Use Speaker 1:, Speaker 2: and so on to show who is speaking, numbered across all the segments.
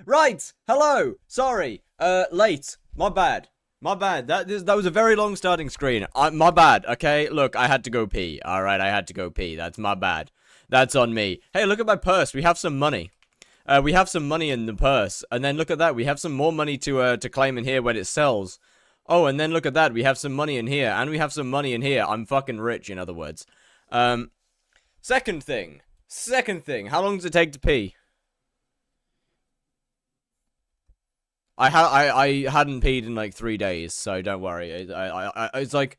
Speaker 1: Right. Hello. Sorry. Late. My bad. My bad. That was a very long starting screen. My bad. Okay. Look, I had to go pee. All right, I had to go pee. That's my bad. That's on me. Hey, look at my purse. We have some money. We have some money in the purse, and then look at that. We have some more money to claim in here when it sells. Oh, and then look at that. We have some money in here, and we have some money in here. I'm fucking rich, in other words. Second thing. Second thing. How long does it take to pee? I hadn't peed in like 3 days, so don't worry. It's like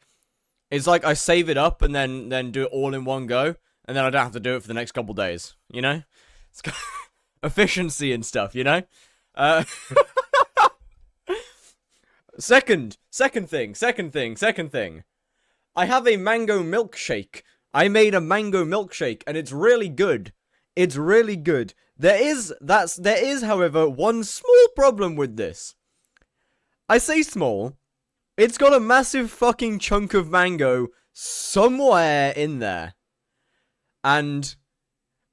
Speaker 1: I save it up and then do it all in one go, and then I don't have to do it for the next couple days. You know, it's got efficiency and stuff. You know. Uh, second thing. I have a mango milkshake. I made a mango milkshake, and it's really good. It's really good. There is, however, one small problem with this. I say small. It's got a massive fucking chunk of mango somewhere in there. And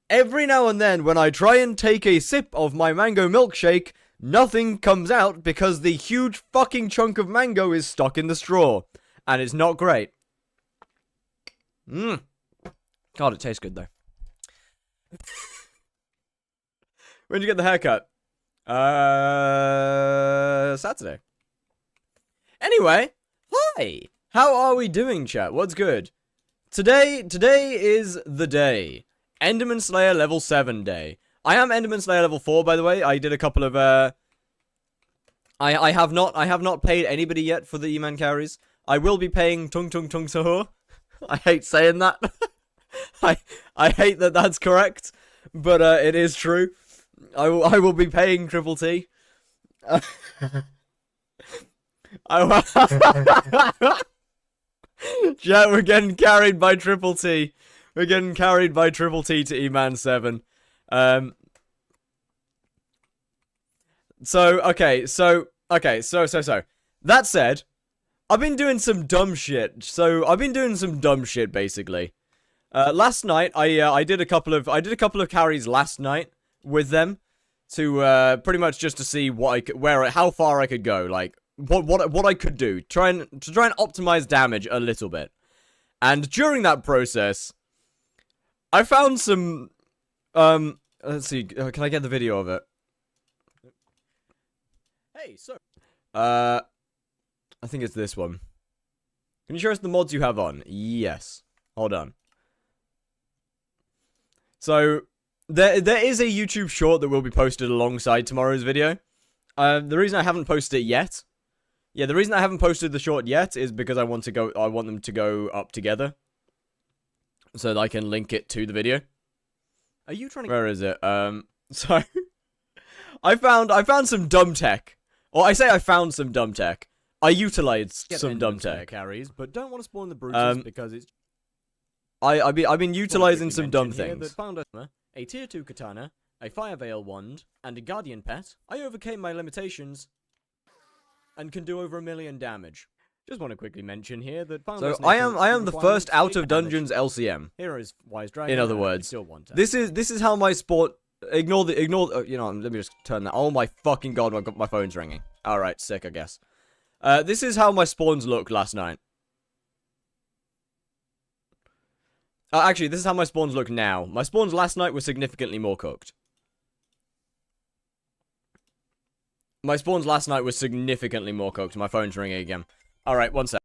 Speaker 1: every now and then, when I try and take a sip of my mango milkshake, nothing comes out because the huge fucking chunk of mango is stuck in the straw. And it's not great. God, it tastes good, though. When did you get the haircut? Saturday. Anyway, hi. How are we doing, chat? What's good? Today is the day. Enderman Slayer level 7 day. I am Enderman Slayer level 4, by the way. I did a couple of, I have not paid anybody yet for the E-Man carries. I will be paying Tung Tung Tung Sahur. I hate saying that. I hate that that's correct, but it is true. I will be paying Triple T. Chat, we're getting carried by Triple T. We're getting carried by Triple T to E-Man 7. So that said, I've been doing some dumb shit. Basically. Last night I did a couple of carries last night with them to pretty much just to see how far I could go, like what I could do, to try and optimize damage a little bit. And during that process, I found some let's see, can I get the video of it? Hey, so I think it's this one. Can you show us the mods you have on? Yes. Hold on. So, there is a YouTube short that will be posted alongside tomorrow's video. The reason I haven't posted it yet... Yeah, the reason I haven't posted the short yet is because I want them to go up together. So that I can link it to the video. Are you trying to... Where is it? So... I found some dumb tech. Or I say I found some dumb tech. I utilized some dumb tech.
Speaker 2: Carries, but don't want to spawn the brutes because it's...
Speaker 1: I've been utilizing some dumb things.
Speaker 2: Found a tier 2 katana, a fire veil wand, and a guardian pet. I overcame my limitations and can do over 1 million damage. Just want to quickly mention here that
Speaker 1: so I am the first out of dungeons LCM.
Speaker 2: Heroes wise dragon.
Speaker 1: In other words, this is how my sport. Ignore you know. Let me just turn that. Oh my fucking god! My phone's ringing. All right, sick. I guess. This is how my spawns looked last night. Actually, this is how my spawns look now. My spawns last night were significantly more cooked. My spawns last night were significantly more cooked. My phone's ringing again. Alright, one sec.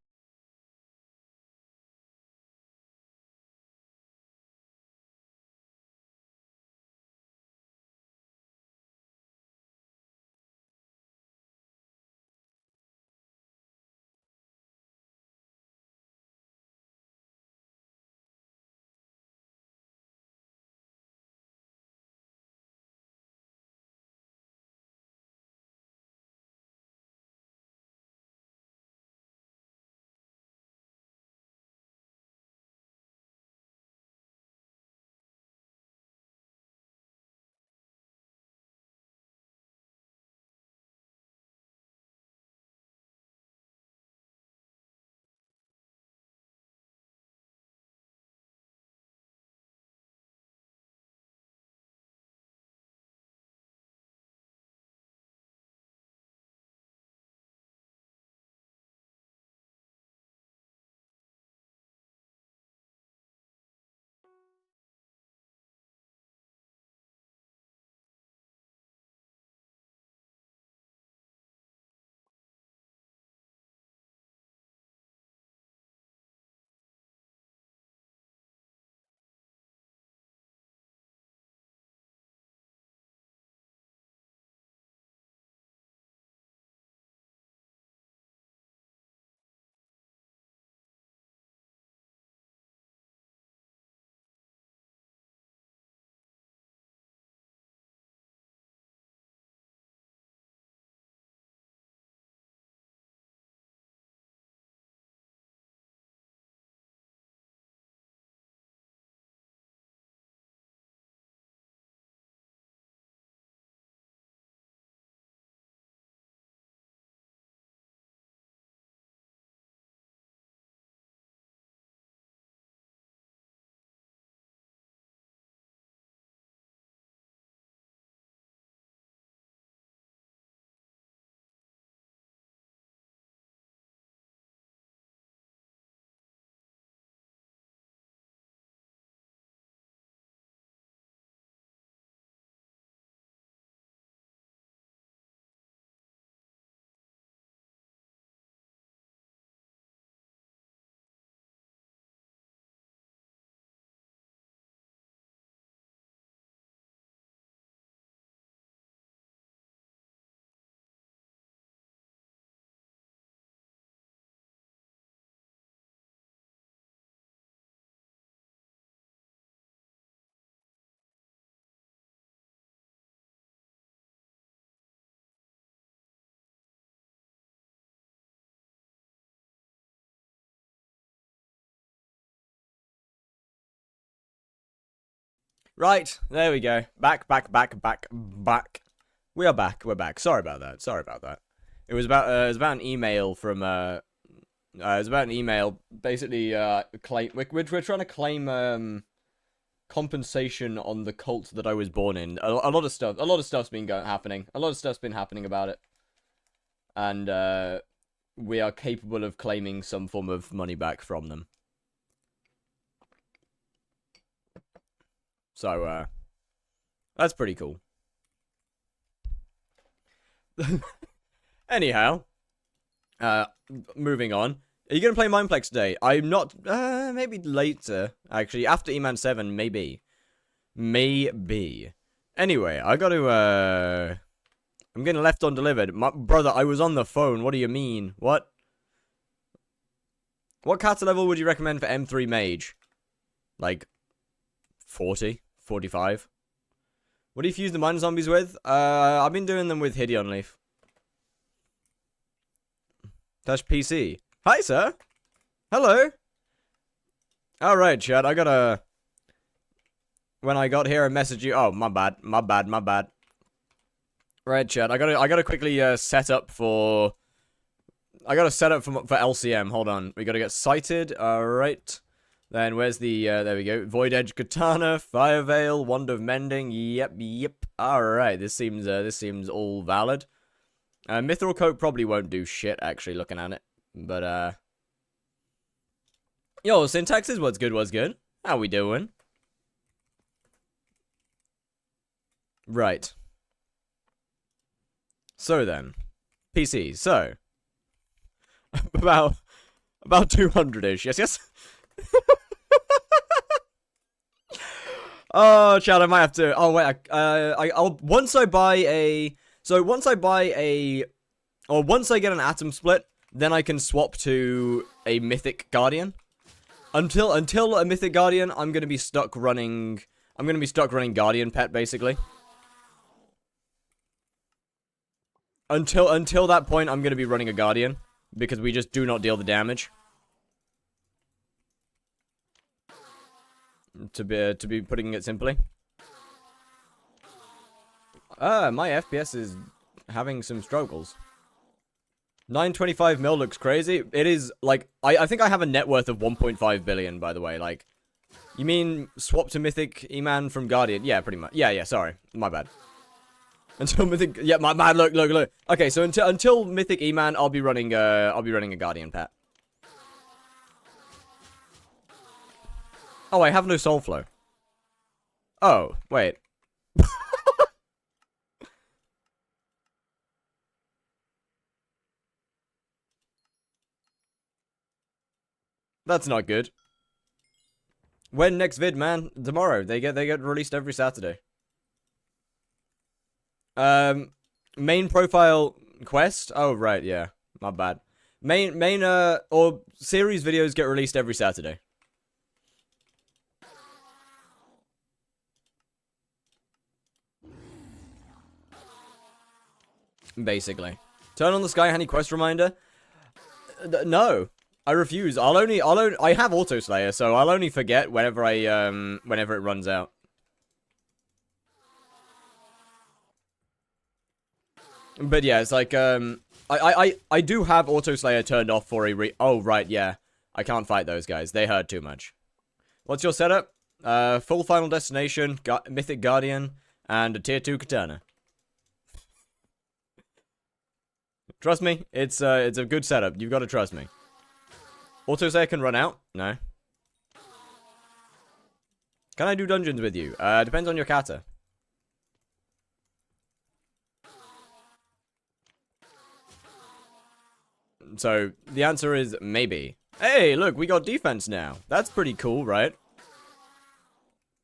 Speaker 1: Right, there we go. Back. We are back. We're back. Sorry about that. It was about an email from it was about an email basically claim we're trying to claim compensation on the cult that I was born in. A lot of stuff's been happening. A lot of stuff's been happening about it. And we are capable of claiming some form of money back from them. So, that's pretty cool. Anyhow, moving on. Are you gonna play Mineplex today? I'm not, maybe later, actually. After E-Man 7, maybe. Maybe. Anyway, I gotta, I'm getting left undelivered. Brother, I was on the phone. What do you mean? What? What kata level would you recommend for M3 Mage? Like, 40? 45? What do you fuse the mine zombies with? I've been doing them with Hideon Leaf. Touch PC. Hi, sir. Hello. Alright, Chad, I gotta... When I got here, I messaged you. Oh, my bad. Right, Chad, I gotta quickly set up for... I gotta set up for LCM. Hold on. We gotta get sighted. Alright. Then where's the, there we go. Void Edge Katana, Fire Veil, Wand of Mending. Yep. Alright, this seems all valid. Mithril Coat probably won't do shit, actually, looking at it. But, yo, Syntaxes, what's good? How we doing? Right. So then. PC, so. About 200-ish, yes? Oh, Chad, I might have to. Oh wait, I'll once I get an atom split, then I can swap to a mythic guardian. Until a mythic guardian, I'm gonna be stuck running guardian pet basically. Until that point, I'm gonna be running a guardian because we just do not deal the damage. To be putting it simply. My FPS is having some struggles. 925 mil looks crazy. It is, like, I think I have a net worth of 1.5 billion, by the way. Like, you mean swap to Mythic E-Man from Guardian? Yeah, pretty much. Yeah, sorry. My bad. Until Mythic, yeah, my bad, look. Okay, so until Mythic E-Man, I'll be running a Guardian pet. Oh, I have no soul flow. Oh, wait. That's not good. When next vid, man? Tomorrow. They get released every Saturday. Main profile quest? Oh, right, yeah. My bad. Or series videos get released every Saturday. Basically. Turn on the Sky Honey quest reminder? No. I refuse. I have Auto Slayer, so I'll only forget whenever it runs out. But yeah, it's like, I do have Auto Slayer turned off for oh, right, yeah. I can't fight those guys. They hurt too much. What's your setup? Full Final Destination, Mythic Guardian, and a Tier 2 Katana. Trust me, it's a good setup. You've got to trust me. Auto Slayer can run out? No. Can I do dungeons with you? Depends on your kata. So, the answer is maybe. Hey, look, we got defense now. That's pretty cool, right?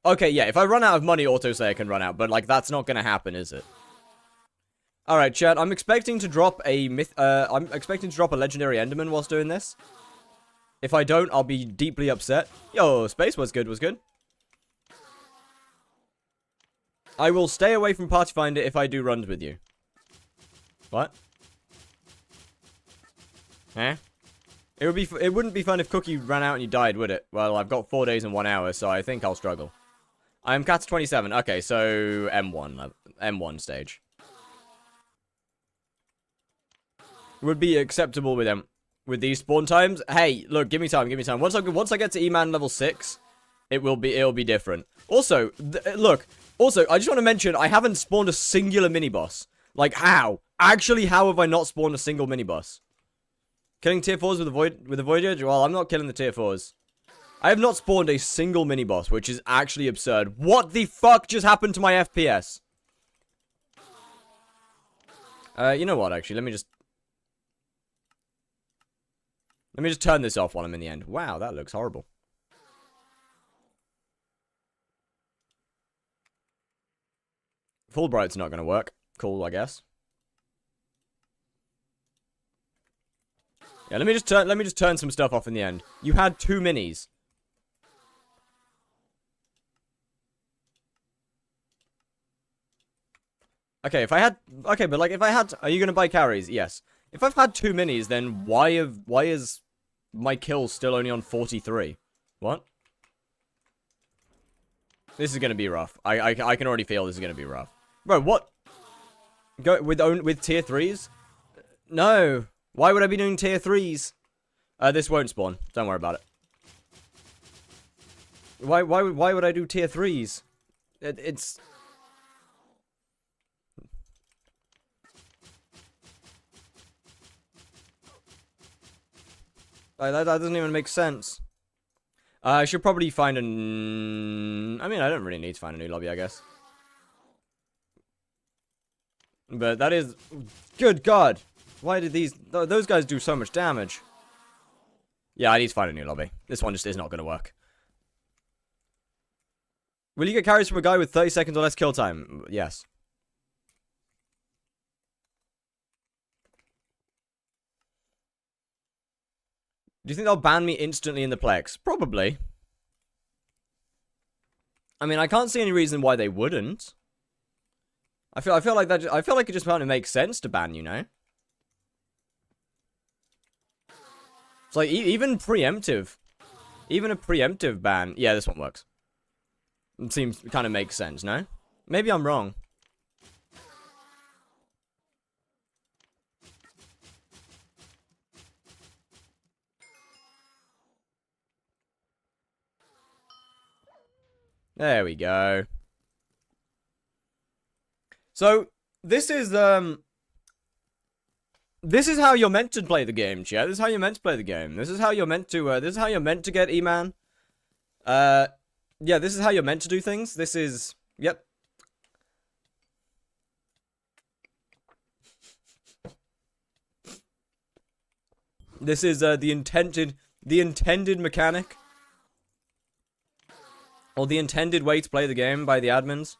Speaker 1: Okay, yeah, if I run out of money, Auto Slayer can run out, but, like, that's not gonna happen, is it? Alright, chat, I'm expecting to drop a legendary Enderman whilst doing this. If I don't, I'll be deeply upset. Yo, Space was good. I will stay away from Party Finder if I do runs with you. What? Eh? It wouldn't be fun if Cookie ran out and you died, would it? Well, I've got 4 days and 1 hour, so I think I'll struggle.
Speaker 2: I am Cats 27. Okay, so M1 stage. Would be acceptable with these spawn times. Hey, look, give me time. Once I get to E-Man level 6, it'll be different. Also, look. Also, I just want to mention I haven't spawned a singular mini boss. Like, how? Actually, how have I not spawned a single mini boss? Killing tier 4s with the Voyager? Well, I'm not killing the tier 4s. I have not spawned a single mini boss, which is actually absurd. What the fuck just happened to my FPS? You know what, actually, let me just turn this off while I'm in the end. Wow, that looks horrible. Fulbright's not gonna work. Cool, I guess. Yeah, let me just turn some stuff off in the end. You had 2 minis. Okay, but like if I had, are you gonna buy carries? Yes. If I've had 2 minis, then why is my kill still only on 43? What? This is gonna be rough. I can already feel this is gonna be rough. Bro, what? Go with tier 3s? No. Why would I be doing tier 3s? This won't spawn. Don't worry about it. Why would I do tier 3s? It's that doesn't even make sense. I should probably find I mean, I don't really need to find a new lobby, I guess. But that is... Good God! Why did those guys do so much damage? Yeah, I need to find a new lobby. This one just is not going to work. Will you get carries from a guy with 30 seconds or less kill time? Yes. Do you think they'll ban me instantly in the Plex? Probably. I mean, I can't see any reason why they wouldn't. I feel like it just kind of makes sense to ban, you know? It's like, even preemptive. Even a preemptive ban. Yeah, this one works. It seems, kind of makes sense, no? Maybe I'm wrong. There we go. So, this is how you're meant to play the game, chat. This is how you're meant to play the game. This is how you're meant to get E-Man. Yeah, this is how you're meant to do things. This is, yep. This is, the intended mechanic. Or the intended way to play the game by the admins.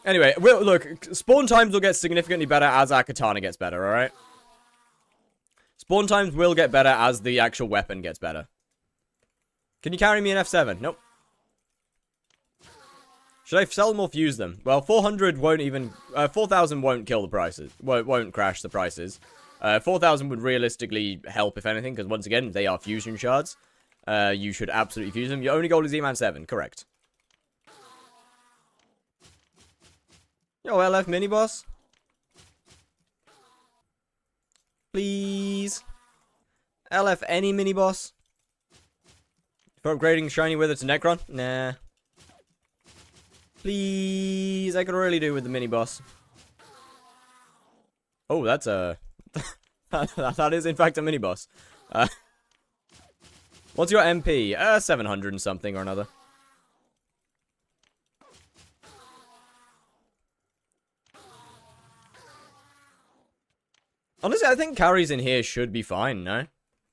Speaker 2: Anyway, look, spawn times will get significantly better as our katana gets better, alright? Spawn times will get better as the actual weapon gets better. Can you carry me in F7? Nope. Should I sell them or fuse them? Well, 400 won't even... 4,000 won't kill the prices. Won't crash the prices. 4,000 would realistically help, if anything, because once again, they are fusion shards. You should absolutely fuse them. Your only goal is E-Man 7, correct. Yo, LF mini boss. Please. LF any mini boss. For upgrading shiny wither to Necron? Nah. Please. I could really do with the mini boss. Oh, that's a... that is in fact a mini boss. What's your MP? 700 and something or another. Honestly, I think carries in here should be fine, no?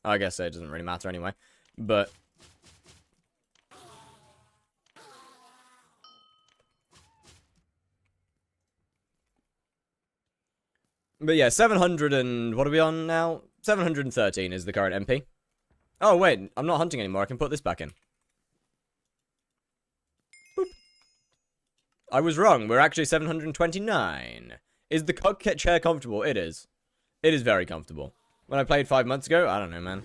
Speaker 2: I guess it doesn't really matter anyway. But yeah, 700 and... What are we on now? 713 is the current MP. Oh, wait. I'm not hunting anymore. I can put this back in. Boop. I was wrong. We're actually 729. Is the cockpit chair comfortable? It is. It is very comfortable. When I played 5 months ago, I don't know, man.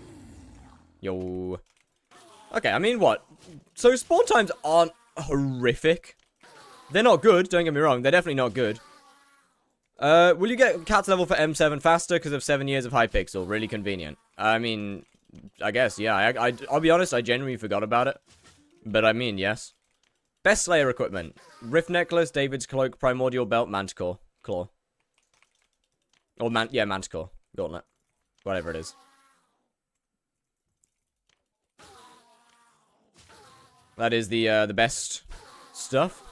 Speaker 2: Yo. Okay, I mean, what? So spawn times aren't horrific. They're not good, don't get me wrong. They're definitely not good. Will you get cat's level for M7 faster because of 7 years of hypixel? Really convenient. I mean, I guess, yeah. I'll be honest, I genuinely forgot about it. But I mean, yes. Best Slayer equipment. Rift Necklace, David's Cloak, Primordial Belt, Manticore. Claw. Or, Manticore. Gauntlet. Whatever it is. That is the best stuff.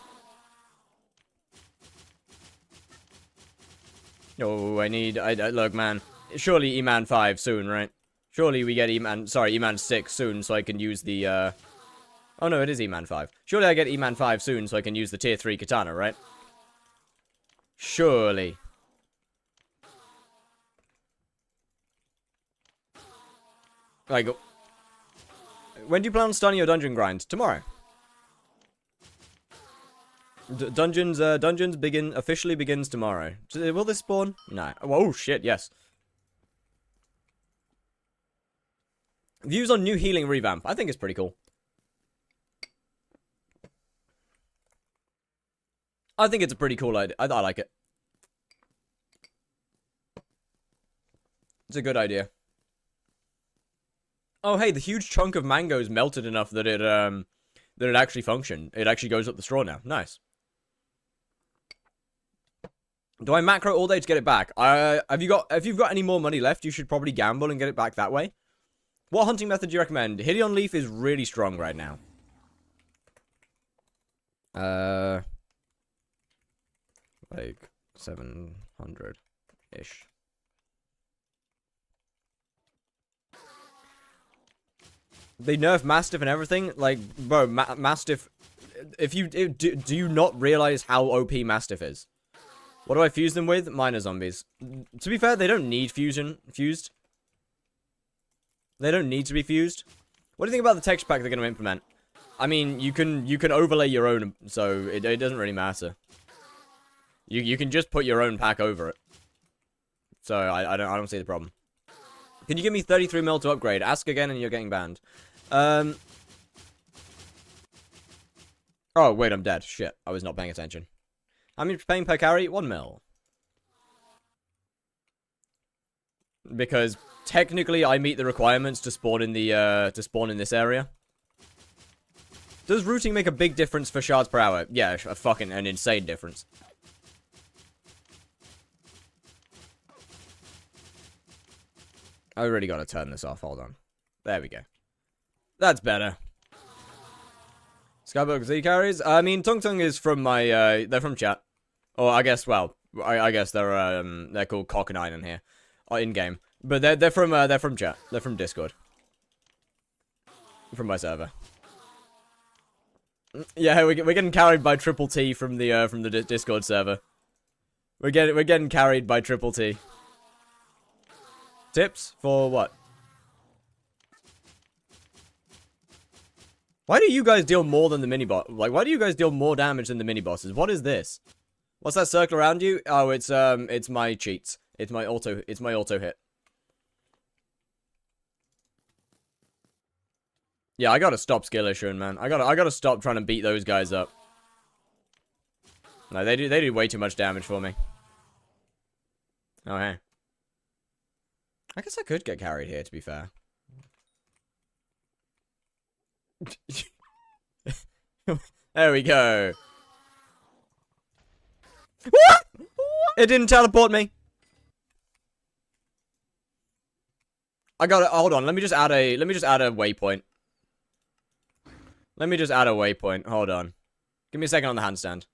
Speaker 2: Oh, look, man. Surely E-Man 5 soon, right? Surely we get E-Man 6 soon so I can use the, Oh, no, it is E-Man 5. Surely I get E-Man 5 soon so I can use the tier 3 katana, right? Surely. Like, when do you plan on starting your dungeon grind? Tomorrow. Dungeons officially begins tomorrow. Will this spawn? No. Oh, shit, yes. Views on new healing revamp. I think it's pretty cool. I think it's a pretty cool idea. I like it. It's a good idea. Oh, hey, the huge chunk of mangoes melted enough that it actually functioned. It actually goes up the straw now. Nice. Do I macro all day to get it back? If you've got any more money left, you should probably gamble and get it back that way. What hunting method do you recommend? Hideon Leaf is really strong right now. Like 700-ish. They nerf Mastiff and everything. Like, bro, Mastiff. Do you not realize how OP Mastiff is? What do I fuse them with? Miner zombies. To be fair, they don't need fused. They don't need to be fused. What do you think about the texture pack they're going to implement? I mean, you can overlay your own, so it doesn't really matter. You can just put your own pack over it. So I don't see the problem. Can you give me 33 mil to upgrade? Ask again and you're getting banned. Oh wait, I'm dead. Shit, I was not paying attention. How many paying per carry? 1 mil. Because technically I meet the requirements to spawn in this area. Does routing make a big difference for shards per hour? Yeah, an insane difference. I really gotta turn this off. Hold on. There we go. That's better. Skyblock Z carries? I mean, Tung Tung is from my, they're from chat. Or I guess, well, I guess they're called Cock and Iron here. In-game. But they're from chat. They're from Discord. From my server. Yeah, we're getting carried by Triple T from the Discord server. We're getting carried by Triple T. Tips for what? Why do you guys deal more than the mini-boss? Like, why do you guys deal more damage than the mini-bosses? What is this? What's that circle around you? Oh, it's my cheats. It's my auto hit. Yeah, I gotta stop skill issuing, man. I gotta stop trying to beat those guys up. No, they do way too much damage for me. Oh, hey. I guess I could get carried here, to be fair. There we go. What? It didn't teleport me. I got it. Hold on. Let me just add a waypoint. Hold on. Give me a second on the handstand.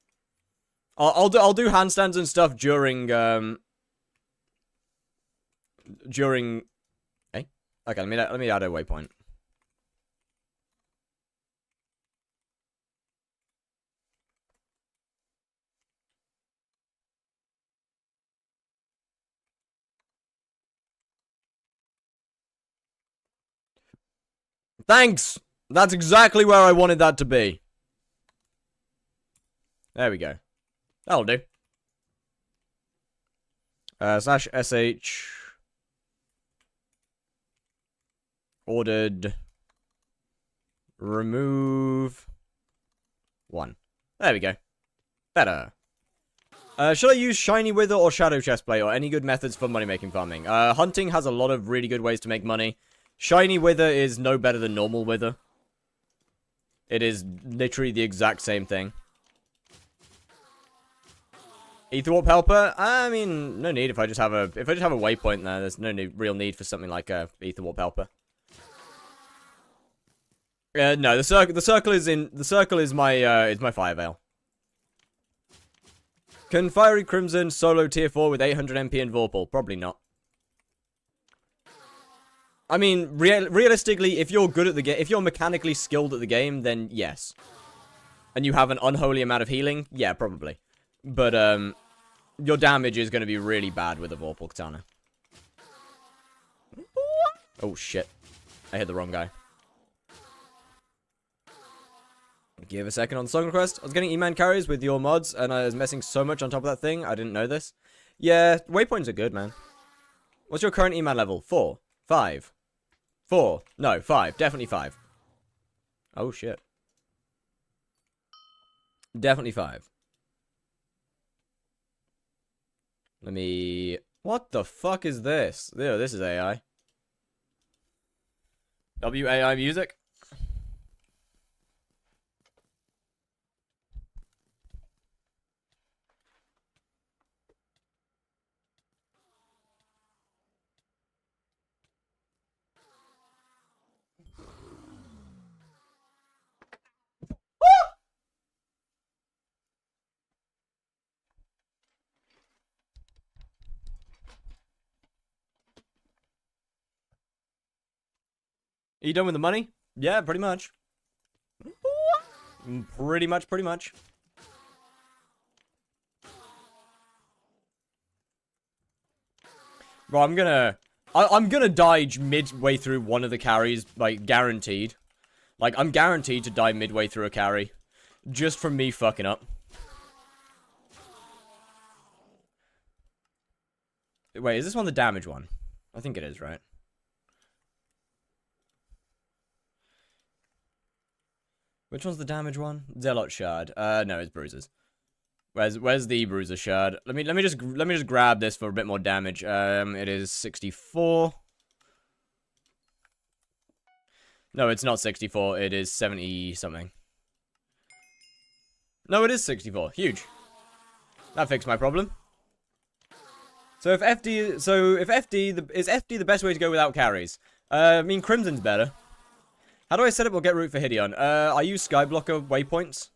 Speaker 2: I'll do handstands and stuff during eh? Okay, let me add a waypoint. Thanks! That's exactly where I wanted that to be. There we go. That'll do. /sh ordered Remove 1. There we go. Better. Should I use Shiny Wither or Shadow Chestplate or any good methods for money-making farming? Hunting has a lot of really good ways to make money. Shiny Wither is no better than normal Wither. It is literally the exact same thing. Aetherwarp Helper? I mean, no need if I just have a waypoint there. There's no real need for something like a Aetherwarp Helper. No, the circle is my Fire Veil. Can Fiery Crimson solo tier 4 with 800 MP and Vorpal? Probably not. I mean, realistically, if you're good at the game, if you're mechanically skilled at the game, then yes. And you have an unholy amount of healing, yeah, probably. But, your damage is going to be really bad with a Vorpal Katana. Oh, shit. I hit the wrong guy. Give a second on Song Request. I was getting E-Man carries with your mods, and I was messing so much on top of that thing, I didn't know this. Yeah, waypoints are good, man. What's your current E-Man level? 4. 5. 4. No, 5. Definitely 5. Oh, shit. Definitely 5. Let me... What the fuck is this? Ew, this is AI. WAI music? Are you done with the money? Yeah, pretty much. Pretty much. Bro, I'm gonna die midway through one of the carries, like, guaranteed. Like, I'm guaranteed to die midway through a carry. Just from me fucking up. Wait, is this one the damage one? I think it is, right? Which one's the damage one? Zealot Shard. No, it's Bruises. Where's the Bruiser Shard? Let me just grab this for a bit more damage. It is 64. No, it's not 64. It is 70 something. No, it is 64. Huge. That fixed my problem. So if FD is FD the best way to go without carries? I mean, Crimson's better. How do I set up or get root for Hideon? I use skyblocker waypoints.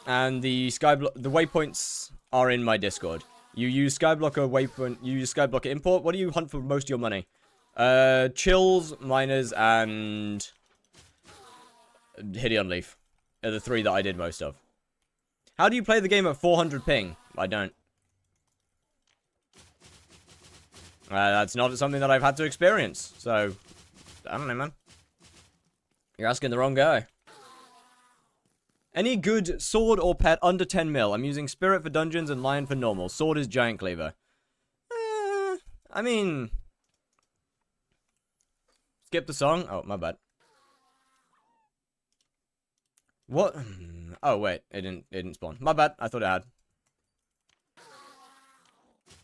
Speaker 2: And the waypoints are in my Discord. You use skyblocker waypoint, you use skyblocker import. What do you hunt for most of your money? Chills, miners, and Hideon Leaf are the 3 that I did most of. How do you play the game at 400 ping? I don't. That's not something that I've had to experience, so I don't know, man. You're asking the wrong guy. Any good sword or pet under 10 mil? I'm using Spirit for dungeons and Lion for normal. Sword is Giant Cleaver. I mean... Skip the song? Oh, my bad. What? Oh, wait. It didn't spawn. My bad. I thought it had.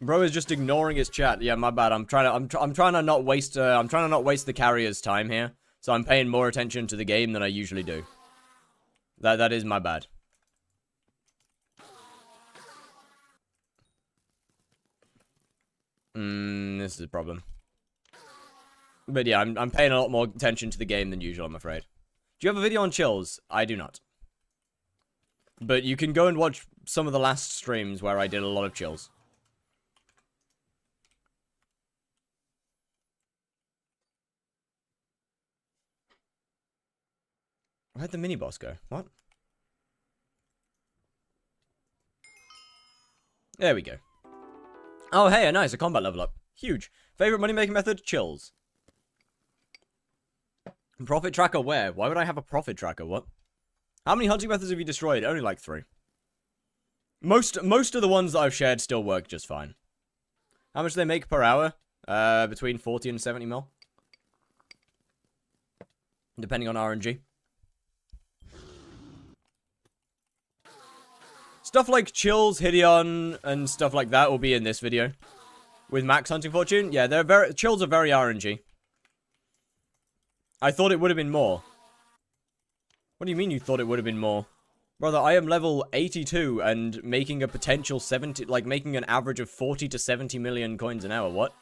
Speaker 2: Bro is just ignoring his chat. Yeah, my bad. I'm trying to not waste the carrier's time here. So I'm paying more attention to the game than I usually do. That is my bad. This is a problem. But yeah, I'm paying a lot more attention to the game than usual, I'm afraid. Do you have a video on chills? I do not. But you can go and watch some of the last streams where I did a lot of chills. Where'd the mini-boss go? What? There we go. Oh, hey, nice. A combat level up. Huge. Favorite money-making method? Chills. Profit tracker where? Why would I have a profit tracker? What? How many hunting methods have you destroyed? Only like 3. Most of the ones that I've shared still work just fine. How much do they make per hour? Between 40 and 70 mil. depending on RNG. Stuff like Chills, Hideon, and stuff like that will be in this video. With Max Hunting Fortune, yeah, Chills are very RNG. I thought it would have been more. What do you mean you thought it would have been more? Brother, I am level 82 and making a potential 70, like making an average of 40 to 70 million coins an hour, what?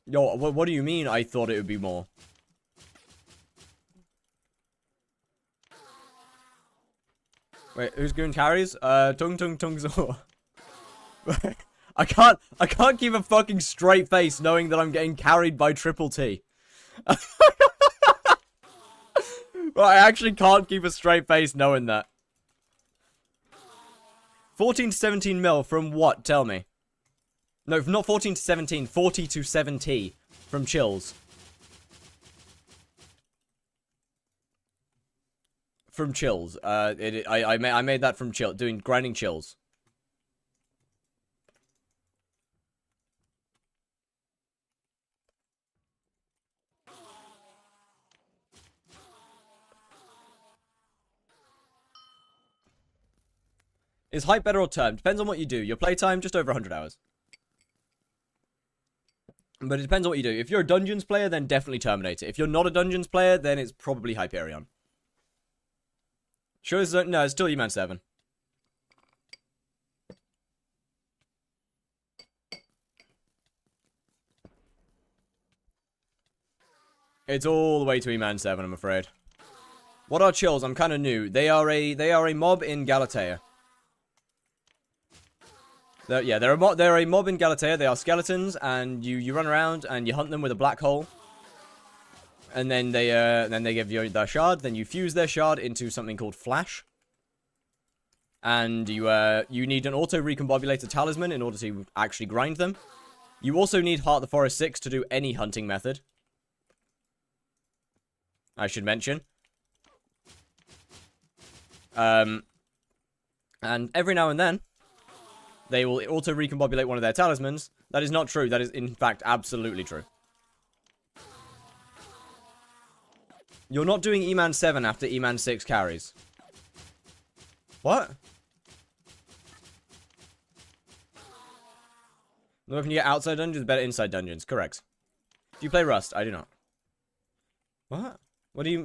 Speaker 2: Yo, what do you mean I thought it would be more? Wait, who's doing carries? Tung Tung Tung Zor. I can't keep a fucking straight face knowing that I'm getting carried by Triple T. Well, I actually can't keep a straight face knowing that. 14 to 17 mil from what? Tell me. No, not 14 to 17. 40 to 70 from Chills. From Chills. I made that from grinding Chills. Is hype better or term? Depends on what you do. Your playtime, just over 100 hours. But it depends on what you do. If you're a Dungeons player, then definitely Terminator. If you're not a Dungeons player, then it's probably Hyperion. Sure, no, it's still E-Man 7. It's all the way to E-Man 7, I'm afraid. What are Chills? I'm kind of new. They are a mob in Galatea. They're a mob in Galatea. They are skeletons, and you run around and you hunt them with a black hole. And then they give you their shard. Then you fuse their shard into something called Flash. And you need an auto recombobulator talisman in order to actually grind them. You also need Heart of the Forest 6 to do any hunting method. I should mention. And every now and then, they will auto recombobulate one of their talismans. That is not true. That is, in fact, absolutely true. You're not doing E-Man 7 after E-Man 6 carries. What? The weapon you get outside dungeons, better inside dungeons. Correct. Do you play Rust? I do not. What? What do you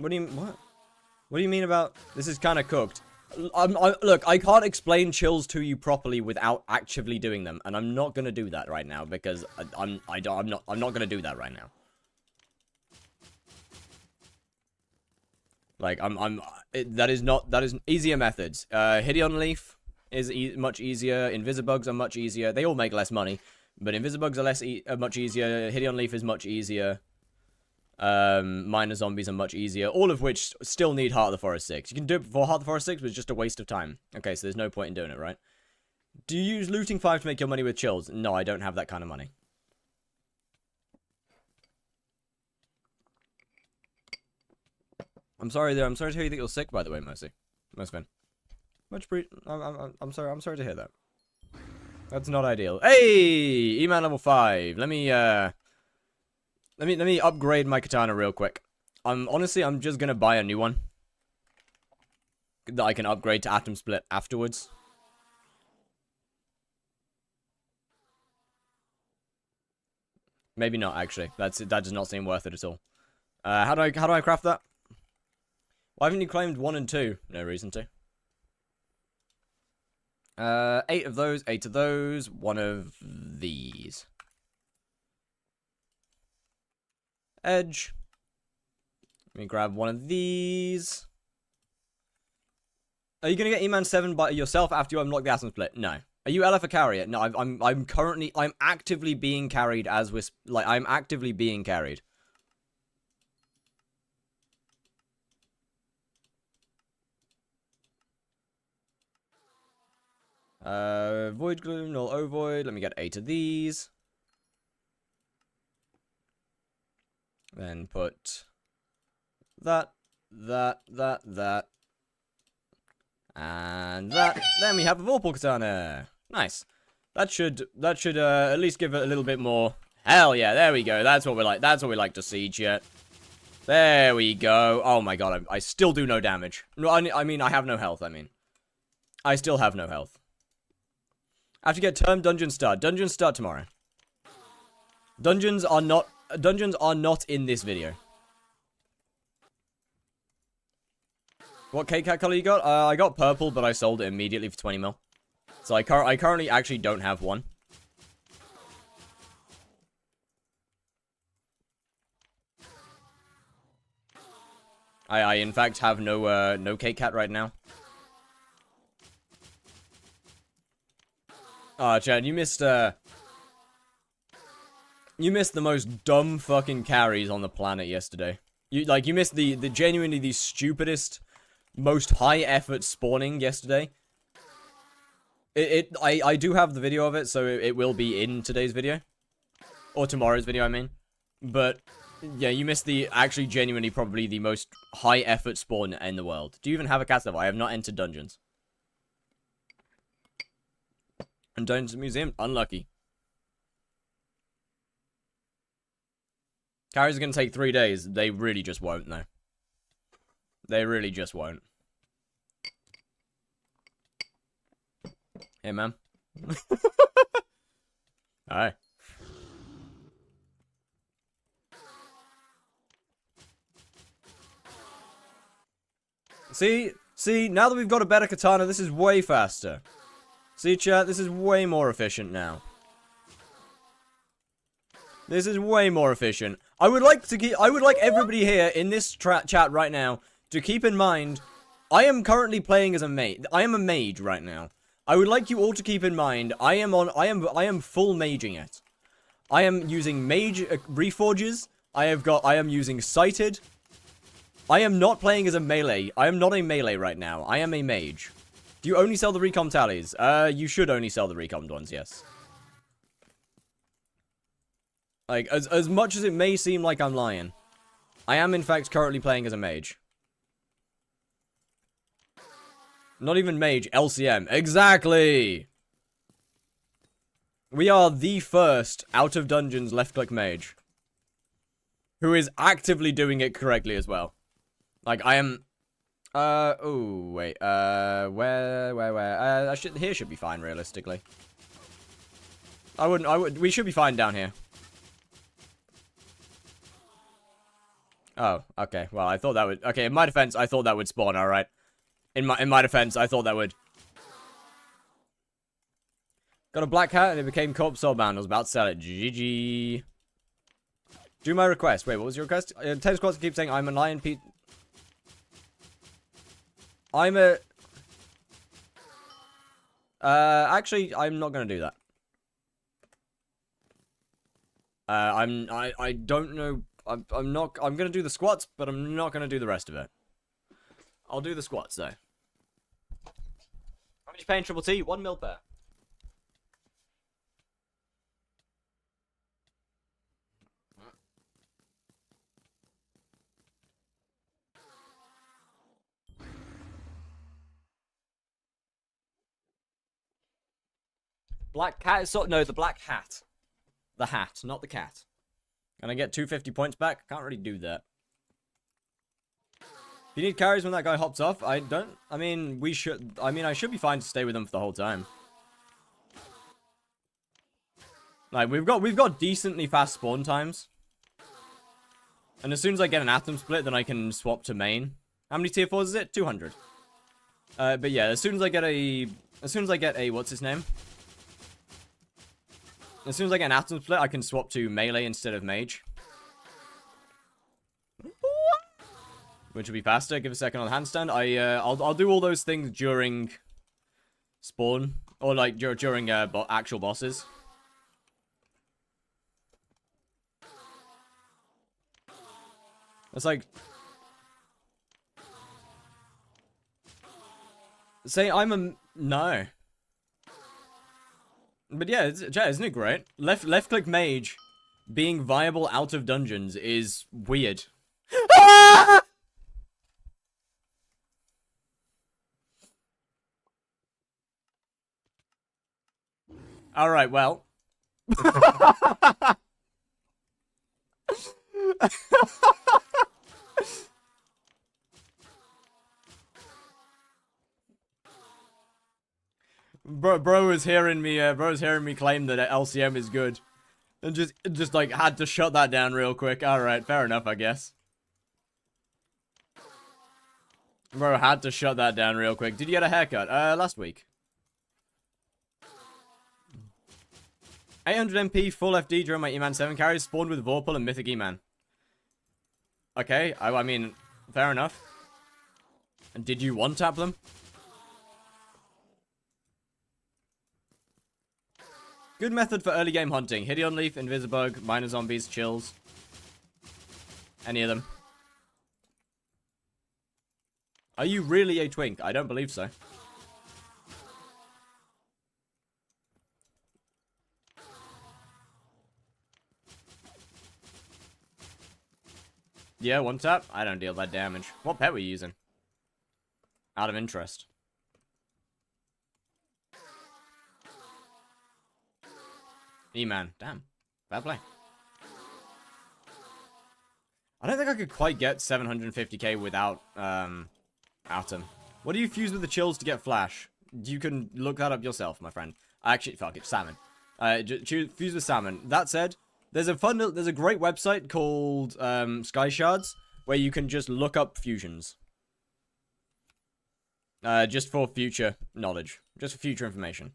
Speaker 2: mean about... This is kind of cooked. Look, I can't explain Chills to you properly without actively doing them, and I'm not gonna do that right now because I'm not gonna do that right now. Like that is easier methods. Hideon Leaf is much easier. Invisibugs are much easier. They all make less money, but Invisibugs are much easier. Hideon Leaf is much easier. Minor Zombies are much easier, all of which still need Heart of the Forest 6. You can do it before Heart of the Forest 6, but it's just a waste of time. Okay, so there's no point in doing it, right? Do you use Looting 5 to make your money with Chills? No, I don't have that kind of money. I'm sorry to hear you think you're sick, by the way, Mercy. Mercy. I'm sorry to hear that. That's not ideal. Hey! E-Man level 5. Let me upgrade my katana real quick. Honestly, I'm just gonna buy a new one that I can upgrade to Atom Split afterwards. Maybe not, actually. That does not seem worth it at all. How do I craft that? Why haven't you claimed 1 and 2? No reason to. 8 of those, 8 of those, 1 of these. Edge. Let me grab 1 of these. Are you gonna get E-Man 7 by yourself after you unlock the Atom Split? No. Are you LF a carrier? No, I'm actively being carried as I'm actively being carried. Void Gloom, null Ovoid. Let me get 8 of these. Then put that, and that. Then we have a Vorpal Katana. Nice. That should at least give it a little bit more. Hell yeah, there we go. That's what we like. That's what we like to see, chat. There we go. Oh my god, I still do no damage. No, I mean, I have no health, I still have no health. I have to get term dungeon start. Dungeons start tomorrow. Dungeons are not in this video. What K-Cat color you got? I got purple, but I sold it immediately for 20 mil. So I currently actually don't have one. I in fact have no K-Cat right now. Oh, Chad, you missed the most dumb fucking carries on the planet yesterday. You missed the genuinely the stupidest, most high effort spawning yesterday. I do have the video of it, so it will be in today's video. Or tomorrow's video, I mean. But, yeah, you missed the actually genuinely probably the most high effort spawn in the world. Do you even have a cat level? I have not entered dungeons. And Dungeons Museum, unlucky. Carries are gonna take 3 days. They really just won't, though. They really just won't. Hey, man. Alright. See, now that we've got a better katana, this is way faster. See, chat, this is way more efficient now. This is way more efficient. I would like everybody here in this chat right now to keep in mind, I am currently playing as a mage. I am a mage right now. I would like you all to keep in mind, I am full maging it. I am using mage reforges. I am using sighted. I am not playing as a melee. I am not a melee right now. I am a mage. Do you only sell the recom tallies? You should only sell the recommed ones, yes. Like, as much as it may seem like I'm lying, I am in fact currently playing as a mage. Not even mage, LCM. Exactly! We are the first out of dungeons left-click mage. Who is actively doing it correctly as well. Like, I am... oh, wait, where? Here should be fine, realistically. We should be fine down here. Oh, okay, well, I thought that would, okay, in my defense, I thought that would spawn, alright. In my defense, I thought that would. Got a black hat and it became co-op soulbound. I was about to sell it. GG. Do my request. Wait, what was your request? Ten squads keep saying I'm a lion Pete. I'm a... actually, I'm not gonna do that. I don't know. I'm gonna do the squats, but I'm not gonna do the rest of it. I'll do the squats, though. How much you paying Triple T? 1 mil per. Black cat is sort... No, the black hat. The hat, not the cat. Can I get 250 points back? Can't really do that. If you need carries when that guy hops off, I don't... I mean, we should... I mean, I should be fine to stay with him for the whole time. Like, we've got decently fast spawn times. And as soon as I get an atom split, then I can swap to main. How many tier 4s is it? 200. But yeah, as soon as I get a... What's his name? As soon as I get an atom split, I can swap to melee instead of mage. Which will be faster. Give a second on the handstand. I'll do all those things during spawn. Or like during actual bosses. It's like... Say I'm a... No. But yeah, isn't it great? Left click mage being viable out of dungeons is weird. Alright, well. bro is hearing me. Bro's hearing me claim that LCM is good, and just like had to shut that down real quick. All right, fair enough, I guess. Bro had to shut that down real quick. Did you get a haircut? Last week. 800 MP full FD during my E-Man 7 carries spawned with Vorpal and Mythic E-Man. Okay, I mean, fair enough. And did you one-tap them? Good method for early game hunting. Hideon Leaf, Invisibug, Minor Zombies, Chills. Any of them. Are you really a twink? I don't believe so. Yeah, one tap. I don't deal that damage. What pet were you using? Out of interest. E-Man. Damn. Bad play. I don't think I could quite get 750k without, Atom. What do you fuse with the chills to get flash? You can look that up yourself, my friend. Actually, fuck it, salmon. Fuse with salmon. That said, there's a great website called, Sky Shards, where you can just look up fusions. Just for future knowledge. Just for future information.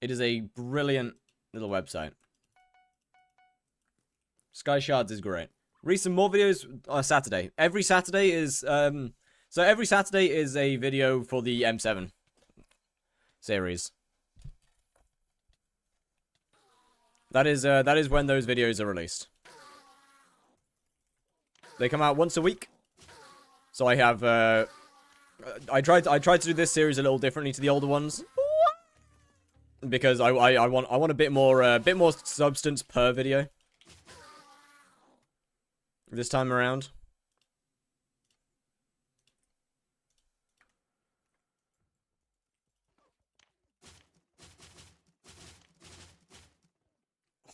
Speaker 2: It is a brilliant little website. Sky Shards is great. Recent more videos Saturday. Every Saturday is so every Saturday is a video for the M7 series. That is when those videos are released. They come out once a week. So I have I tried to do this series a little differently to the older ones. Because I want a bit more substance per video. This time around.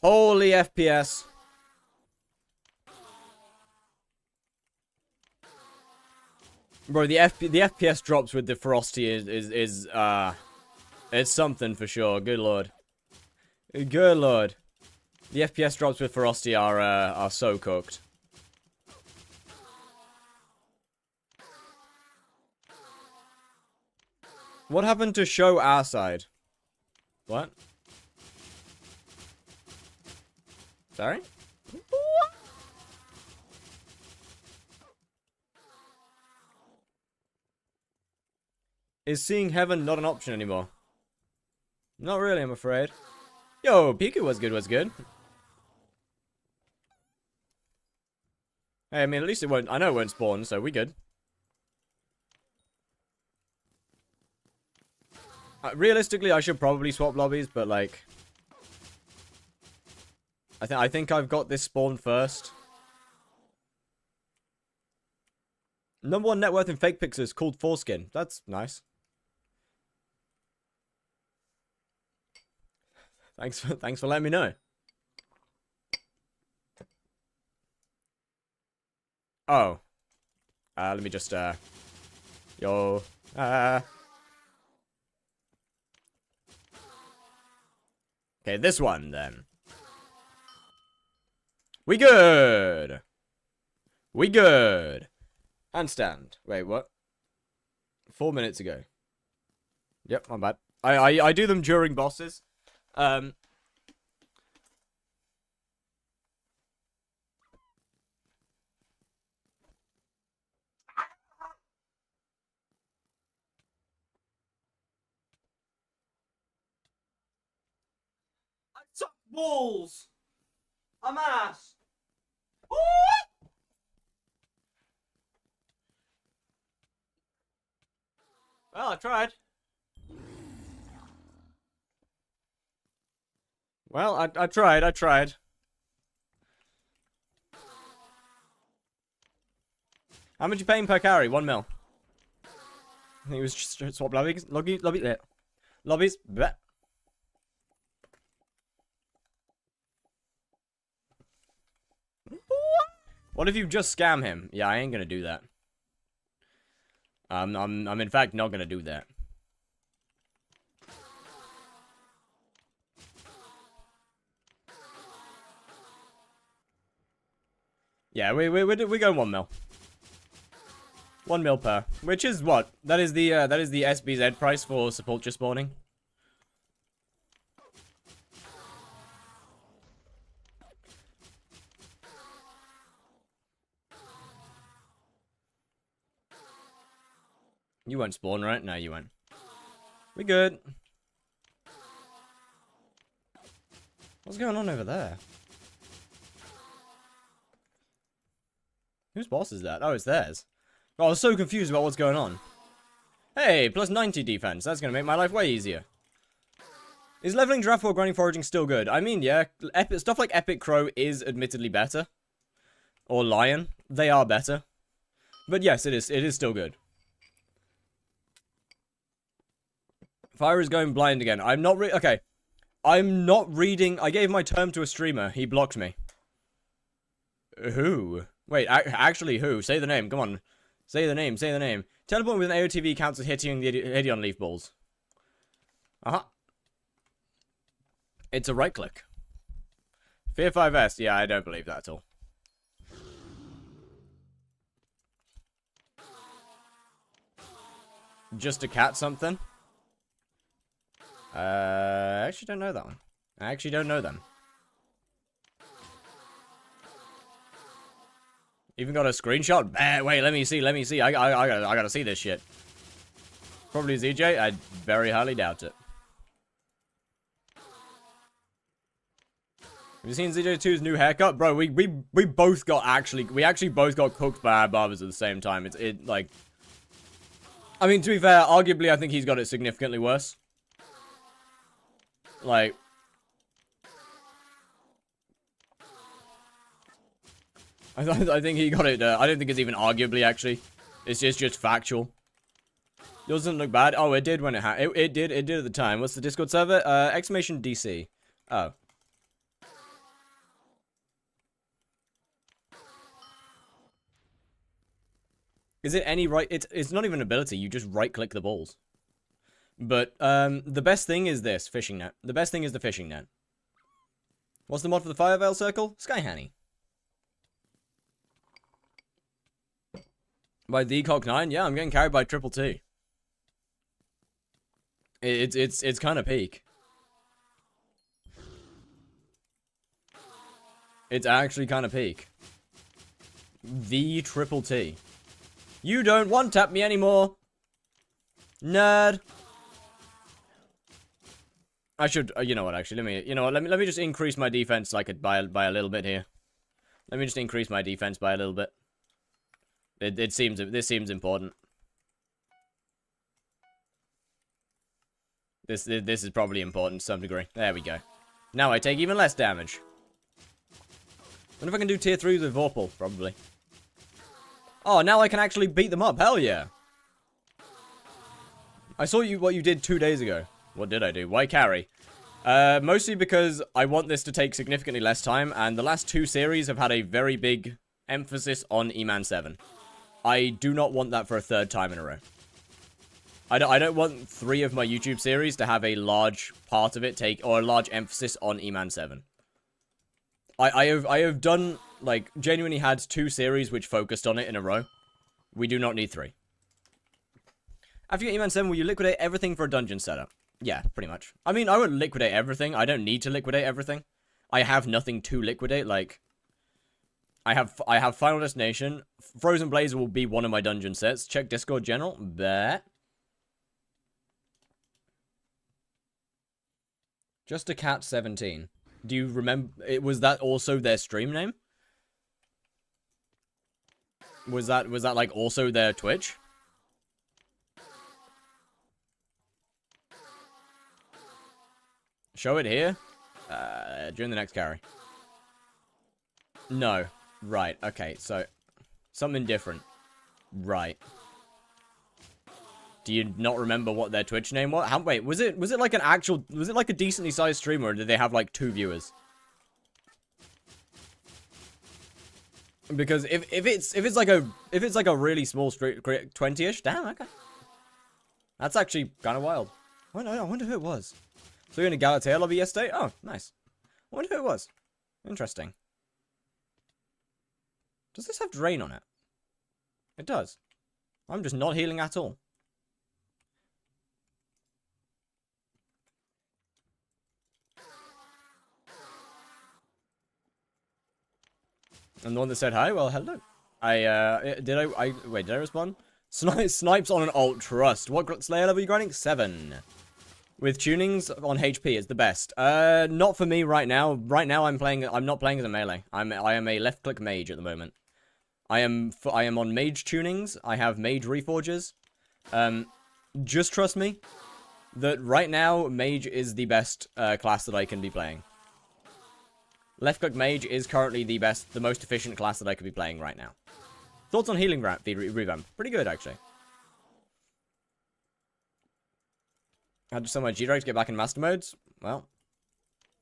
Speaker 2: Holy FPS. Bro, the FPS drops with the Frosty is it's something for sure. Good lord. Good lord. The FPS drops with Frosty are so cooked. What happened to show our side? What? Sorry? Is seeing heaven not an option anymore? Not really, I'm afraid. Yo, Piku was good, Hey, I mean, at least it won't, I know it won't spawn, so we good. Realistically, I should probably swap lobbies, but like... I think I've got this spawn first. #1 net worth in fake pixels called Foreskin. That's nice. Thanks for letting me know. Oh. Let me just, yo. Okay, this one, then. We good! We good! Handstand. Wait, what? 4 minutes ago. Yep, my bad. I do them during bosses. I suck balls! I'm ass! Woo! Well, I tried. Well, I tried. How much you paying per carry? 1 mil. I think it was just swap lobbies. Lobbies. Bleh. What if you just scam him? Yeah, I ain't gonna do that. I'm in fact not gonna do that. Yeah, we're going 1 mil. 1 mil per. Which is what? That is the SBZ price for Sepultura spawning. You won't spawn, right? No, you won't. We good. What's going on over there? Whose boss is that? Oh, it's theirs. Oh, I was so confused about what's going on. Hey, plus 90 defense. That's gonna make my life way easier. Is leveling draft or grinding foraging still good? I mean, yeah. Stuff like Epic Crow is admittedly better. Or Lion. They are better. But yes, it is. It is still good. Fire is going blind again. I'm not okay. I'm not reading. I gave my term to a streamer. He blocked me. Who? Wait, actually who? Say the name. Come on. Say the name. Say the name. Teleport with an AOTV counts as hitting the Hideon leaf balls. Uh-huh. It's a right click. Fear 5S. Yeah, I don't believe that at all. Just a cat something? I actually don't know that one. I actually don't know them. Even got a screenshot? Wait, let me see, let me see. I gotta see this shit. Probably ZJ? I very highly doubt it. Have you seen ZJ2's new haircut? Bro, we both got we actually both got cooked by our barbers at the same time. It like... I mean, to be fair, arguably I think he's got it significantly worse. Like... I think he got it, I don't think it's even arguably, actually. It's just factual. Doesn't look bad. Oh, it did when it did at the time. What's the Discord server? Exclamation DC. Oh. Is it any right? It's not even an ability. You just right-click the balls. But the best thing is this fishing net. The best thing is the fishing net. What's the mod for the Fire Veil Circle? Sky Hanny. By the Cock 9? Yeah, I'm getting carried by Triple T. It's kind of peak. It's actually kind of peak. The Triple T. You don't one-tap me anymore. Nerd. I should, you know what, actually, let me just increase my defense like by a little bit here. Let me just increase my defense by a little bit. This seems important. This is probably important to some degree. There we go. Now I take even less damage. Wonder if I can do tier 3s with Vorpal, probably. Oh, now I can actually beat them up. Hell yeah. I saw what you did 2 days ago. What did I do? Why carry? Mostly because I want this to take significantly less time, and the last 2 series have had a very big emphasis on E-Man 7. I do not want that for a 3rd time in a row. I don't want 3 of my YouTube series to have a large part of it or a large emphasis on E-Man 7. I have done, like, genuinely had 2 series which focused on it in a row. We do not need 3. After you get E-Man 7, will you liquidate everything for a dungeon setup? Yeah, pretty much. I mean, I would liquidate everything. I don't need to liquidate everything. I have nothing to liquidate, like... I have Final Destination. Frozen Blazer will be one of my dungeon sets. Check Discord General. Bet. Just a Cat 17. Do you remember? Was that also their stream name? Was that like also their Twitch? Show it here? During the next carry. No. Right, okay, so... Something different. Right. Do you not remember what their Twitch name was? Wait, was it like an actual... Was it like a decently sized streamer, or did they have like 2 viewers? Because if it's like a really small stream, 20-ish, damn, okay. That's actually kind of wild. I wonder who it was. So you're in a Galatea lobby yesterday? Oh, nice. I wonder who it was. Interesting. Does this have drain on it? It does. I'm just not healing at all. I'm the one that said hi. Well, hello. Did I respond? Snipes on an alt. Trust. What Slayer level are you grinding? 7. With tunings on HP is the best. Not for me right now. Right now I'm not playing as a melee. I am a left click mage at the moment. I am on mage tunings. I have mage reforges. Just trust me that right now mage is the best class that I can be playing. Left click mage is currently the most efficient class that I could be playing right now. Thoughts on healing revamp? Pretty good actually. How to sell my G-Drag to get back in master modes? Well,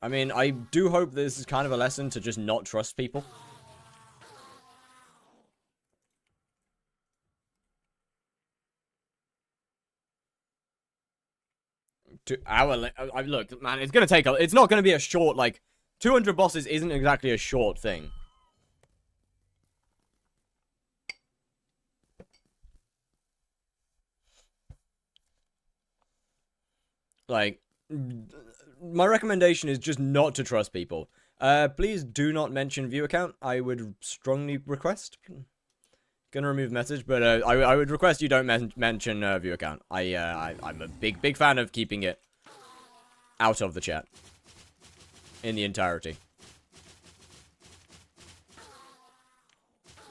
Speaker 2: I mean, I do hope this is kind of a lesson to just not trust people. Look, man, it's gonna take it's not gonna be a short, like, 200 bosses isn't exactly a short thing. Like, my recommendation is just not to trust people. Please do not mention view account. I would strongly request. Gonna remove message, but I would request you don't mention view account. I'm a big fan of keeping it out of the chat in the entirety.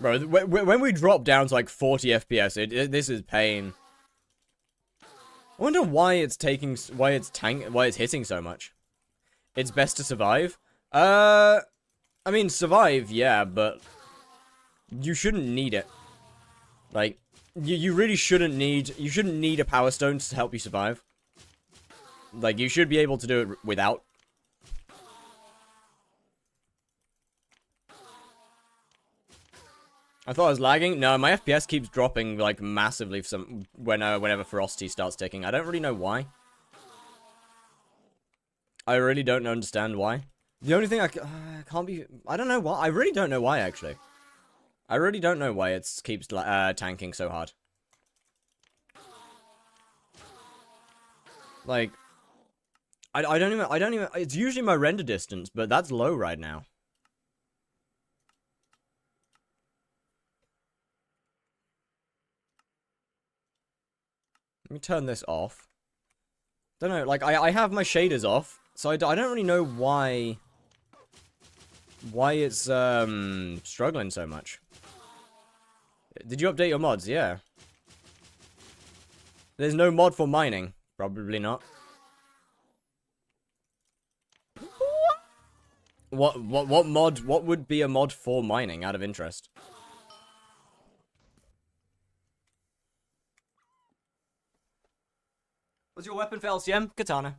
Speaker 2: Bro, when we drop down to like 40 FPS, this is pain. I wonder why it's hitting so much. It's best to survive. I mean, survive, yeah, but you shouldn't need it. Like, you really shouldn't need a power stone to help you survive. Like, you should be able to do it without. I thought I was lagging. No, my FPS keeps dropping, like, massively whenever Ferocity starts ticking. I don't really know why. I really don't understand why. The only thing I can't be... I don't know why. I really don't know why, actually. I really don't know why it keeps tanking so hard. Like... I don't even... It's usually my render distance, but that's low right now. Let me turn this off. Don't know, like, I have my shaders off, so I don't really know why it's, struggling so much. Did you update your mods? Yeah. There's no mod for mining. Probably not. What would be a mod for mining, out of interest? What's your weapon for LCM? Katana.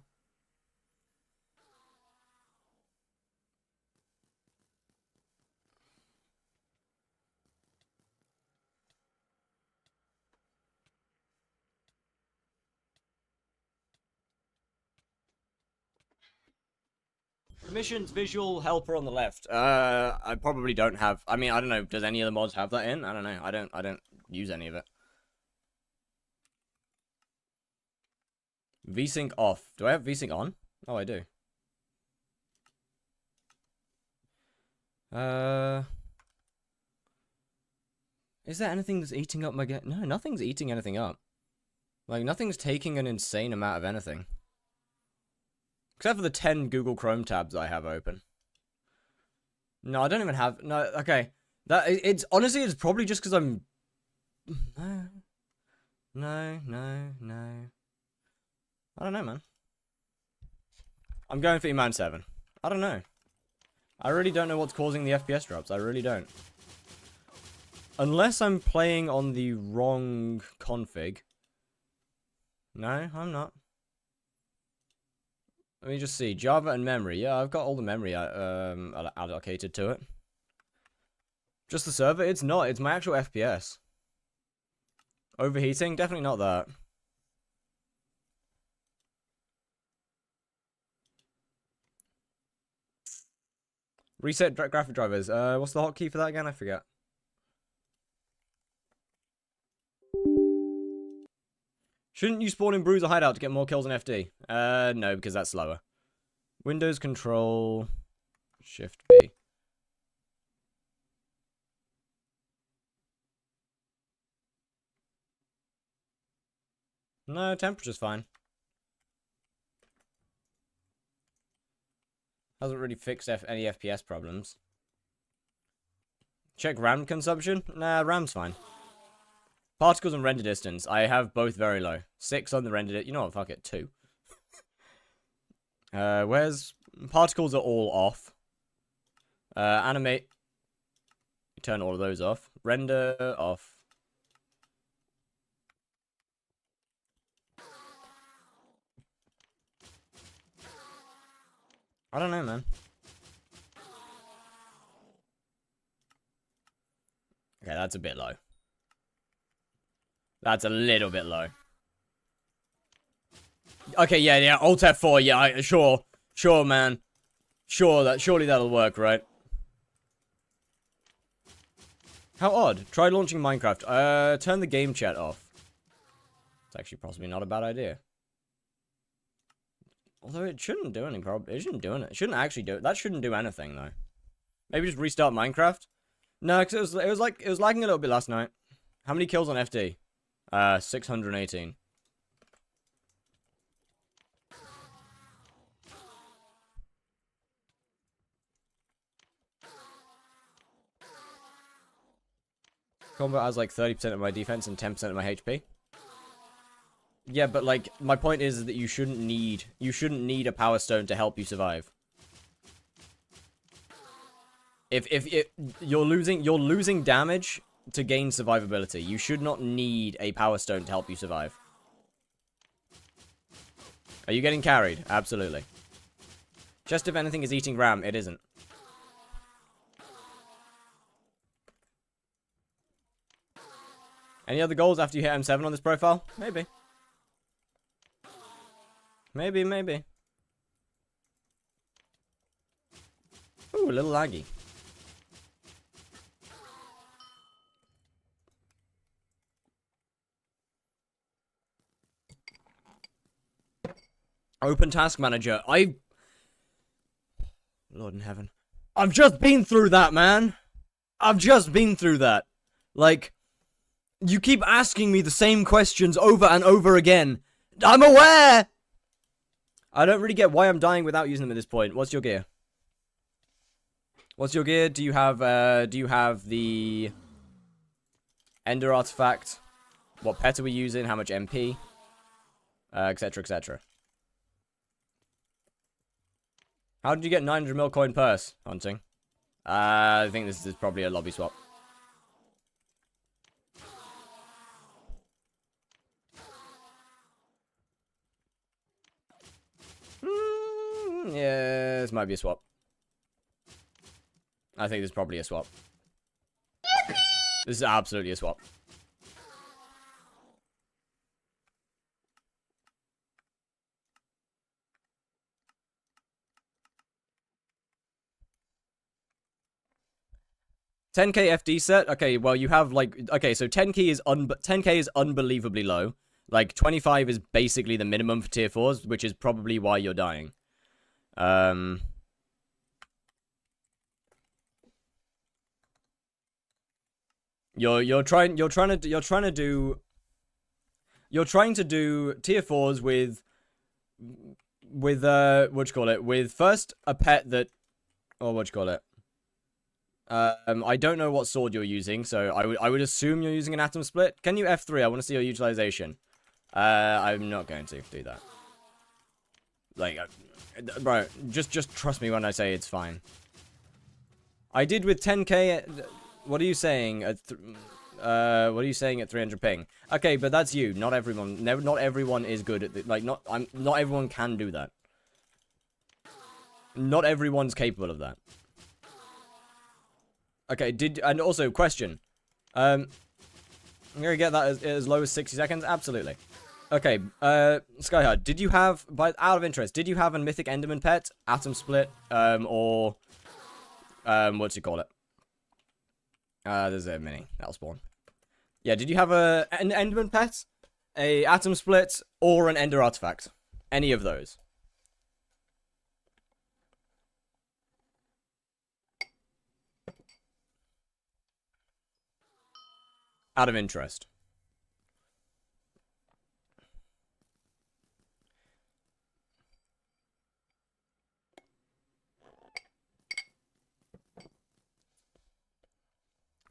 Speaker 2: Missions, visual, helper on the left. I probably don't have... I mean, I don't know. Does any of the mods have that in? I don't know. I don't use any of it. VSync off. Do I have VSync on? Oh, I do. Is there anything that's eating up my game? No, nothing's eating anything up. Like, nothing's taking an insane amount of anything. Except for the 10 Google Chrome tabs I have open. No, I don't even have... No, okay. It's honestly, it's probably just because I'm... No. I don't know, man. I'm going for E-Man 7. I don't know. I really don't know what's causing the FPS drops. I really don't. Unless I'm playing on the wrong config. No, I'm not. Let me just see. Java and memory. Yeah, I've got all the memory allocated to it. Just the server? It's not. It's my actual FPS. Overheating? Definitely not that. Reset graphic drivers. What's the hotkey for that again? I forget. Shouldn't you spawn in Bruiser Hideout to get more kills on FD? No, because that's slower. Windows Control Shift B. No, temperature's fine. Hasn't really fixed any FPS problems. Check RAM consumption? Nah, RAM's fine. Particles and render distance. I have both very low. 6 on the render. You know what? Fuck it. 2. Where's... Particles are all off. Animate. Turn all of those off. Render off. I don't know, man. Okay, that's a bit low. That's a little bit low. Okay, yeah, Alt F4, yeah, sure, man. Surely that'll work, right? How odd. Try launching Minecraft. Turn the game chat off. It's actually possibly not a bad idea. Although it shouldn't do any problem. It shouldn't do it. It shouldn't actually do it. That shouldn't do anything though. Maybe just restart Minecraft. No, because it was lagging a little bit last night. How many kills on FD? 618. Combat has like 30% of my defense and 10% of my HP. Yeah, but like my point is that you shouldn't need a power stone to help you survive. If you're losing damage to gain survivability, you should not need a power stone to help you survive. Are you getting carried? Absolutely. Just if anything is eating RAM, it isn't. Any other goals after you hit M7 on this profile? Maybe. Maybe. Ooh, a little laggy. Open Task Manager. Lord in heaven. I've just been through that, man. I've just been through that. Like, you keep asking me the same questions over and over again. I'm aware! I don't really get why I'm dying without using them at this point. What's your gear? What's your gear? Do you have the Ender Artifact? What pet are we using? How much MP? Etc, etc. How did you get 900 mil coin purse, Hunting? I think this is probably a lobby swap. Yeah, this might be a swap. I think this is probably a swap. This is absolutely a swap. $10k FD set. Okay, well you have like so 10k is unbelievably low. Like 25 is basically the minimum for tier 4s, which is probably why you're dying. You're trying to do tier 4s with what you call it, with first a pet that, or what you call it. I don't know what sword you're using, so I would assume you're using an atom split. Can you F3? I want to see your utilization. I'm not going to do that. Like, bro, just trust me when I say it's fine. I did with 10k. What are you saying? What are you saying at 300 ping? Okay, but that's you. Not everyone. Not everyone is good at not everyone can do that. Not everyone's capable of that. Okay, and also question. I'm gonna get that as low as 60 seconds. Absolutely. Okay, Skyhard, did you have, out of interest, did you have a mythic Enderman pet, atom split, or what's you call it? There's a mini that'll spawn. Yeah, did you have an Enderman pet? a atom split, or an ender artifact. Any of those. Out of interest.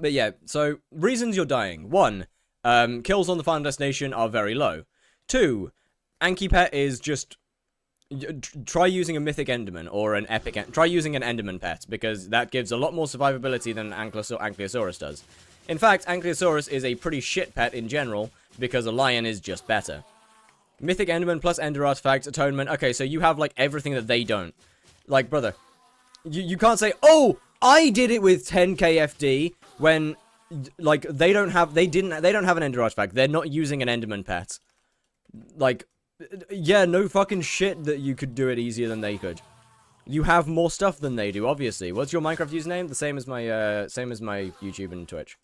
Speaker 2: But yeah, so reasons you're dying. 1, kills on the final destination are very low. 2, Anki pet is just... Try using a mythic enderman or an epic... Try using an enderman pet, because that gives a lot more survivability than Ankylosaurus does. In fact, Ankylosaurus is a pretty shit pet in general, because a lion is just better. Mythic enderman plus ender artifact, atonement. Okay, so you have, like, everything that they don't. Like, brother, you can't say, oh, I did it with 10k FD, when, like, they don't have an ender artifact. They're not using an enderman pet. Like, yeah, no fucking shit that you could do it easier than they could. You have more stuff than they do, obviously. What's your Minecraft username? The same as my YouTube and Twitch.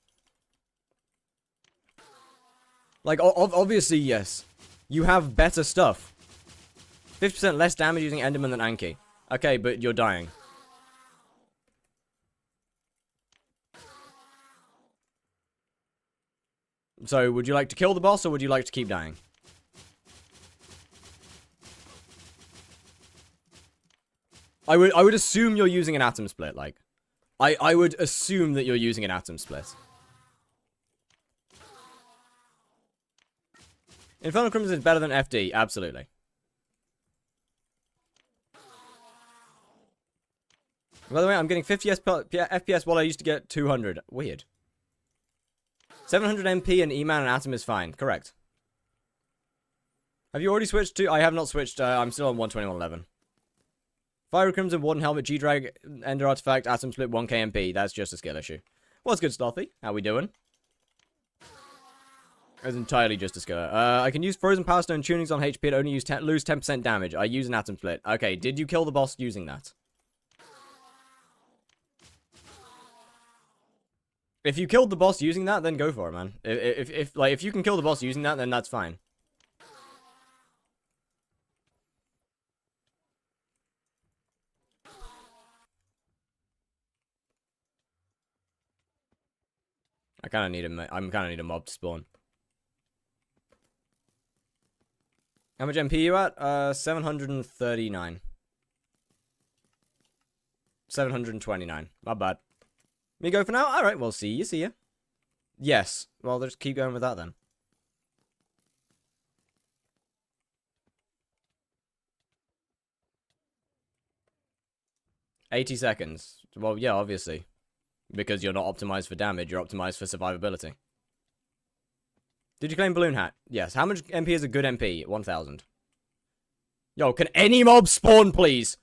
Speaker 2: Like, obviously, yes. You have better stuff. 50% less damage using enderman than Anki. Okay, but you're dying. So, would you like to kill the boss, or would you like to keep dying? I would assume you're using an atom split, like. I would assume that you're using an atom split. Infernal Crimson is better than FD, absolutely. By the way, I'm getting 50 FPS while I used to get 200. Weird. 700 MP and E-Man and Atom is fine. Correct. Have you already switched to... I have not switched. I'm still on 121.11. Fire Crimson, Warden Helmet, G-Drag, Ender Artifact, Atom Split, 1k MP. That's just a skill issue. What's good, Stealthy? How we doing? It's entirely just a skill. I can use Frozen Power Stone tunings on HP and only lose 10% damage. I use an Atom Split. Okay, did you kill the boss using that? If you killed the boss using that, then go for it, man. If you can kill the boss using that, then that's fine. I'm kind of need a mob to spawn. How much MP you at? 739. 729. Not bad. Me go for now? Alright, well, see ya. Yes. Well, let's keep going with that then. $80 seconds. Well, yeah, obviously. Because you're not optimized for damage, you're optimized for survivability. Did you claim Balloon Hat? Yes. How much MP is a good MP? 1,000. Yo, can any mob spawn, please?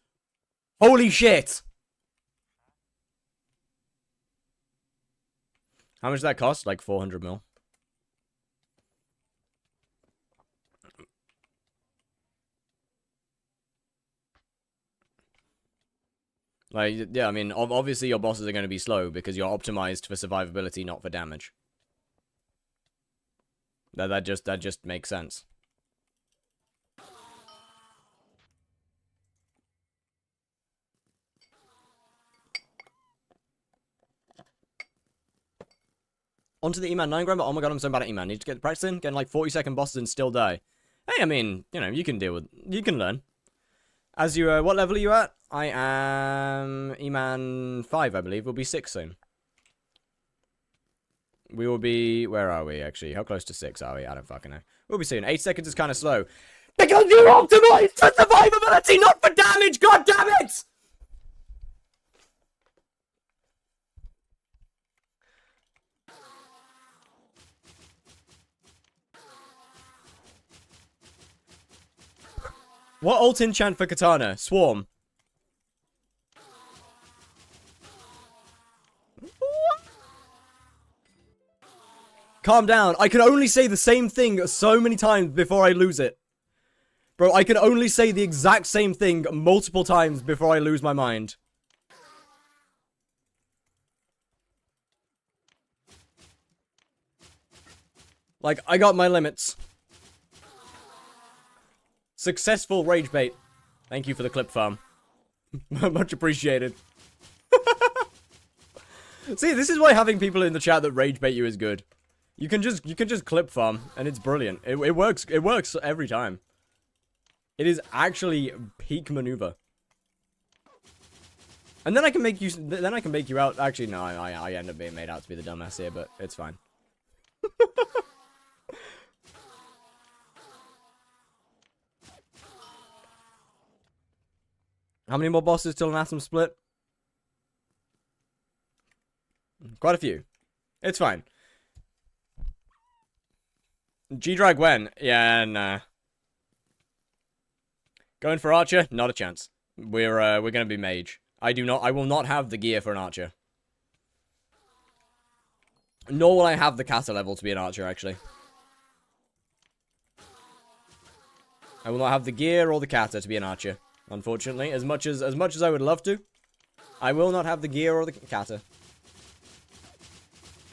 Speaker 2: Holy shit! How much does that cost? Like 400 mil. Like, yeah, I mean, obviously your bosses are going to be slow because you're optimized for survivability, not for damage. That just makes sense. Onto the E-Man 9 gram, but oh my god, I'm so bad at E-Man. Need to get the practice in, getting like 40-second bosses and still die. Hey, I mean, you know, you can learn. As you, what level are you at? I am E-Man 5, I believe. We'll be 6 soon. We will be, where are we, actually? How close to 6 are we? I don't fucking know. We'll be soon. 8 seconds is kind of slow. Because you're optimized for survivability, not for damage, god damn it! What ult enchant for Katana? Swarm. Calm down. I can only say the same thing so many times before I lose it. Bro, I can only say the exact same thing multiple times before I lose my mind. Like, I got my limits. Successful rage bait. Thank you for the clip farm. Much appreciated. See, this is why having people in the chat that rage bait you is good. You can just clip farm, and it's brilliant. It works every time. It is actually peak maneuver. And then I can make you out. Actually, no, I end up being made out to be the dumbass here, but it's fine. How many more bosses till an atom split? Quite a few. It's fine. G-Drag when? Yeah, nah. Going for Archer? Not a chance. We're gonna be Mage. I will not have the gear for an Archer. Nor will I have the Kata level to be an Archer, actually. I will not have the gear or the Kata to be an Archer. Unfortunately, as much as I would love to, I will not have the gear or the Kata.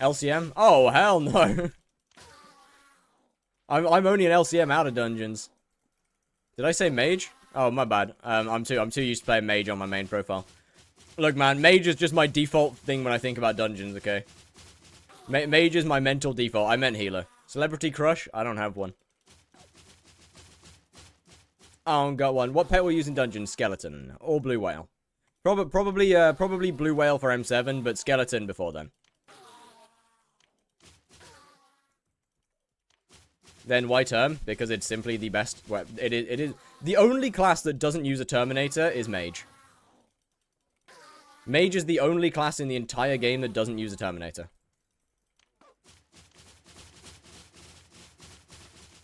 Speaker 2: LCM? Oh, hell no. I'm only an LCM out of dungeons. Did I say mage? Oh, my bad. I'm too used to playing mage on my main profile. Look, man, mage is just my default thing when I think about dungeons, okay? Mage is my mental default. I meant healer. Celebrity crush? I don't have one. I don't got one. What pet will you use in dungeons? Skeleton or blue whale? Probably blue whale for M7, but skeleton before then. Then why term? Because it's simply the best. Well, it is the only class that doesn't use a terminator is mage. Mage is the only class in the entire game that doesn't use a terminator.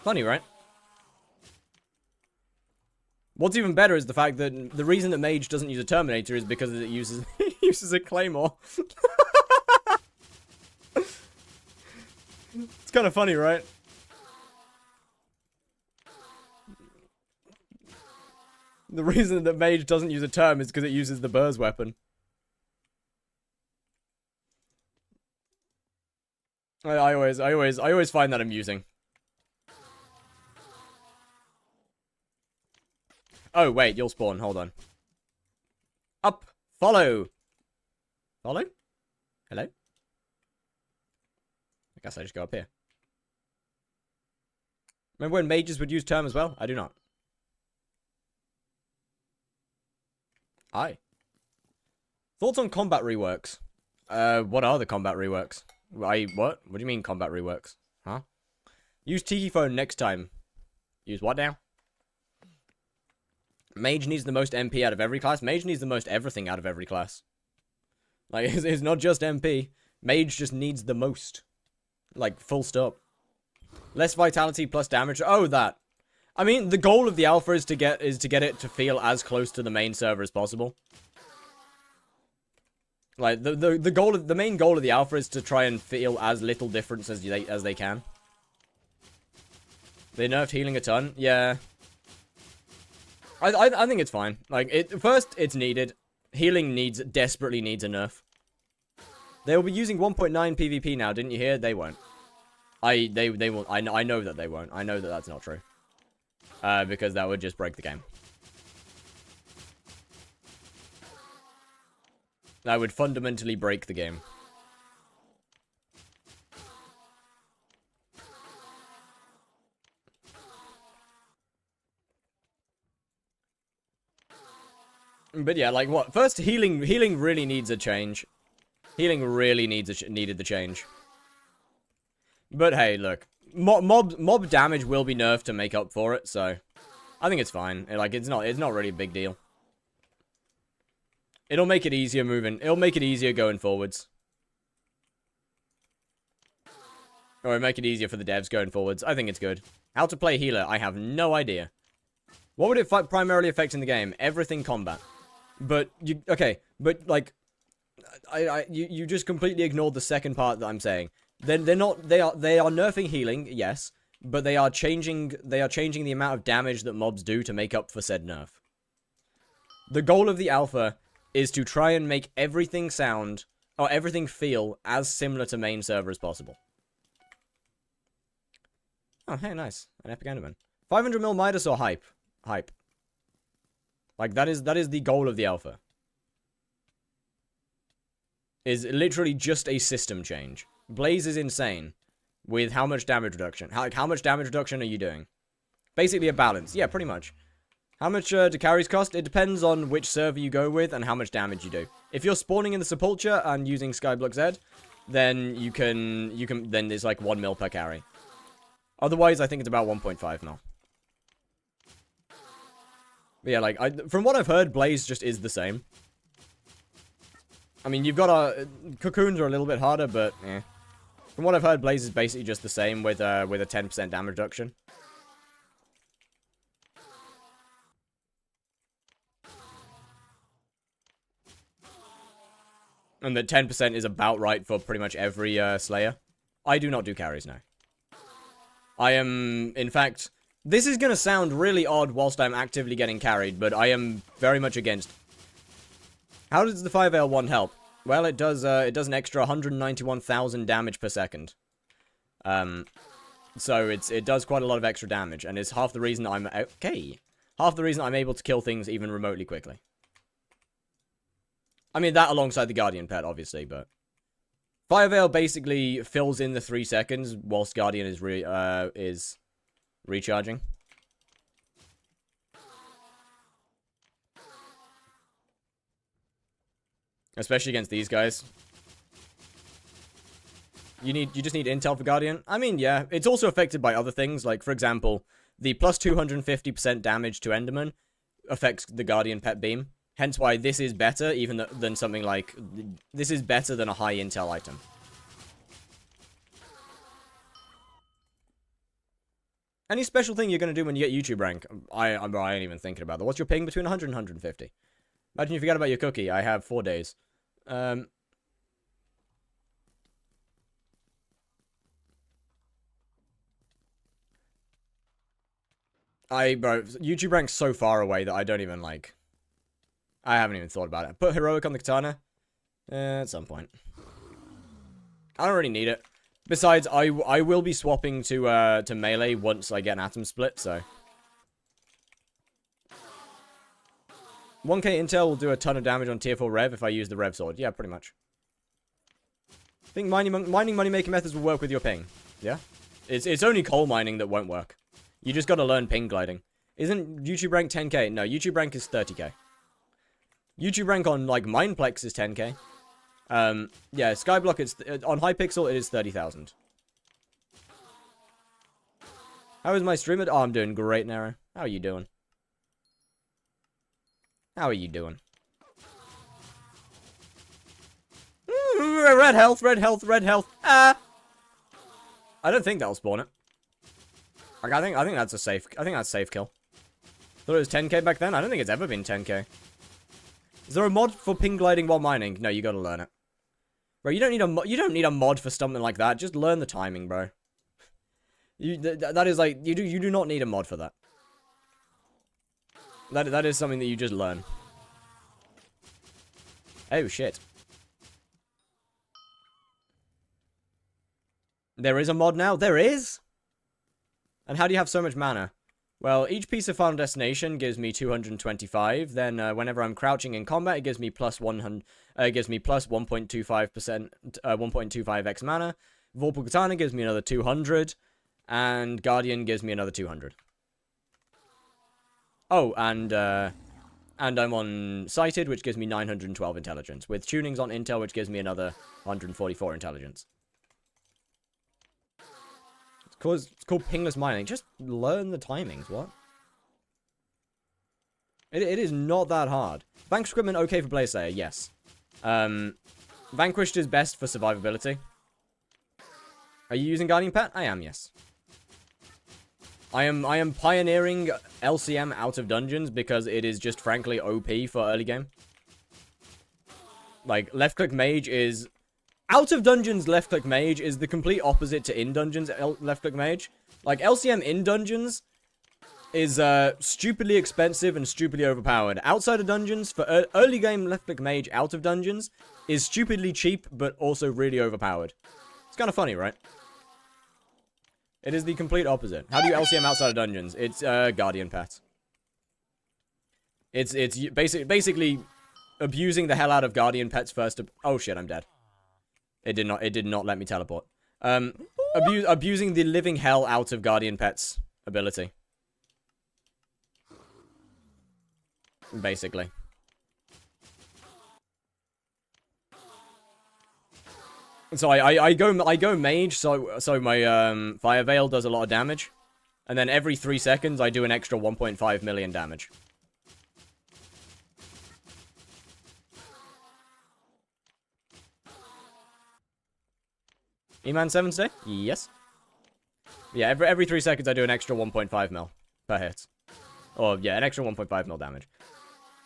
Speaker 2: Funny, right? What's even better is the fact that the reason that mage doesn't use a terminator is because it uses it uses a claymore. It's kind of funny, right? The reason that mage doesn't use a term is because it uses the Burr's weapon. I always find that amusing. Oh, wait, you'll spawn. Hold on. Up. Follow. Follow? Hello? I guess I just go up here. Remember when mages would use term as well? I do not. Hi. Thoughts on combat reworks? What are the combat reworks? What? What do you mean combat reworks? Huh? Use Tiki phone next time. Use what now? Mage needs the most MP out of every class. Mage needs the most everything out of every class. Like, it's not just MP. Mage just needs the most. Like, full stop. Less vitality plus damage. Oh, that. I mean, the goal of the alpha is to get it to feel as close to the main server as possible. Like, the main goal of the alpha is to try and feel as little difference as they can. They nerfed healing a ton. Yeah. I think it's fine. Like, first, it's needed. Healing desperately needs a nerf. They will be using 1.9 PvP now, didn't you hear? They won't. They won't. I know that they won't. I know that that's not true. Because that would just break the game. That would fundamentally break the game. But yeah, like what? First, healing really needs a change. Healing really needed the change. But hey, look, mob damage will be nerfed to make up for it, so I think it's fine. Like it's not really a big deal. It'll make it easier moving. It'll make it easier going forwards. Or make it easier for the devs going forwards. I think it's good. How to play healer? I have no idea. What would it primarily affect in the game? Everything combat. But okay, but like you just completely ignored the second part that I'm saying. They are nerfing healing, yes, but they are changing the amount of damage that mobs do to make up for said nerf. The goal of the alpha is to try and make everything sound or everything feel as similar to main server as possible. Oh, hey, nice. An epic enderman. 500 mil Midas or hype? hype. Like, that is the goal of the alpha. Is literally just a system change. Blaze is insane with how much damage reduction. How much damage reduction are you doing? Basically a balance. Yeah, pretty much. How much do carries cost? It depends on which server you go with and how much damage you do. If you're spawning in the Sepulture and using Skyblock Z, then you can then it's like 1 mil per carry. Otherwise, I think it's about 1.5 mil. But yeah, like, from what I've heard, Blaze just is the same. I mean, you've got Cocoons are a little bit harder, but eh. From what I've heard, Blaze is basically just the same with a 10% damage reduction. And that 10% is about right for pretty much every Slayer. I do not do carries now. I am, in fact, this is going to sound really odd whilst I'm actively getting carried, but I am very much against. How does the 5L1 help? Well, it does an extra 191,000 damage per second. So it does quite a lot of extra damage, and it's half the reason I'm half the reason I'm able to kill things even remotely quickly. I mean, that alongside the Guardian pet, obviously, but 5L basically fills in the 3 seconds whilst Guardian is recharging. Especially against these guys. You just need intel for Guardian. I mean, yeah, it's also affected by other things. Like, for example, the plus 250% damage to Enderman affects the Guardian pet beam. Hence why this is better even than something like... This is better than a high intel item. Any special thing you're going to do when you get YouTube rank? I ain't even thinking about that. What's your ping between 100 and 150? Imagine you forget about your cookie. I have 4 days. Bro, YouTube rank's so far away that I don't even, like... I haven't even thought about it. Put heroic on the katana? At some point. I don't really need it. Besides, I will be swapping to melee once I get an atom split, so... 1k intel will do a ton of damage on tier 4 rev if I use the rev sword. Yeah, pretty much. I think mining money-making methods will work with your ping. Yeah? It's only coal mining that won't work. You just gotta learn ping gliding. Isn't YouTube rank 10k? No, YouTube rank is 30k. YouTube rank on, like, Mineplex is 10k. Yeah, Skyblock, on hypixel, it is 30,000. How is my stream? Oh, I'm doing great, Nero. How are you doing? How are you doing? Red health, red health, red health. Ah! I don't think that'll spawn it. Like, I think that's a safe. I think that's safe kill. Thought it was 10k back then. I don't think it's ever been 10k. Is there a mod for ping gliding while mining? No, you gotta learn it. Bro, you don't need a mod for something like that. Just learn the timing, bro. That is like you do not need a mod for that. That is something that you just learn. Oh shit. There is a mod now? There is? And how do you have so much mana? Well, each piece of Final Destination gives me 225. Then, whenever I'm crouching in combat, it gives me plus 100. It gives me plus 1.25%, 1.25x mana. Vorpal Katana gives me another 200, and Guardian gives me another 200. Oh, and I'm on Sighted, which gives me 912 intelligence, with tunings on Intel, which gives me another 144 intelligence. It's called pingless mining. Just learn the timings, what? It is not that hard. Vanquished equipment, okay for Blaze Slayer, yes. Vanquished is best for survivability. Are you using Guardian Pet? I am, yes. I am pioneering LCM out of dungeons because it is just frankly OP for early game. Like, left-click mage is... Out of dungeons, left-click mage is the complete opposite to in dungeons, left-click mage. Like, LCM in dungeons is stupidly expensive and stupidly overpowered. Outside of dungeons, for early game left-click mage out of dungeons, is stupidly cheap, but also really overpowered. It's kind of funny, right? It is the complete opposite. How do you LCM outside of dungeons? It's Guardian Pet. It's basically abusing the hell out of Guardian Pets first. Oh shit, I'm dead. It did not let me teleport. Abusing the living hell out of Guardian Pet's ability. Basically. So I go mage, so my Fire Veil does a lot of damage. And then every 3 seconds I do an extra 1.5 million damage. E-Man 7 today? Yes. Yeah, every 3 seconds I do an extra 1.5 mil per hit. Or, yeah, an extra 1.5 mil damage.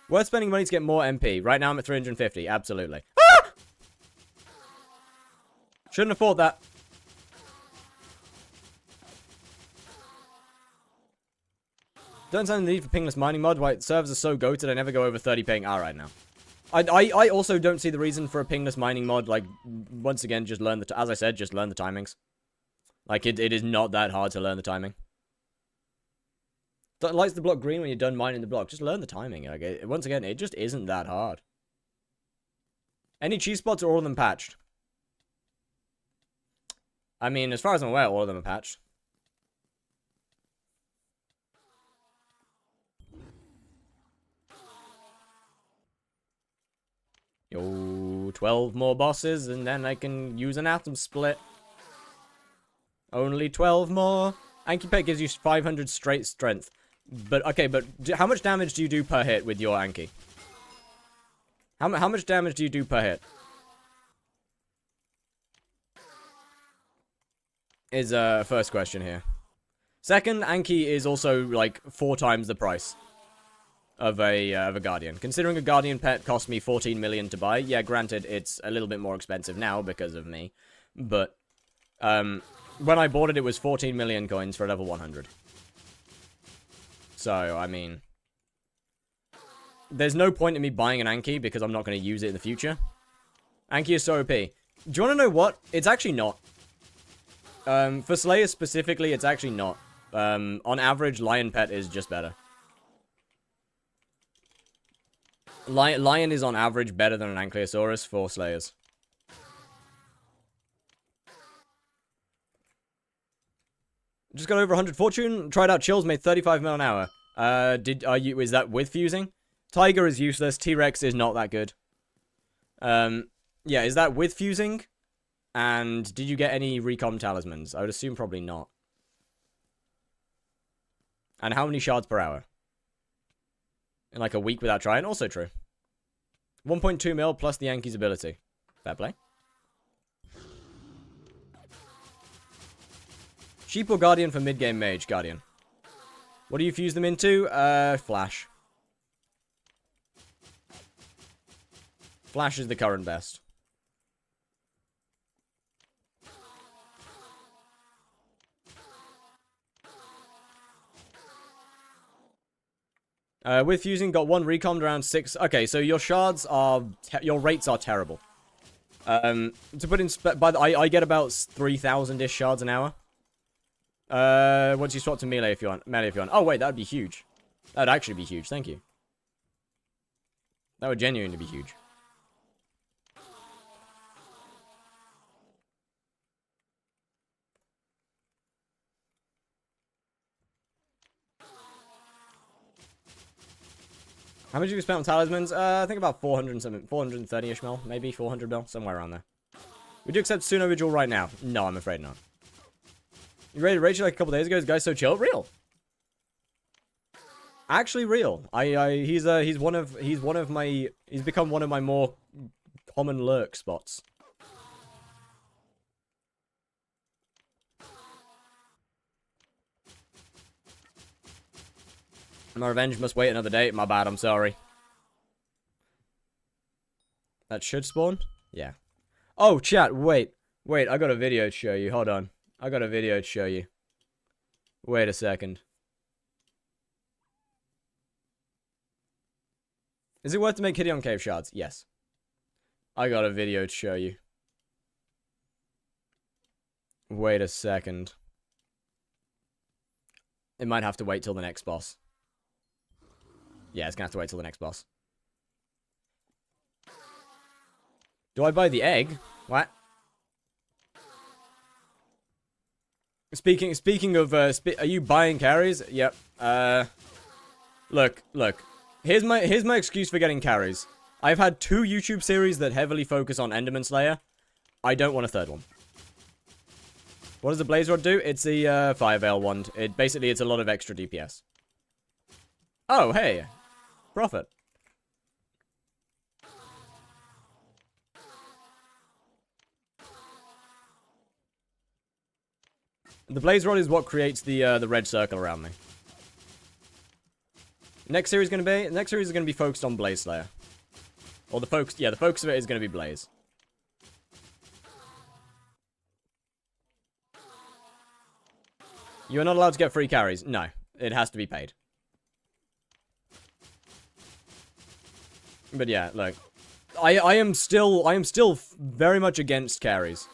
Speaker 2: Worth spending money to get more MP. Right now I'm at 350. Absolutely. Ah! Shouldn't afford that. Don't understand the need for pingless mining mod. Why servers are so goated I never go over 30 ping. Alright now. I also don't see the reason for a pingless mining mod. Like, once again, just learn the... As I said, just learn the timings. Like, it is not that hard to learn the timing. That lights the block green when you're done mining the block. Just learn the timing. Like, once again, it just isn't that hard. Any cheese spots or all of them patched? I mean, as far as I'm aware, all of them are patched. Yo, 12 more bosses, and then I can use an atom split. Only 12 more. Anki Pet gives you 500 straight strength. But, okay, but how much damage do you do per hit with your Anki? How much damage do you do per hit? Is, first question here. Second, Anki is also, like, 4 times the price of a Guardian. Considering a Guardian Pet cost me 14 million to buy, yeah, granted, it's a little bit more expensive now because of me, but, when I bought it, it was 14 million coins for level 100. So, I mean, there's no point in me buying an Anki because I'm not going to use it in the future. Anki is so OP. Do you want to know what? It's actually not. For Slayers specifically, it's actually not. On average, Lion Pet is just better. Lion is on average better than an Ankylosaurus for Slayers. Just got over 100 fortune. Tried out chills, made 35 mil an hour. Is that with fusing? Tiger is useless. T-Rex is not that good. Yeah, is that with fusing? And did you get any recom talismans? I would assume probably not. And how many shards per hour? In like a week without trying? Also true. 1.2 mil plus the Yankees ability. Fair play. Sheep or Guardian for mid-game mage? Guardian. What do you fuse them into? Flash. Flash is the current best. With fusing, got 1 recommed around 6. Okay, so your shards are... your rates are terrible. To put in... I get about 3,000-ish shards an hour. Once you swap to melee if you want. Melee if you want. Oh, wait, that would be huge. That would actually be huge, thank you. That would genuinely be huge. How much have you spent on talismans? I think about 400 and something. 430-ish mil, maybe 400 mil, somewhere around there. Would you accept Suno Vigil right now? No, I'm afraid not. You raided Rachel like a couple days ago. This guy's so chill. Real. Actually, real. He's become one of my more common lurk spots. My revenge must wait another day. My bad, I'm sorry. That should spawn? Yeah. Oh, chat, wait. Wait, I got a video to show you. Hold on. I got a video to show you. Wait a second. Is it worth to make Hideon Cave shards? Yes. I got a video to show you. Wait a second. It might have to wait till the next boss. Yeah, it's gonna have to wait till the next boss. Do I buy the egg? What? Speaking of, are you buying carries? Yep. Look. Here's my excuse for getting carries. I've had 2 YouTube series that heavily focus on Enderman Slayer. I don't want a 3rd one. What does the Blaze Rod do? It's the Fire Veil wand. Basically, it's a lot of extra DPS. Oh, hey. Profit. The Blaze Rod is what creates the red circle around me. Next series is going to be focused on Blaze Slayer. Or the focus of it is going to be Blaze. You are not allowed to get free carries. No, it has to be paid. But yeah, look, I am still very much against carries.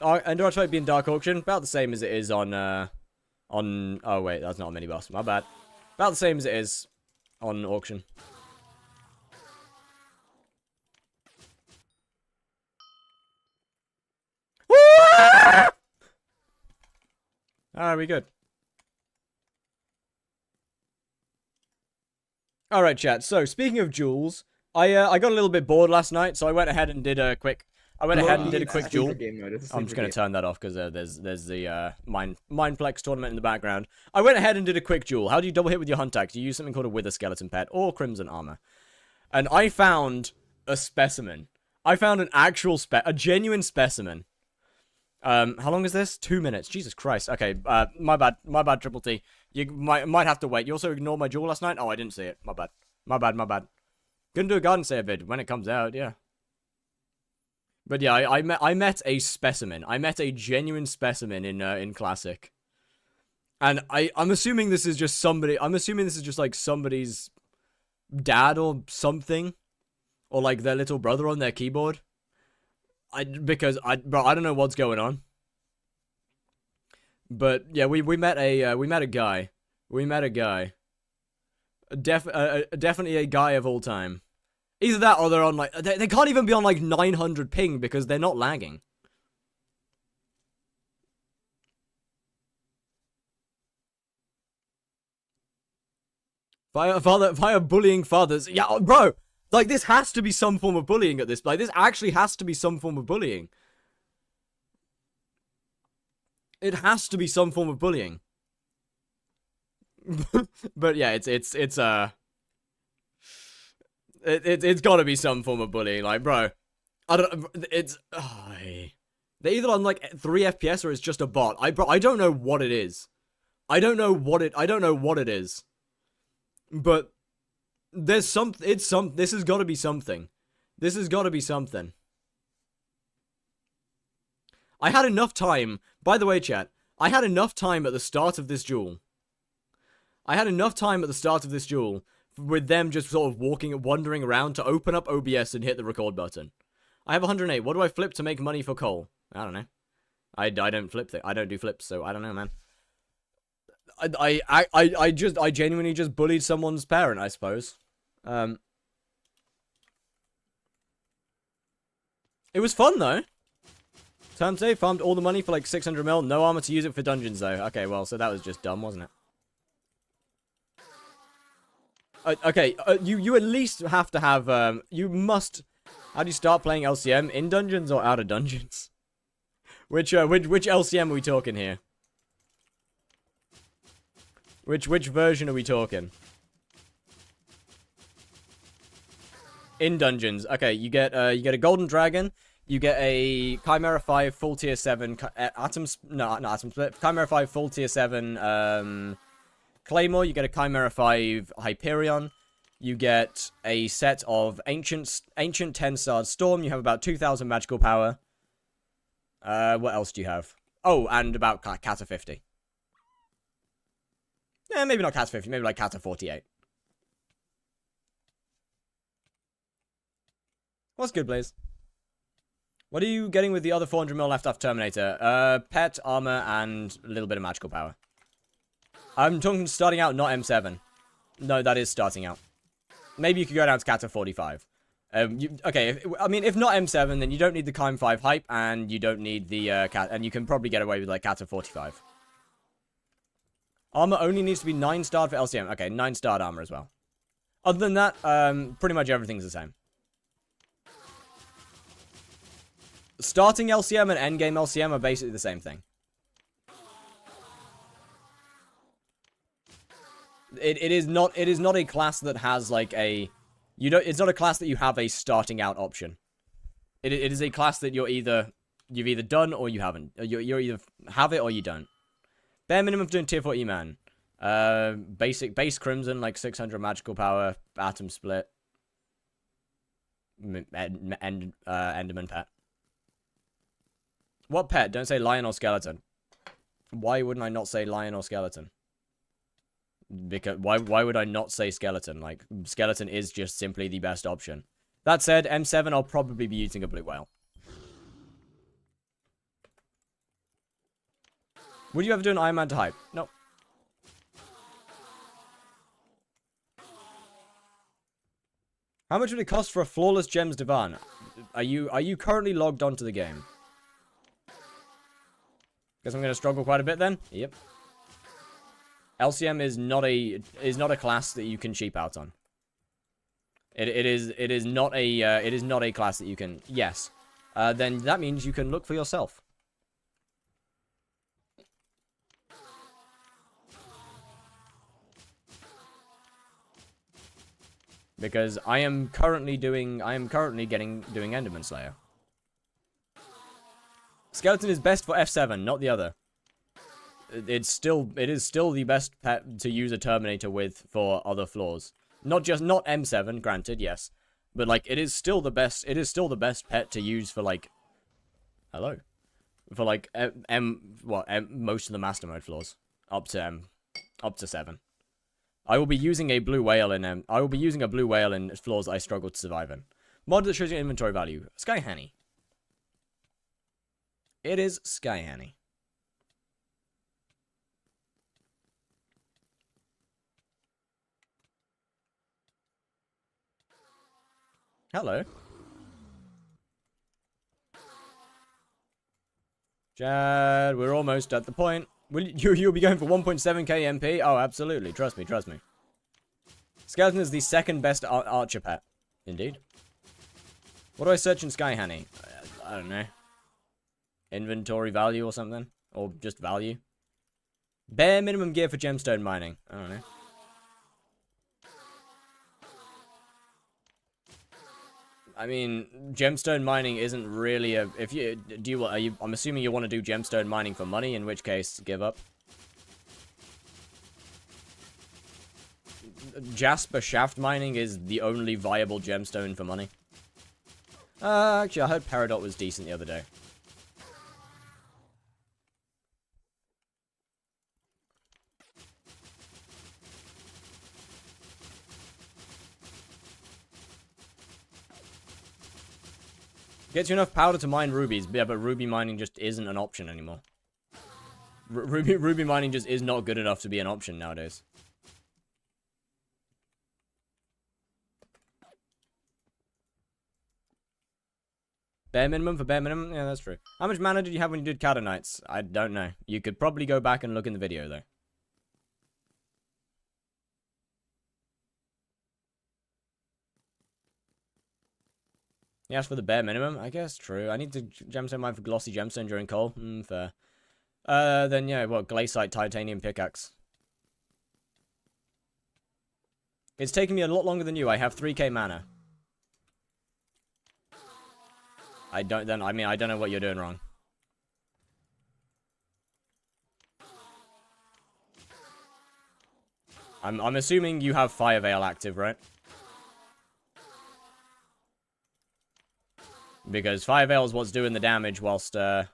Speaker 2: Enderman Fight being Dark Auction, about the same as it is on, oh wait, that's not a mini boss, my bad. About the same as it is on auction. Alright, we good. Alright, chat, so, speaking of jewels, I got a little bit bored last night, so I went ahead and did a quick... jewel. I'm just gonna turn that off because there's the Mindplex tournament in the background. I went ahead and did a quick jewel. How do you double hit with your hunt axe? You use something called a Wither Skeleton Pet or Crimson Armor. And I found a specimen. I found an actual a genuine specimen. How long is this? 2 minutes. Jesus Christ. Okay, my bad, Triple T. You might have to wait. You also ignored my jewel last night? Oh, I didn't see it. My bad. Gonna do a garden save vid when it comes out, yeah. But yeah, I met a specimen. I met a genuine specimen in Classic. And I'm assuming this is just somebody, I'm assuming this is just like somebody's dad or something. Or like their little brother on their keyboard. Because I don't know what's going on. But yeah, we met a guy. Definitely a guy of all time. Either that or they're on like they can't even be on like 900 ping because they're not lagging. Via bullying fathers. Yeah, bro. Like, this has to be some form of bullying at this. Like, this actually has to be some form of bullying. It has to be some form of bullying. But yeah, it's gotta be some form of bullying. Like, bro, I don't. It's they're either on like 3 FPS or it's just a bot. I don't know what it is. I don't know what it is. But there's this has got to be something. This has got to be something. I had enough time. By the way, chat, I had enough time at the start of this duel. With them just sort of wandering around to open up OBS and hit the record button. I have 108. What do I flip to make money for coal? I don't know. I don't flip I don't do flips, so I don't know, man. I genuinely just bullied someone's parent, I suppose. It was fun though. Term save, farmed all the money for like 600 mil. No armor to use it for dungeons though. Okay, well, so that was just dumb, wasn't it? Okay, you at least have to have, you must... How do you start playing LCM? In dungeons or out of dungeons? Which LCM are we talking here? Which version are we talking? In dungeons. Okay, you get a golden dragon. You get a Chimera 5 full tier 7 Chimera 5 full tier 7 Claymore. You get a Chimera 5 Hyperion. You get a set of ancient 10-star Storm. You have about 2,000 magical power. What else do you have? Oh, and about Kata 50. Yeah, maybe not Kata 50, maybe like Kata 48. What's good, Blaze? What are you getting with the other 400 mil left after Terminator? Pet, armor, and a little bit of magical power. I'm talking starting out, not M7. No, that is starting out. Maybe you could go down to Kata 45. Okay, if not M7, then you don't need the Kime 5 hype, and you don't need the and you can probably get away with like Kata 45. Armor only needs to be 9-starred for LCM. Okay, 9-starred armor as well. Other than that, pretty much everything's the same. Starting LCM and endgame LCM are basically the same thing. It is not a class that has like a it's not a class that you have a starting out option. It is a class that you've either done or you haven't. You either have it or you don't. Bare minimum for doing tier 4 E-Man. Base Crimson, like 600 magical power, atom split. Enderman pet. What pet? Don't say lion or skeleton. Why wouldn't I not say lion or skeleton? Because why would I not say skeleton? Like, skeleton is just simply the best option. That said, M7 I'll probably be using a blue whale. Would you ever do an Iron Man to hype? No. How much would it cost for a flawless gems divan? Are you currently logged onto the game? Guess I'm gonna struggle quite a bit then. Yep. LCM is not a class that you can cheap out on. It is not a class that you can. Yes. Then that means you can look for yourself. Because I am currently doing Enderman Slayer. Skeleton is best for F7, not the other. It is still the best pet to use a Terminator with for other floors. Not M7, granted, yes. But like it is still the best pet to use for like for like most of the master mode floors. Up to 7. I will be using a blue whale in floors I struggle to survive in. Mod that shows your inventory value. Sky Hanny. It is Sky Hanny. Hello. Chad, we're almost at the point. You'll be going for 1.7k MP? Oh, absolutely. Trust me. Skeleton is the second best archer pet. Indeed. What do I search in Sky Hanny? I don't know. Inventory value or something? Or just value? Bare minimum gear for gemstone mining. I don't know. I mean, gemstone mining isn't really a... I'm assuming you want to do gemstone mining for money, in which case, give up. Jasper shaft mining is the only viable gemstone for money. Actually, I heard Peridot was decent the other day. Gets you enough powder to mine rubies. Yeah, but ruby mining just isn't an option anymore. Ruby mining just is not good enough to be an option nowadays. Bare minimum for bare minimum? Yeah, that's true. How much mana did you have when you did Kata Knights? I don't know. You could probably go back and look in the video, though. Yes, for the bare minimum? I guess, true. I need to gemstone mine for glossy gemstone during coal. Fair. Then, yeah, what? Glaciite titanium pickaxe. It's taking me a lot longer than you. I have 3k mana. I don't know what you're doing wrong. I'm assuming you have Fire Veil active, right? Because Fire Veil is what's doing the damage whilst the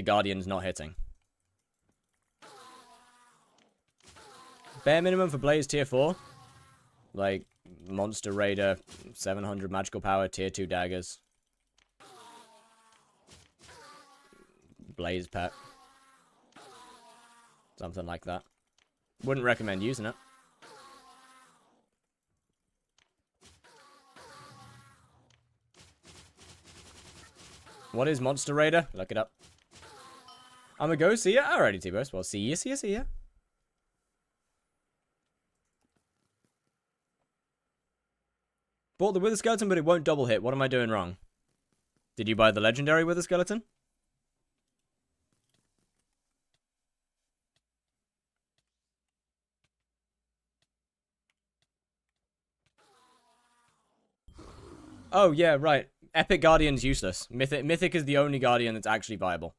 Speaker 2: Guardian's not hitting. Bare minimum for Blaze tier 4. Like, Monster Raider, 700 magical power, tier 2 daggers. Blaze pet. Something like that. Wouldn't recommend using it. What is Monster Raider? Look it up. I'ma go, see ya. Alrighty, T-Burst. Well, see ya, see ya, see ya. Bought the Wither Skeleton, but it won't double hit. What am I doing wrong? Did you buy the legendary Wither Skeleton? Oh, yeah, right. Epic Guardian's useless. Mythic is the only Guardian that's actually viable.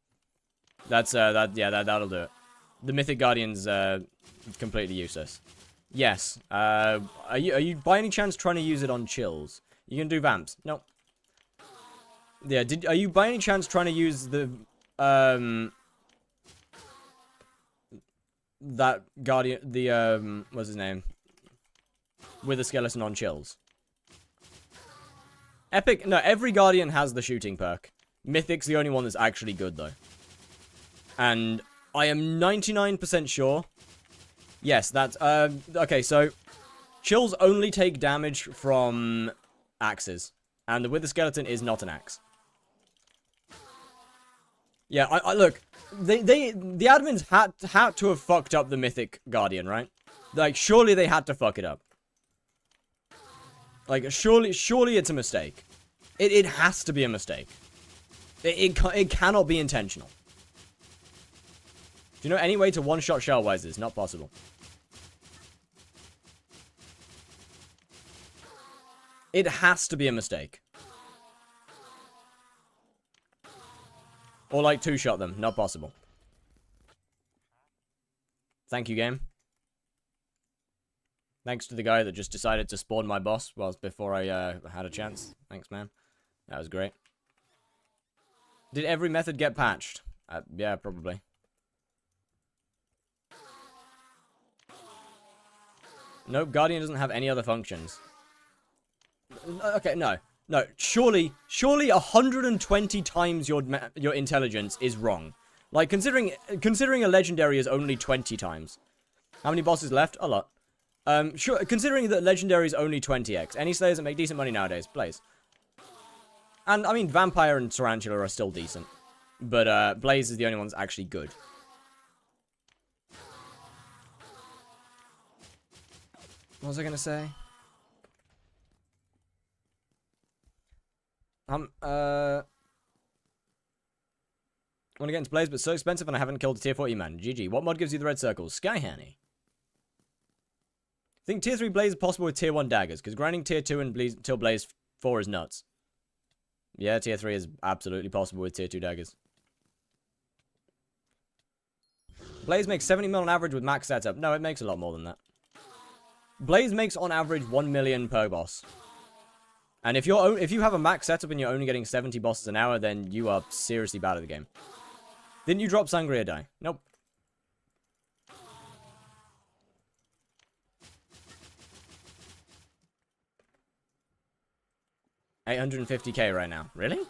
Speaker 2: That'll do it. The Mythic Guardian's, completely useless. Yes. Are you by any chance trying to use it on chills? You can do vamps. No. Yeah, are you by any chance trying to use the, that Guardian, the, what's his name? With a skeleton on chills? Epic, no, every Guardian has the shooting perk. Mythic's the only one that's actually good, though. And I am 99% sure. Yes, that's, okay, so chills only take damage from axes. And the Wither Skeleton is not an axe. Yeah, I look, the admins had to have fucked up the Mythic Guardian, right? Like, surely they had to fuck it up. Like, surely it's a mistake. It has to be a mistake. It cannot be intentional. Do you know any way to one-shot Shellwise is not possible? It has to be a mistake. Or, like, two-shot them. Not possible. Thank you, game. Thanks to the guy that just decided to spawn my boss before I had a chance. Thanks, man. That was great. Did every method get patched? Yeah, probably. Nope, Guardian doesn't have any other functions. Okay, no. No, surely 120 times your intelligence is wrong. Like, considering a legendary is only 20 times. How many bosses left? A lot. Sure, considering that legendary is only 20x. Any slayers that make decent money nowadays, Blaze. And, I mean, Vampire and Tarantula are still decent. But, Blaze is the only one that's actually good. What was I gonna say? Want to get into Blaze, but so expensive and I haven't killed a tier 4 E-man. GG. What mod gives you the red circles? Sky Hanny. I think tier 3 Blaze is possible with tier 1 daggers, because grinding tier 2 until Blaze 4 is nuts. Yeah, tier 3 is absolutely possible with tier 2 daggers. Blaze makes 70 mil on average with max setup. No, it makes a lot more than that. Blaze makes on average 1 million per boss. And if you have a max setup and you're only getting 70 bosses an hour, then you are seriously bad at the game. Didn't you drop Sangria die? Nope. $850k right now. Really?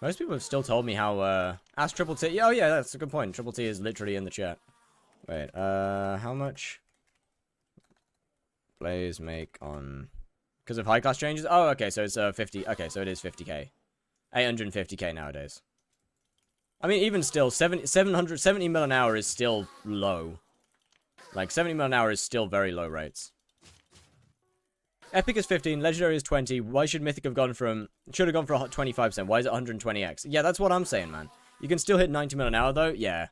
Speaker 2: Most people have still told me how, ask Triple T. Oh yeah, that's a good point. Triple T is literally in the chat. Wait, how much Blaze make on... Because of high class changes? Oh, okay, so it's 50... Okay, so it is 50k. 850k nowadays. I mean, even still, 770 mil an hour is still low. Like, 70 mil an hour is still very low rates. Epic is 15, Legendary is 20. Why should Mythic have gone from... Should have gone for 25%. Why is it 120x? Yeah, that's what I'm saying, man. You can still hit 90 mil an hour, though? Yeah.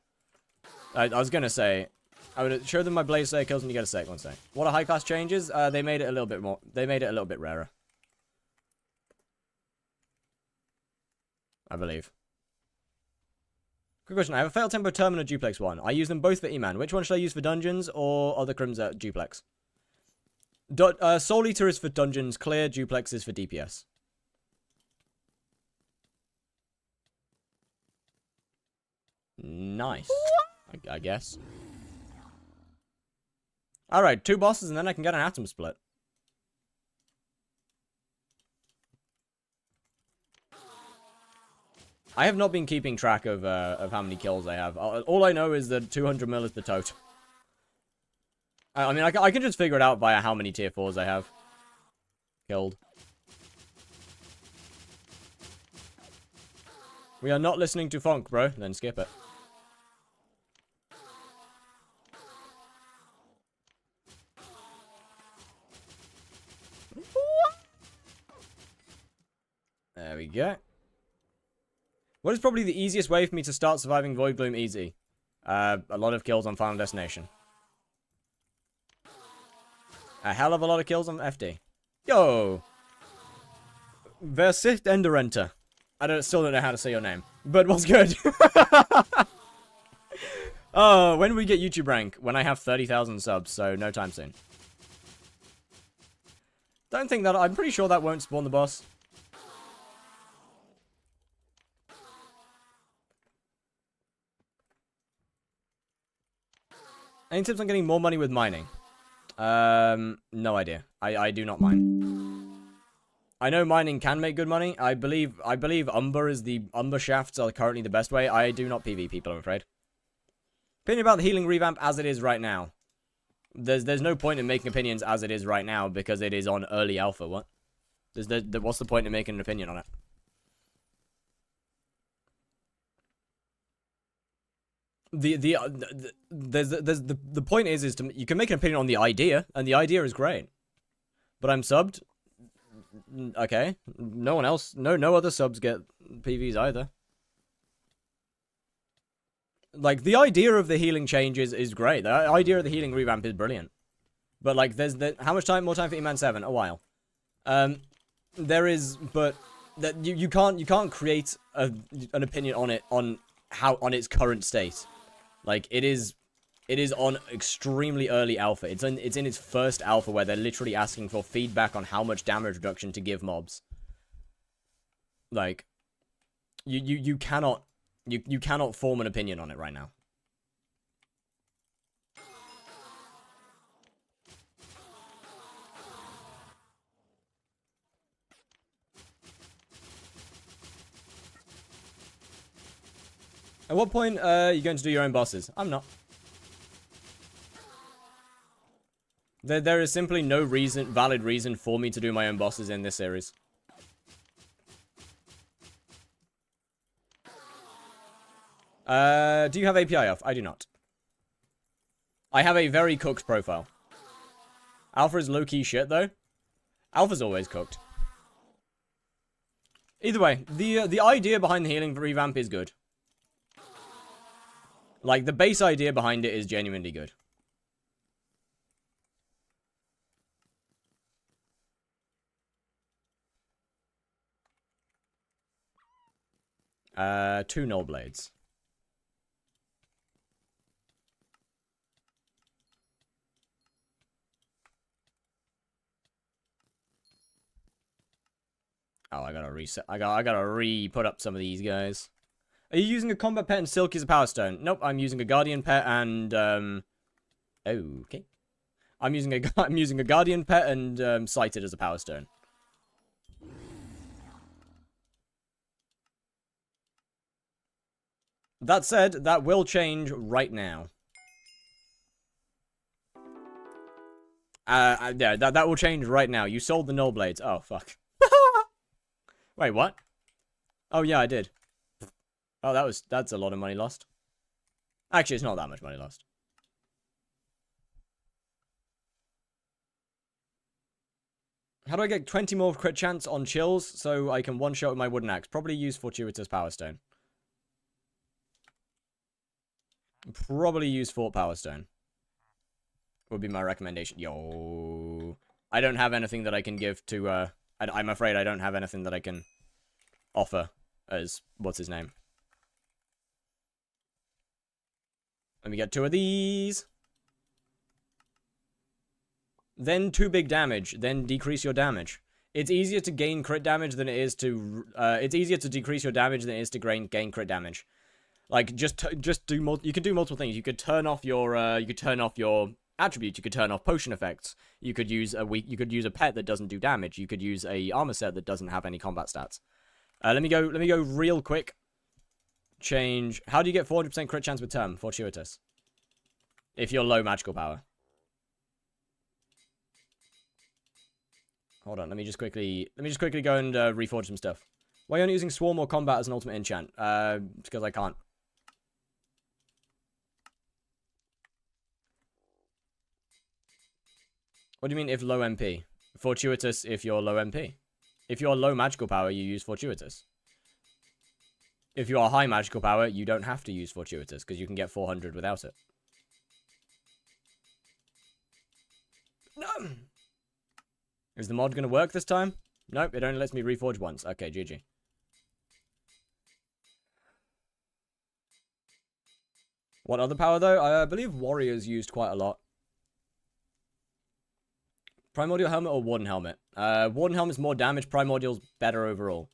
Speaker 2: I was gonna say... I would show them my Blaze Slayer kills when you get a sec. One sec. What are high class changes? They made it a little bit more... They made it a little bit rarer. I believe. Quick question. I have a Failed Tempo Term and a Duplex one. I use them both for E-Man. Which one should I use for dungeons or other crims at Duplex? Soul Eater is for dungeons. Clear. Duplex is for DPS. Nice. I guess. Alright, 2 bosses and then I can get an atom split. I have not been keeping track of how many kills I have. All I know is that 200 mil is the total. I mean, I can just figure it out via how many tier 4s I have killed. We are not listening to funk, bro. Then skip it. There we go. What is probably the easiest way for me to start surviving Void Gloom easy? A lot of kills on Final Destination. A hell of a lot of kills on FD. Yo! Versicht Enderenter. Still don't know how to say your name. But what's good? Oh, when we get YouTube rank? When I have 30,000 subs, so no time soon. Don't think that... I'm pretty sure that won't spawn the boss. Any tips on getting more money with mining? No idea. I do not mine. I know mining can make good money. I believe Umber shafts are currently the best way. I do not PV people, I'm afraid. Opinion about the healing revamp as it is right now. There's no point in making opinions as it is right now because it is on early alpha. What? What's the point in making an opinion on it? The point is you can make an opinion on the idea, and the idea is great. But I'm subbed. Okay. No one else. No other subs get PVs either. Like, the idea of the healing changes is great. The idea of the healing revamp is brilliant. But, like, how much more time for M7? A while. There is, but that you can't create an opinion on it on its current state. Like, it is on extremely early alpha. It's in its first alpha where they're literally asking for feedback on how much damage reduction to give mobs. Like, you cannot form an opinion on it right now. At what point are you going to do your own bosses? I'm not. There is simply no valid reason for me to do my own bosses in this series. Do you have API off? I do not. I have a very cooked profile. Alpha is low-key shit, though. Alpha's always cooked. Either way, the idea behind the healing revamp is good. Like, the base idea behind it is genuinely good. Two null blades. Oh, I gotta reset. I gotta re-put up some of these guys. Are you using a combat pet and Silk as a power stone? Nope, I'm using a guardian pet and okay. I'm using a guardian pet and sighted as a power stone. That said, that will change right now. Yeah, that will change right now. You sold the null blades. Oh, fuck. Wait, what? Oh, yeah, I did. Oh, that's a lot of money lost. Actually, it's not that much money lost. How do I get 20 more crit chance on chills so I can one-shot with my wooden axe? Probably use Fortuitous Power Stone. Probably use Fort Power Stone. Would be my recommendation. Yo. I don't have anything that I can give to, I'm afraid I don't have anything that I can offer as, what's his name? Let me get 2 of these. Then 2 big damage. Then decrease your damage. It's easier to gain crit damage than it is to... it's easier to decrease your damage than it is to gain crit damage. Like, just do... You can do multiple things. You could turn off your... attributes. You could turn off potion effects. You could use a pet that doesn't do damage. You could use a armor set that doesn't have any combat stats. Let me go real quick. Change. How do you get 400% crit chance with Term? Fortuitous. If you're low magical power. Hold on, let me just quickly go and reforge some stuff. Why aren't you using Swarm or Combat as an ultimate enchant? Because I can't. What do you mean if low MP? Fortuitous if you're low MP. If you're low magical power, you use Fortuitous. If you are high magical power, you don't have to use Fortuitous, because you can get 400 without it. No! Is the mod going to work this time? Nope, it only lets me reforge once. Okay, GG. What other power, though? I believe Warriors used quite a lot. Primordial Helmet or Warden Helmet? Warden Helmet's more damage, Primordial's better overall.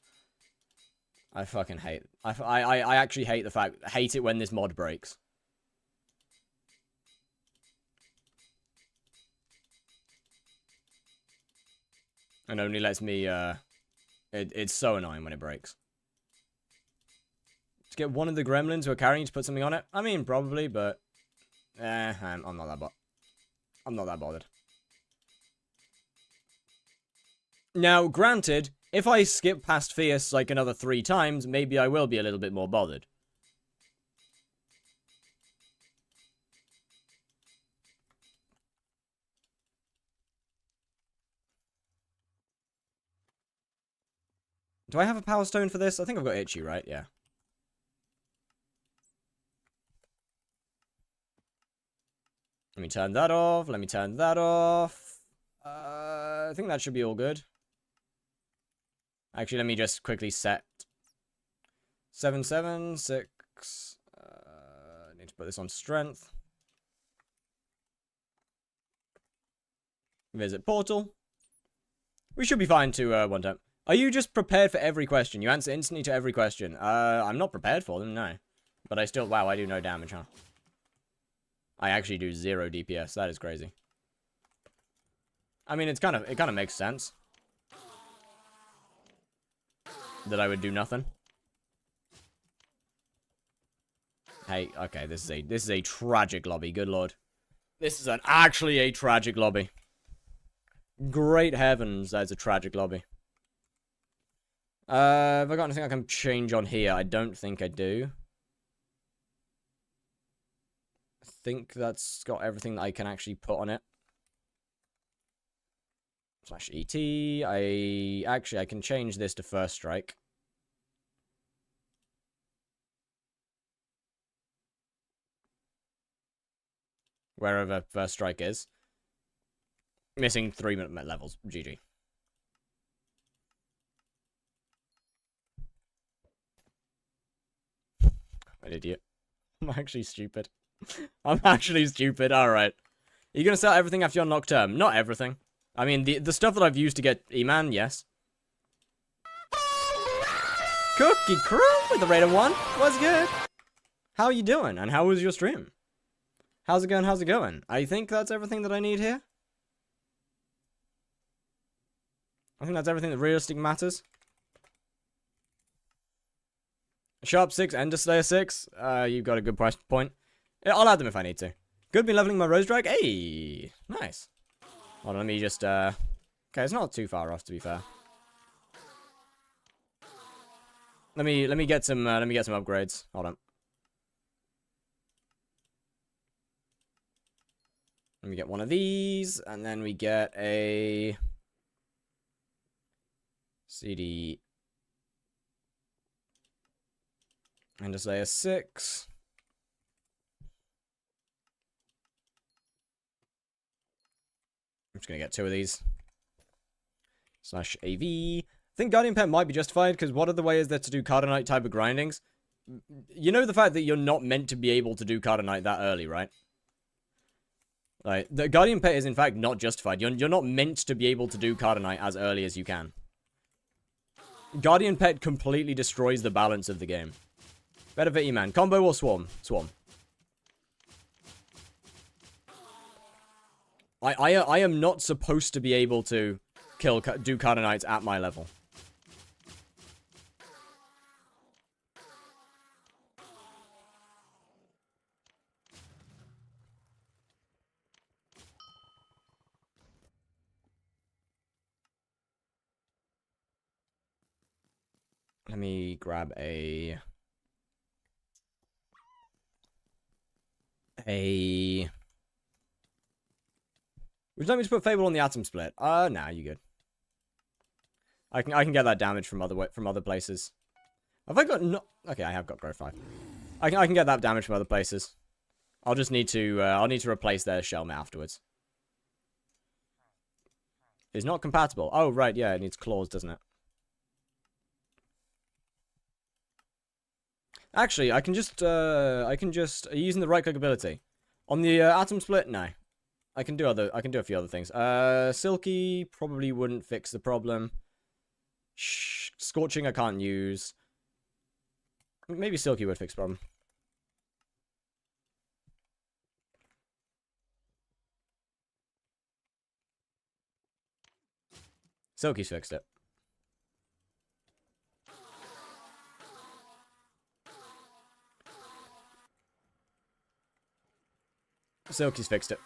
Speaker 2: I fucking hate... I actually hate the fact... Hate it when this mod breaks. And only lets me, it's so annoying when it breaks. To get one of the gremlins who are carrying to put something on it? I mean, probably, but... I'm not that I'm not that bothered. Now, granted, if I skip past Fierce like another 3 times, maybe I will be a little bit more bothered. Do I have a Power Stone for this? I think I've got Itchy, right? Yeah. Let me turn that off. Let me turn that off. I think that should be all good. Actually, let me just quickly set 776. I need to put this on strength. Visit portal. We should be fine to one time. Are you just prepared for every question? You answer instantly to every question. I'm not prepared for them, no. But I still, wow, I do no damage, huh? I actually do 0 DPS. That is crazy. I mean, it kind of makes sense that I would do nothing. Hey, okay, this is a tragic lobby. Good lord, this is actually a tragic lobby. Great heavens, that's a tragic lobby. Have I got anything I can change on here? I don't think I do. I think that's got everything that I can actually put on it. Slash ET. I can change this to first strike. Wherever first strike is. Missing 3 levels. GG. An idiot. I'm actually stupid. I'm actually stupid. Alright. Are you going to sell everything after your Nocturne? Not everything. I mean, the stuff that I've used to get E-Man, yes. Cookie Crew with the rate of 1. What's good? How are you doing? And how was your stream? How's it going? How's it going? I think that's everything that I need here. I think that's everything that realistically matters. Sharp 6, Ender Slayer 6. You've got a good point. Yeah, I'll add them if I need to. Good, been leveling my Rose Drag. Hey, nice. Hold on, let me just, okay, it's not too far off, to be fair. Let me get some upgrades. Hold on. Let me get one of these, and then we get a CD. And just layer 6. I'm just gonna get 2 of these. Slash AV. I think Guardian Pet might be justified, because what other way is there to do Cardinite type of grindings? You know the fact that you're not meant to be able to do Cardinite that early, right? Like, the Guardian Pet is in fact not justified. You're not meant to be able to do Cardinite as early as you can. Guardian Pet completely destroys the balance of the game. Better for E-Man. Combo or Swarm? Swarm. I am not supposed to be able to do Cardinites at my level. Let me grab a... Would you like me to put Fable on the atom split? Nah, you good. I can get that damage from other places. Have I got no? Okay, I have got growth 5. I can get that damage from other places. I'll just need to I'll need to replace their shell afterwards. It's not compatible. Oh right, yeah, it needs claws, doesn't it? Actually, I can just using the right click ability on the atom split. No, I can do a few other things. Silky probably wouldn't fix the problem. Scorching I can't use. Maybe Silky would fix the problem. Silky's fixed it. Silky's fixed it.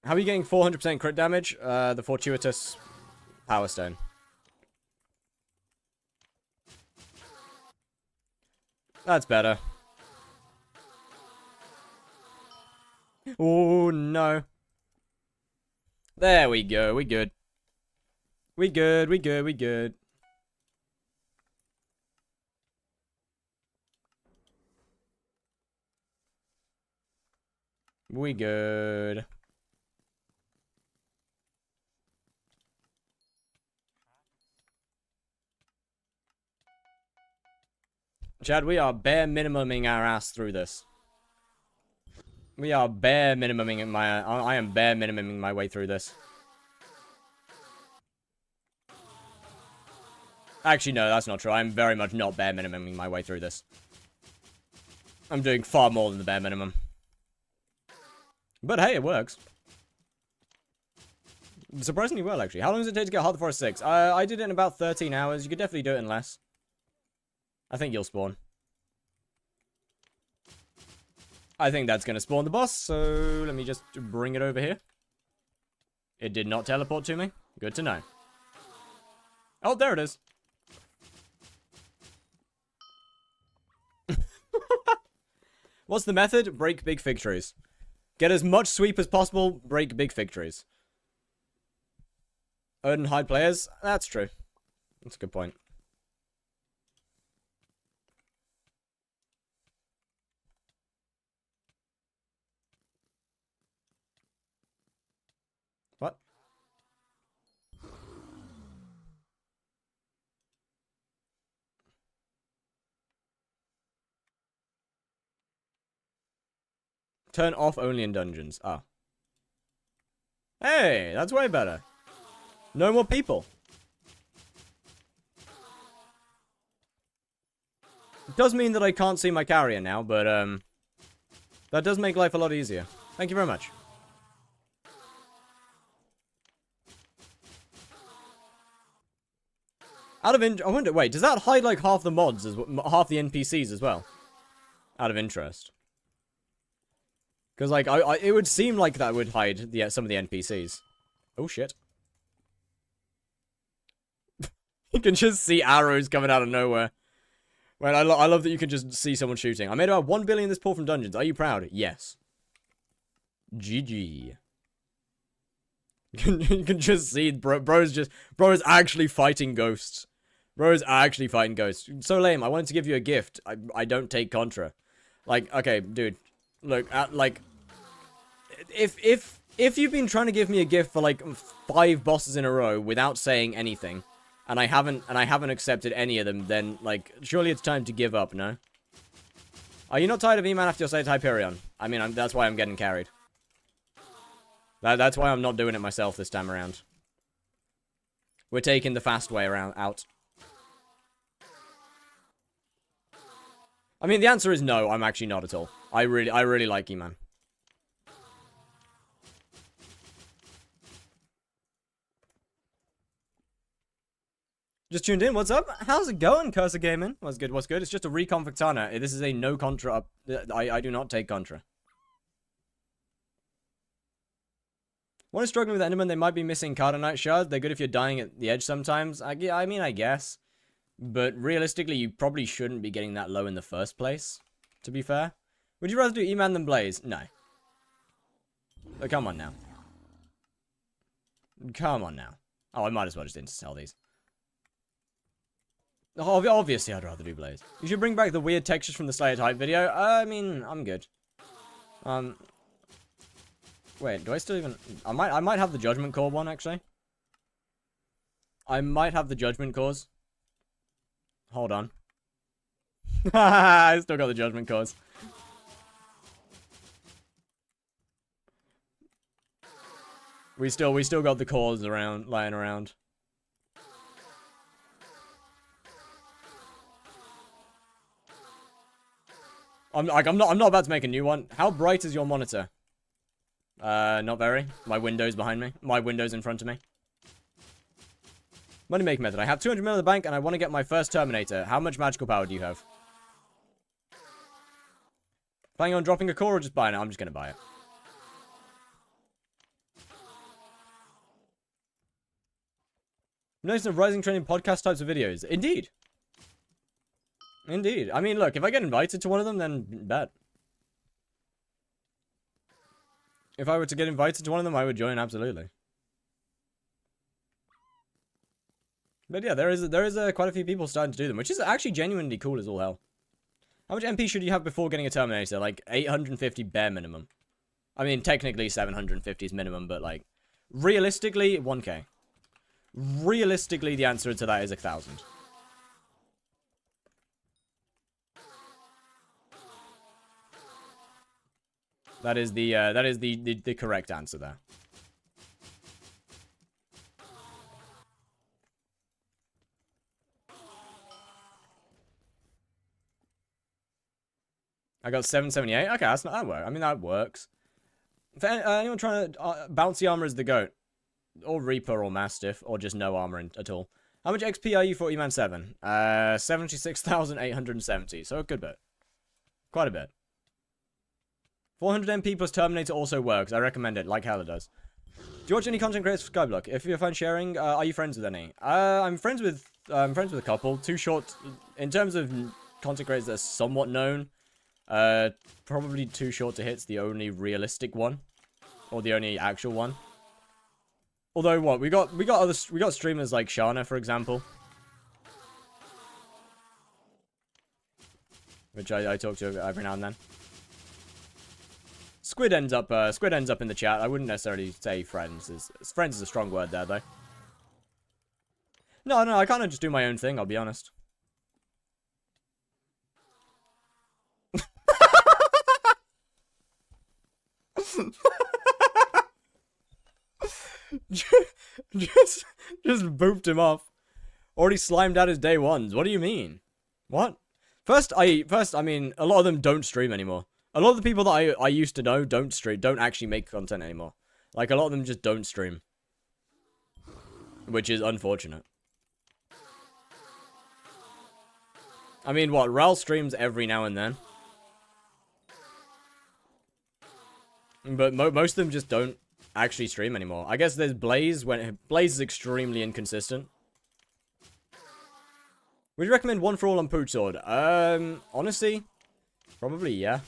Speaker 2: How are you getting 400% crit damage? The fortuitous Power Stone. That's better. Oh, no. There we go. We good. We good. We good. We good. We good. Chad, we are bare minimuming our ass through this. We are bare minimuming I am bare minimuming my way through this. Actually, no, that's not true. I'm very much not bare minimuming my way through this. I'm doing far more than the bare minimum. But hey, it works. Surprisingly well, actually. How long does it take to get Heart of the Forest 6? I did it in about 13 hours. You could definitely do it in less. I think you'll spawn. I think that's going to spawn the boss, so let me just bring it over here. It did not teleport to me. Good to know. Oh, there it is. What's the method? Break big fig trees. Get as much sweep as possible, break big fig trees. Earn and hide players? That's true. That's a good point. What? Turn off only in dungeons. Ah. Hey, that's way better. No more people. It does mean that I can't see my carrier now, but that does make life a lot easier. Thank you very much. Out of I wonder, wait, does that hide like half the mods, half the NPCs as well? Out of interest. Because, like, it would seem like that would hide some of the NPCs. Oh, shit. You can just see arrows coming out of nowhere. Well, I love that you can just see someone shooting. I made about 1 billion this pull from dungeons. Are you proud? Yes. GG. You can just see bro's actually fighting ghosts. Bro's actually fighting ghosts. So lame. I wanted to give you a gift. I don't take Contra. Like, okay, dude. Look, like, if you've been trying to give me a gift for like 5 bosses in a row without saying anything, and I haven't accepted any of them, then like surely it's time to give up, no? Are you not tired of E-Man after your say Hyperion? I mean, that's why I'm getting carried. That's why I'm not doing it myself this time around. We're taking the fast way out. I mean, the answer is no. I'm actually not at all. I really like E-Man. Just tuned in. What's up? How's it going, Cursor Gaming? What's good? What's good? It's just a recon Victana. This is a no Contra up. I do not take Contra. One is struggling with Enderman. They might be missing Cardinite Shard. They're good if you're dying at the edge sometimes. I mean, I guess. But realistically, you probably shouldn't be getting that low in the first place, to be fair. Would you rather do E-Man than Blaze? No. But come on now. Come on now. Oh, I might as well just insta-sell these. Obviously, I'd rather do Blaze. You should bring back the weird textures from the Slayer type video. I mean, I'm good. Wait, do I still even... I might have the Judgment Core one, actually. I might have the Judgment Cores. Hold on. I still got the Judgment Cores. We still got the cores around, lying around. I'm not about to make a new one. How bright is your monitor? Not very. My window's behind me. My window's in front of me. Money making method. I have 200 mil in the bank and I want to get my first Terminator. How much magical power do you have? Planning on dropping a core or just buying it? I'm just gonna buy it. Notice a rising trend in podcast types of videos. Indeed. Indeed. I mean, look, if I get invited to one of them, then bet. If I were to get invited to one of them, I would join, absolutely. But yeah, there is quite a few people starting to do them, which is actually genuinely cool as all hell. How much MP should you have before getting a Terminator? Like, 850 bare minimum. I mean, technically 750 is minimum, but like, realistically, 1k. Realistically, the answer to that is 1,000. That is the correct answer there. I got 778. Okay, that's not that work. I mean, that works. For anyone trying to bouncy armor is the goat, or Reaper, or Mastiff, or just no armor at all. How much XP are you for E-Man 7? 76,870. So a good bit. Quite a bit. 400 MP plus Terminator also works. I recommend it, like hell it does. Do you watch any content creators for Skyblock? If you're fine sharing, are you friends with any? I'm friends with a couple. Too short in terms of content creators that are somewhat known. Probably Too Short to Hit's the only realistic one, or the only actual one. Although what we got streamers like Shana, for example, which I talk to every now and then. Squid ends up in the chat. I wouldn't necessarily say friends. Friends is a strong word there, though. No, I kind of just do my own thing, I'll be honest. just booped him off. Already slimed out his day ones. What do you mean? What? First, I mean, a lot of them don't stream anymore. A lot of the people that I used to know don't actually make content anymore. Like, a lot of them just don't stream. Which is unfortunate. I mean, what? Ral streams every now and then. But most of them just don't actually stream anymore. I guess there's Blaze, when Blaze is extremely inconsistent. Would you recommend One for All on Pooch Sword? Honestly, probably, yeah.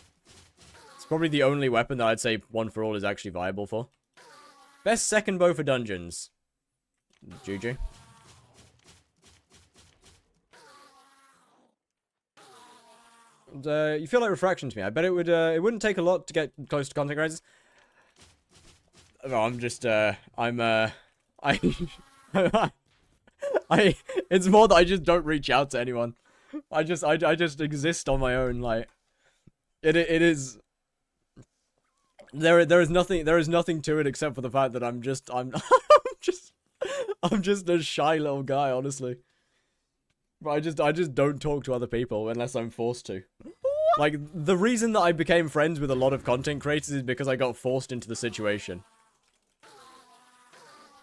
Speaker 2: It's probably the only weapon that I'd say One for All is actually viable for. Best second bow for dungeons. GG. You feel like refraction to me. I bet it wouldn't take a lot to get close to contact races. No, I'm just, it's more that I just don't reach out to anyone. I just exist on my own, like, it is, there is nothing to it except for the fact that I'm just a shy little guy, honestly. But I just don't talk to other people unless I'm forced to. Like, the reason that I became friends with a lot of content creators is because I got forced into the situation.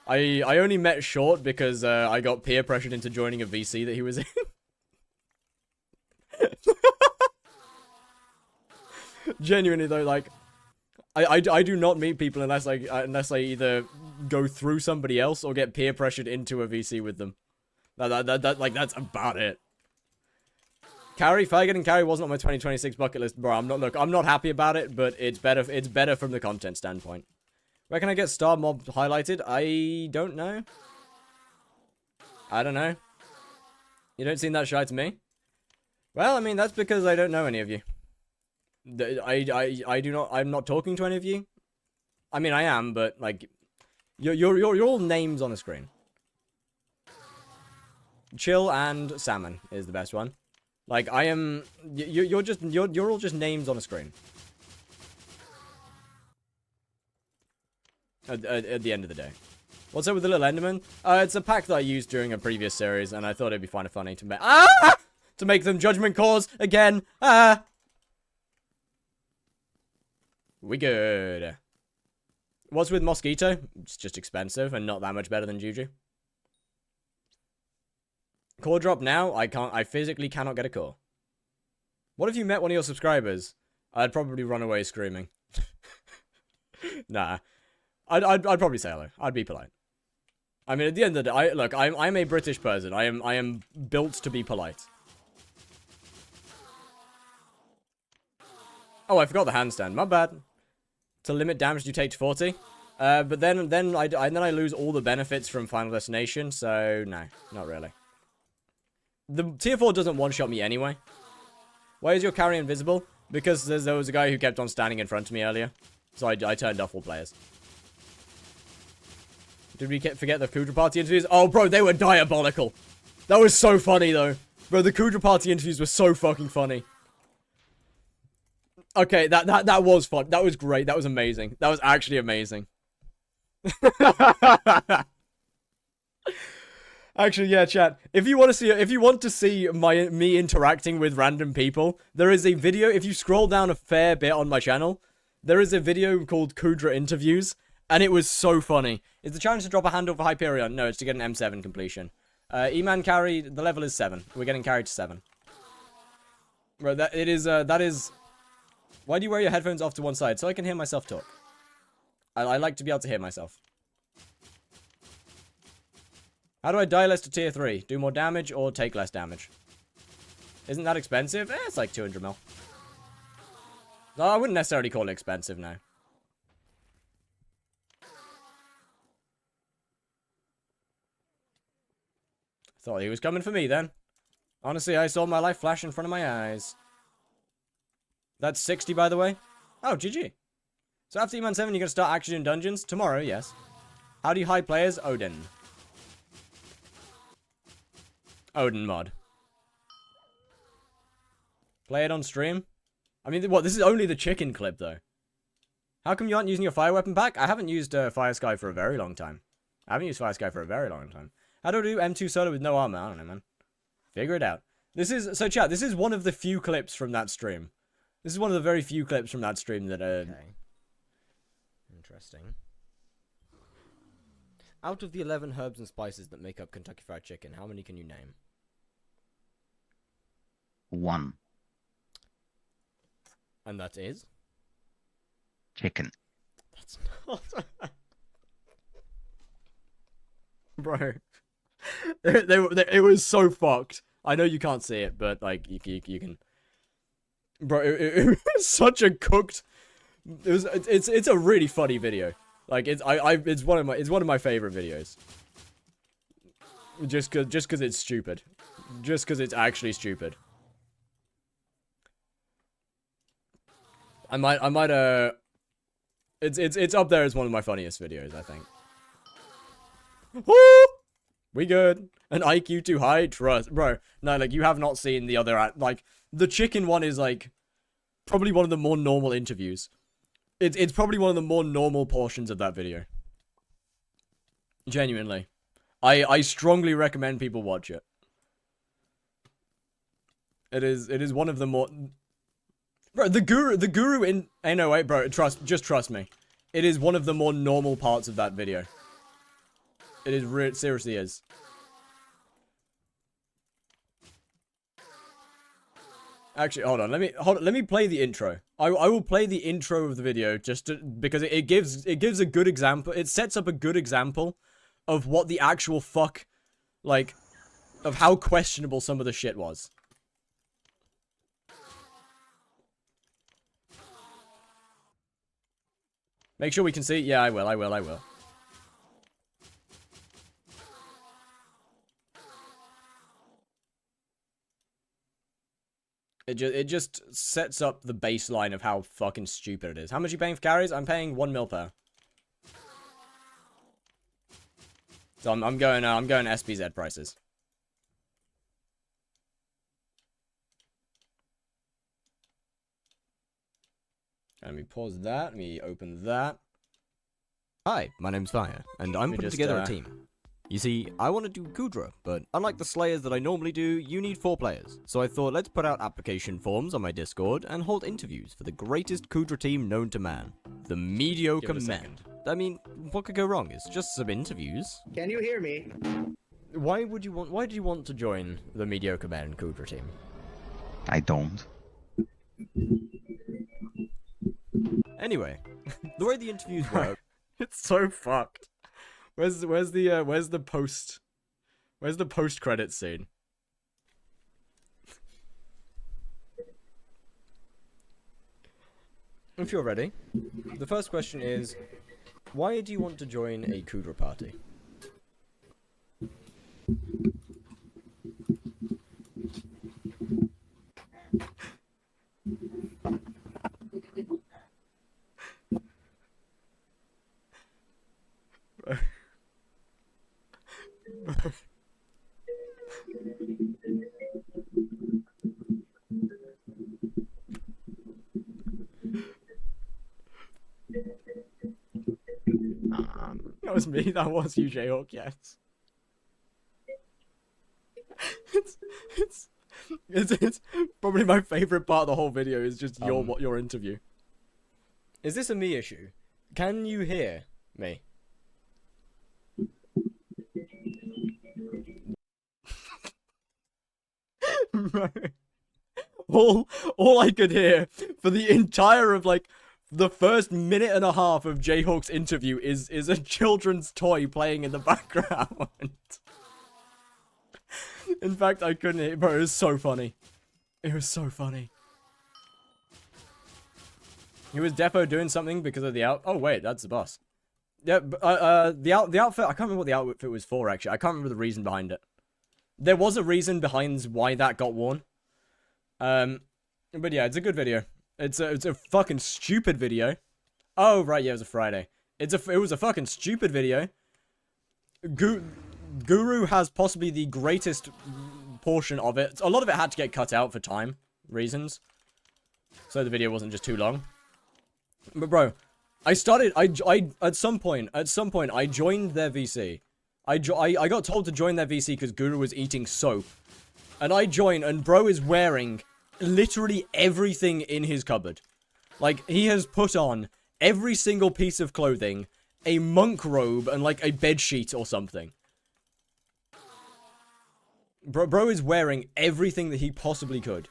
Speaker 2: I only met Short because I got peer pressured into joining a VC that he was in. Genuinely though, like, I do not meet people unless I either go through somebody else or get peer pressured into a VC with them. That's about it. Carry, fire getting carry wasn't on my 2026 bucket list, bro. I'm not happy about it, but it's better from the content standpoint. Where can I get star mob highlighted? I don't know. I don't know. You don't seem that shy to me? Well, I mean, that's because I don't know any of you. I'm not talking to any of you. I mean, I am, but, like, you're all names on a screen. Chill and Salmon is the best one. Like, I am, you're all just names on a screen. At the end of the day. What's up with the little Enderman? It's a pack that I used during a previous series, and I thought it'd be kind of funny to make them judgment calls again. We good. What's with Mosquito? It's just expensive and not that much better than Juju. Core drop now? I physically cannot get a core. What if you met one of your subscribers? I'd probably run away screaming. Nah. I'd probably say hello. I'd be polite. I mean, at the end of the day, look, I'm a British person. I am built to be polite. Oh, I forgot the handstand. My bad. To limit damage you take to 40. But then I lose all the benefits from Final Destination, so no, not really. The tier 4 doesn't one-shot me anyway. Why is your carry invisible? Because there was a guy who kept on standing in front of me earlier. So I turned off all players. Did we forget the Kudra Party interviews? Oh, bro, they were diabolical. That was so funny, though. Bro, the Kudra Party interviews were so fucking funny. Okay, that was fun. That was great. That was amazing. That was actually amazing. Actually, yeah, chat. If you want to see me interacting with random people, there is a video. If you scroll down a fair bit on my channel, there is a video called Kudra Interviews, and it was so funny. Is the challenge to drop a handle for Hyperion? No, it's to get an M7 completion. E-man carry, the level is 7. We're getting carried to 7. Bro, that is... Why do you wear your headphones off to one side? So I can hear myself talk. I like to be able to hear myself. How do I die less to tier 3? Do more damage or take less damage? Isn't that expensive? It's like 200 mil. No, I wouldn't necessarily call it expensive now. Thought he was coming for me then. Honestly, I saw my life flash in front of my eyes. That's 60, by the way. Oh, GG. So after E-Man 7, you're going to start action in dungeons? Tomorrow, yes. How do you hide players? Odin. Odin mod. Play it on stream? I mean, what? This is only the chicken clip, though. How come you aren't using your fire weapon pack? I haven't used Fire Sky for a very long time. I haven't used Fire Sky for a very long time. How do I do M2 solo with no armor? I don't know, man. Figure it out. So chat, this is one of the few clips from that stream. This is one of the very few clips from that stream that,
Speaker 1: Okay. Interesting. Out of the 11 herbs and spices that make up Kentucky Fried Chicken, how many can you name?
Speaker 3: 1.
Speaker 1: And that is?
Speaker 3: Chicken.
Speaker 1: That's not... Bro. It was so fucked. I know you can't see it, but, like, you can... Bro, it was such a cooked... It's a really funny video. Like, it's one of my favorite videos. Just cause it's stupid. Just cause it's actually stupid. I might it's up there as one of my funniest videos, I think. Woo! We good. An IQ too high? Trust. Bro, no, like, you have not seen the other, like, the chicken one is, like, probably one of the more normal interviews. It's probably one of the more normal portions of that video. Genuinely. I strongly recommend people watch it. It is one of the more... Bro, the guru in... Hey, no, wait, bro, just trust me. It is one of the more normal parts of that video. It seriously is. Actually, hold on. Let me play the intro. I will play the intro of the video just because it gives a good example. It sets up a good example of what the actual fuck, like,
Speaker 2: of how questionable some of the shit was. Make sure we can see. Yeah, I will. It just sets up the baseline of how fucking stupid it is. How much are you paying for carries? I'm paying 1 mil per. So I'm going SPZ prices. Let me pause that. Let me open that.
Speaker 1: Hi, my name's Fire, and I'm putting together a team. You see, I want to do Kudra, but unlike the Slayers that I normally do, you need 4 players. So I thought let's put out application forms on my Discord and hold interviews for the greatest Kudra team known to man. The Mediocre Men. I mean, what could go wrong? It's just some interviews.
Speaker 4: Can you hear me?
Speaker 2: Why do you want to join the Mediocre Men Kudra team?
Speaker 3: I don't.
Speaker 1: Anyway, the way the interviews work,
Speaker 2: It's so fucked. Where's the post credits scene?
Speaker 1: if you're ready, the first question is, why do you want to join a Kudra party?
Speaker 2: That was me. That was you, Jayhawk. Yes. It's probably my favorite part of the whole video is just your interview.
Speaker 1: Is this a me issue? Can you hear me?
Speaker 2: all I could hear for the entire of like the first minute and a half of Jayhawk's interview is a children's toy playing in the background. In fact, I couldn't hear, bro. It was so funny. It was so funny. He was defo doing something because of the Oh wait, that's the boss. Yeah, the outfit. I can't remember what the outfit was for. Actually, I can't remember the reason behind it. There was a reason behind why that got worn. But yeah, it's a good video. It's a fucking stupid video. Oh right, yeah, it was a Friday. It was a fucking stupid video. Guru has possibly the greatest portion of it. A lot of it had to get cut out for time reasons, so the video wasn't just too long. But bro, at some point I joined their VC. I got told to join their VC because Guru was eating soap, and I joined, and bro is wearing literally everything in his cupboard. Like, he has put on every single piece of clothing, a monk robe, and like a bed sheet or something. Bro is wearing everything that he possibly could.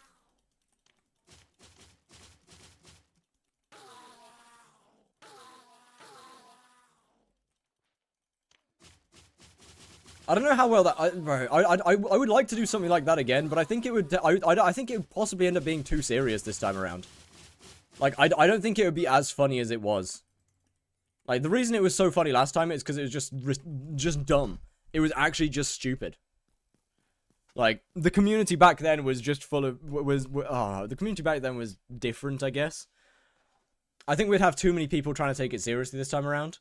Speaker 2: I don't know how well that I would like to do something like that again, but I think it would I think it would possibly end up being too serious this time around. Like I don't think it would be as funny as it was. Like the reason it was so funny last time is because it was just dumb. It was actually just stupid. Like the community back then was just full of the community back then was different, I guess. I think we'd have too many people trying to take it seriously this time around.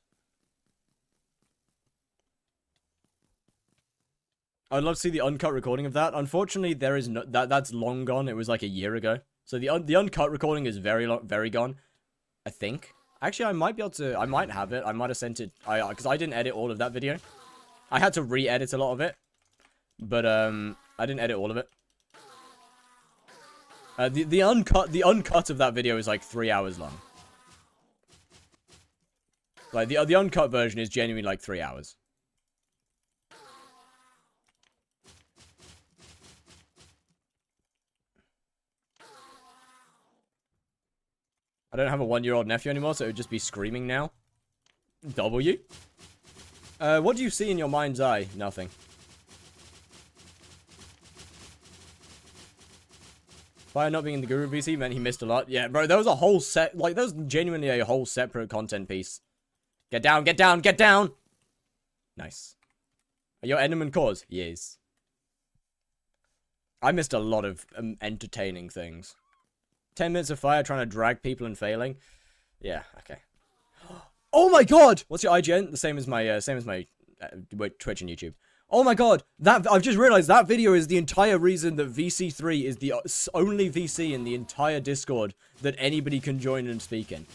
Speaker 2: I'd love to see the uncut recording of that. Unfortunately, there is no that's long gone. It was like a year ago. So the uncut recording is very gone. I think. Actually, I might be able to. I might have it. I might have sent it. Because I didn't edit all of that video. I had to re-edit a lot of it, but I didn't edit all of it. The uncut of that video is like 3 hours long. Like the uncut version is genuinely like 3 hours. I don't have a 1-year-old nephew anymore, so it would just be screaming now. W? What do you see in your mind's eye? Nothing. Fire not being in the Guru VC meant he missed a lot. Yeah, bro, there was a whole set, like, there was genuinely a whole separate content piece. Get down, get down, get down! Nice. Are your Enderman cores? Yes. I missed a lot of entertaining things. 10 minutes of fire trying to drag people and failing. Yeah, okay. Oh my god! What's your IGN? The same as my Twitch and YouTube. Oh my god! I've just realized that video is the entire reason that VC3 is the only VC in the entire Discord that anybody can join and speak in.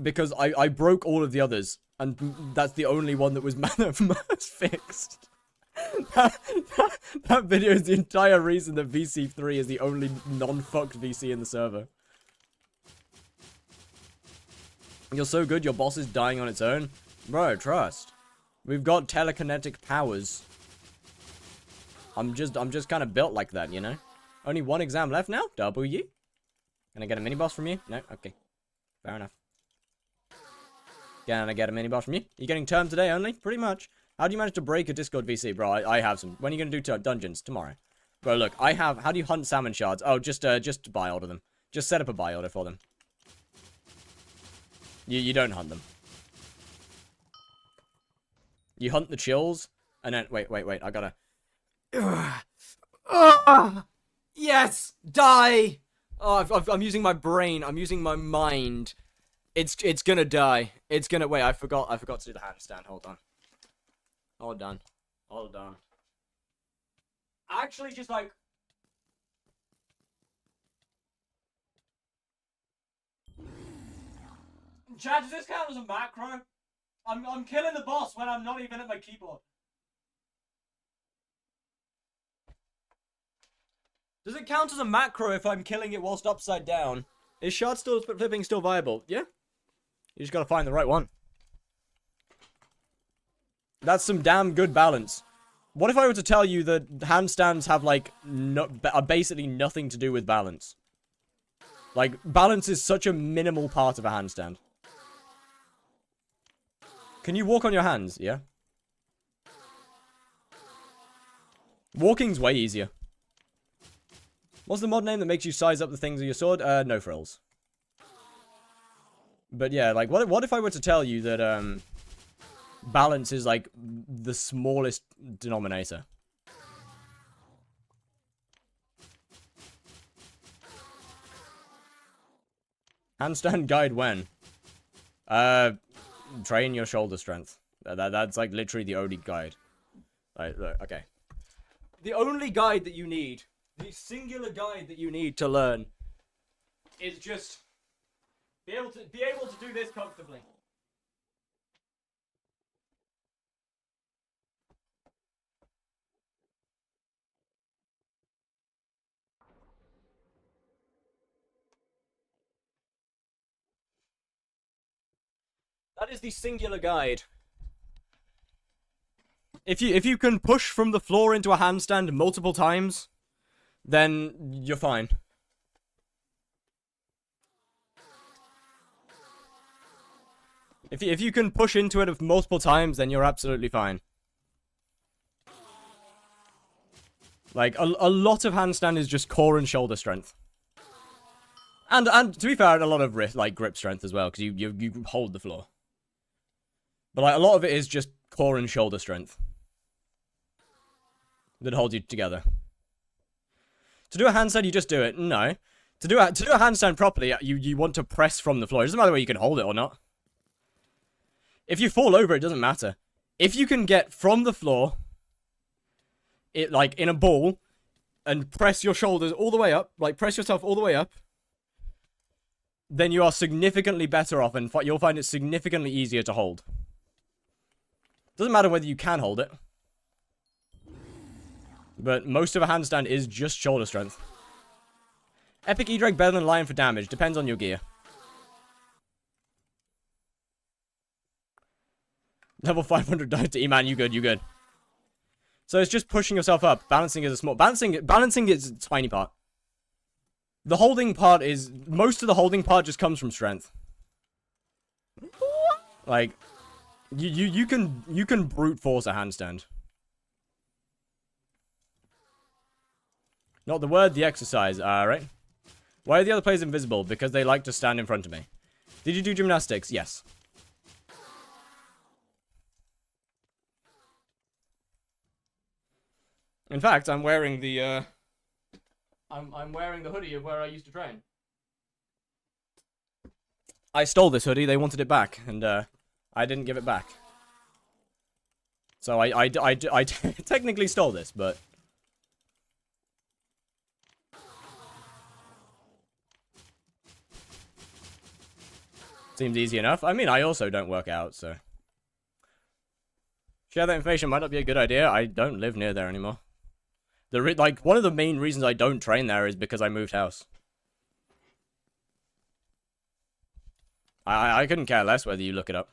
Speaker 2: Because I broke all of the others, and that's the only one that was fixed. That video is the entire reason that VC3 is the only non-fucked VC in the server. You're so good, your boss is dying on its own? Bro, trust. We've got telekinetic powers. I'm just kind of built like that, you know? Only one exam left now? W? Can I get a mini-boss from you? No? Okay. Fair enough. Can I get a mini-boss from you? You getting term today only? Pretty much. How do you manage to break a Discord VC? Bro, I have some. When are you going to do dungeons? Tomorrow. Bro, look, I have... How do you hunt salmon shards? Oh, just buy order them. Just set up a buy order for them. You don't hunt them. You hunt the chills, and then... Wait, I gotta... Yes! Die! Oh, I'm using my brain. I'm using my mind. It's gonna die. It's gonna... Wait, I forgot to do the handstand. Hold on. Actually, just like... Chad, does this count as a macro? I'm killing the boss when I'm not even at my keyboard. Does it count as a macro if I'm killing it whilst upside down? Is shard flipping still viable? Yeah. You just gotta find the right one. That's some damn good balance. What if I were to tell you that handstands have, like, are basically nothing to do with balance? Like, balance is such a minimal part of a handstand. Can you walk on your hands? Yeah. Walking's way easier. What's the mod name that makes you size up the things of your sword? No frills. But yeah, like, what if I were to tell you that, balance is, like, the smallest denominator? Handstand guide when? Train your shoulder strength. That's, like, literally the only guide. Like, look, okay. The only guide that you need, the singular guide that you need to learn, is just be able to do this comfortably. That is the singular guide. If you can push from the floor into a handstand multiple times, then you're fine. If you can push into it multiple times, then you're absolutely fine. Like, a lot of handstand is just core and shoulder strength. And to be fair, a lot of grip strength as well, because you hold the floor. But, like, a lot of it is just core and shoulder strength that hold you together. To do a handstand, you just do it. No. To do a handstand properly, you want to press from the floor. It doesn't matter whether you can hold it or not. If you fall over, it doesn't matter. If you can get from the floor, like, in a ball, and press your shoulders all the way up, like, press yourself all the way up, then you are significantly better off, and you'll find it significantly easier to hold. Doesn't matter whether you can hold it. But most of a handstand is just shoulder strength. Epic E-Drag better than Lion for damage. Depends on your gear. Level 500 died to E-Man. You good, you good. So it's just pushing yourself up. Balancing is a small... Balancing is a tiny part. The holding part is... Most of the holding part just comes from strength. Like... You can brute force a handstand. Not the word, the exercise. Alright. Why are the other players invisible? Because they like to stand in front of me. Did you do gymnastics? Yes. In fact, I'm wearing the, I'm wearing the hoodie of where I used to train. I stole this hoodie, they wanted it back, and, I didn't give it back. So I technically stole this, but... Seems easy enough. I mean, I also don't work out, so... Share that information might not be a good idea. I don't live near there anymore. Like, one of the main reasons I don't train there is because I moved house. I couldn't care less whether you look it up.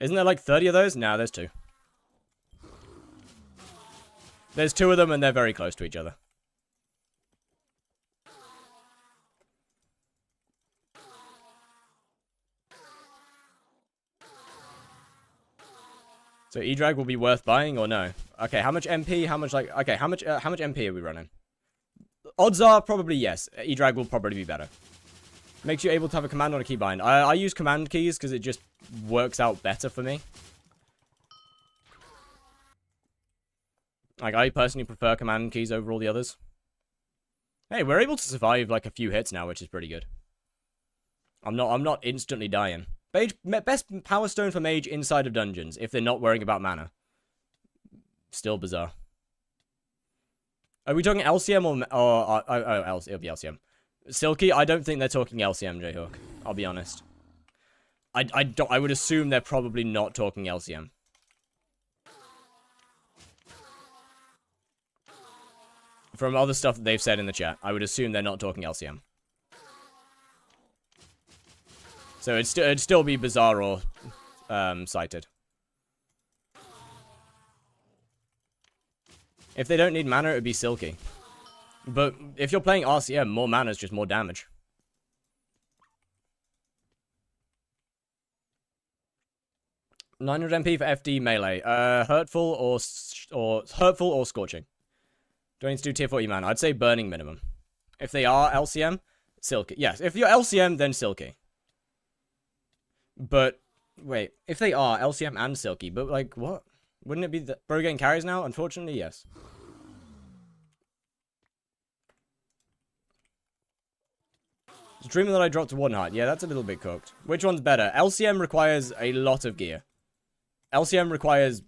Speaker 2: Isn't there like 30 of those? Nah, there's 2. There's 2 of them and they're very close to each other. So E-Drag will be worth buying or no? Okay, how much MP? How much like... Okay, how much MP are we running? Odds are probably yes. E-Drag will probably be better. Makes you able to have a command on a keybind. I use command keys because it just works out better for me. Like, I personally prefer command keys over all the others. Hey, we're able to survive like a few hits now, which is pretty good. I'm not instantly dying. Best power stone for mage inside of dungeons, if they're not worrying about mana. Still bizarre. Are we talking LCM or it'll be LCM. Silky, I don't think they're talking LCM, Jayhawk. I'll be honest. I would assume they're probably not talking LCM. From other stuff that they've said in the chat, I would assume they're not talking LCM. So it'd still be bizarre or cited. If they don't need mana, it would be Silky. But if you're playing RCM, more mana is just more damage. $900 MP for FD melee. Hurtful or scorching. Do I need to do tier 40 mana? I'd say burning minimum. If they are LCM, Silky. Yes, if you're LCM, then Silky. But, wait, if they are LCM and Silky, but like, what? Wouldn't it be the bro getting carries now? Unfortunately, yes. Dreaming that I dropped to 1 heart. Yeah, that's a little bit cooked. Which one's better? LCM requires a lot of gear. LCM requires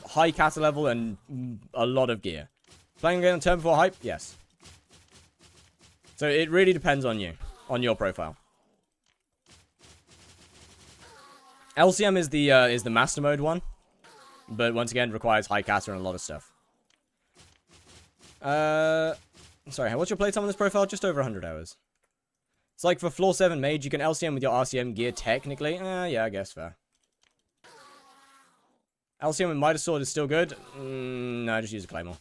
Speaker 2: high cata level and a lot of gear. Playing again on turn 4 hype? Yes. So it really depends on you. On your profile. LCM is the master mode one. But once again, requires high cata and a lot of stuff. Sorry, what's your playtime on this profile? Just over 100 hours. It's like for floor 7 mage, you can LCM with your RCM gear technically. Yeah, I guess fair. LCM with Midas Sword is still good. No, just use a Claymore.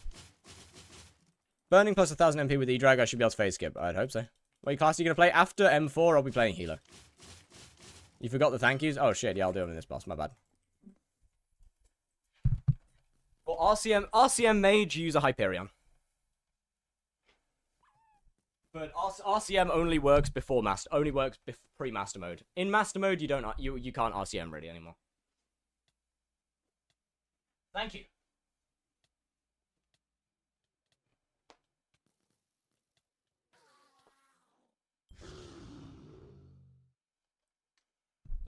Speaker 2: Burning plus 1000 MP with E-Drag, I should be able to phase skip. I'd hope so. What class are you going to play? After M4, I'll be playing healer. You forgot the thank yous? Oh shit, yeah, I'll do them in this boss, my bad. For RCM mage, you use a Hyperion. But RCM only works before master, only works pre-master mode. In master mode, you can't RCM really anymore. Thank you.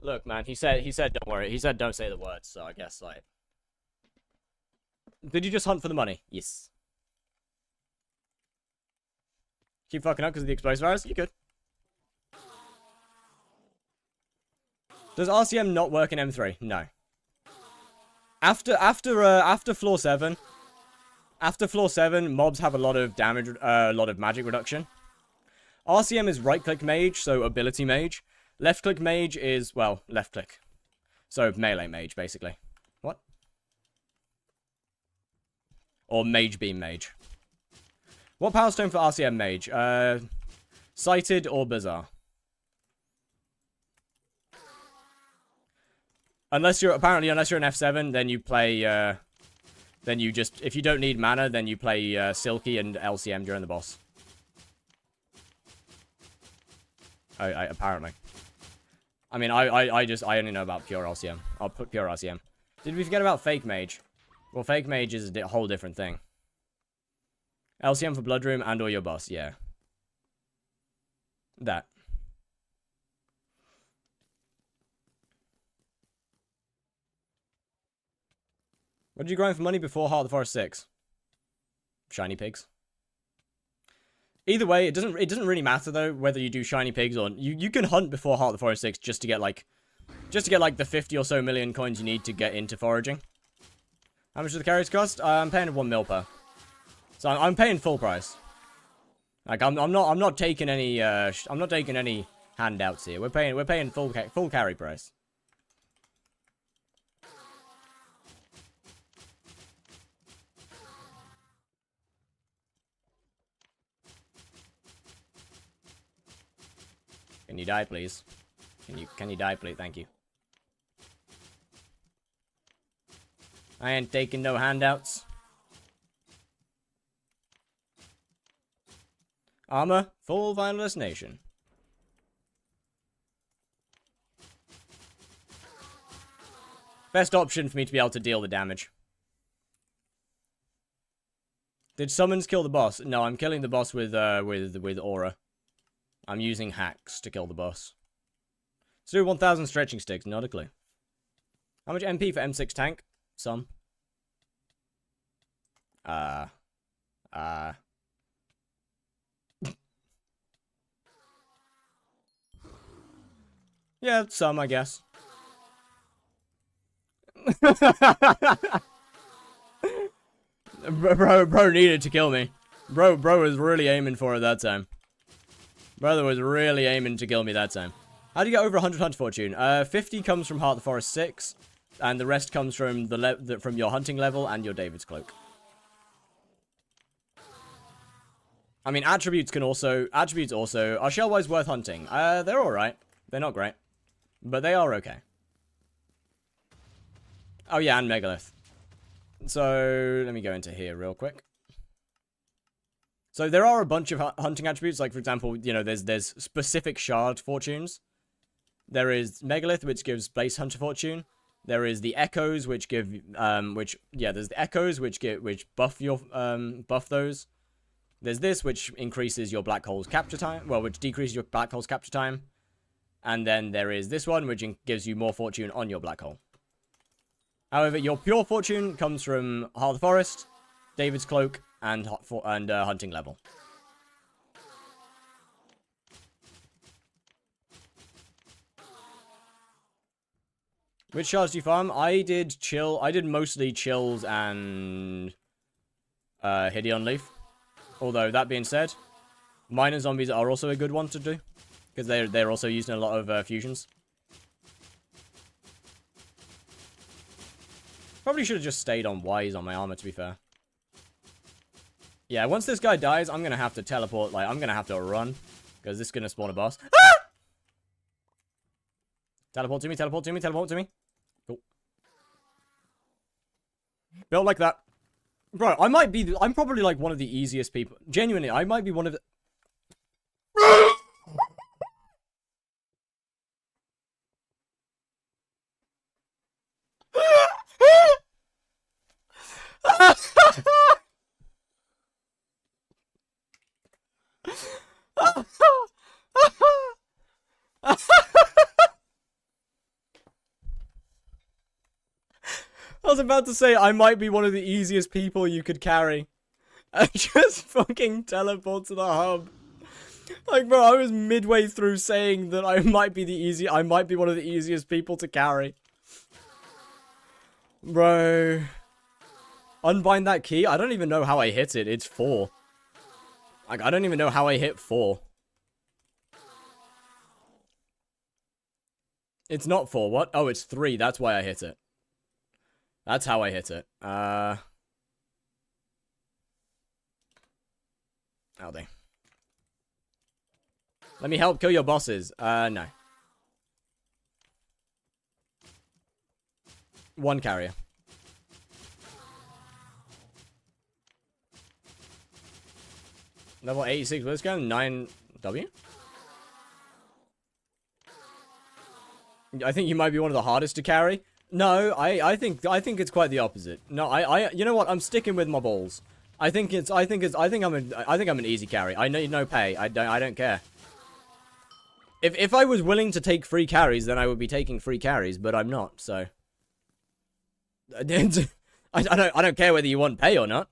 Speaker 2: Look, man, he said don't worry. He said don't say the words, so I guess like. Did you just hunt for the money? Yes. Keep fucking up because of the explosive virus? You could. Does RCM not work in M3? No. After floor 7, mobs have a lot of damage, a lot of magic reduction. RCM is right-click mage, so ability mage. Left-click mage is, well, left-click. So melee mage, basically. What? Or mage beam mage. What power stone for RCM mage? Sighted or bizarre? Unless you're an F7, then you play, then you just, if you don't need mana, then you play Silky and LCM during the boss. Apparently. I mean, I only know about pure LCM. I'll put pure LCM. Did we forget about Fake Mage? Well, Fake Mage is a whole different thing. LCM for Blood Room and or your boss, yeah. That. What did you grind for money before Heart of the Forest 6? Shiny pigs. Either way, it doesn't really matter though whether you do shiny pigs or you can hunt before Heart of the Forest 6 just to get like the 50 or so million coins you need to get into foraging. How much do the carries cost? I'm paying 1 mil per. So I'm paying full price. Like I'm not taking any handouts here. We're paying full carry price. Can you die, please? Can you die, please? Thank you. I ain't taking no handouts. Armor, full final destination. Best option for me to be able to deal the damage. Did summons kill the boss? No, I'm killing the boss with aura. I'm using hacks to kill the boss. Let's do 1,000 stretching sticks, not a clue. How much MP for M6 tank? Some. Yeah, some, I guess. Bro needed to kill me. Bro was really aiming for it that time. Brother was really aiming to kill me that time. How do you get over 100 Hunter Fortune? 50 comes from Heart of the Forest 6, and the rest comes from from your hunting level and your David's Cloak. I mean, attributes also. Are Shellwise worth hunting? They're alright. They're not great. But they are okay. Oh yeah, and Megalith. So, let me go into here real quick. So there are a bunch of hunting attributes, like for example, you know, there's specific shard fortunes. There is Megalith, which gives base hunter fortune. There is the echoes, which give, there's the echoes, which buff your, buff those. There's this, which increases your black hole's capture time, well, which decreases your black hole's capture time. And then there is this one, which gives you more fortune on your black hole. However, your pure fortune comes from Heart of the Forest, David's Cloak, and hunting level. Which shards do you farm? I did mostly chills and Hideon Leaf. Although that being said, minor zombies are also a good one to do because they're also used in a lot of fusions. Probably should have just stayed on Wise on my armor, to be fair. Yeah, once this guy dies, I'm gonna have to teleport, like, I'm gonna have to run. Because this is gonna spawn a boss. Ah! Teleport to me, teleport to me, teleport to me. Cool. Built like that. Bro, I'm probably like one of the easiest people. Genuinely, I might be one of the... I was about to say, I might be one of the easiest people you could carry. And just fucking teleport to the hub. Like, bro, I was midway through saying that I might be one of the easiest people to carry. Bro. Unbind that key? I don't even know how I hit it. It's 4. Like, I don't even know how I hit 4. It's not 4, what? Oh, it's 3, that's why I hit it. That's how I hit it. Howdy. Let me help kill your bosses. No. One carrier. Level 86 Blitzcrank, 9W? I think you might be one of the hardest to carry. No, I think it's quite the opposite. No, you know what? I'm sticking with my balls. I think I'm an easy carry. I need no pay. I don't care. If I was willing to take free carries, then I would be taking free carries, but I'm not, so. I don't care whether you want pay or not.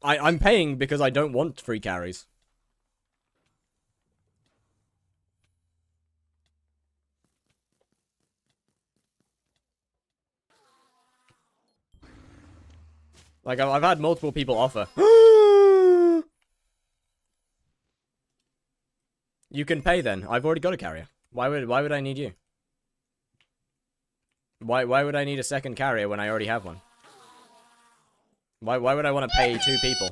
Speaker 2: I'm paying because I don't want free carries. Like, I've had multiple people offer. You can pay then. I've already got a carrier. Why would I need you? Why would I need a second carrier when I already have one? Why would I want to pay 2 people?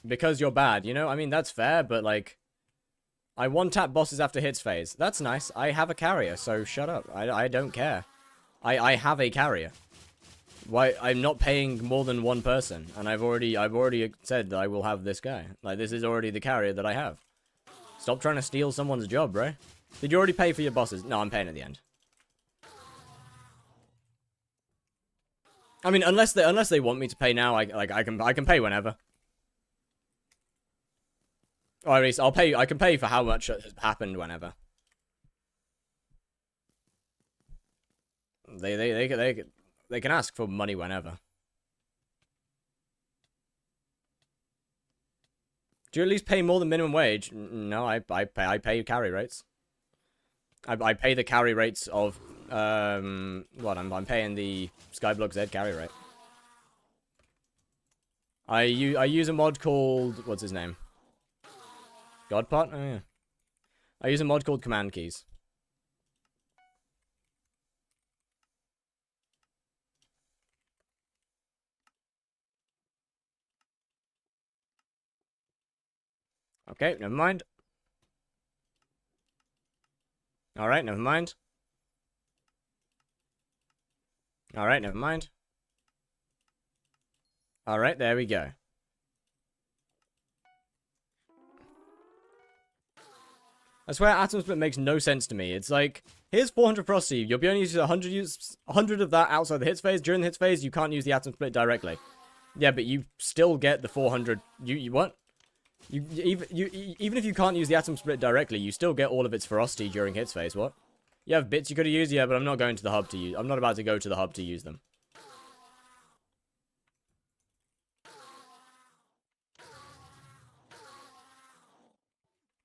Speaker 2: Because you're bad, you know? I mean, that's fair, but like... I one-tap bosses after hits phase. That's nice. I have a carrier, so shut up. I don't care. I have a carrier. Why? I'm not paying more than one person, and I've already said that I will have this guy. Like, this is already the carrier that I have. Stop trying to steal someone's job, bro. Did you already pay for your bosses? No, I'm paying at the end. I mean, unless they want me to pay now, I can pay whenever. Or at least I'll pay. I can pay for how much has happened whenever. They can ask for money whenever. Do you at least pay more than minimum wage? No, I pay carry rates. I pay the carry rates of what I'm paying the Skyblock Z carry rate. I use a mod called what's his name? Godpot? Oh yeah. I use a mod called Command Keys. Okay, never mind. Alright, never mind. Alright, never mind. Alright, there we go. I swear Atom Split makes no sense to me. It's like, here's 400 Frosty. You'll be only using 100 of that outside the hits phase. During the hits phase, you can't use the Atom Split directly. Yeah, but you still get the 400. You what? Even if you can't use the Atom Split directly, you still get all of its ferocity during hits phase. What? You have bits you could have used, yeah, but I'm not going to the hub to use. I'm not about to go to the hub to use them.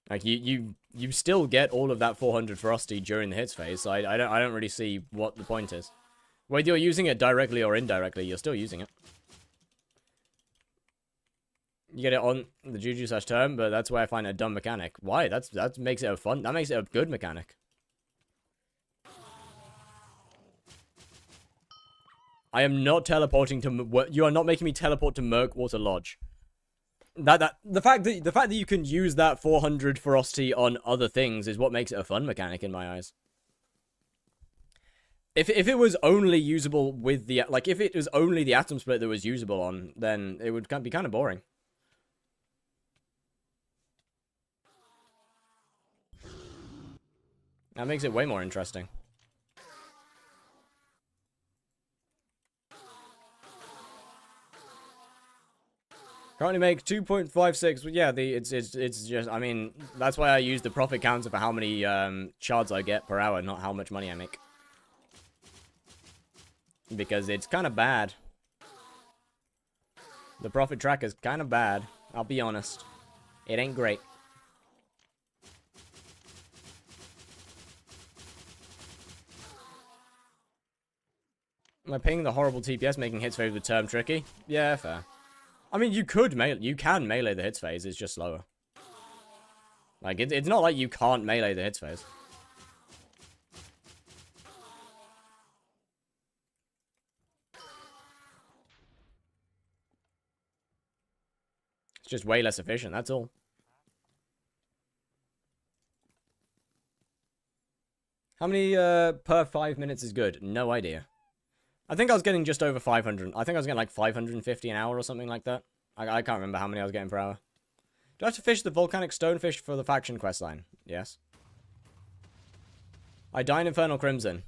Speaker 2: Like you still get all of that 400 ferocity during the hits phase, so I don't really see what the point is. Whether you're using it directly or indirectly, you're still using it. You get it on the Juju/Term, but that's where I find it a dumb mechanic. Why? That makes it a fun. That makes it a good mechanic. I am not teleporting to. You are not making me teleport to Murkwater Lodge. The fact that you can use that 400 ferocity on other things is what makes it a fun mechanic in my eyes. If it was only usable with the if it was only the Atom Split that was usable on, then it would be kind of boring. That makes it way more interesting. Currently make 2.56. Yeah, it's just. I mean, that's why I use the profit counter for how many shards I get per hour, not how much money I make. Because it's kind of bad. The profit track is kind of bad. I'll be honest. It ain't great. Am I paying the horrible TPS, making hits phase with term tricky? Yeah, fair. I mean, you can melee the hits phase, it's just slower. Like, it's not like you can't melee the hits phase. It's just way less efficient, that's all. How many per 5 minutes is good? No idea. I think I was getting just over 500. I think I was getting like 550 an hour or something like that. I can't remember how many I was getting per hour. Do I have to fish the volcanic stonefish for the faction questline? Yes. I die in Infernal Crimson.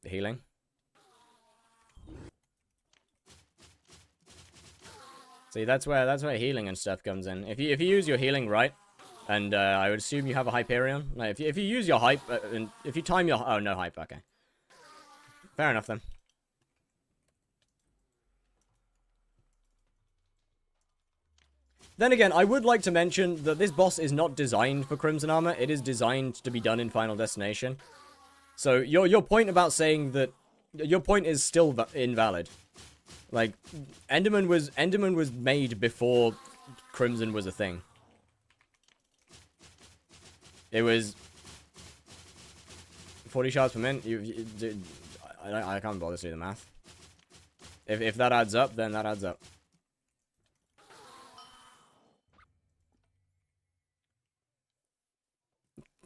Speaker 2: The healing. See, that's where healing and stuff comes in. If you use your healing right, and I would assume you have a Hyperion. No, if you use your hype, and if you time your... Oh, no hype, okay. Fair enough, then. Then again, I would like to mention that this boss is not designed for Crimson Armor. It is designed to be done in Final Destination. So, your point about saying that... Your point is still invalid. Like, Enderman was made before Crimson was a thing. It was 40 shards per minute. I can't bother to do the math. If that adds up, then that adds up.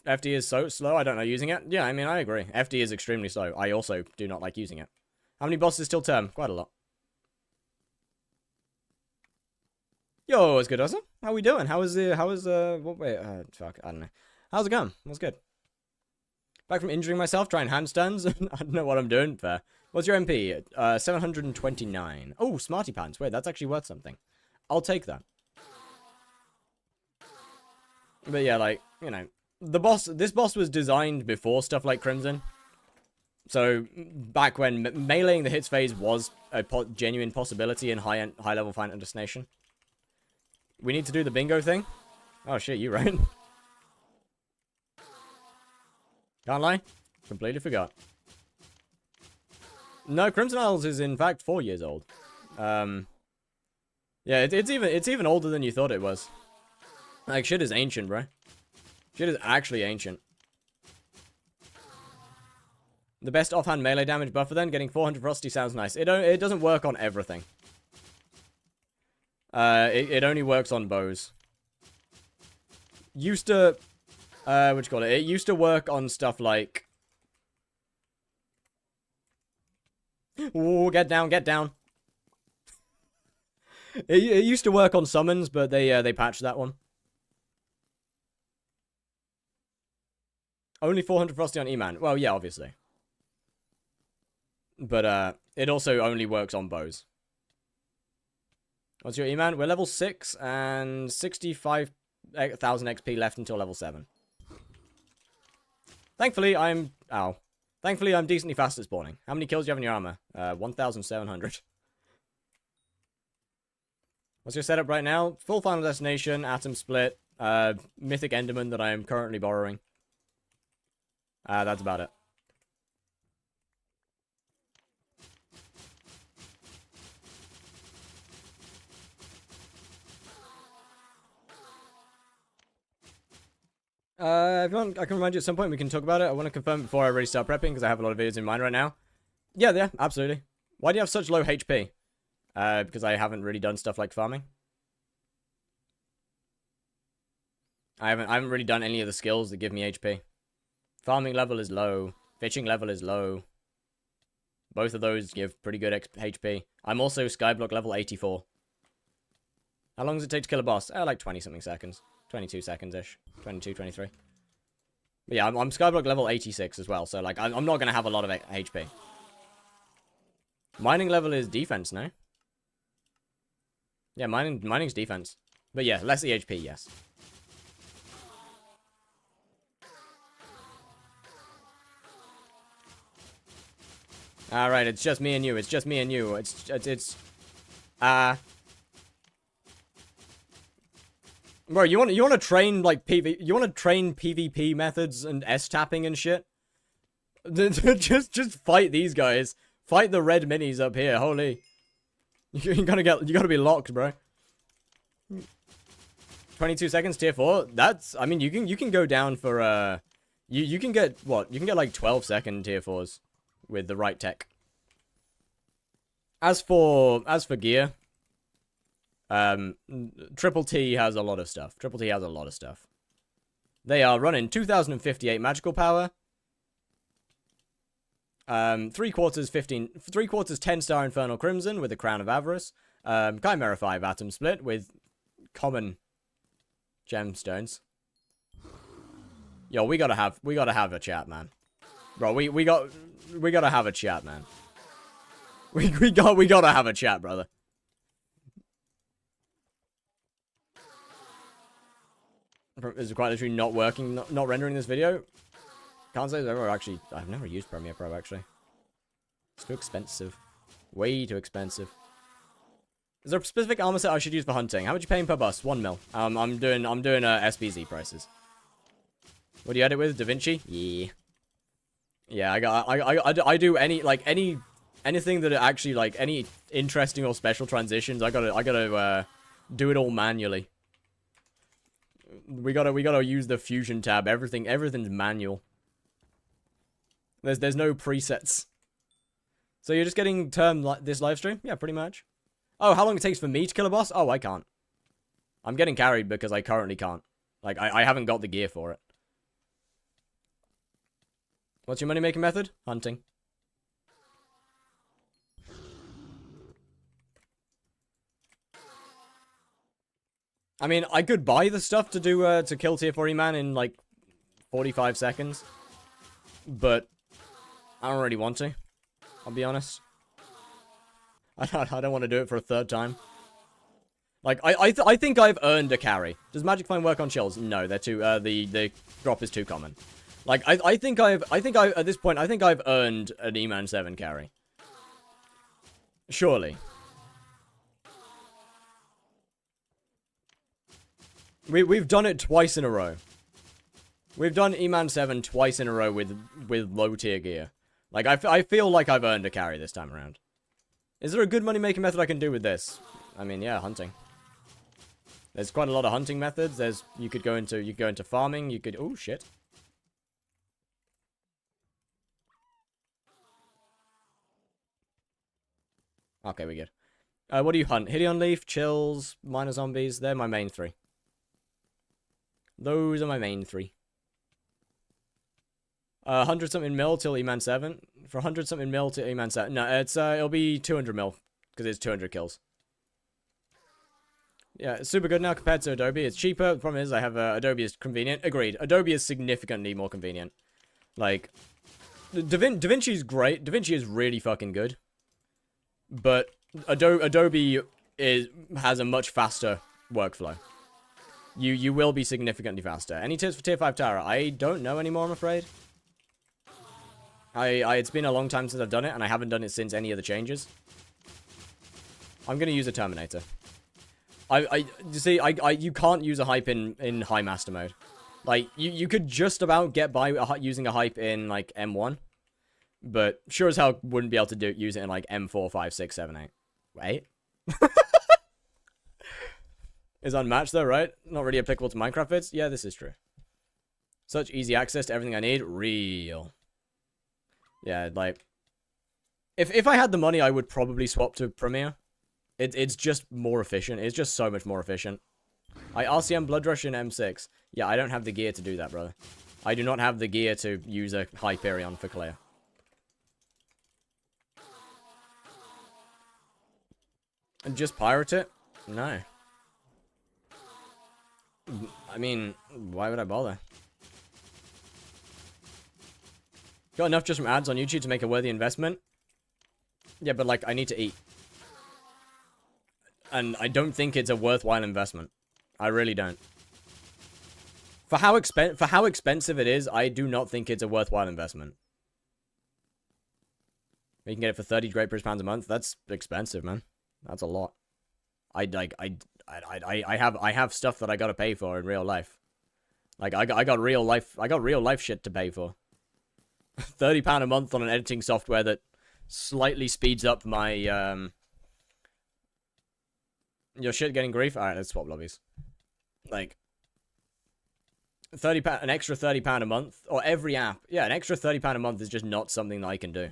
Speaker 2: FD is so slow, I don't like using it. Yeah, I mean, I agree. FD is extremely slow. I also do not like using it. How many bosses till term? Quite a lot. Yo, what's good, awesome? How we doing? Fuck, I don't know. How's it going? What's good? Back from injuring myself, trying handstands. I don't know what I'm doing. Fair. What's your MP? 729. Oh, Smarty Pants. Wait, that's actually worth something. I'll take that. But yeah, like, you know, this boss was designed before stuff like Crimson. So, back when meleeing the hits phase was a genuine possibility in high-level Final Destination. We need to do the bingo thing? Oh shit, you right. Can't lie. Completely forgot. No, Crimson Isles is in fact 4 years old. Yeah, it's even older than you thought it was. Like, shit is ancient, bro. Shit is actually ancient. The best offhand melee damage buffer then? Getting 400 Frosty sounds nice. It doesn't work on everything. It only works on bows. Used to... what you call it? It used to work on stuff like... Ooh, get down, get down. It used to work on summons, but they patched that one. Only 400 Frosty on E-Man. Well, yeah, obviously. But, it also only works on bows. What's your E-Man? We're level 6 and 65,000 XP left until level 7. Thankfully, I'm decently fast at spawning. How many kills do you have in your armor? 1,700. What's your setup right now? Full Final Destination, Atom Split, Mythic Enderman that I am currently borrowing. That's about it. If you want, I can remind you at some point, we can talk about it. I want to confirm before I really start prepping, because I have a lot of videos in mind right now. Yeah, absolutely. Why do you have such low HP? Because I haven't really done stuff like farming. I haven't really done any of the skills that give me HP. Farming level is low. Fishing level is low. Both of those give pretty good HP. I'm also skyblock level 84. How long does it take to kill a boss? Like 20-something seconds. 22 seconds-ish. 22, 23. But yeah, I'm skyblock level 86 as well, so like, I'm not going to have a lot of HP. Mining level is defense, no? Yeah, mining's defense. But yeah, less EHP, yes. Alright, it's just me and you. It's just me and you. Bro, you want to train like you want to train PvP methods and S-tapping and shit? just fight these guys. Fight the red minis up here. Holy. You gotta be locked, bro. 22 seconds tier 4. That's, I mean, you can go down for you can get what? You can get like 12-second tier 4s with the right tech. As for gear, Triple T has a lot of stuff. Triple T has a lot of stuff. They are running 2058 magical power. 3/4 10-star Infernal Crimson with a Crown of Avarice. Chimera 5 Atom Split with common gemstones. Yo, we gotta have a chat, man. Bro, we gotta have a chat, man. We gotta have a chat, brother. Is it quite literally not working, not rendering this video? Can't say I've ever actually. I've never used Premiere Pro actually. It's too expensive. Way too expensive. Is there a specific armor set I should use for hunting? How much you paying per bus? 1 mil. I'm doing SPZ prices. What do you edit with? DaVinci? Yeah. Yeah, I do anything that actually like any interesting or special transitions. I gotta do it all manually. We gotta use the fusion tab. Everything's manual. There's no presets. So you're just getting this live stream? Yeah, pretty much. Oh, how long it takes for me to kill a boss? Oh, I can't. I'm getting carried because I currently can't. Like, I haven't got the gear for it. What's your money-making method? Hunting. I mean, I could buy the stuff to do, to kill tier 4 man in, like, 45 seconds. But I don't really want to. I'll be honest. I don't want to do it for a third time. Like, I think I've earned a carry. Does Magic Flame work on chills? No, they're too, the drop is too common. Like, I think at this point, I think I've earned an E-Man 7 carry. Surely. We've done it twice in a row. We've done E-Man 7 twice in a row with low tier gear. Like, I feel like I've earned a carry this time around. Is there a good money-making method I can do with this? I mean, yeah, hunting. There's quite a lot of hunting methods. You could go into farming, you could, oh shit. Okay, we're good. What do you hunt? Hideon Leaf, Chills, Minor Zombies. They're my main 3. Those are my main 3. 100 something mil till E-Man 7. For 100 something mil till E-Man 7. No, it'll be 200 mil. Because it's 200 kills. Yeah, it's super good now compared to Adobe. It's cheaper. The problem is I have Adobe is convenient. Agreed. Adobe is significantly more convenient. Like, DaVinci is great. DaVinci is really fucking good. But Adobe has a much faster workflow. You will be significantly faster. Any tips for tier 5 Tara? I don't know anymore, I'm afraid. It's been a long time since I've done it, and I haven't done it since any of the changes. I'm gonna use a Terminator. You see, you can't use a hype in high master mode. Like, you could just about get by using a hype in, like, M1. But sure as hell wouldn't be able to use it in, like, M4, 5, 6, 7, 8. Wait? Is unmatched, though, right? Not really applicable to Minecraft vids? Yeah, this is true. Such easy access to everything I need. Real. Yeah, like... If I had the money, I would probably swap to Premiere. It's just more efficient. It's just so much more efficient. I RCM Blood Rush in M6. Yeah, I don't have the gear to do that, brother. I do not have the gear to use a Hyperion for clear. And just pirate it? No. I mean, why would I bother? Got enough just from ads on YouTube to make a worthy investment? Yeah, but like, I need to eat. And I don't think it's a worthwhile investment. I really don't. For how expensive it is, I do not think it's a worthwhile investment. You can get it for 30 Great British pounds a month. That's expensive, man. That's a lot. I have stuff that I gotta pay for in real life. Like, I got real life shit to pay for. £30 a month on an editing software that slightly speeds up my, your shit getting grief? Alright, let's swap lobbies. Like, £30, an extra £30 a month, or every app. Yeah, an extra £30 a month is just not something that I can do.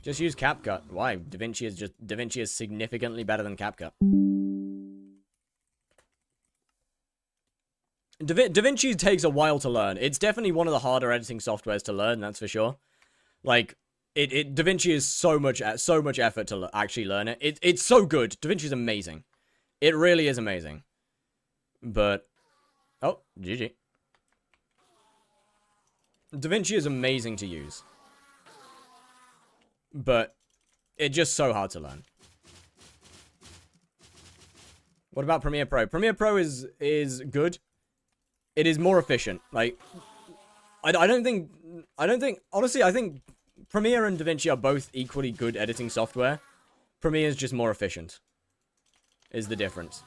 Speaker 2: Just use CapCut. Why? DaVinci is significantly better than CapCut. DaVinci takes a while to learn. It's definitely one of the harder editing softwares to learn, that's for sure. Like, DaVinci is so much effort to actually learn it. It's so good. DaVinci is amazing. It really is amazing. But, oh, GG. DaVinci is amazing to use. But it's just so hard to learn. What about Premiere Pro? Premiere Pro is good. It is more efficient. Like, I don't think, honestly, I think Premiere and DaVinci are both equally good editing software. Premiere is just more efficient, is the difference.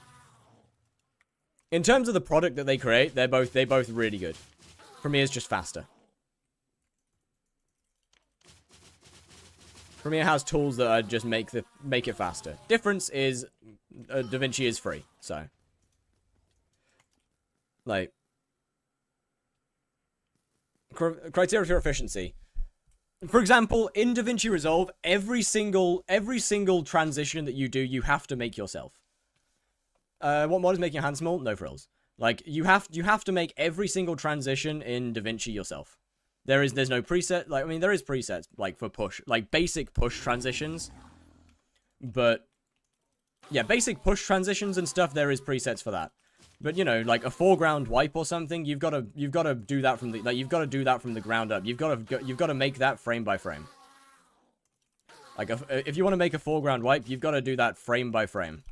Speaker 2: In terms of the product that they create, they're both really good. Premiere is just faster. Premiere has tools that are just make it faster. Difference is DaVinci is free, so like criteria for efficiency. For example, in DaVinci Resolve, every single transition that you do, you have to make yourself. What mod is making your hand small? No frills. Like you have to make every single transition in DaVinci yourself. There's no preset, like, I mean, there is presets, like, for push, like, basic push transitions, but, yeah, basic push transitions and stuff, there is presets for that, but, you know, like, a foreground wipe or something, you've got to do that from the, like, you've got to do that from the ground up, you've got to make that frame by frame, like, if you want to make a foreground wipe, you've got to do that frame by frame,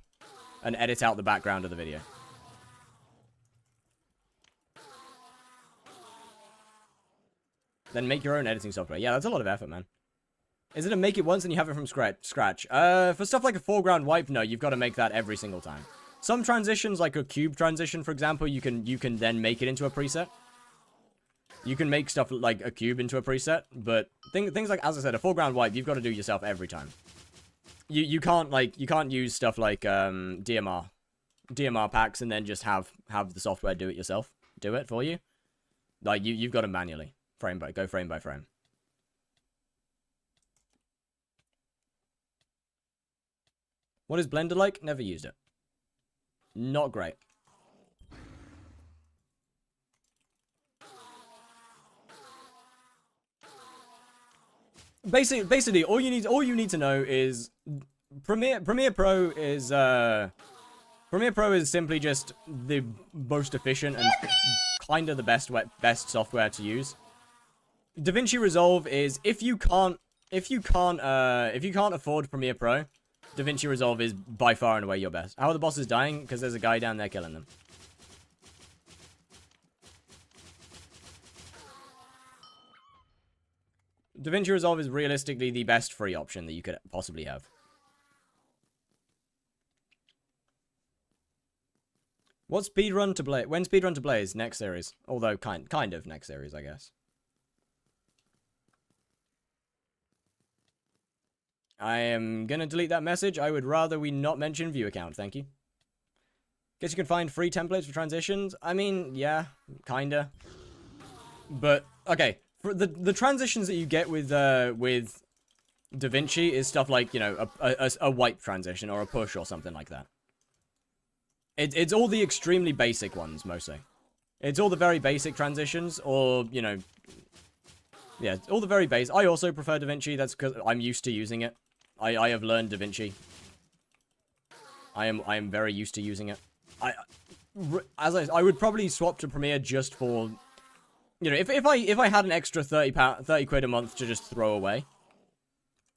Speaker 2: and edit out the background of the video. Then make your own editing software. Yeah, that's a lot of effort, man. Is it a make it once and you have it from scratch? For stuff like a foreground wipe, no, you've got to make that every single time. Some transitions, like a cube transition, for example, you can then make it into a preset. You can make stuff like a cube into a preset, but things like, as I said, a foreground wipe, you've got to do yourself every time. You can't use stuff like DMR packs and then just have the software do it for you. Like you've got to manually. Go frame by frame. What is Blender like? Never used it. Not great. Basically, all you need to know is Premiere Pro is simply just the most efficient and kind of the best software to use. DaVinci Resolve is if you can't afford Premiere Pro, DaVinci Resolve is by far and away your best. How are the bosses dying? Because there's a guy down there killing them. DaVinci Resolve is realistically the best free option that you could possibly have. What speedrun to play? When speedrun to play is next series, although kind of next series, I guess. I am gonna delete that message. I would rather we not mention view account, thank you. Guess you can find free templates for transitions. I mean, yeah, kinda. But okay, for the transitions that you get with DaVinci is stuff like, you know, a wipe transition or a push or something like that. It's all the extremely basic ones mostly. It's all the very basic transitions, or you know, yeah, all the very basic. I also prefer DaVinci. That's because I'm used to using it. I have learned DaVinci. I am very used to using it. I would probably swap to Premiere just for, you know, if I had an extra 30 quid a month to just throw away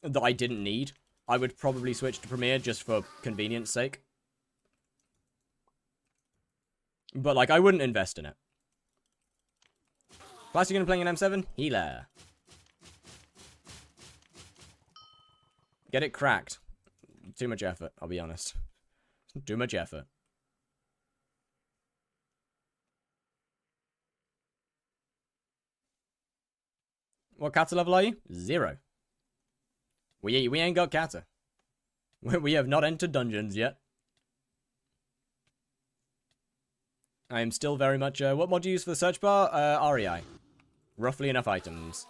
Speaker 2: that I didn't need, I would probably switch to Premiere just for convenience sake. But like, I wouldn't invest in it. Plus, you're gonna play an M7 healer. Get it cracked. Too much effort, I'll be honest. Too much effort. What kata level are you? 0. We ain't got kata. We have not entered dungeons yet. I am still very much... what mod do you use for the search bar? REI. Roughly enough items.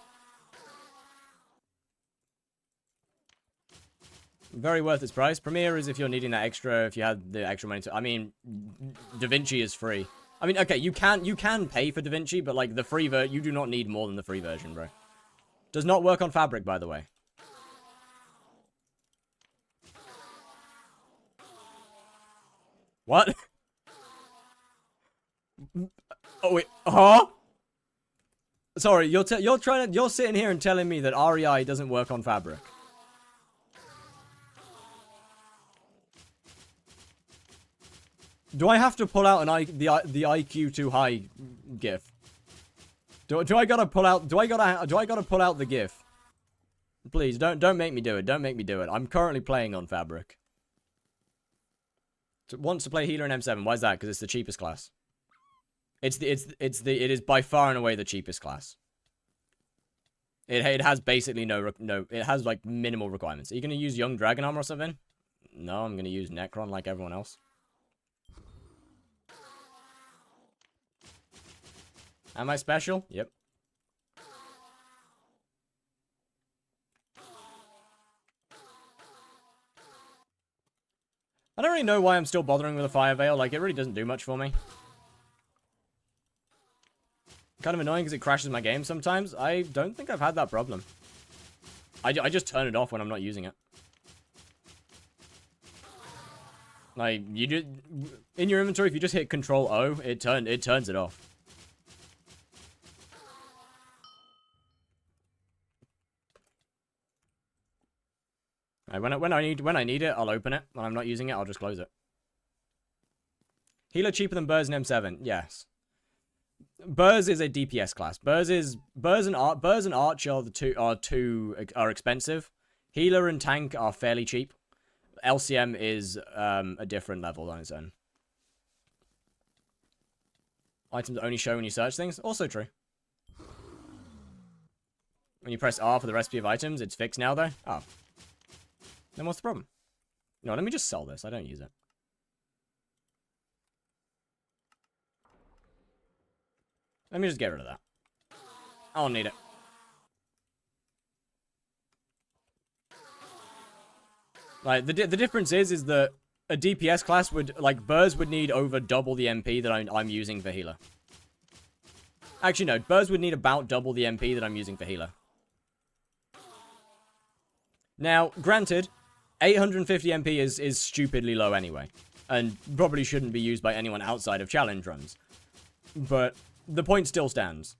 Speaker 2: Very worth its price. Premiere is if you're needing that extra, if you had the extra money to... I mean, DaVinci is free. I mean, okay, you can pay for DaVinci, but, like, the free version, you do not need more than the free version, bro. Does not work on Fabric, by the way. What? Oh, wait. Huh? Sorry, you're sitting here and telling me that REI doesn't work on Fabric. Do I have to pull out the IQ too high gif? Do I gotta pull out the gif? Please don't make me do it. Don't make me do it. I'm currently playing on Fabric. Wants to play healer in M7. Why is that? Because it's the cheapest class. It is by far and away the cheapest class. It has basically it has like minimal requirements. Are you gonna use Young Dragon Armor or something? No, I'm gonna use Necron like everyone else. Am I special? Yep. I don't really know why I'm still bothering with a Fire Veil. Like, it really doesn't do much for me. Kind of annoying because it crashes my game sometimes. I don't think I've had that problem. I just turn it off when I'm not using it. Like, you just... In your inventory, if you just hit Control-O, it turns it off. When I need it, I'll open it. When I'm not using it, I'll just close it. Healer cheaper than Burrs and M7. Yes. Burrs is a DPS class. Burrs and Arch are expensive. Healer and Tank are fairly cheap. LCM is a different level on its own. Items only show when you search things. Also true. When you press R for the recipe of items, it's fixed now though. Oh. Then what's the problem? No, let me just sell this. I don't use it. Let me just get rid of that. I don't need it. Like, the difference is that a DPS class would, like, Burrs would need over double the MP that I'm using for healer. Actually, no. Burrs would need about double the MP that I'm using for healer. Now, granted, 850 MP is stupidly low anyway. And probably shouldn't be used by anyone outside of challenge runs. But the point still stands.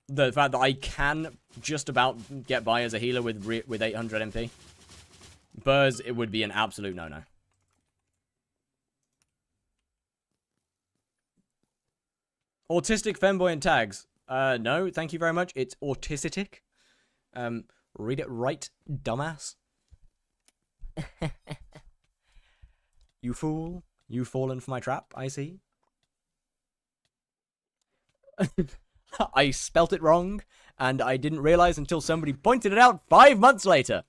Speaker 2: The fact that I can just about get by as a healer with 800 MP. Burrs, it would be an absolute no-no. Autistic femboy and tags. No, thank you very much. It's autistic. Read it right, dumbass. You fool. You've fallen for my trap, I see. I spelt it wrong, and I didn't realize until somebody pointed it out 5 months later.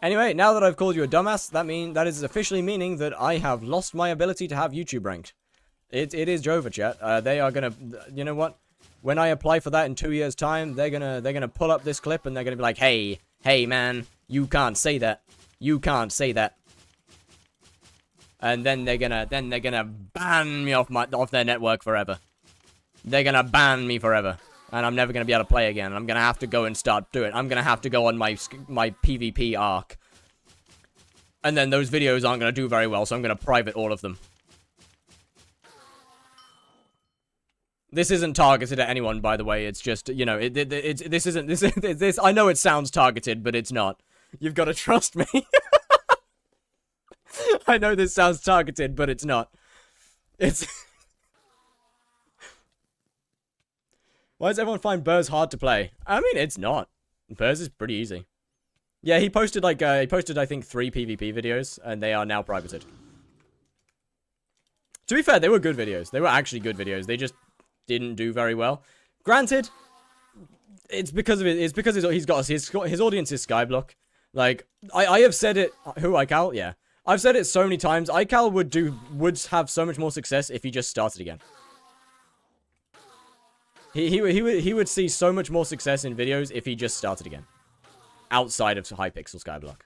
Speaker 2: Anyway, now that I've called you a dumbass, that is officially meaning that I have lost my ability to have YouTube ranked. It is Jova, chat. They are gonna, you know what? When I apply for that in 2 years' time, they're gonna pull up this clip and they're gonna be like, hey man, you can't say that. You can't say that. And then they're gonna ban me off their network forever. They're gonna ban me forever. And I'm never going to be able to play again. I'm going to have to go and start doing it. I'm going to have to go on my PvP arc. And then those videos aren't going to do very well, so I'm going to private all of them. This isn't targeted at anyone, by the way. It's just, you know, this I know it sounds targeted, but it's not. You've got to trust me. I know this sounds targeted, but it's not. It's... Why does everyone find Burrs hard to play? I mean, it's not. Burrs is pretty easy. Yeah, he posted, I think, 3 PvP videos, and they are now privated. To be fair, they were good videos. They were actually good videos. They just didn't do very well. Granted, it's because of it. It's because his audience is skyblock. Like, I have said it... Who, I Cal? Yeah. I've said it so many times. iCal would have so much more success if he just started again. He would see so much more success in videos if he just started again. Outside of hypixel skyblock.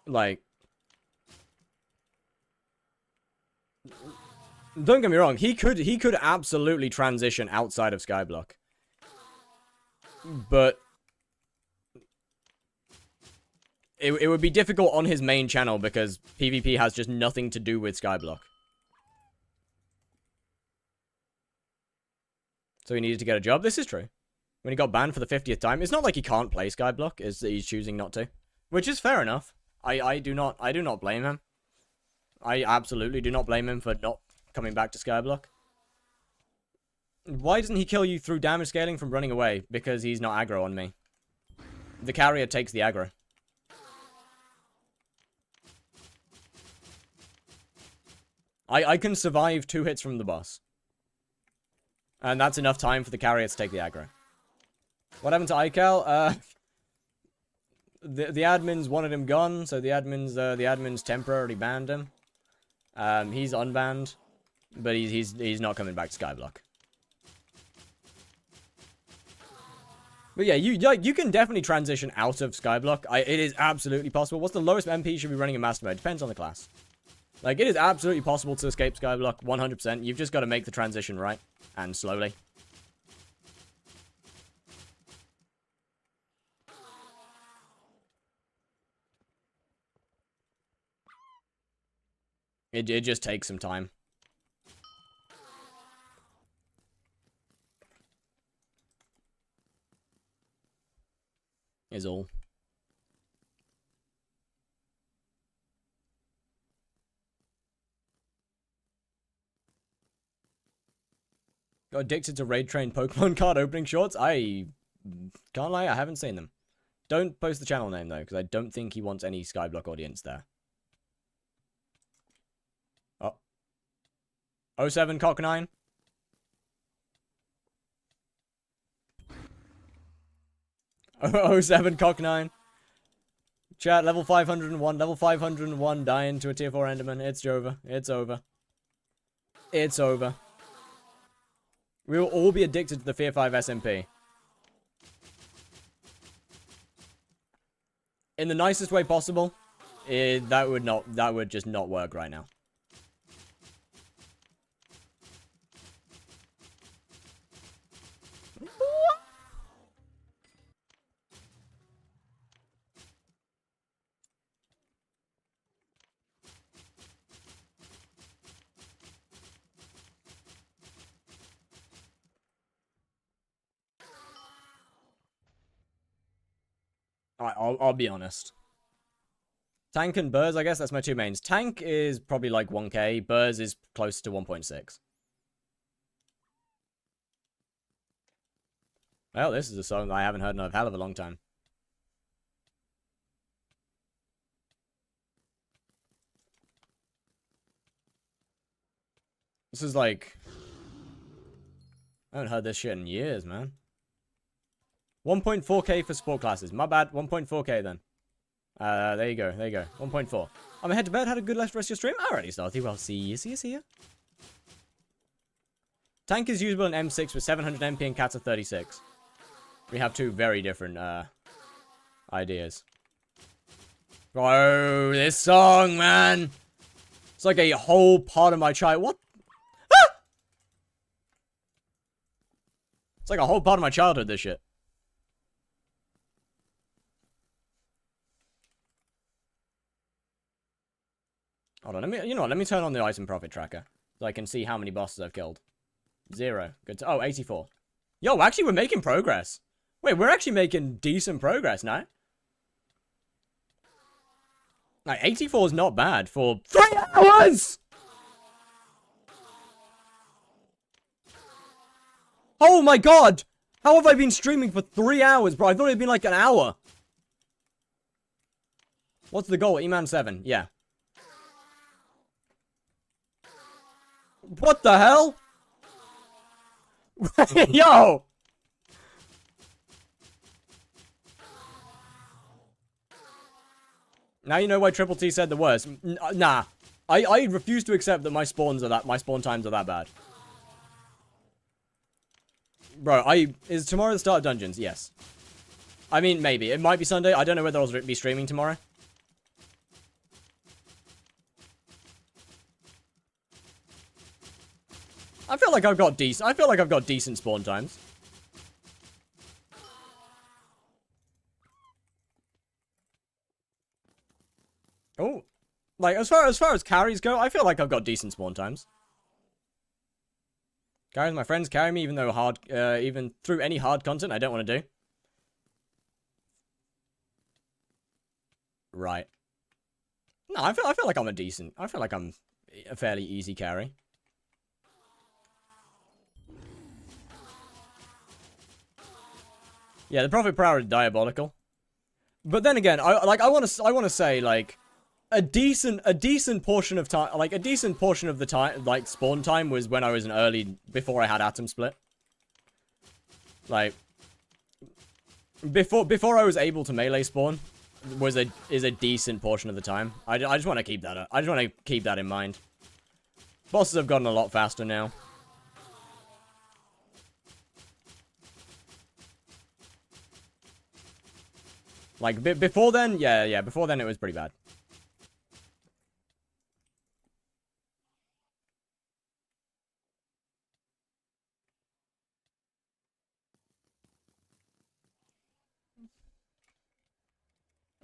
Speaker 2: Like, don't get me wrong, he could absolutely transition outside of skyblock. But it would be difficult on his main channel because PvP has just nothing to do with skyblock. So he needed to get a job. This is true. When he got banned for the 50th time, it's not like he can't play skyblock, it's that he's choosing not to. Which is fair enough. I do not blame him. I absolutely do not blame him for not coming back to skyblock. Why doesn't he kill you through damage scaling from running away? Because he's not aggro on me. The carrier takes the aggro. I can survive 2 hits from the boss. And that's enough time for the carrier to take the aggro. What happened to iCal? The admins wanted him gone, so the admins temporarily banned him. He's unbanned, but he's not coming back to skyblock. But yeah, you can definitely transition out of skyblock. It is absolutely possible. What's the lowest MP you should be running in master mode? Depends on the class. Like, it is absolutely possible to escape skyblock 100%. You've just got to make the transition right and slowly. It just takes some time. Is all. Got addicted to raid train Pokemon card opening shorts? I can't lie, I haven't seen them. Don't post the channel name though, because I don't think he wants any skyblock audience there. Oh. 07 Cock 9. Oh, 07 Cock 9. Chat, level 501. Level 501 dying to a tier 4 Enderman. It's over. It's over. It's over. We will all be addicted to the Fear 5 SMP. In the nicest way possible. That would just not work right now. I'll be honest. Tank and Burrs, I guess that's my 2 mains. Tank is probably like 1k. Burrs is close to 1.6. Well, this is a song that I haven't heard in a hell of a long time. This is like... I haven't heard this shit in years, man. 1.4k for sport classes. My bad. 1.4k then. There you go. There you go. 1.4. I'm ahead to bed. Had a good rest of your stream. Alrighty, Starty. Well, see you. Tank is usable in M6 with 700 MP and cats of 36. We have 2 very different, ideas. Bro, this song, man. It's like a whole part of my child. What? Ah! It's like a whole part of my childhood, this shit. Hold on, let me turn on the item profit tracker. So I can see how many bosses I've killed. 0. Good to, 84. Yo, actually we're making progress. Wait, we're actually making decent progress now. Like, 84 is not bad for 3 hours! Oh my god! How have I been streaming for 3 hours, bro? I thought it'd been like an hour. What's the goal? E-Man 7, yeah. What the hell? Yo! Now you know why Triple T said the worst. Nah. I refuse to accept that my spawn times are that bad. Bro, is tomorrow the start of dungeons? Yes. I mean, maybe. It might be Sunday. I don't know whether I'll be streaming tomorrow. I feel like I've got decent spawn times. Oh. Like, as far as carries go, I feel like I've got decent spawn times. Carries my friends carry me even though even through any hard content I don't want to do. Right. No, I feel like I'm I feel like I'm a fairly easy carry. Yeah, the profit per hour is diabolical. But then again, I want to say, like, a decent portion of time, like, a decent portion of the time, like, spawn time was when I was before I had atom split. Like, before I was able to melee spawn, is a decent portion of the time. I just want to keep that up. I just want to keep that in mind. Bosses have gotten a lot faster now. Like, before then, yeah, before then it was pretty bad.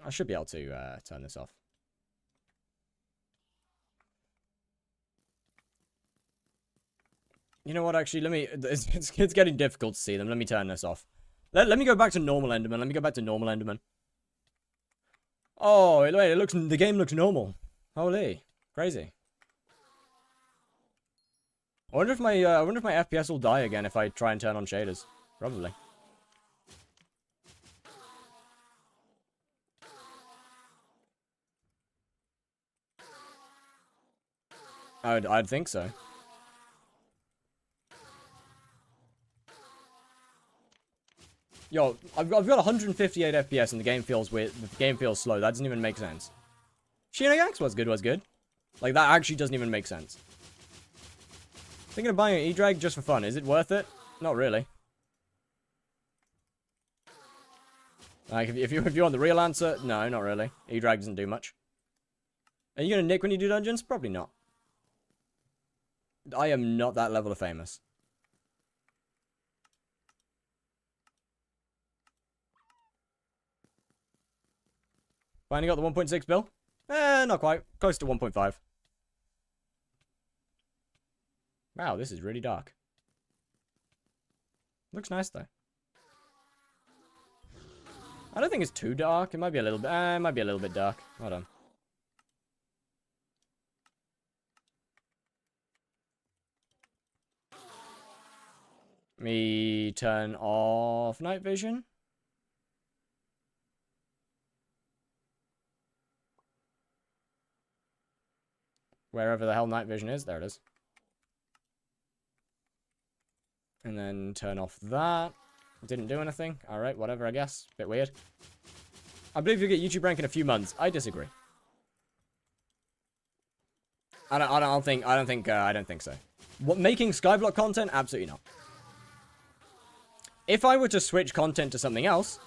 Speaker 2: I should be able to turn this off. You know what, actually, let me... It's getting difficult to see them. Let me turn this off. Let me go back to normal Enderman. Let me go back to normal Enderman. Oh, wait, the game looks normal. Holy. Crazy. I wonder if my FPS will die again if I try and turn on shaders. Probably. I'd think so. Yo, I've got 158 FPS and the game feels weird. The game feels slow. That doesn't even make sense. Shinagax was good. Like, that actually doesn't even make sense. Thinking of buying an E-Drag just for fun. Is it worth it? Not really. Like, if you want the real answer, no, not really. E-Drag doesn't do much. Are you gonna nick when you do dungeons? Probably not. I am not that level of famous. Finally got the 1.6 bill? Not quite. Close to 1.5. Wow, this is really dark. Looks nice, though. I don't think it's too dark. It might be a little bit... it might be a little bit dark. Hold on. Me turn off night vision. Wherever the hell night vision is, there it is. And then turn off that. Didn't do anything. Alright, whatever, I guess. Bit weird. I believe you'll get YouTube rank in a few months. I disagree. I don't think so. What, making skyblock content? Absolutely not. If I were to switch content to something else,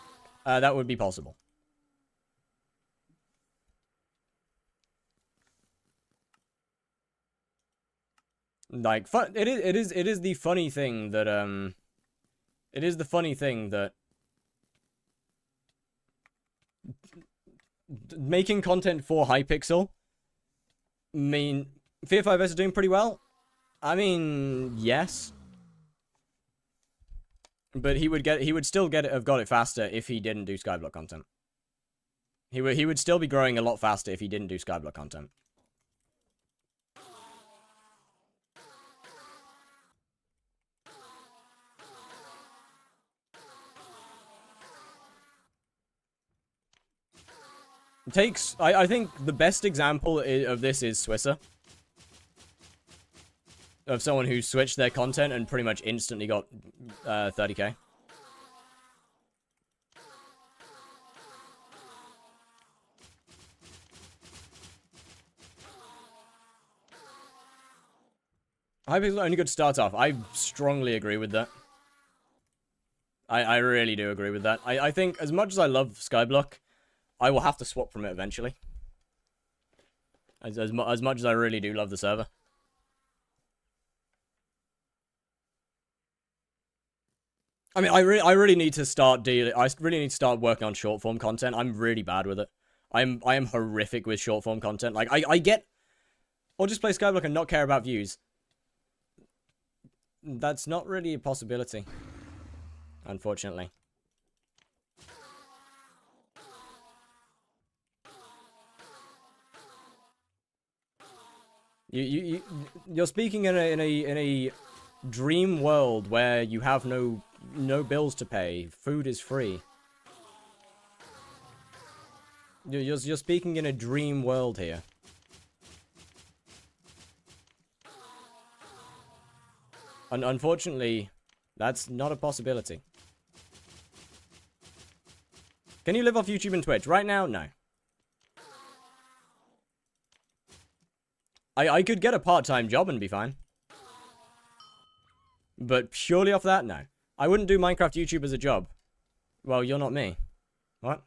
Speaker 2: that would be possible. Like, it is the funny thing that, it is the funny thing that making content for hypixel mean Fear 5S is doing pretty well. I mean, yes. But he would still have got it faster if he didn't do skyblock content. He would still be growing a lot faster if he didn't do skyblock content. I think the best example of this is Swisser. Of someone who switched their content and pretty much instantly got 30k. Hypixel only good to start off. I strongly agree with that. I really do agree with that. I think as much as I love skyblock, I will have to swap from it eventually. As much as I really do love the server. I mean, I really need to start working on short form content. I'm really bad with it. I am horrific with short form content. Like I get, or just play skyblock and not care about views. That's not really a possibility, unfortunately. You're speaking in a dream world where you have no bills to pay. Food is free. You're speaking in a dream world here. Unfortunately, that's not a possibility. Can you live off YouTube and Twitch? Right now, no. I could get a part-time job and be fine. But purely off that, no. I wouldn't do Minecraft YouTube as a job. Well, you're not me. What?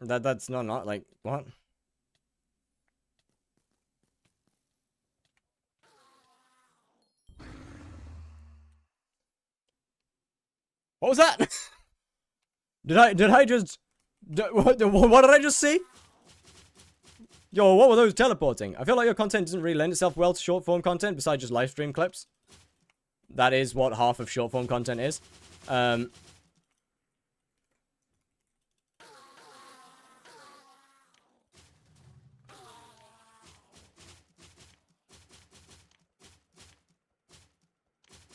Speaker 2: That's not like, what? What was that? Did I just... what did I just see? Yo, what were those teleporting? I feel like your content doesn't really lend itself well to short form content besides just live stream clips. That is what half of short form content is.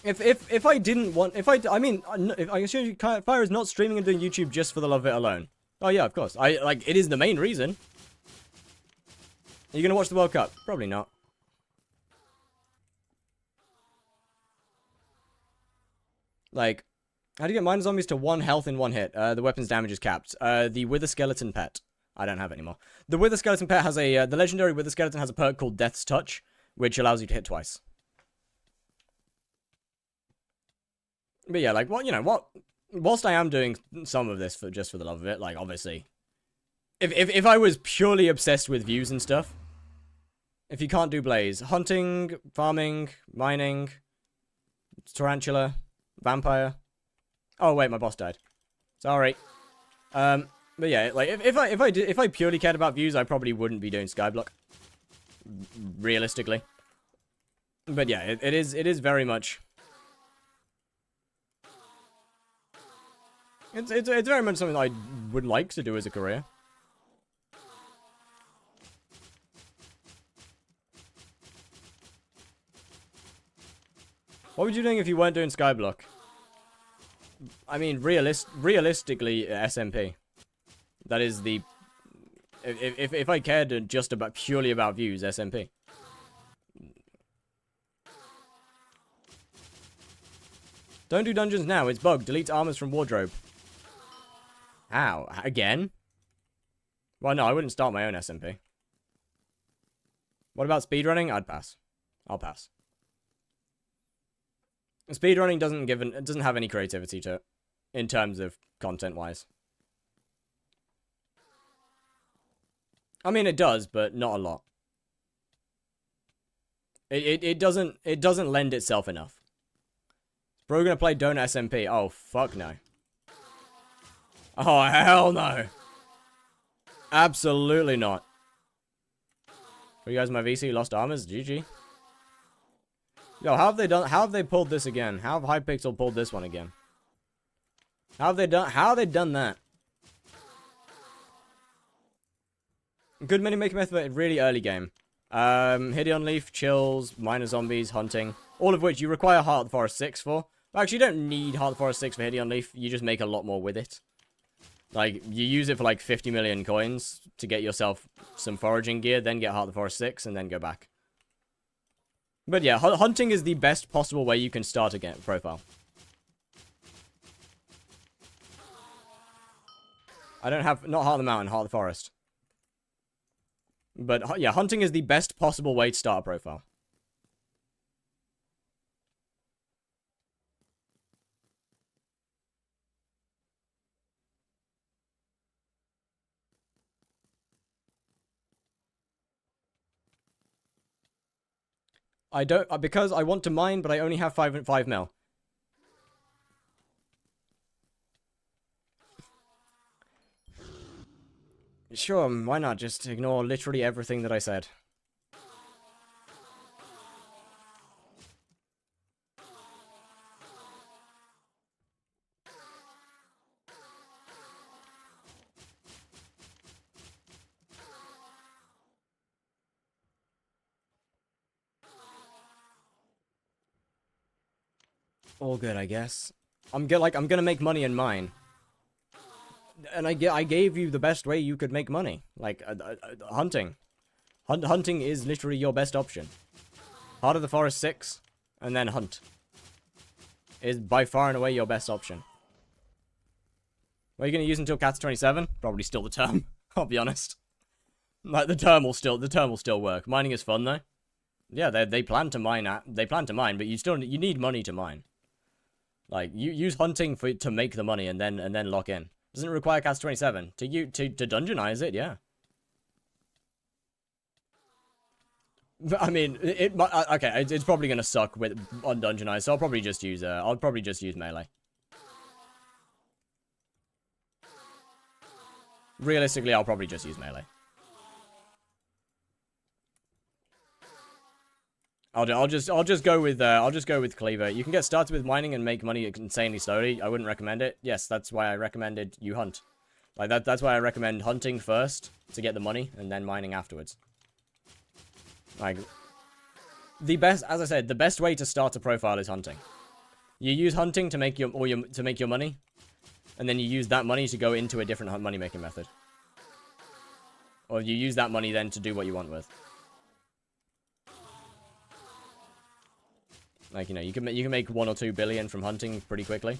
Speaker 2: If I didn't want, I mean, if I assume Fire is not streaming and doing YouTube just for the love of it alone. Oh yeah, of course. It is the main reason. Are you gonna watch the World Cup? Probably not. Like, how do you get minor zombies to 1 health in 1 hit? The weapon's damage is capped. The Wither Skeleton pet. I don't have it anymore. The Wither Skeleton pet has a, the legendary Wither Skeleton has a perk called Death's Touch, which allows you to hit twice. But yeah, like, whilst I am doing some of this just for the love of it, like, obviously, if I was purely obsessed with views and stuff, if you can't do Blaze, hunting, farming, mining, tarantula, vampire. Oh wait, my boss died. Sorry. But yeah, like, if I purely cared about views, I probably wouldn't be doing skyblock. Realistically. But yeah, it is very much. It's very much something I would like to do as a career. What would you do if you weren't doing skyblock? I mean, realistically, SMP. That is the... If I cared just about purely about views, SMP. Don't do dungeons now, it's bugged. Delete armors from wardrobe. How? Again? Well, no, I wouldn't start my own SMP. What about speedrunning? I'd pass. I'll pass. Speedrunning doesn't have any creativity to it, in terms of content-wise. I mean, it does, but not a lot. It doesn't lend itself enough. Bro, gonna play Donut SMP. Oh, fuck no. Oh, hell no. Absolutely not. For you guys, my VC lost armors. GG. Yo, how have they pulled this again? How have Hypixel pulled this one again? How have they done that? Good mini maker method, really early game. Hideon Leaf, chills, minor zombies, hunting. All of which you require Heart of the Forest 6 for. Well, actually, you don't need Heart of the Forest 6 for Hideon Leaf. You just make a lot more with it. Like, you use it for like 50 million coins to get yourself some foraging gear, then get Heart of the Forest 6, and then go back. But yeah, hunting is the best possible way you can start a profile. I don't have, not Heart of the Mountain, Heart of the Forest. But, yeah, hunting is the best possible way to start a profile. I don't, because I want to mine, but I only have 5 mil. Sure, why not? Just ignore literally everything that I said. All good, I guess. I'm gonna make money in mine. And I gave you the best way you could make money. Like, hunting. Hunting is literally your best option. Heart of the Forest 6, and then hunt. Is by far and away your best option. What are you gonna use until Cats 27? Probably still the term, I'll be honest. Like, the term will still work. Mining is fun, though. Yeah, they plan to mine, but you need money to mine. Like, you use hunting to make the money and then lock in. Doesn't require Cast 27. To dungeonize it, yeah. But, I mean, okay, it's probably gonna suck on dungeonize, so I'll probably just use melee. Realistically, I'll probably just use melee. I'll just go with cleaver. You can get started with mining and make money insanely slowly. I wouldn't recommend it. Yes, that's why I recommended you hunt. Like that's why I recommend hunting first to get the money and then mining afterwards. Like as I said, the best way to start a profile is hunting. You use hunting to make your money, and then you use that money to go into a different money making method. Or you use that money then to do what you want with. Like, you know, you can make 1 or 2 billion from hunting pretty quickly.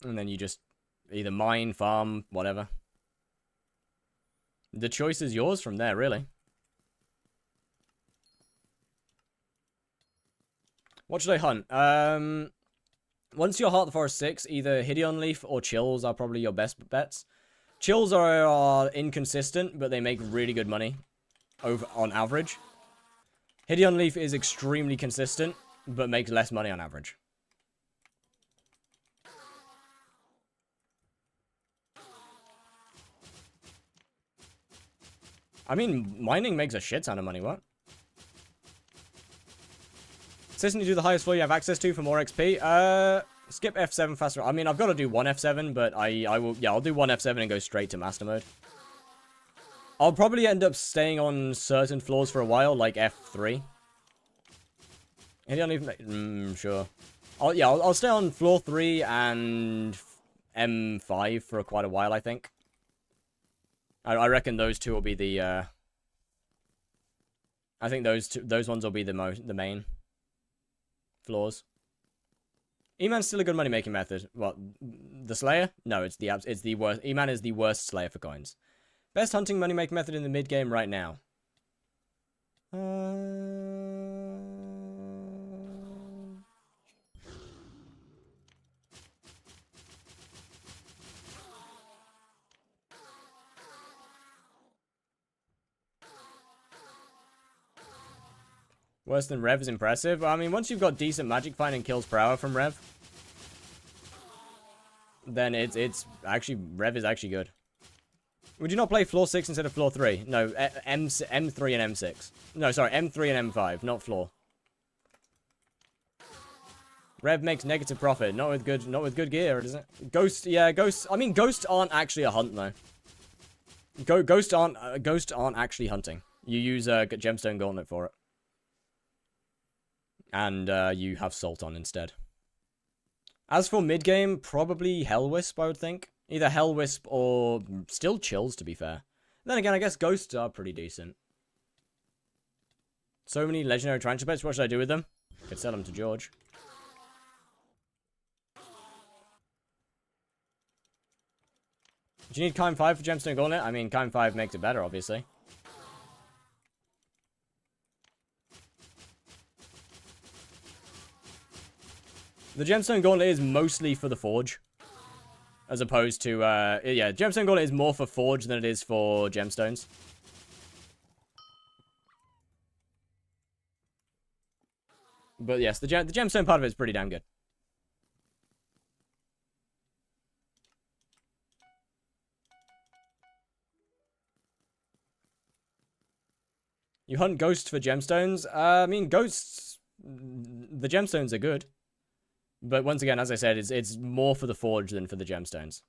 Speaker 2: And then you just either mine, farm, whatever. The choice is yours from there, really. What should I hunt? Once you're Heart of the Forest 6, either Hideon Leaf or Chills are probably your best bets. Chills are inconsistent, but they make really good money on average. Hideon Leaf is extremely consistent, but makes less money on average. I mean, mining makes a shit ton of money, what? Consistently do the highest floor you have access to for more XP. Skip F7 faster. I mean, I've got to do 1 F7, but I'll do 1 F7 and go straight to master mode. I'll probably end up staying on certain floors for a while, like F3. Sure. I'll stay on floor 3 and M5 for quite a while, I think. I reckon those two will be the, I think those ones will be the main floors. E-Man's still a good money-making method. What? The Slayer? No, it's the worst. E-Man is the worst Slayer for coins. Best hunting money-making method in the mid-game right now. Worse than Rev is impressive. I mean, once you've got decent magic finding kills per hour from Rev, then it's actually, Rev is actually good. Would you not play floor 6 instead of floor 3? No, M3 and M6. No, sorry, M3 and M5, not floor. Rev makes negative profit, not with good gear, does it? Ghost, yeah, ghosts. I mean, ghosts aren't actually a hunt though. Ghosts aren't actually hunting. You use a gemstone gauntlet for it. And you have Salt on instead. As for mid-game, probably Hellwisp, I would think. Either Hellwisp or still Chills, to be fair. Then again, I guess Ghosts are pretty decent. So many legendary transfer bets, what should I do with them? Could sell them to George. Do you need Kime 5 for Gemstone Gauntlet? I mean, Kime 5 makes it better, obviously. The Gemstone Gauntlet is mostly for the Forge. As opposed to, yeah, Gemstone Gauntlet is more for Forge than it is for Gemstones. But yes, the Gemstone part of it is pretty damn good. You hunt ghosts for gemstones? I mean, ghosts... The gemstones are good. But once again, as I said, it's more for the forge than for the gemstones.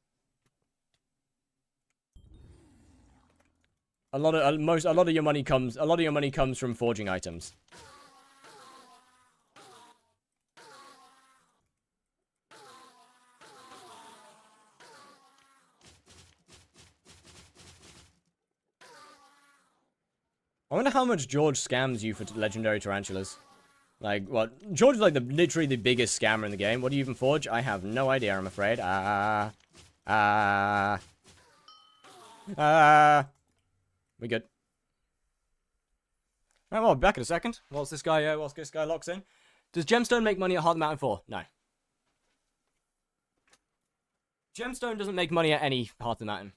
Speaker 2: A lot of your money comes from forging items. I wonder how much George scams you for legendary tarantulas. Like, what? George is like literally the biggest scammer in the game. What do you even forge? I have no idea, I'm afraid. We good. Alright, well, back in a second. Whilst this guy locks in. Does Gemstone make money at Heart of the Mountain 4? No. Gemstone doesn't make money at any Heart of the Mountain.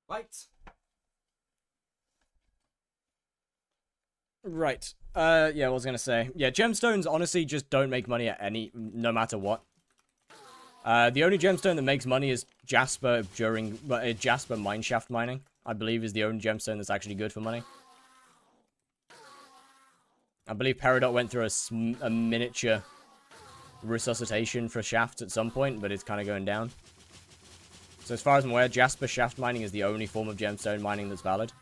Speaker 2: Right. Right. Yeah, I was gonna say. Yeah, gemstones honestly just don't make money at no matter what. The only gemstone that makes money is Jasper Jasper mineshaft mining. I believe is the only gemstone that's actually good for money. I believe Peridot went through a miniature resuscitation for shafts at some point, but it's kind of going down. So as far as I'm aware, Jasper shaft mining is the only form of gemstone mining that's valid.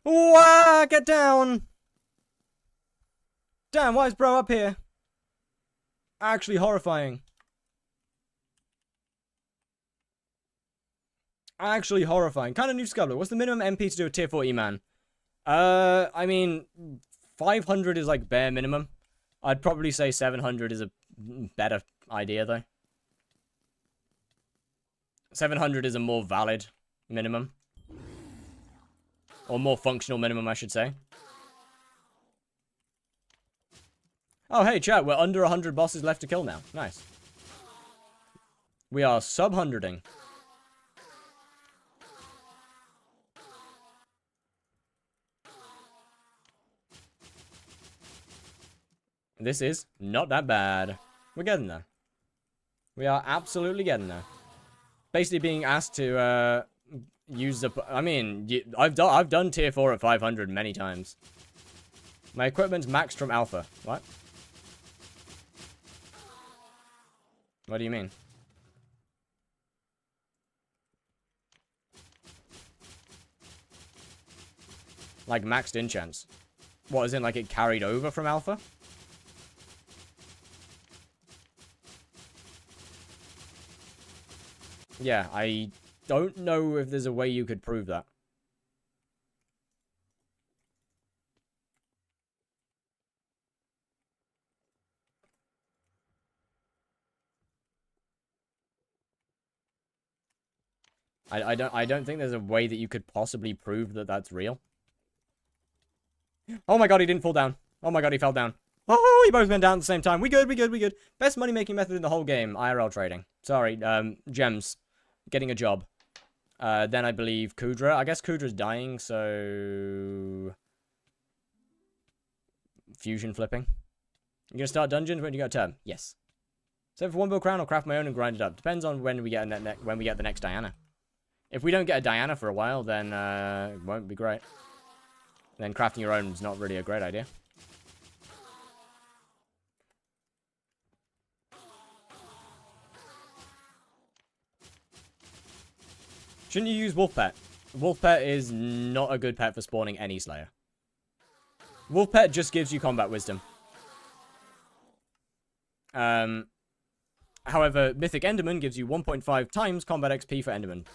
Speaker 2: Wah! Get down! Damn, why is bro up here? Actually horrifying. Actually horrifying. Kind of new skyblock. What's the minimum MP to do a tier 4 E-man? I mean, 500 is like bare minimum. I'd probably say 700 is a better idea, though. 700 is a more valid minimum. Or more functional minimum, I should say. Oh, hey, chat, we're under 100 bosses left to kill now. Nice. We are sub-hundreding. This is not that bad. We're getting there. We are absolutely getting there. Basically being asked to use the... I mean, I've done tier 4 at 500 many times. My equipment's maxed from alpha. What? What do you mean? Like maxed enchants. What, as in like it carried over from alpha? Yeah, don't know if there's a way you could prove that. I don't think there's a way that you could possibly prove that that's real. Oh my god, he didn't fall down. Oh my god, he fell down. Oh, he both went down at the same time. We good, we good, we good. Best money-making method in the whole game, IRL trading. Sorry, gems. Getting a job. Then I believe Kudra. I guess Kudra's dying, so... Fusion flipping. You gonna start dungeons when you got a turn? Yes. So for 1 bill crown, I'll craft my own and grind it up. Depends on when we get when we get the next Diana. If we don't get a Diana for a while, then it won't be great. Then crafting your own is not really a great idea. Shouldn't you use Wolf Pet? Wolf Pet is not a good pet for spawning any Slayer. Wolf Pet just gives you combat wisdom. However, Mythic Enderman gives you 1.5 times combat XP for Enderman.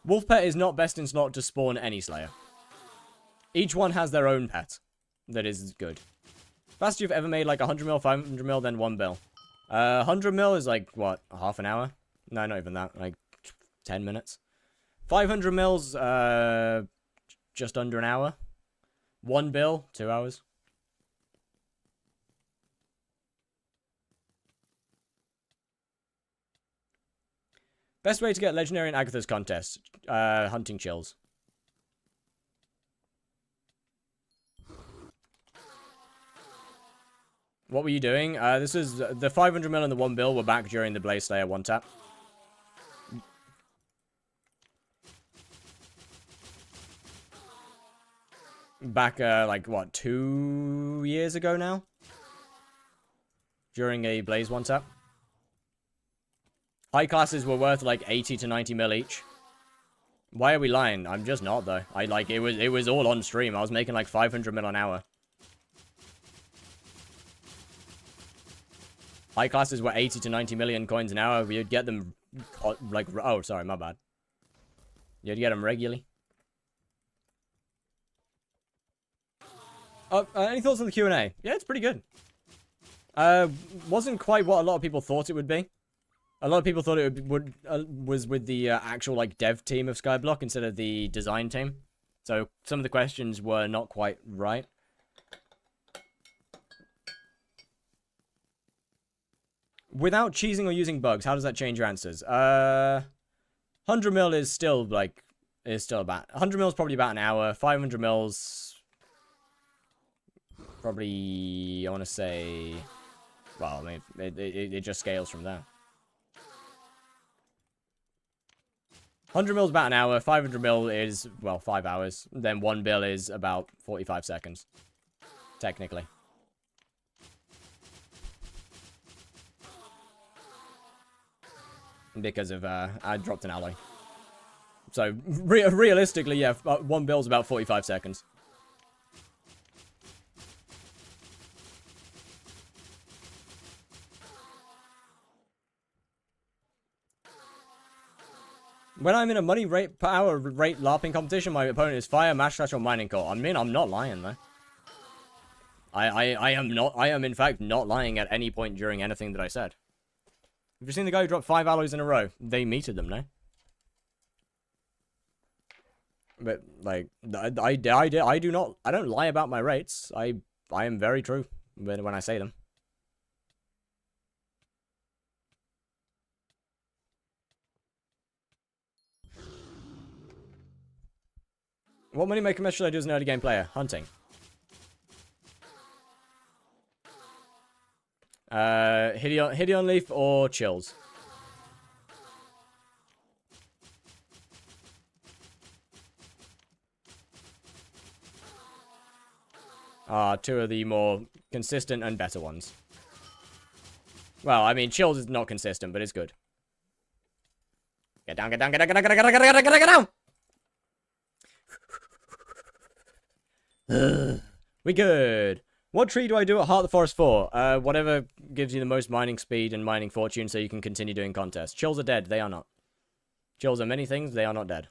Speaker 2: Wolf Pet is not best in slot to spawn any Slayer. Each one has their own pet that is good. Fastest you've ever made like 100 mil, 500 mil, then 1 bill. 100 mil is like, what, half an hour? No, not even that, like 10 minutes. 500 mils, just under an hour. 1 bill, 2 hours. Best way to get Legendary in Agatha's contest. Hunting chills. What were you doing? This is the 500 mil and the 1 bill were back during the Blaze Slayer 1-tap. Back, like, what, 2 years ago now? During a Blaze 1-tap. High classes were worth, like, 80 to 90 mil each. Why are we lying? I'm just not, though. It was all on stream. I was making, like, 500 mil an hour. High classes were 80 to 90 million coins an hour. You'd get them, like, oh, sorry, my bad. You'd get them regularly. Any thoughts on the Q&A? Yeah, it's pretty good. Wasn't quite what a lot of people thought it would be. A lot of people thought it was with the actual, like, dev team of Skyblock instead of the design team. So some of the questions were not quite right. Without cheesing or using bugs, how does that change your answers? 100 mil is still, like, about... 100 mil is probably about an hour. 500 mils... Probably, I want to say... Well, I mean, it just scales from there. 100 mil is about an hour. 500 mil is, well, 5 hours. Then 1 bill is about 45 seconds. Technically. Because of, I dropped an alloy. So, realistically, yeah, 1 bill is about 45 seconds. When I'm in a money rate per hour rate LARPing competition, my opponent is fire, mash slash, or mining core. I mean, I'm not lying, though. I am in fact not lying at any point during anything that I said. Have you seen the guy who dropped 5 alloys in a row? They meted them, no? But, like, I don't lie about my rates. I am very true when I say them. What money maker method should I do as an early game player? Hunting. Hideon Leaf or Chills? Two of the more consistent and better ones. Well, I mean, Chills is not consistent, but it's good. Get down, get down, get down, get down, get down, get down, get down, get down! We good. What tree do I do at Heart of the Forest for? Whatever gives you the most mining speed and mining fortune so you can continue doing contests. Chills are dead. They are not. Chills are many things, they are not dead.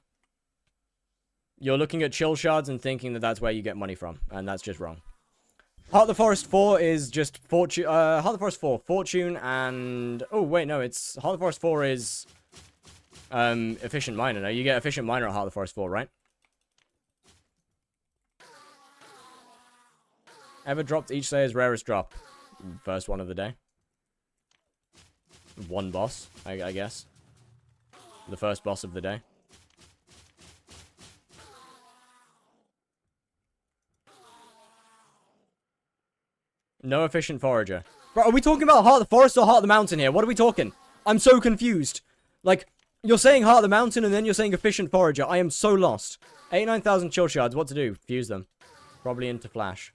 Speaker 2: You're looking at chill shards and thinking that that's where you get money from, and that's just wrong. Heart of the Forest 4 is just fortune. Heart of the Forest 4, fortune, and oh wait, no, it's Heart of the Forest 4 is efficient miner. No, you get efficient miner at Heart of the Forest 4, right? Ever dropped each Slayer's rarest drop? First one of the day. One boss, I guess. The first boss of the day. No efficient forager. Bro, are we talking about Heart of the Forest or Heart of the Mountain here? What are we talking? I'm so confused. Like, you're saying Heart of the Mountain and then you're saying efficient forager. I am so lost. 89,000 chill shards. What to do? Fuse them. Probably into flash.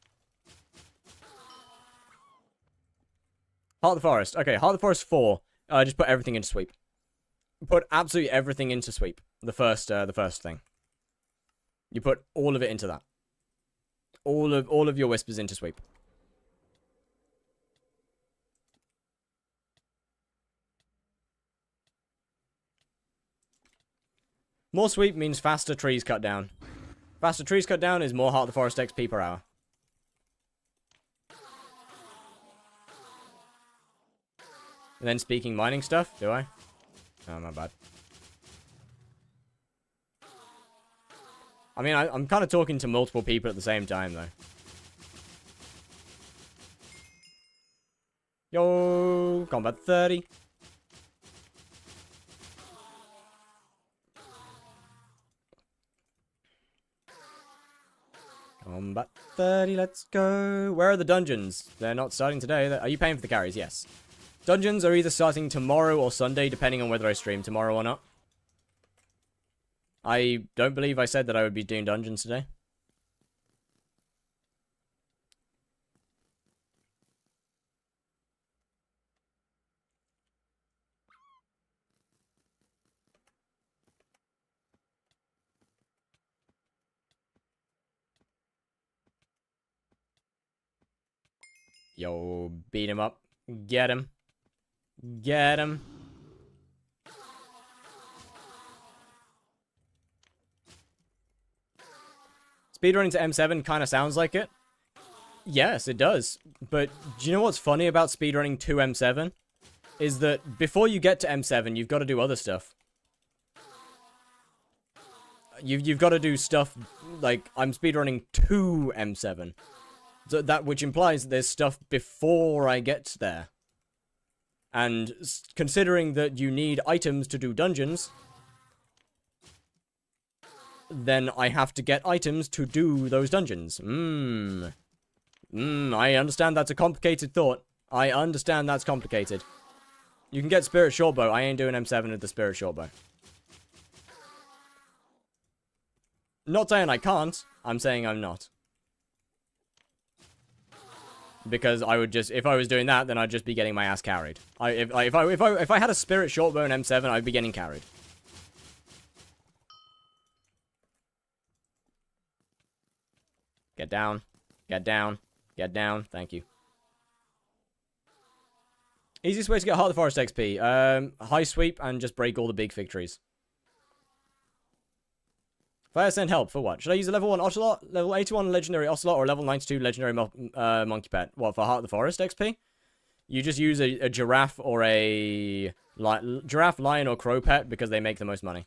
Speaker 2: Heart of the Forest. Okay, Heart of the Forest 4. Just put everything into sweep. Put absolutely everything into sweep. The first thing. You put all of it into that. All of your whispers into sweep. More sweep means faster trees cut down. Faster trees cut down is more Heart of the Forest XP per hour. And then speaking mining stuff, do I? Oh, my bad. I mean, I'm kind of talking to multiple people at the same time, though. Yo, combat 30. Combat 30, let's go. Where are the dungeons? They're not starting today. Are you paying for the carries? Yes. Dungeons are either starting tomorrow or Sunday, depending on whether I stream tomorrow or not. I don't believe I said that I would be doing dungeons today. Yo, beat him up. Get him. Get him. Speedrunning to M7 kind of sounds like it. Yes, it does. But do you know what's funny about speedrunning to M7? Is that before you get to M7, you've got to do other stuff. You've got to do stuff like I'm speedrunning to M7. So that which implies there's stuff before I get there. And considering that you need items to do dungeons, then I have to get items to do those dungeons. I understand that's a complicated thought. I understand that's complicated. You can get Spirit Shortbow. I ain't doing M7 with the Spirit Shortbow. Not saying I can't. I'm saying I'm not. Because I would just, if I was doing that, then I'd just be getting my ass carried. If I had a Spirit Shortbow in M7, I'd be getting carried. Get down. Get down. Get down. Thank you. Easiest way to get Heart of the Forest XP. High sweep and just break all the big fig trees. Fire send help for what? Should I use a level 1 Ocelot, level 81 Legendary Ocelot, or level 92 Legendary Monkey Pet? What, for Heart of the Forest XP? You just use a giraffe or a... giraffe, lion, or crow pet because they make the most money.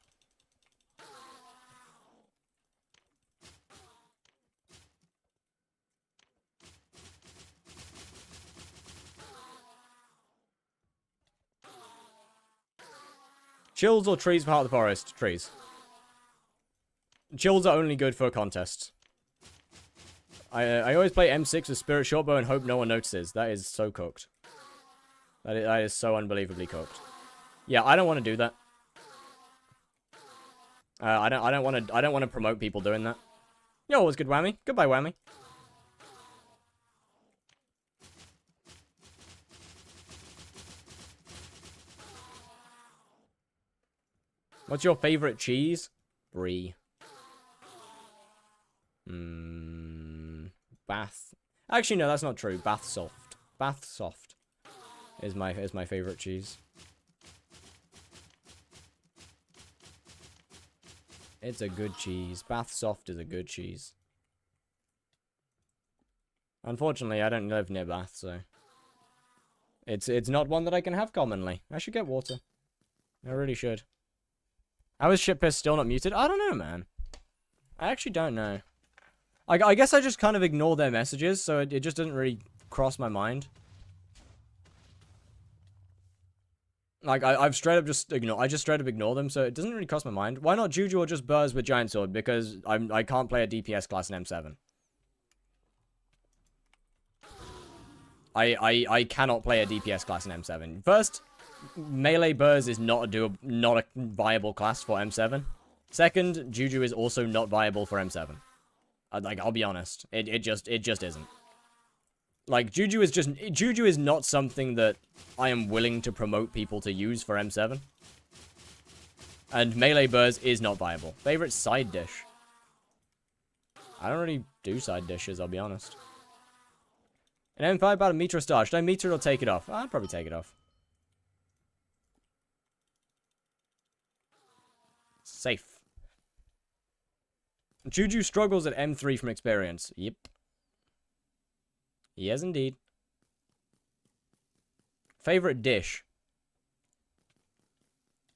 Speaker 2: Chills or trees for Heart of the Forest? Trees. Chills are only good for contests. I always play M6 with Spirit Shortbow and hope no one notices. That is so cooked. That is so unbelievably cooked. Yeah, I don't want to do that. I don't want to promote people doing that. Yo, what's good, Whammy? Goodbye, Whammy. What's your favorite cheese? Brie. Bath. Actually, no, that's not true. Bath soft. Bath soft is my favorite cheese. It's a good cheese. Bath Soft is a good cheese. Unfortunately, I don't live near Bath, so... It's not one that I can have commonly. I should get water. I really should. How is Shitpiss still not muted? I don't know, man. I actually don't know. I guess I just kind of ignore their messages, so it just doesn't really cross my mind. Like, I straight up just ignore... I just straight up ignore them, so it doesn't really cross my mind. Why not Juju or just Burrs with Giant Sword? Because I can't play a DPS class in M7. I cannot play a DPS class in M7. First, melee Burrs is not a viable class for M7. Second, Juju is also not viable for M7. Like, I'll be honest, it just isn't. Like, Juju is not something that I am willing to promote people to use for M7. And melee Burrs is not viable. Favorite side dish? I don't really do side dishes, I'll be honest. An M5 about a meter or star. Should I meter it or take it off? I'd probably take it off. Safe. Juju struggles at M3 from experience. Yep. Yes, indeed. Favorite dish?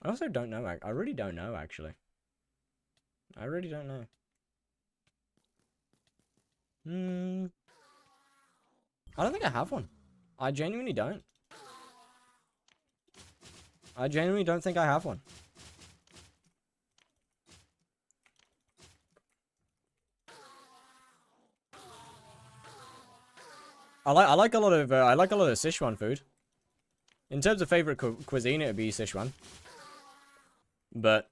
Speaker 2: I also don't know. I really don't know, actually. I really don't know. I don't think I have one. I genuinely don't. I genuinely don't think I have one. I like a lot of Sichuan food. In terms of favorite cuisine, it would be Sichuan. But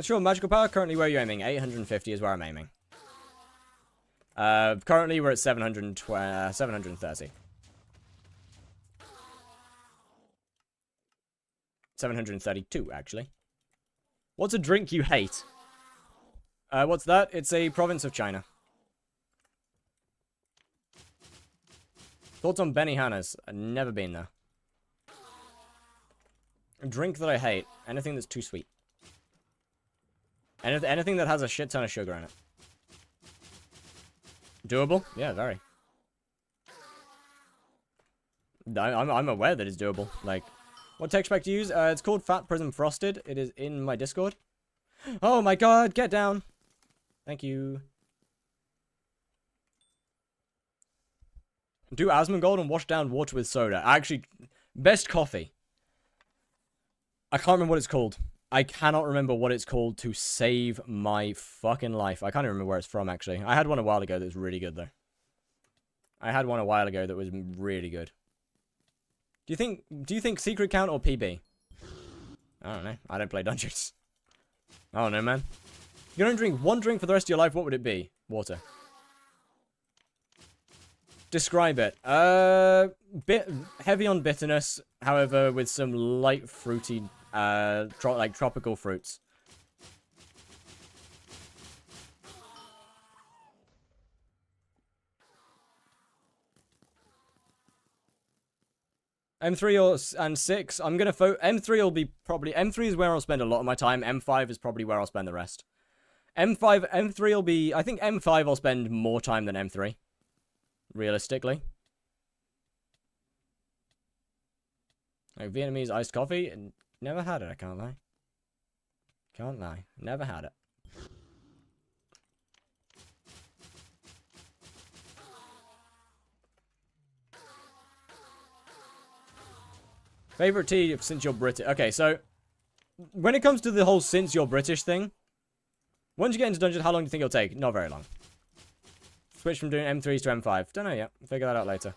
Speaker 2: sure, magical power. Currently, where are you aiming? 850 is where I'm aiming. Currently we're at 730. 732, actually. What's a drink you hate? What's that? It's a province of China. Thoughts on Benihana's? I've never been there. A drink that I hate. Anything that's too sweet. Anything that has a shit ton of sugar in it. Doable? Yeah, very. I'm aware that it's doable. Like, what text pack to use? It's called Fat Prism Frosted. It is in my Discord. Oh my god, get down. Thank you. Do Asmongold and wash down water with soda. Actually, best coffee. I can't remember what it's called. I cannot remember what it's called to save my fucking life. I can't even remember where it's from, actually. I had one a while ago that was really good, though. I had one a while ago that was really good. Do you think secret count or PB? I don't know. I don't play dungeons. I don't know, man. You're gonna drink one drink for the rest of your life, what would it be? Water. Describe it. Bit heavy on bitterness, however, with some light fruity, like tropical fruits. M3 and 6, I'm gonna vote. M3 will be probably... M3 is where I'll spend a lot of my time. M5 is probably where I'll spend the rest. M3 will be... I think M5 I'll spend more time than M3. Realistically. Like Vietnamese iced coffee, and never had it, I can't lie. Can't lie. Never had it. Favorite tea since you're British. Okay, so when it comes to the whole since you're British thing, once you get into dungeon, how long do you think it'll take? Not very long. Switch from doing M3s to M5. Don't know yet. Figure that out later.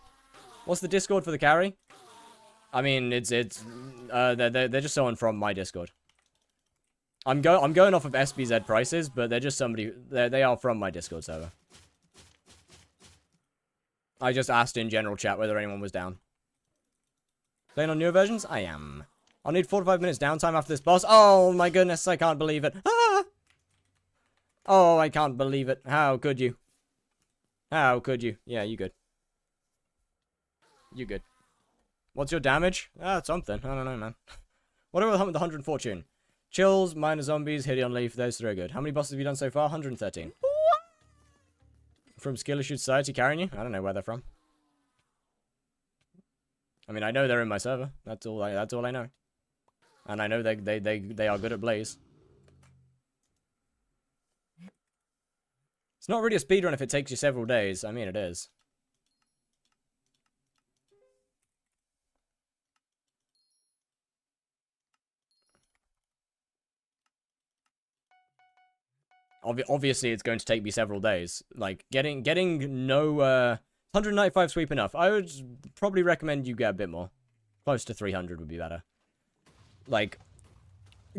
Speaker 2: What's the Discord for the carry? I mean, they're just someone from my Discord. I'm going off of SBZ prices, but they're just somebody. They are from my Discord server. I just asked in general chat whether anyone was down. Playing on newer versions? I am. I'll need 4 to 5 minutes downtime after this boss. Oh my goodness, I can't believe it. Ah! Oh, I can't believe it. How could you? How could you? Yeah, you good. You good. What's your damage? Ah, something. I don't know, man. Whatever with the 100 fortune. Chills, minor zombies, Hideon Leaf, those three are good. How many bosses have you done so far? 113. From Skill Issue Society carrying you? I don't know where they're from. I mean, I know they're in my server. That's all I know. And I know they are good at Blaze. It's not really a speedrun if it takes you several days. I mean, it is. Obviously, it's going to take me several days. Like, getting no, 195 sweep enough. I would probably recommend you get a bit more. Close to 300 would be better. Like,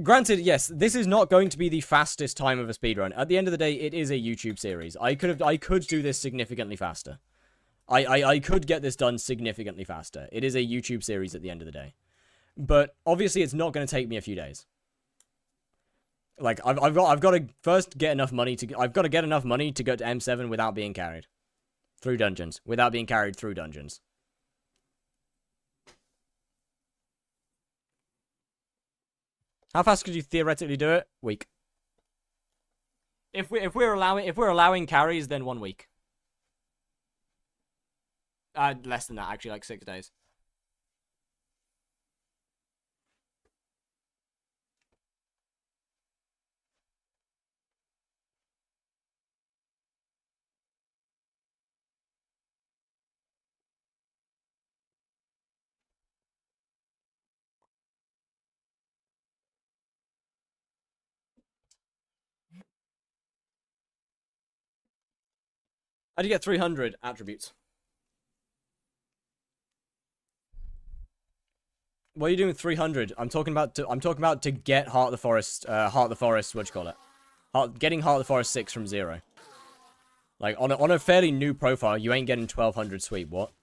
Speaker 2: granted, yes, this is not going to be the fastest time of a speedrun. At the end of the day, it is a YouTube series. I could do this significantly faster. I could get this done significantly faster. It is a YouTube series at the end of the day. But, obviously, it's not going to take me a few days. Like, I've got to first get enough money to... I've got to get enough money to go to M7 without being carried. Through dungeons. Without being carried through dungeons. How fast could you theoretically do it? Week. If we're allowing carries, then 1 week. Less than that, actually, like 6 days. How do you get 300 attributes? What are you doing with 300? I'm talking about to get Heart of the Forest, what you call it? Getting Heart of the Forest 6 from 0. Like, on a fairly new profile, you ain't getting 1200 sweep, what?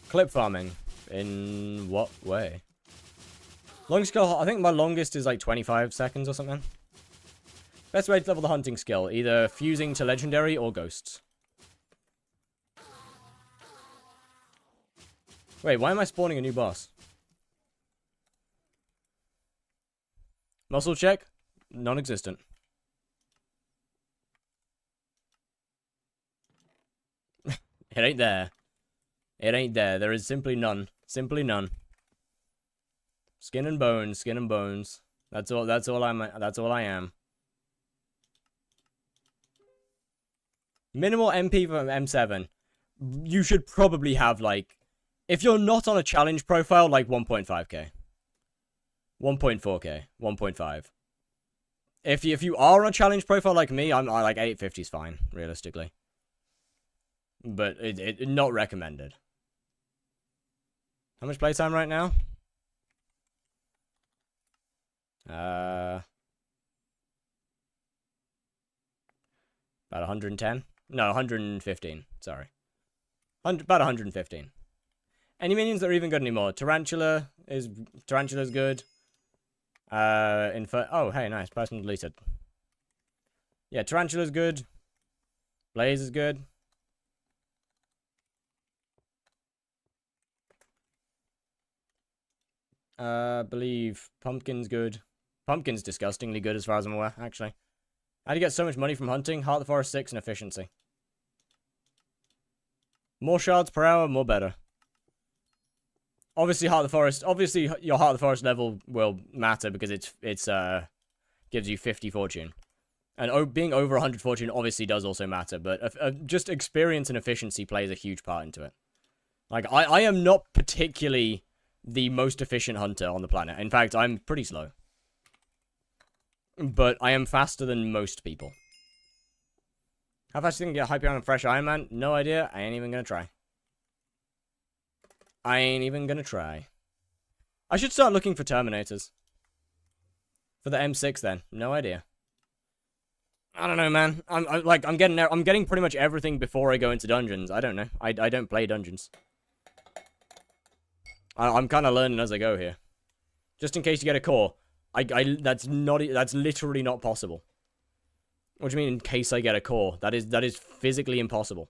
Speaker 2: Clip farming. In what way? Long skill, I think my longest is like 25 seconds or something. Best way to level the hunting skill, either fusing to legendary or ghosts. Wait, why am I spawning a new boss? Muscle check? Non-existent. It ain't there. It ain't there. There is simply none. Simply none. Skin and bones, skin and bones. That's all I am. Minimal MP from M7. You should probably have, like, if you're not on a challenge profile, like 1.5k. 1.4k. 1.5. If you are on a challenge profile like me, I'm like 850 is fine, realistically. But it not recommended. How much playtime right now? About 110? No, 115. Sorry. About 115. Any minions that are even good anymore? Tarantula's good. Oh, hey, nice. Person deleted. Yeah, Tarantula's good. Blaze is good. Believe Pumpkin's good. Pumpkin's disgustingly good as far as I'm aware, actually. How do you get so much money from hunting? Heart of the Forest 6 and efficiency. More shards per hour, more better. Obviously, Heart of the Forest. Obviously, your Heart of the Forest level will matter because it's gives you 50 fortune, and being over 100 fortune obviously does also matter. But just experience and efficiency plays a huge part into it. Like I am not particularly the most efficient hunter on the planet. In fact, I'm pretty slow. But I am faster than most people. How fast do you think you can get Hypixel and Fresh Iron Man? No idea. I ain't even gonna try. I ain't even gonna try. I should start looking for Terminators. For the M6 then. No idea. I don't know, man. I'm getting pretty much everything before I go into dungeons. I don't know. I don't play dungeons. I'm kind of learning as I go here. Just in case you get a core. That's literally not possible. What do you mean in case I get a core? That is physically impossible.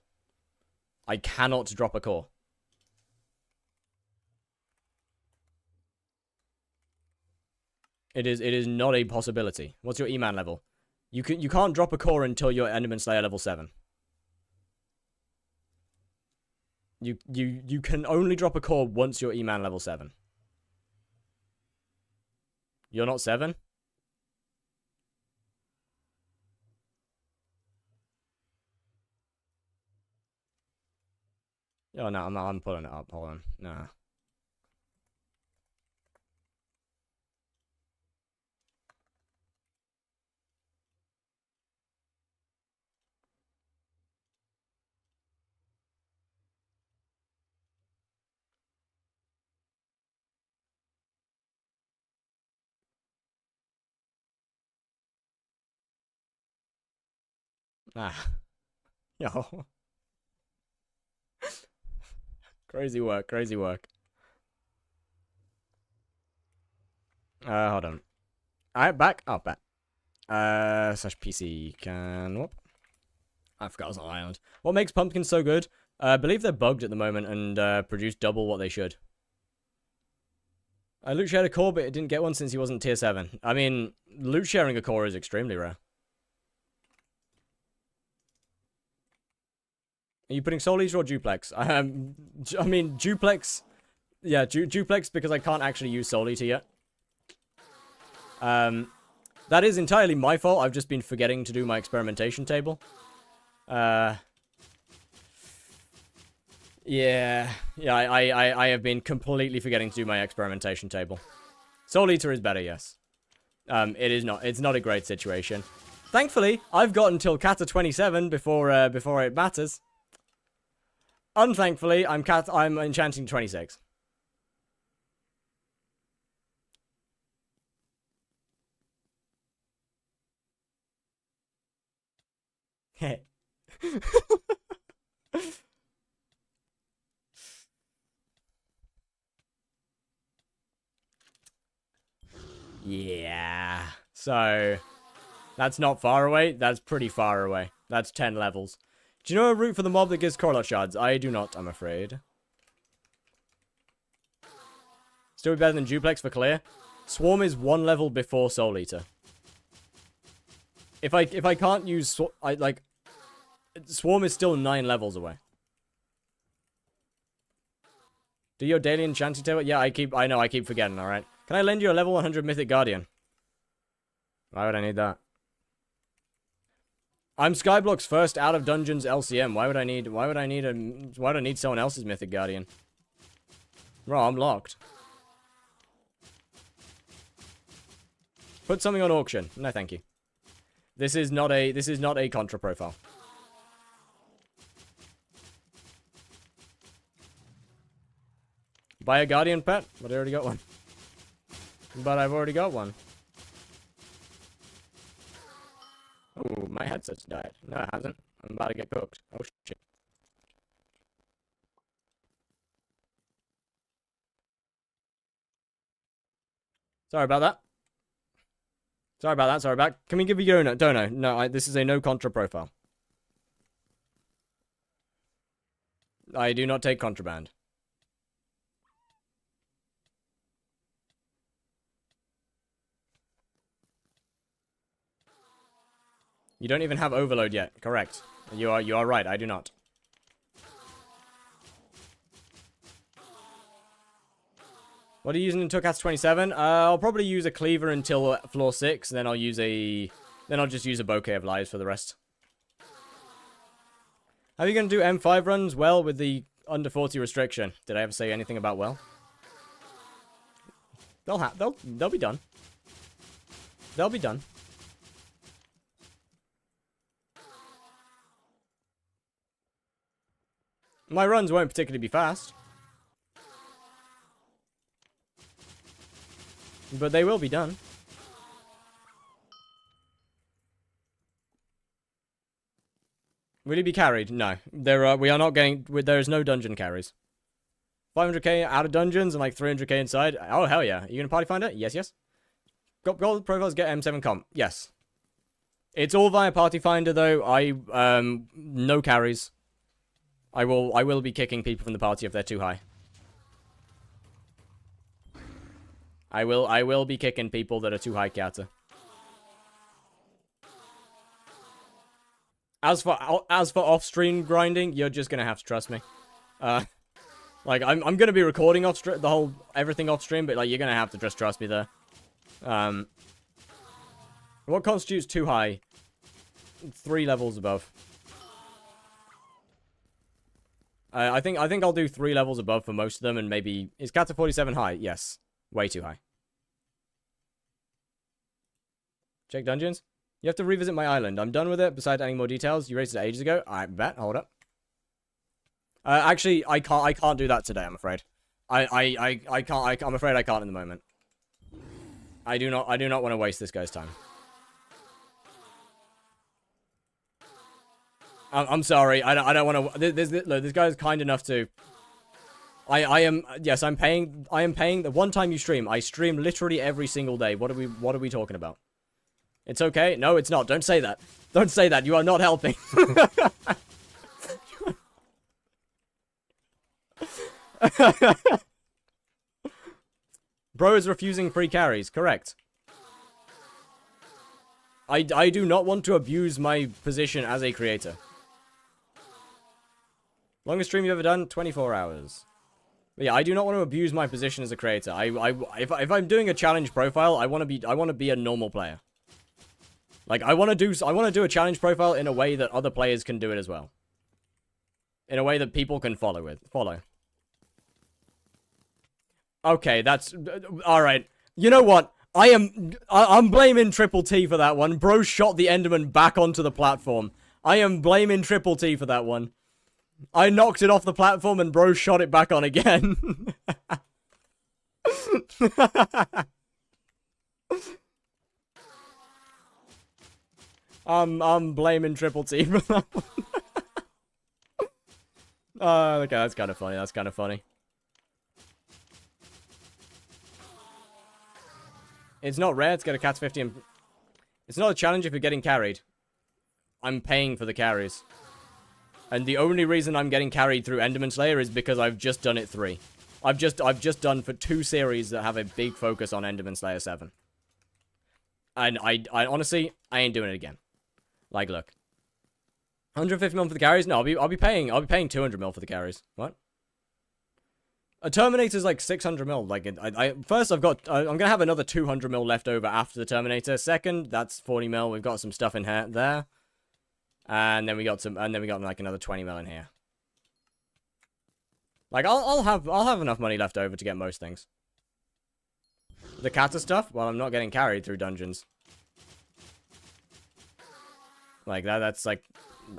Speaker 2: I cannot drop a core. It is not a possibility. What's your E-Man level? You can't drop a core until you're Enderman Slayer level 7. You can only drop a core once you're E-Man level 7. You're not 7? Oh no, I'm pulling it up. Hold on. Nah. Ah. Yo. Crazy work, crazy work. Hold on. Alright, back. Oh, back. Slash PC can... Whoop. I forgot I was on island. What makes pumpkins so good? I believe they're bugged at the moment and produce double what they should. Loot shared a core, but it didn't get one since he wasn't tier 7. I mean, loot sharing a core is extremely rare. Are you putting Soul Eater or Duplex? I mean, Duplex... Yeah, Duplex because I can't actually use Soul Eater yet. That is entirely my fault. I've just been forgetting to do my experimentation table. Yeah, I have been completely forgetting to do my experimentation table. Soul Eater is better, yes. It is not. It's not a great situation. Thankfully, I've got until Kata 27 before it matters. Unthankfully, I'm enchanting 26. Heh. Yeah. So, that's not far away. That's pretty far away. That's 10 levels. Do you know a route for the mob that gives Corlot shards? I do not, I'm afraid. Still be better than Duplex for clear. Swarm is 1 level before Soul Eater. If I can't use Swarm is still 9 levels away. Do your daily enchanting table? Yeah, I know I keep forgetting, alright. Can I lend you a level 100 Mythic Guardian? Why would I need that? I'm Skyblock's first out of dungeons LCM. Why would I need someone else's Mythic Guardian? Bro, I'm locked. Put something on auction. No, thank you. This is not a Contra profile. Buy a Guardian pet? But I already got one. But I've already got one. Oh, my headset's died. No, it hasn't. I'm about to get cooked. Oh, shit. Sorry about that. Sorry about that. Can we give you a dono? No, this is a no Contra profile. I do not take contraband. You don't even have overload yet. Correct. You are right. I do not. What are you using until Cats 27? I'll probably use a cleaver until floor 6, and then I'll just use a bouquet of lives for the rest. How are you going to do M5 runs? Well, with the under 40 restriction. Did I ever say anything about well? They'll be done. They'll be done. My runs won't particularly be fast. But they will be done. Will he be carried? No. We are not getting... There is no dungeon carries. 500k out of dungeons and like 300k inside. Oh, hell yeah. Are you going to party finder? Yes, yes. Gold profiles get M7 comp. Yes. It's all via party finder though. No carries. I will be kicking people from the party if they're too high. I will be kicking people that are too high counter. As for off-stream grinding, you're just gonna have to trust me. Like I'm gonna be recording everything off stream, but like you're gonna have to just trust me there. What constitutes too high? 3 levels above. I think I'll do 3 levels above for most of them, and maybe is Kata 47 high? Yes, way too high. Check dungeons. You have to revisit my island. I'm done with it. Besides adding more details, you raised it ages ago. I bet. Hold up. Actually, I can't do that today. I'm afraid. I can't. I'm afraid I can't in the moment. I do not want to waste this guy's time. I'm sorry. I don't want to. This guy's kind enough to. Yes, I'm paying. I am paying the one time you stream. I stream literally every single day. What are we talking about? It's okay. No, it's not. Don't say that. Don't say that. You are not helping. Bro is refusing free carries. Correct. I do not want to abuse my position as a creator. Longest stream you've ever done? 24 hours. But yeah, I do not want to abuse my position as a creator. If I'm doing a challenge profile, I want to be a normal player. Like I want to do a challenge profile in a way that other players can do it as well. In a way that people can follow. Okay, that's all right. You know what? I'm blaming Triple T for that one. Bro shot the Enderman back onto the platform. I am blaming Triple T for that one. I knocked it off the platform and bro shot it back on again. I'm blaming Triple T for that one. Okay, that's kind of funny. That's kind of funny. It's not rare to get a Cat 50 and... It's not a challenge if you're getting carried. I'm paying for the carries. And the only reason I'm getting carried through Enderman Slayer is because I've just done it 3. I've just done for 2 series that have a big focus on Enderman Slayer 7. And I honestly, I ain't doing it again. Like, look. 150 mil for the carries? No, I'll be paying 200 mil for the carries. What? A Terminator's like 600 mil. Like, first I'm gonna have another 200 mil left over after the Terminator. Second, that's 40 mil. We've got some stuff in here, there. And then we got like another 20 mil in here. Like, I'll have enough money left over to get most things. The Kata stuff? Well, I'm not getting carried through dungeons. Like, that's like...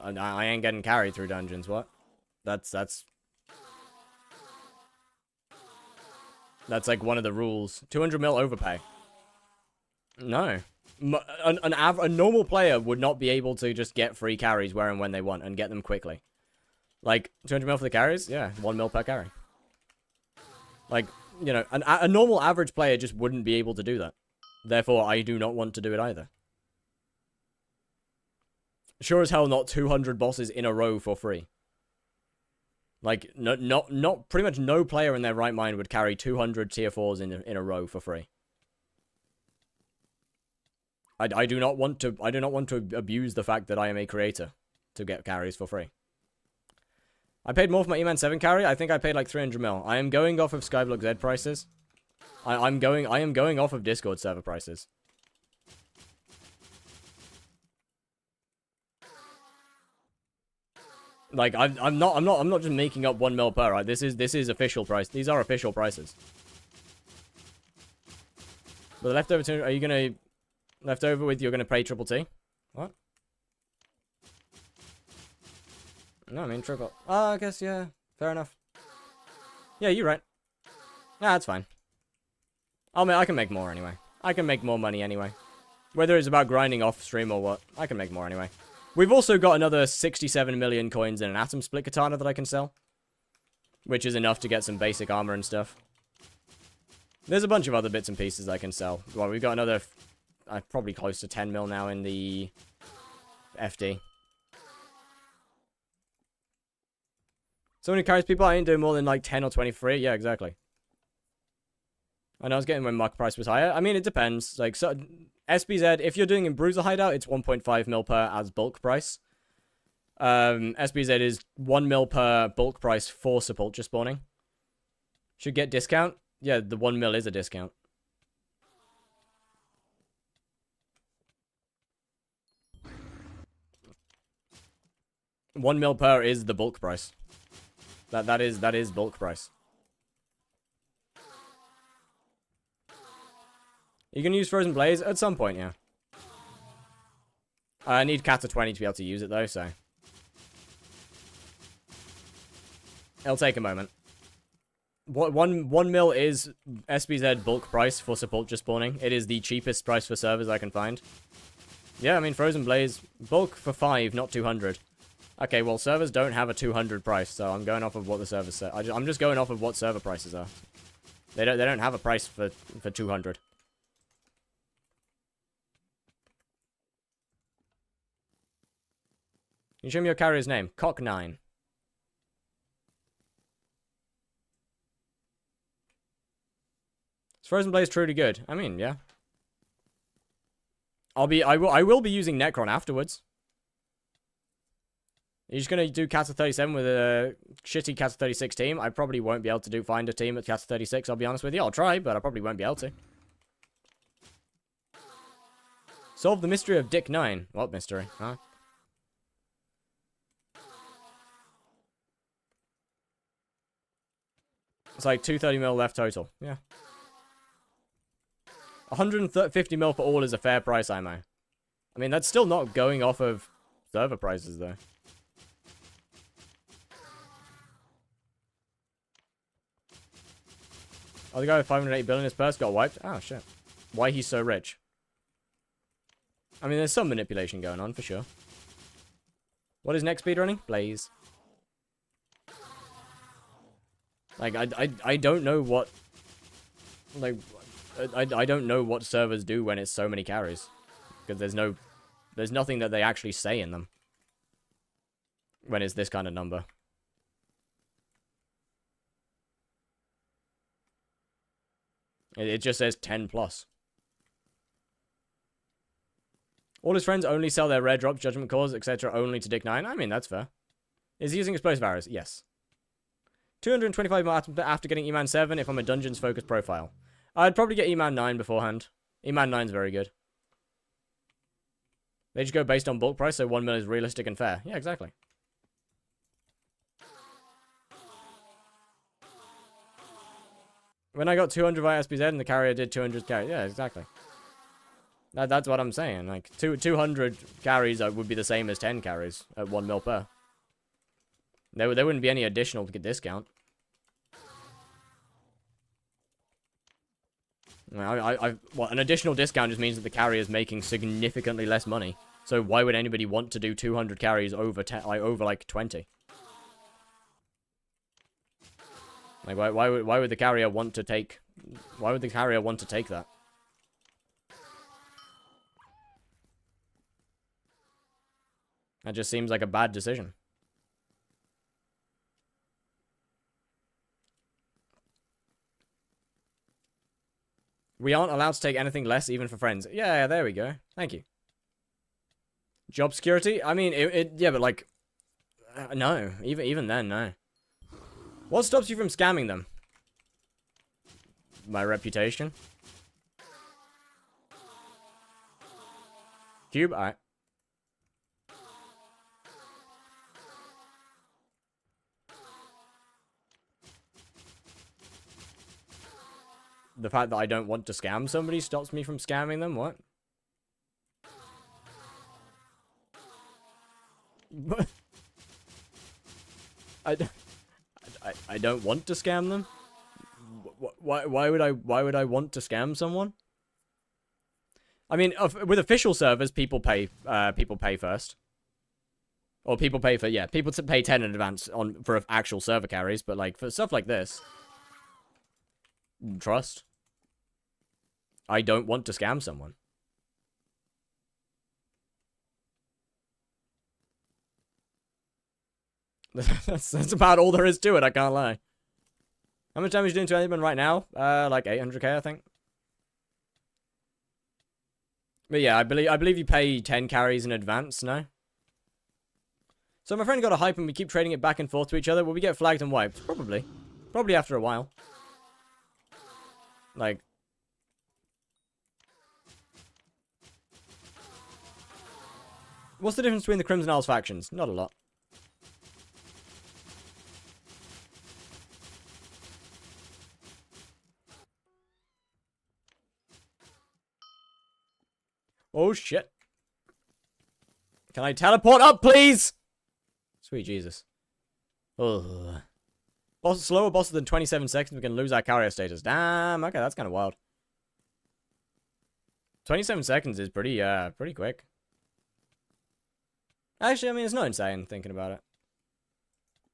Speaker 2: I ain't getting carried through dungeons, what? That's like one of the rules. 200 mil overpay. No. A normal player would not be able to just get free carries where and when they want and get them quickly. Like, 200 mil for the carries? Yeah, 1 mil per carry. Like, you know, a normal average player just wouldn't be able to do that. Therefore, I do not want to do it either. Sure as hell not 200 bosses in a row for free. Like, not pretty much no player in their right mind would carry 200 tier 4s in a row for free. I do not want to abuse the fact that I am a creator to get carries for free. I paid more for my E-Man 7 carry. I think I paid like 300 mil. I am going off of Skyblock Z prices. I am going off of Discord server prices. Like, I'm not just making up 1 mil per, right? This is official price. These are official prices. But the leftover two, are you gonna leftover with you're gonna pay Triple T? What? No, I mean triple. Oh, I guess yeah. Fair enough. Yeah, you're right. Yeah, that's fine. I can make more anyway. I can make more money anyway. Whether it's about grinding off stream or what, I can make more anyway. We've also got another 67 million coins in an atom split katana that I can sell. Which is enough to get some basic armor and stuff. There's a bunch of other bits and pieces I can sell. Well, we've got another... probably close to 10 mil now in the... FD. So many carries people, I ain't doing more than like 10 or 20 free. Yeah, exactly. I know I was getting when market price was higher. I mean, it depends. Like, so SPZ, if you're doing in Bruiser Hideout, it's 1.5 mil per as bulk price. SPZ is 1 mil per bulk price for Sepulchre spawning. Should get discount. Yeah, the 1 mil is a discount. $1 mil per is the bulk price. That is bulk price. You can use Frozen Blaze at some point, yeah. I need Kata 20 to be able to use it though, so it'll take a moment. What 1 mil is SPZ bulk price for Sepulchre spawning. It is the cheapest price for servers I can find. Yeah, I mean Frozen Blaze bulk for 5, not 200. Okay, well, servers don't have a 200 price, so I'm going off of what the servers say. I'm just going off of what server prices are. They don't have a price for 200. Can you show me your carrier's name? Cock9. Is Frozen Blaze truly good? I mean, yeah. I will be using Necron afterwards. You're just gonna do Kata 37 with a shitty Kata 36 team. I probably won't be able to find a team at Kata 36, I'll be honest with you. I'll try, but I probably won't be able to. Solve the mystery of Dick 9. What mystery? Huh? It's like 230 mil left total. Yeah. 150 mil for all is a fair price, I mean, that's still not going off of server prices, though. Oh, the guy with 580 billion, his purse got wiped? Oh, shit. Why he's so rich? I mean, there's some manipulation going on, for sure. What is next speedrunning? Blaze. Like, I don't know what... Like, I don't know what servers do when it's so many carries. Because there's nothing that they actually say in them. When it's this kind of number. It just says 10 plus. All his friends only sell their rare drops, judgment calls, etc. only to Dick 9. I mean, that's fair. Is he using explosive arrows? Yes. 225 more after getting E-Man 7 if I'm a dungeons-focused profile. I'd probably get E-Man 9 beforehand. E-Man 9 is very good. They just go based on bulk price, so 1 mil is realistic and fair. Yeah, exactly. When I got 200 via SPZ and the carrier did 200 carry. Yeah, exactly. That's what I'm saying. Like, 200 carries would be the same as 10 carries at 1 mil per. There wouldn't be any additional discount. Well, an additional discount just means that the carrier is making significantly less money. So why would anybody want to do 200 carries over like 20? Like why would the carrier want to take? Why would the carrier want to take that? That just seems like a bad decision. We aren't allowed to take anything less, even for friends. Yeah, there we go. Thank you. Job security? I mean, yeah, but like, no. Even then, no. What stops you from scamming them? My reputation. Cube? Alright. The fact that I don't want to scam somebody stops me from scamming them? What? I don't want to scam them? Why would I want to scam someone? I mean, with official servers, people pay first. Or people pay for, yeah, people pay 10 in advance for actual server carries, but like for stuff like this, trust. I don't want to scam someone. That's about all there is to it, I can't lie. How much damage are you doing to anyone right now? Like 800k, I think. But yeah, I believe you pay 10 carries in advance, no? So my friend got a hype and we keep trading it back and forth to each other. Will we get flagged and wiped? Probably. Probably after a while. Like... What's the difference between the Crimson Isles factions? Not a lot. Oh, shit. Can I teleport up, please? Sweet Jesus. Ugh. Slower bosses than 27 seconds, we can lose our carrier status. Damn, okay, that's kind of wild. 27 seconds is pretty quick. Actually, I mean, it's not insane thinking about it.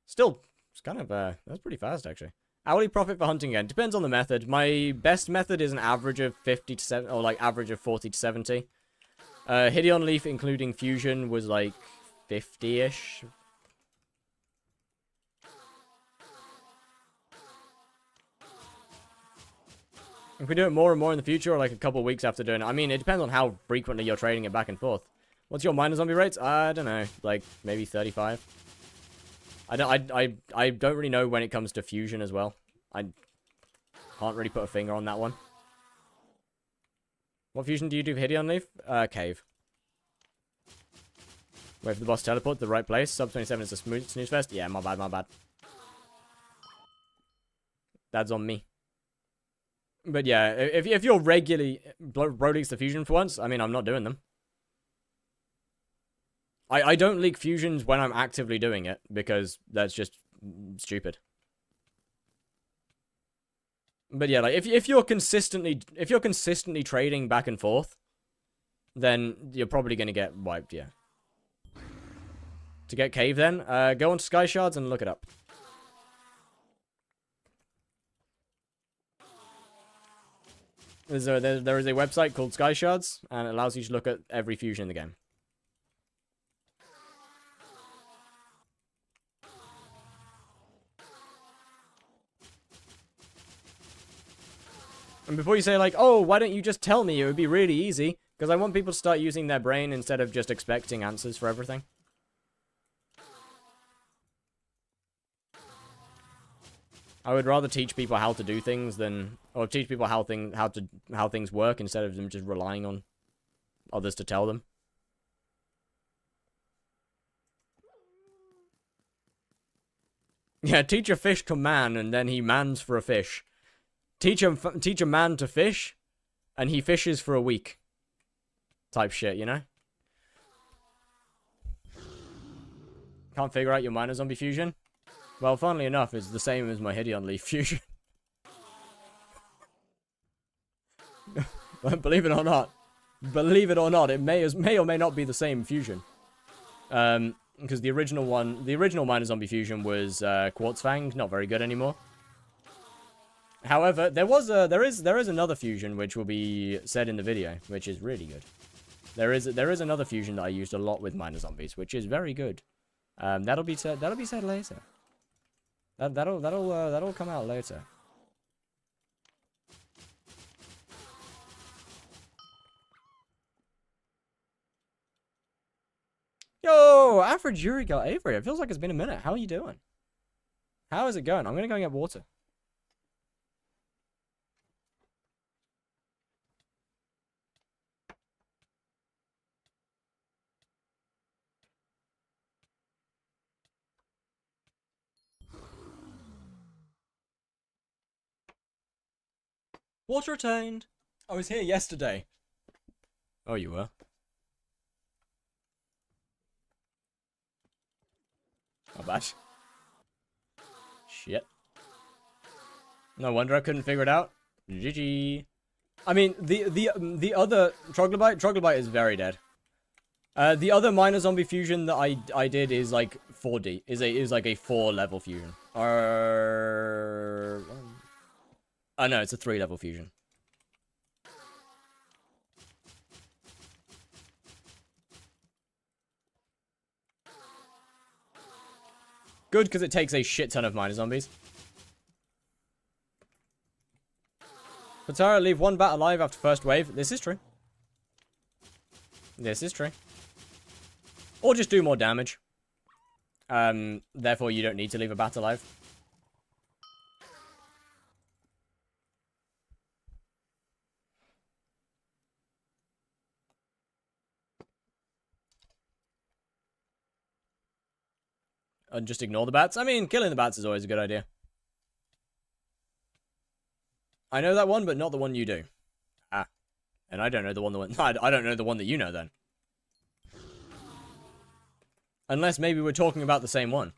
Speaker 2: Still, it's kind of, that's pretty fast, actually. Hourly profit for hunting again. Depends on the method. My best method is an average of 50 to 70, or like average of 40 to 70. Hideon Leaf, including fusion, was like 50-ish. If we do it more and more in the future, or like a couple of weeks after doing it, I mean, it depends on how frequently you're trading it back and forth. What's your miner zombie rates? I don't know, like maybe 35. I don't really know when it comes to fusion as well. I can't really put a finger on that one. What fusion do you do for Hideon Leaf? Cave. Wait for the boss to teleport to the right place. Sub 27 is a smooth snooze fest. Yeah, my bad, my bad. That's on me. But yeah, if you're regularly bro leaks the fusion for once, I mean, I'm not doing them. I don't leak fusions when I'm actively doing it, because that's just stupid. But yeah, like if you're consistently trading back and forth, then you're probably gonna get wiped, yeah. To get cave then, go on to Sky Shards and look it up. There is a website called Sky Shards, and it allows you to look at every fusion in the game. And before you say like, oh, why don't you just tell me? It would be really easy. Because I want people to start using their brain instead of just expecting answers for everything. I would rather teach people how to do things than, or teach people how things work instead of them just relying on others to tell them. Yeah, teach a fish command and then he mans for a fish. Teach a man to fish, and he fishes for a week. Type shit, you know? Can't figure out your miner zombie fusion? Well, funnily enough, it's the same as my Hideon Leaf fusion. Believe it or not, it may or may not be the same fusion. Because the original miner zombie fusion was Quartz Fang, not very good anymore. However, there is another fusion which will be said in the video, which is really good. There is another fusion that I used a lot with miner zombies, which is very good. That'll be said later. That'll come out later. Yo, average Yuri got Avery. It feels like it's been a minute. How are you doing? How is it going? I'm gonna go and get water. Water attained. I was here yesterday. Oh, you were? Not bad. Shit. No wonder I couldn't figure it out. GG. I mean, the other Troglobite is very dead. The other miner zombie fusion that I did is like 4D. Is like a 4-level fusion. Oh no, it's a 3-level fusion. Good, because it takes a shit ton of miner zombies. Patara, leave one bat alive after first wave. This is true. This is true. Or just do more damage. Therefore, you don't need to leave a bat alive. And just ignore the bats? I mean, killing the bats is always a good idea. I know that one, but not the one you do. Ah. And I don't know the one I don't know the one that you know, then. Unless maybe we're talking about the same one.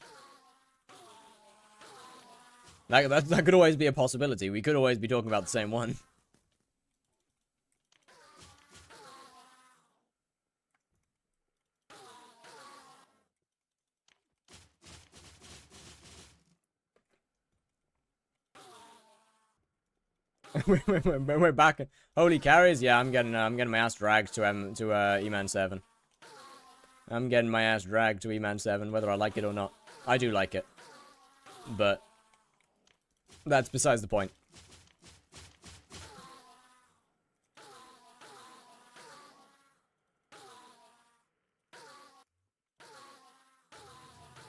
Speaker 2: That could always be a possibility. We could always be talking about the same one. We're back. Holy carries, yeah. I'm getting my ass dragged to E-Man 7. I'm getting my ass dragged to E-Man 7, whether I like it or not. I do like it, but that's besides the point.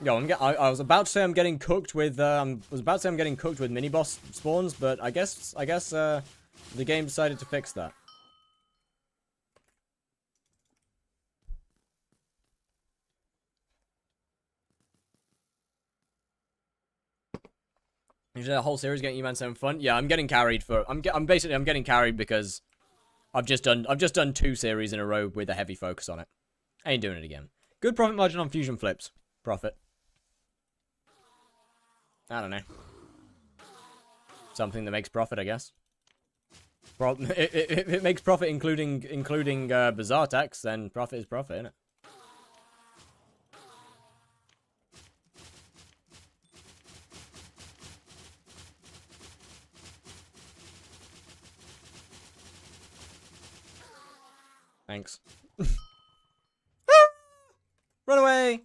Speaker 2: Yo, I was about to say I'm getting cooked with mini boss spawns, but I guess the game decided to fix that. Usually the whole series getting E-Man 7 fun. Yeah, I'm getting carried for I'm getting carried because I've just done 2 series in a row with a heavy focus on it. I ain't doing it again. Good profit margin on fusion flips. Profit. I don't know. Something that makes profit, I guess. If it makes profit, including bizarre tax, then profit is profit, isn't it? Thanks. Run away!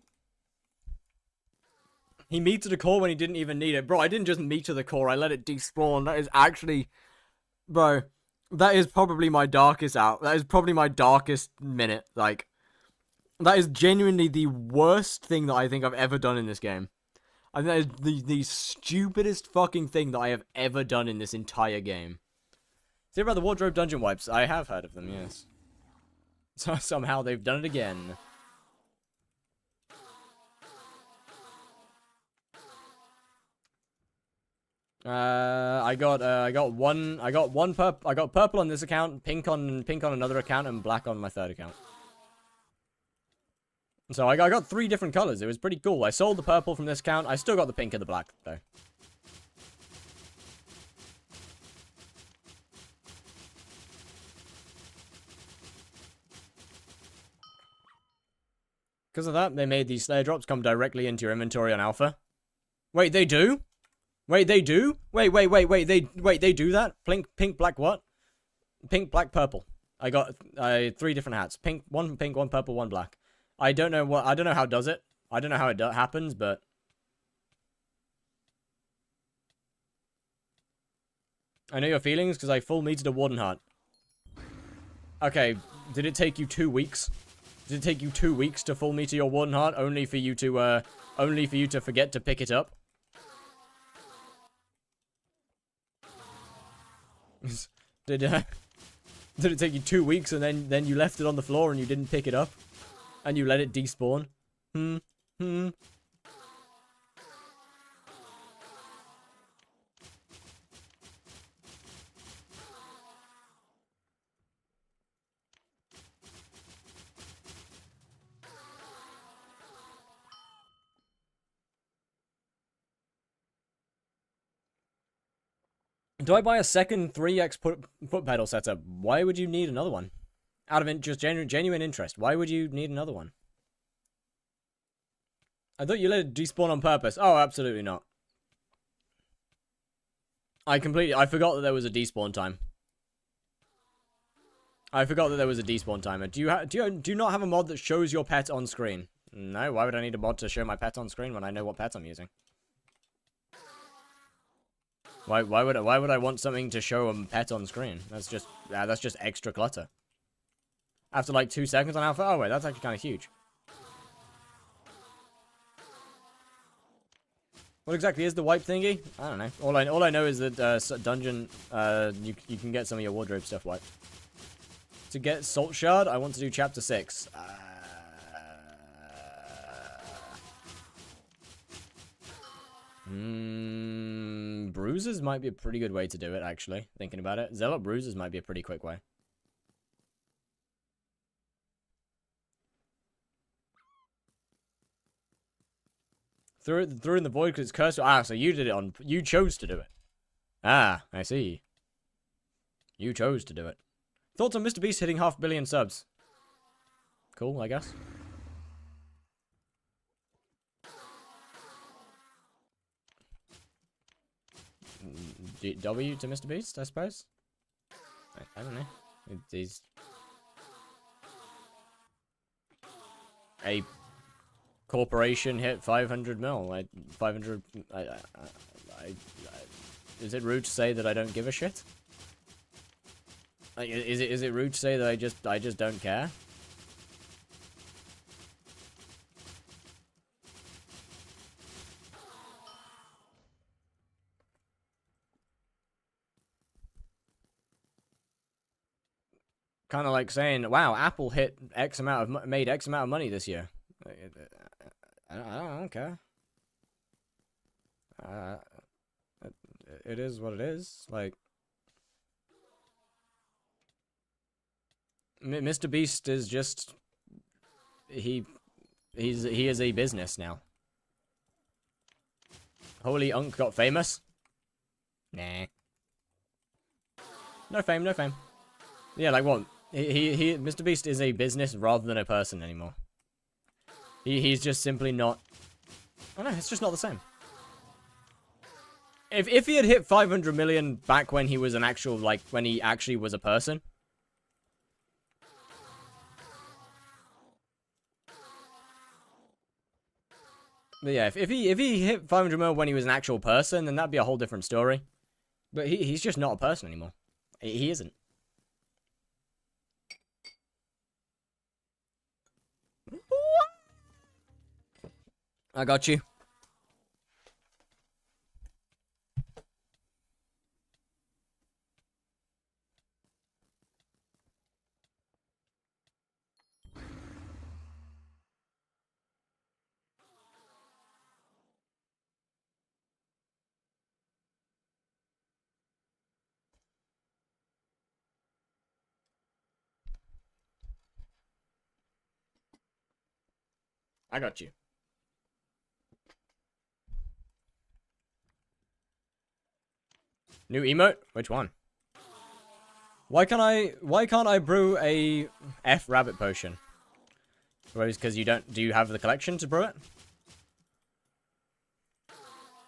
Speaker 2: He metered a core when he didn't even need it. Bro, I didn't just meter the core, I let it despawn. That is actually... Bro, that is probably my darkest out. That is probably my darkest minute. Like, that is genuinely the worst thing that I think I've ever done in this game. I think that is the stupidest fucking thing that I have ever done in this entire game. See about the wardrobe dungeon wipes? I have heard of them, yes. So somehow they've done it again. I got purple on this account, pink on another account, and black on my third account. So I got 3 different colors. It was pretty cool. I sold the purple from this account. I still got the pink and the black though. Because of that, they made these Slayer drops come directly into your inventory on Alpha. Wait, they do? Wait, they do? Wait, they do that? Pink, black, what? Pink, black, purple. I got 3 different hats. One pink, one purple, one black. I don't know how it does it. I don't know how it happens, but... I know your feelings, because I full metered a Warden Heart. Okay, did it take you 2 weeks? Did it take you 2 weeks to full meter your Warden Heart, only for you to forget to pick it up? Did it take you 2 weeks and then you left it on the floor and you didn't pick it up? And you let it despawn? Do I buy a second 3x foot pedal setup? Why would you need another one? Out of just genuine interest. Why would you need another one? I thought you let it despawn on purpose. Oh, absolutely not. I forgot that there was a despawn time. I forgot that there was a despawn timer. Do you not have a mod that shows your pet on screen? No, why would I need a mod to show my pet on screen when I know what pet I'm using? Why would I want something to show a pet on screen? That's just extra clutter. After like 2 seconds on alpha, oh wait, that's actually kind of huge. What exactly is the wipe thingy? I don't know. All I know is that dungeon you can get some of your wardrobe stuff wiped. To get Salt Shard, I want to do chapter 6. Bruises might be a pretty good way to do it, actually. Thinking about it. Zealot Bruises might be a pretty quick way. Threw in the void because it's cursed. Ah, so you did it on... You chose to do it. Ah, I see. You chose to do it. Thoughts on Mr. Beast hitting 500 million subs? Cool, I guess. W to Mr. Beast, I suppose? I don't know. He's... A corporation hit 500 mil. 500... is it rude to say that I don't give a shit? Like, is it rude to say that I just don't care? Kind of like saying, "Wow, Apple hit made X amount of money this year." I don't care. It is what it is. Like, Mr. Beast is just he is a business now. Holy Unk got famous? Nah. No fame, no fame. Yeah, like what? Mr. Beast is a business rather than a person anymore. He's just simply not... I don't know, it's just not the same. If he had hit 500 million back when he was an actual, like, when he actually was a person... But yeah, if he hit 500 mil when he was an actual person, then that'd be a whole different story. But he's just not a person anymore. He isn't. I got you. I got you. New emote? Which one? Why can't I brew a F rabbit potion? Because do you have the collection to brew it?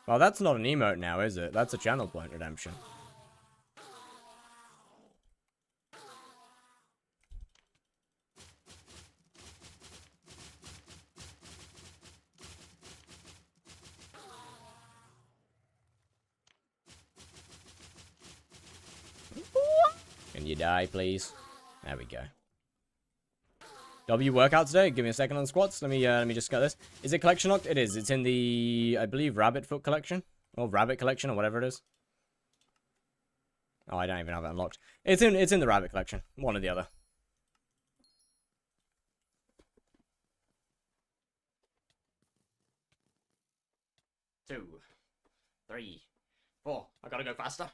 Speaker 2: Well, that's not an emote now, is it? That's a channel point redemption. Can you die, please? There we go. W workout today? Give me a second on the squats. Let me just get this. Is it collection locked? It is. It's in the, I believe, rabbit foot collection. Or rabbit collection, or whatever it is. Oh, I don't even have it unlocked. It's in the rabbit collection. One or the other. Two, 3, 4. I gotta go faster.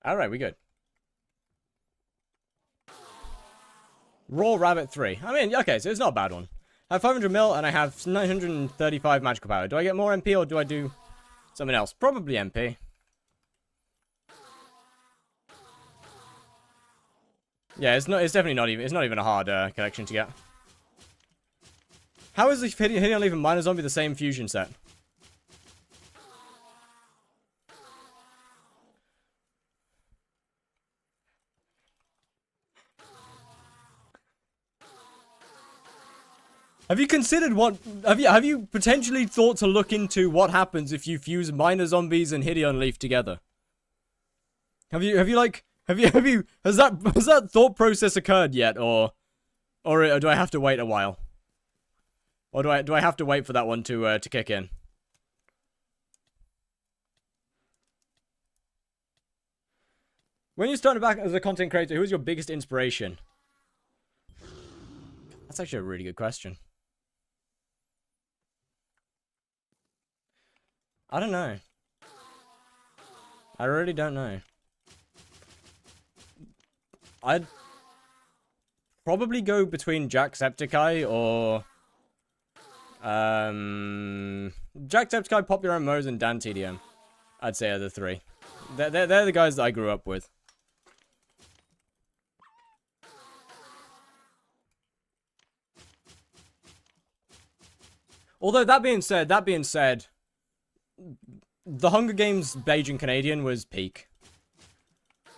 Speaker 2: Alright, we good. Raw Rabbit 3. I mean, okay, so it's not a bad one. I have 500 mil and I have 935 magical power. Do I get more MP or do I do something else? Probably MP. Yeah, it's definitely not even a hard collection to get. How is the Hidden Leaf and Miner Zombie the same fusion set? Have you considered what... Have you potentially thought to look into what happens if you fuse Miner Zombies and Hideon Leaf together? Has that thought process occurred yet, or do I have to wait a while? Or do I have to wait for that one to kick in? When you started back as a content creator, who was your biggest inspiration? That's actually a really good question. I don't know. I really don't know. I'd probably go between Jacksepticeye or Jacksepticeye, Popular MMOs, and Dan TDM. I'd say are the three. They're the guys that I grew up with. Although that being said, the Hunger Games Beijing Canadian was peak.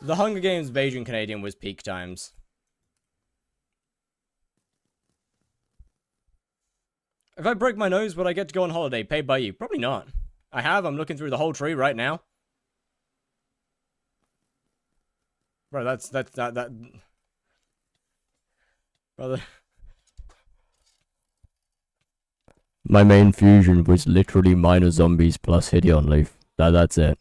Speaker 2: The Hunger Games Beijing Canadian was peak times. If I break my nose, would I get to go on holiday paid by you? Probably not. I have. I'm looking through the whole tree right now. Bro, that. Brother. My main fusion was literally Miner Zombies plus Hideon Leaf. That's it.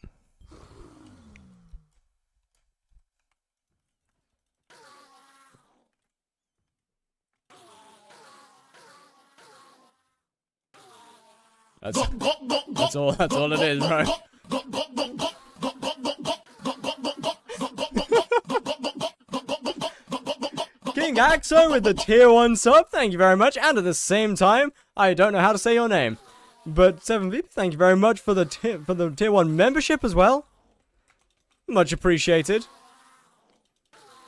Speaker 2: That's all it is, bro. King Axo with the tier 1 sub, thank you very much. And at the same time, I don't know how to say your name, but 7VIP, thank you very much for the tier 1 membership as well. Much appreciated.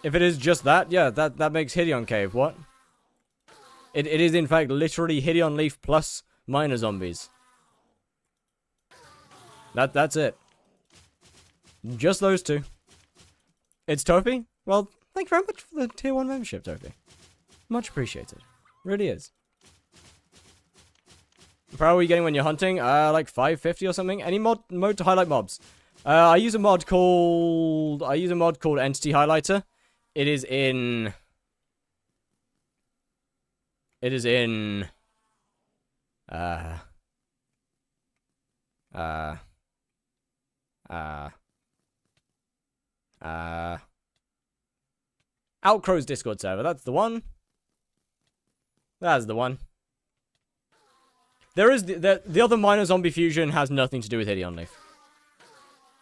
Speaker 2: If it is just that, yeah, that makes Hideon Cave. What? It is in fact literally Hideon Leaf plus Miner Zombies. That's it. Just those two. It's Topi? Well, thank you very much for the tier 1 membership, Topi. Much appreciated. Really is. How far are you getting when you're hunting? Like 550 or something. Any mode to highlight mobs? I use a mod called Entity Highlighter. It is in Outcrow's Discord server. That's the one. That's the one. There is the other Miner Zombie fusion has nothing to do with Hideon Leaf.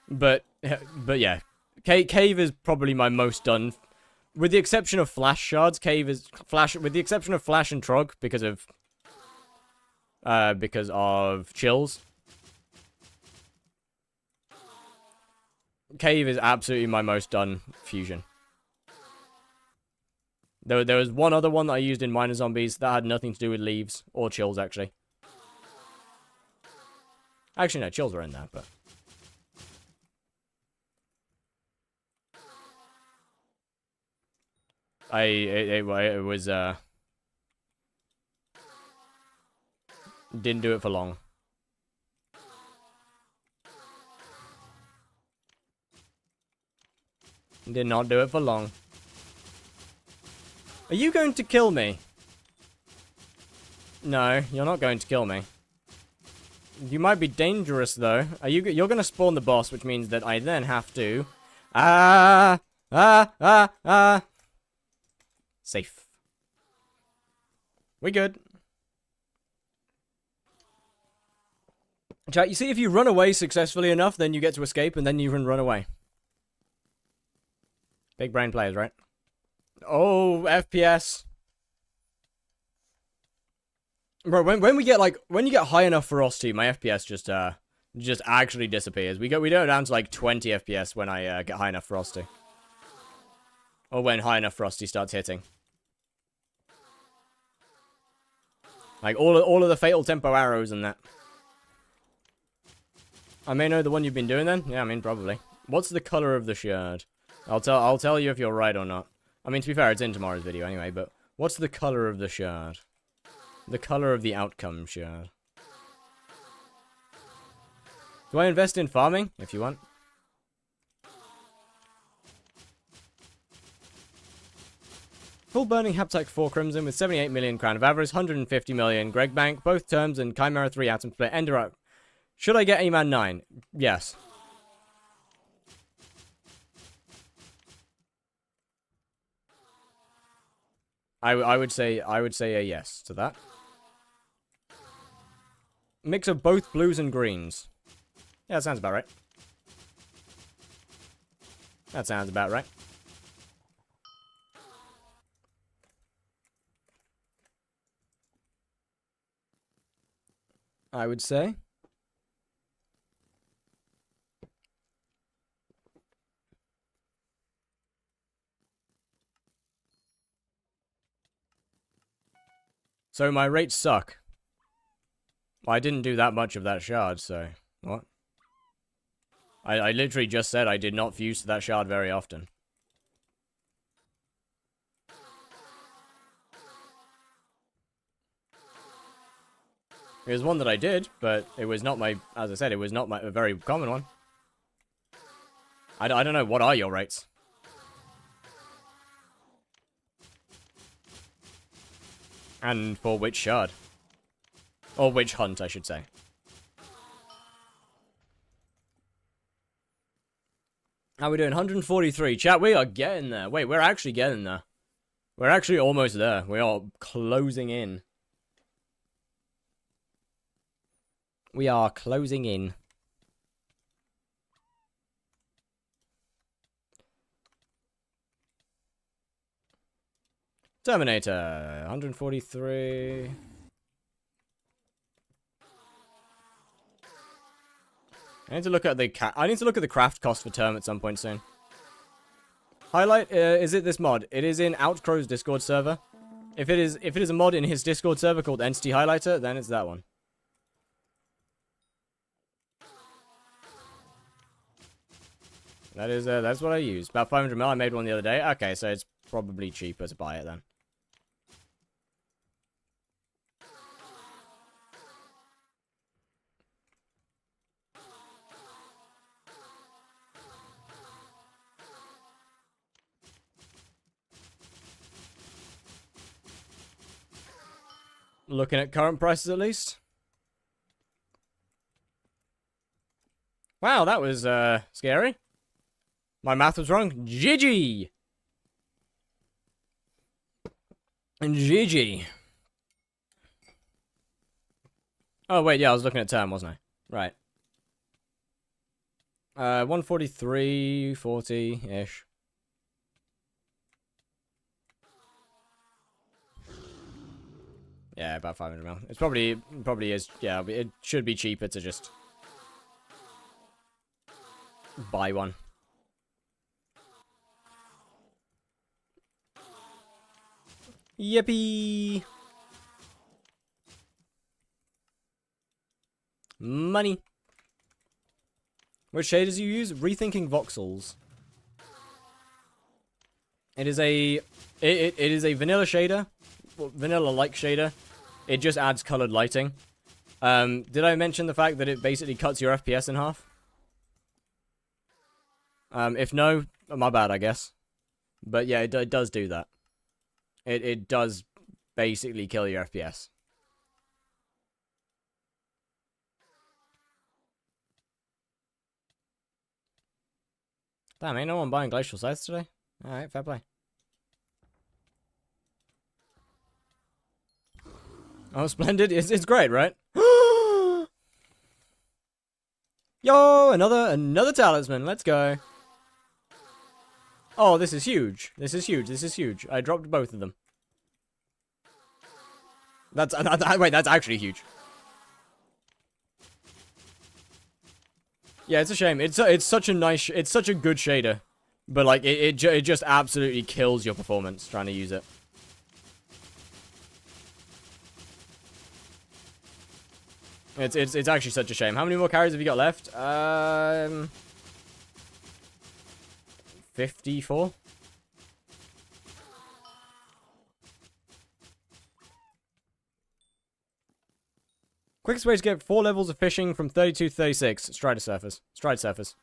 Speaker 2: But yeah, Cave is probably my most done, with the exception of Flash shards. Cave is Flash, with the exception of Flash and Trog because of chills. Cave is absolutely my most done fusion. There was one other one that I used in Miner Zombies that had nothing to do with leaves or chills, actually. Actually, no, chills were in there, but... It was, didn't do it for long. Did not do it for long. Are you going to kill me? No, you're not going to kill me. You might be dangerous, though. You're going to spawn the boss, which means that I then have to... Safe. We good. Chat, you see, if you run away successfully enough, then you get to escape, and then you can run away. Big brain players, right? Oh, FPS. Bro, when we get when you get high enough ferocity, my FPS just actually disappears. We go down to like 20 FPS when I get high enough ferocity. Or when high enough ferocity starts hitting. Like all of the fatal tempo arrows and that. I may know the one you've been doing then? Yeah, I mean probably. What's the color of the shard? I'll tell you if you're right or not. I mean, to be fair, it's in tomorrow's video anyway, but what's the color of the shard? The color of the outcome shard. Do I invest in farming? If you want. Full burning Haptech 4 Crimson with 78 million Crown of Avarice, 150 million Greg Bank, both terms, and Chimera 3 Atom Split. Ender up. Should I get A-Man 9? Yes. I would say a yes to that. Mix of both blues and greens. Yeah, that sounds about right. That sounds about right. I would say. So my rates suck. Well, I didn't do that much of that shard, so... What? I literally just said I did not fuse to that shard very often. It was one that I did, but it was not my... As I said, it was not a very common one. I don't know, what are your rates? And for which shard? Or which hunt, I should say. How we doing? 143. Chat, we are getting there. Wait, we're actually getting there. We're actually almost there. We are closing in. We are closing in. Terminator, 143. I need to look at the craft cost for term at some point soon. Highlight, is it this mod? It is in Outcrow's Discord server. If it is a mod in his Discord server called Entity Highlighter, then it's that one. That's what I use. About 500 mil. I made one the other day. Okay, so it's probably cheaper to buy it then. Looking at current prices at least. Wow, that was scary. My math was wrong. GG. And GG. Oh wait, yeah, I was looking at term, wasn't I? Right. 143, 40-ish. Yeah, about 500 mil. It's probably is. Yeah, it should be cheaper to just buy one. Yippee! Money. Which shaders you use? Rethinking voxels. It is a it is a vanilla shader, vanilla-like shader. It just adds colored lighting. Did I mention the fact that it basically cuts your FPS in half? If no, my bad, I guess. But yeah, it does do that. It does basically kill your FPS. Damn, ain't no one buying Glacial Scythes today? Alright, fair play. Oh, splendid. It's great, right? Yo, another talisman. Let's go. Oh, this is huge. This is huge. This is huge. I dropped both of them. Wait, that's actually huge. Yeah, it's a shame. It's such a nice, it's such a good shader, but like it just absolutely kills your performance trying to use it. It's actually such a shame. How many more carries have you got left? 54. Quickest way to get 4 levels of fishing from 32 to 36. Stride surfers. Stride surfers.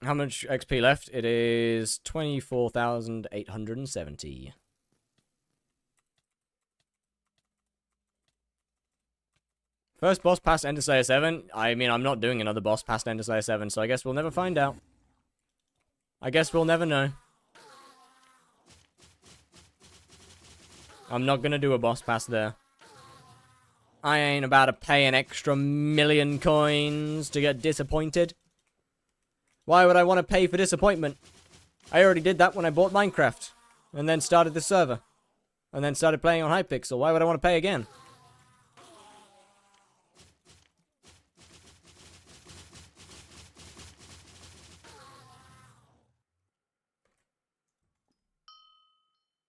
Speaker 2: How much XP left? It is 24,870. First boss past Ender Slayer 7. I mean, I'm not doing another boss past Ender Slayer 7, so I guess we'll never find out. I guess we'll never know. I'm not gonna do a boss pass there. I ain't about to pay an extra 1,000,000 coins to get disappointed. Why would I want to pay for disappointment? I already did that when I bought Minecraft. And then started the server. And then started playing on Hypixel. Why would I want to pay again?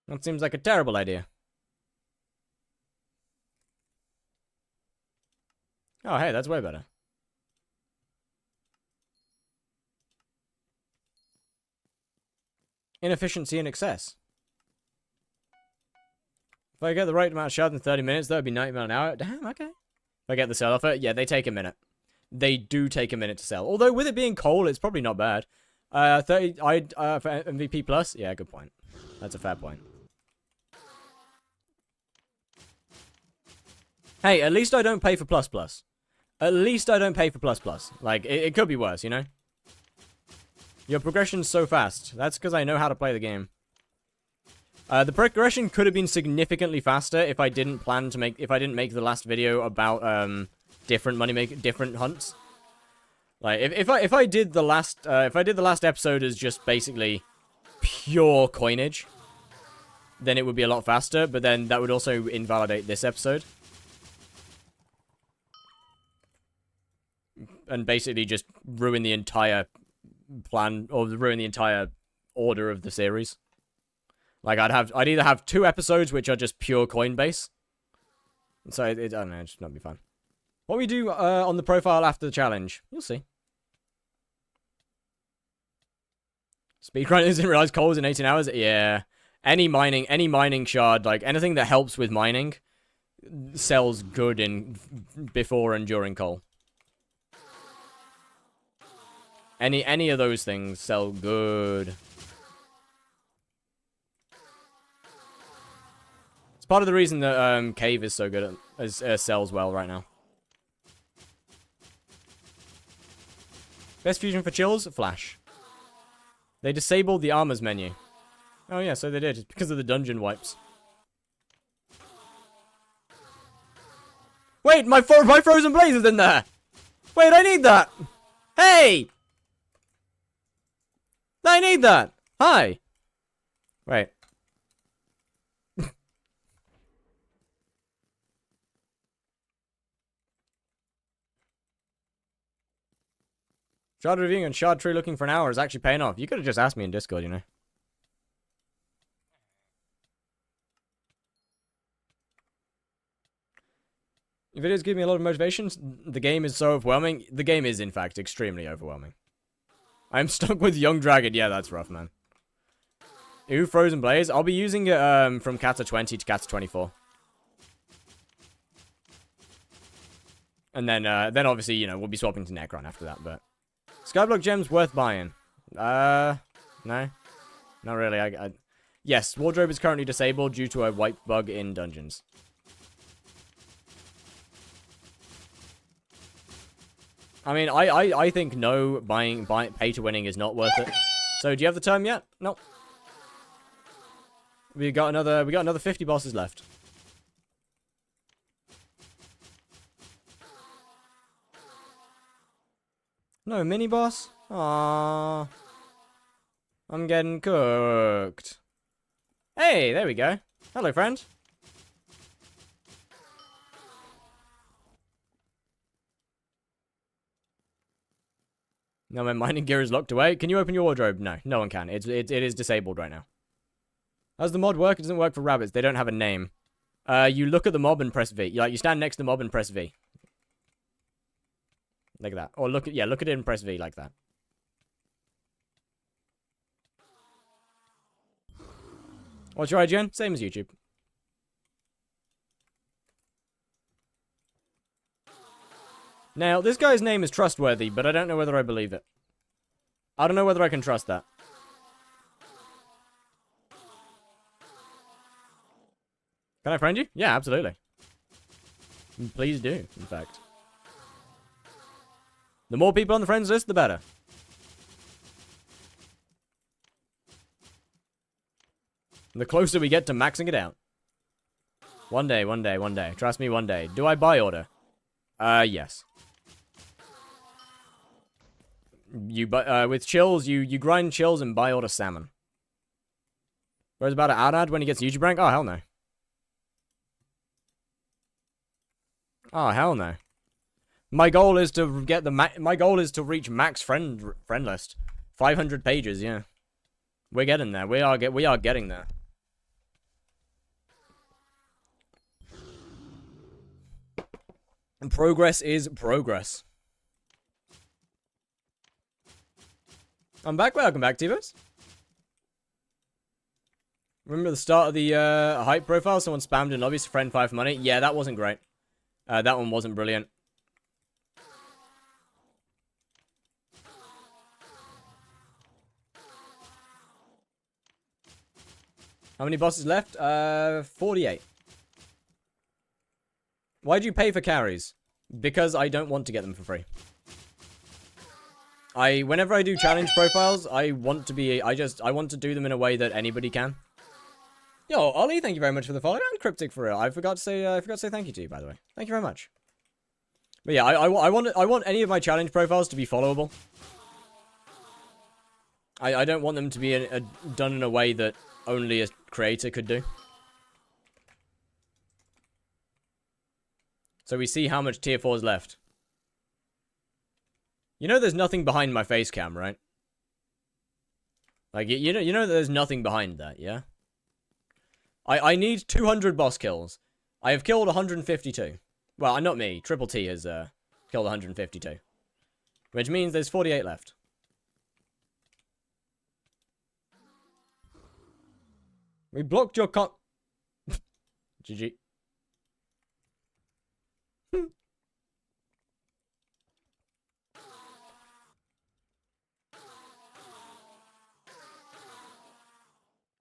Speaker 2: That seems like a terrible idea. Oh, hey, that's way better. Inefficiency in excess. If I get the right amount of shards in 30 minutes, that would be 90 miles an hour. Damn, okay. If I get the sell offer, yeah, they take a minute. They do take a minute to sell. Although, with it being coal, it's probably not bad. 30, for MVP plus? Yeah, good point. That's a fair point. Hey, at least I don't pay for plus plus. At least I don't pay for plus plus. Like, it could be worse, you know? Your progression's so fast. That's because I know how to play the game. The progression could have been significantly faster if I didn't plan to make... If I didn't make the last video about, different hunts. Like, if I did the last... if I did the last episode as just basically pure coinage, then it would be a lot faster, but then that would also invalidate this episode. And basically just ruin the entire plan, or ruin the entire order of the series. Like, I'd either have 2 episodes which are just pure Coinbase. So, I don't know, it's not be fun. What we do on the profile after the challenge, you'll see. Speedrunners didn't realize coal was in 18 hours? Yeah. Any mining shard, like, anything that helps with mining, sells good in before and during coal. Any of those things sell good. It's part of the reason that Cave is so good at sells well right now. Best fusion for chills? Flash. They disabled the armors menu. Oh yeah, so they did. It's because of the dungeon wipes. Wait, my frozen blaze is in there! Wait, I need that! Hey! I need that! Hi! Wait. Shard reviewing and Shard Tree looking for an hour is actually paying off. You could have just asked me in Discord, you know. Your videos give me a lot of motivation. The game is so overwhelming. The game is, in fact, extremely overwhelming. I'm stuck with Young Dragon. Yeah, that's rough, man. Ooh, Frozen Blaze. I'll be using it from Kata 20 to Kata 24. And then obviously, you know, we'll be swapping to Necron after that, but... Skyblock gems worth buying. No. Not really. Yes, wardrobe is currently disabled due to a wipe bug in dungeons. I mean, I think no, pay to winning is not worth it. So, do you have the term yet? No. We got another 50 bosses left. No mini boss? Aww. I'm getting cooked. Hey, there we go. Hello, friend. No, my mining gear is locked away. Can you open your wardrobe? No, no one can. It is disabled right now. How's the mod work? It doesn't work for rabbits. They don't have a name. You look at the mob and press V. You stand next to the mob and press V. Like that. Or look at it and press V like that. What's your IGN? Same as YouTube. Now, this guy's name is trustworthy, but I don't know whether I believe it. I don't know whether I can trust that. Can I friend you? Yeah, absolutely. Please do, in fact. The more people on the friends list, the better. And the closer we get to maxing it out. One day, one day, one day. Trust me, one day. Do I buy order? Yes. You with chills, you grind chills and buy order salmon. Where's about to add when he gets YouTube rank? Oh, hell no. Oh, hell no. My goal is to get my goal is to reach max friend list. 500 pages, yeah. We're getting there. We are getting there. And progress is progress. I'm back. Welcome back, Tivos. Remember the start of the hype profile? Someone spammed in obvious friend 5 for money. Yeah, that wasn't great. That one wasn't brilliant. How many bosses left? 48. Why'd you pay for carries? Because I don't want to get them for free. Whenever I do challenge profiles, I want to do them in a way that anybody can. Yo, Ollie, thank you very much for the follow. And Cryptic for real. I forgot to say thank you to you, by the way. Thank you very much. But yeah, I want any of my challenge profiles to be followable. I don't want them to be done in a way that only a creator could do. So we see how much tier 4 is left. You know there's nothing behind my face cam, right? Like, you know there's nothing behind that, yeah? I need 200 boss kills. I have killed 152. Well, not me. Triple T has killed 152. Which means there's 48 left. We blocked your GG.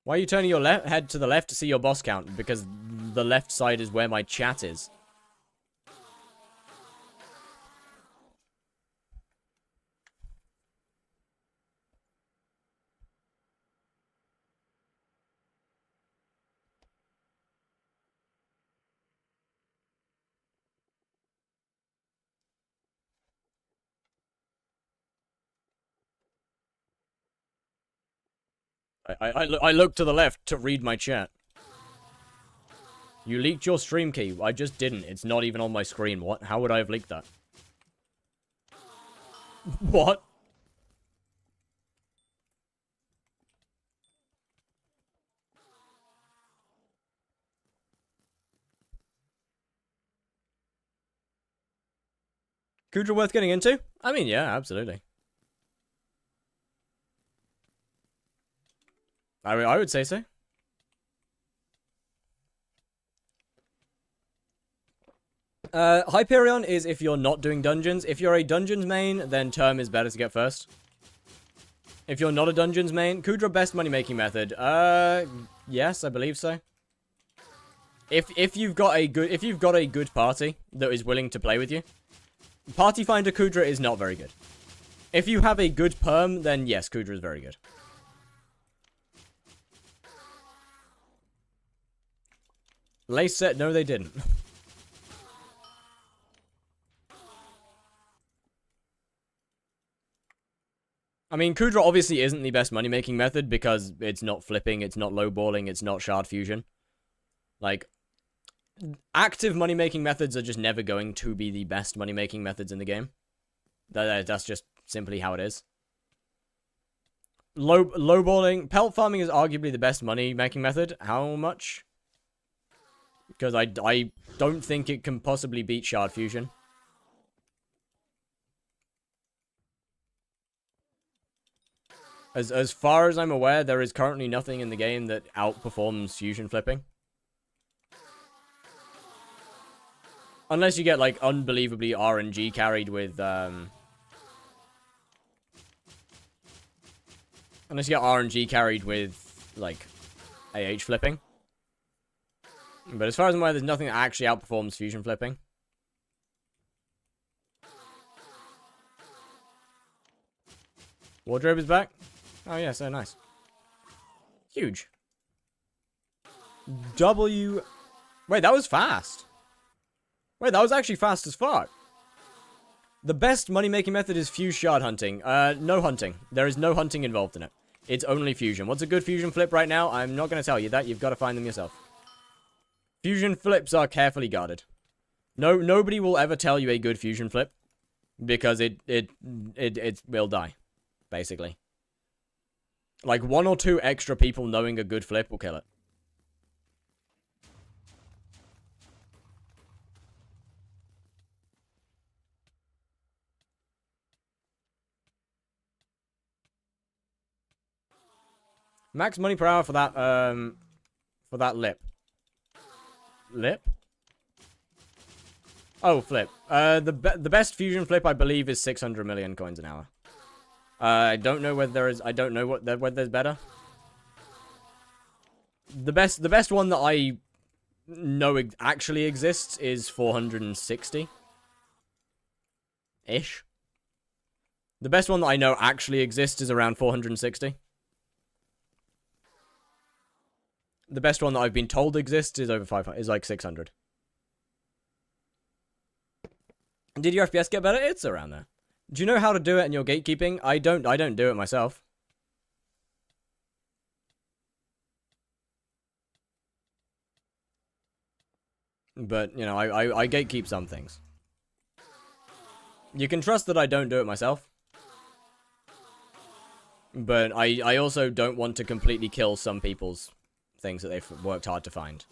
Speaker 2: Why are you turning your head to the left to see your boss count? Because the left side is where my chat is. I look to the left to read my chat. You leaked your stream key. I just didn't. It's not even on my screen. What? How would I have leaked that? What? Kudra worth getting into? I mean, yeah, absolutely. I would say so. Hyperion is if you're not doing dungeons. If you're a dungeons main, then Term is better to get first. If you're not a dungeons main, Kudra best money making method. Yes, I believe so. If you've got a good party that is willing to play with you, Party Finder Kudra is not very good. If you have a good perm, then yes, Kudra is very good. Lace said, no, they didn't. I mean, Kudra obviously isn't the best money-making method because it's not flipping, it's not lowballing, it's not shard fusion. Like, active money-making methods are just never going to be the best money-making methods in the game. That's just simply how it is. Lowballing, pelt farming is arguably the best money-making method. How much? Because I don't think it can possibly beat shard fusion. As far as I'm aware, there is currently nothing in the game that outperforms fusion flipping. Unless you get, like, unbelievably RNG carried with, Unless you get RNG carried with, like, AH flipping. But as far as I'm aware, there's nothing that actually outperforms fusion flipping. Wardrobe is back. Oh, yeah, so nice. Huge. W... Wait, that was fast. Wait, that was actually fast as fuck. The best money-making method is fuse shard hunting. No hunting. There is no hunting involved in it. It's only fusion. What's a good fusion flip right now? I'm not going to tell you that. You've got to find them yourself. Fusion flips are carefully guarded. Nobody will ever tell you a good fusion flip. Because it will die. Basically. Like, 1 or 2 extra people knowing a good flip will kill it. Max money per hour for that lip. Lip? Oh, flip. The best fusion flip, I believe, is 600 million coins an hour. I don't know whether there is. I don't know whether there's better. The best one that I know actually exists is 460 ish. The best one that I know actually exists is around 460. The best one that I've been told exists is over 500. Is like 600. Did your FPS get better? It's around there. Do you know how to do it in your gatekeeping? I don't do it myself. But, you know, I gatekeep some things. You can trust that I don't do it myself. But I also don't want to completely kill some people's things that they've worked hard to find.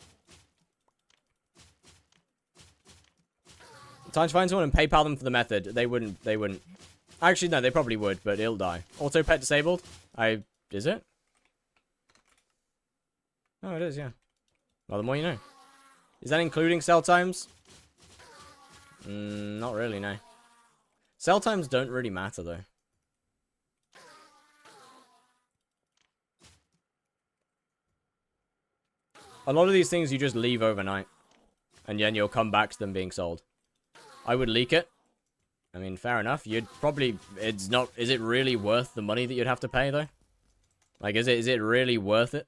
Speaker 2: Time to find someone and PayPal them for the method. They wouldn't. Actually, no, they probably would, but it'll die. Auto pet disabled? Is it? Oh, it is, yeah. Well, the more you know. Is that including cell times? Not really, no. Cell times don't really matter, though. A lot of these things you just leave overnight. And then you'll come back to them being sold. I would leak it. I mean, fair enough. You'd probably... It's not... Is it really worth the money that you'd have to pay, though? Like, is it really worth it?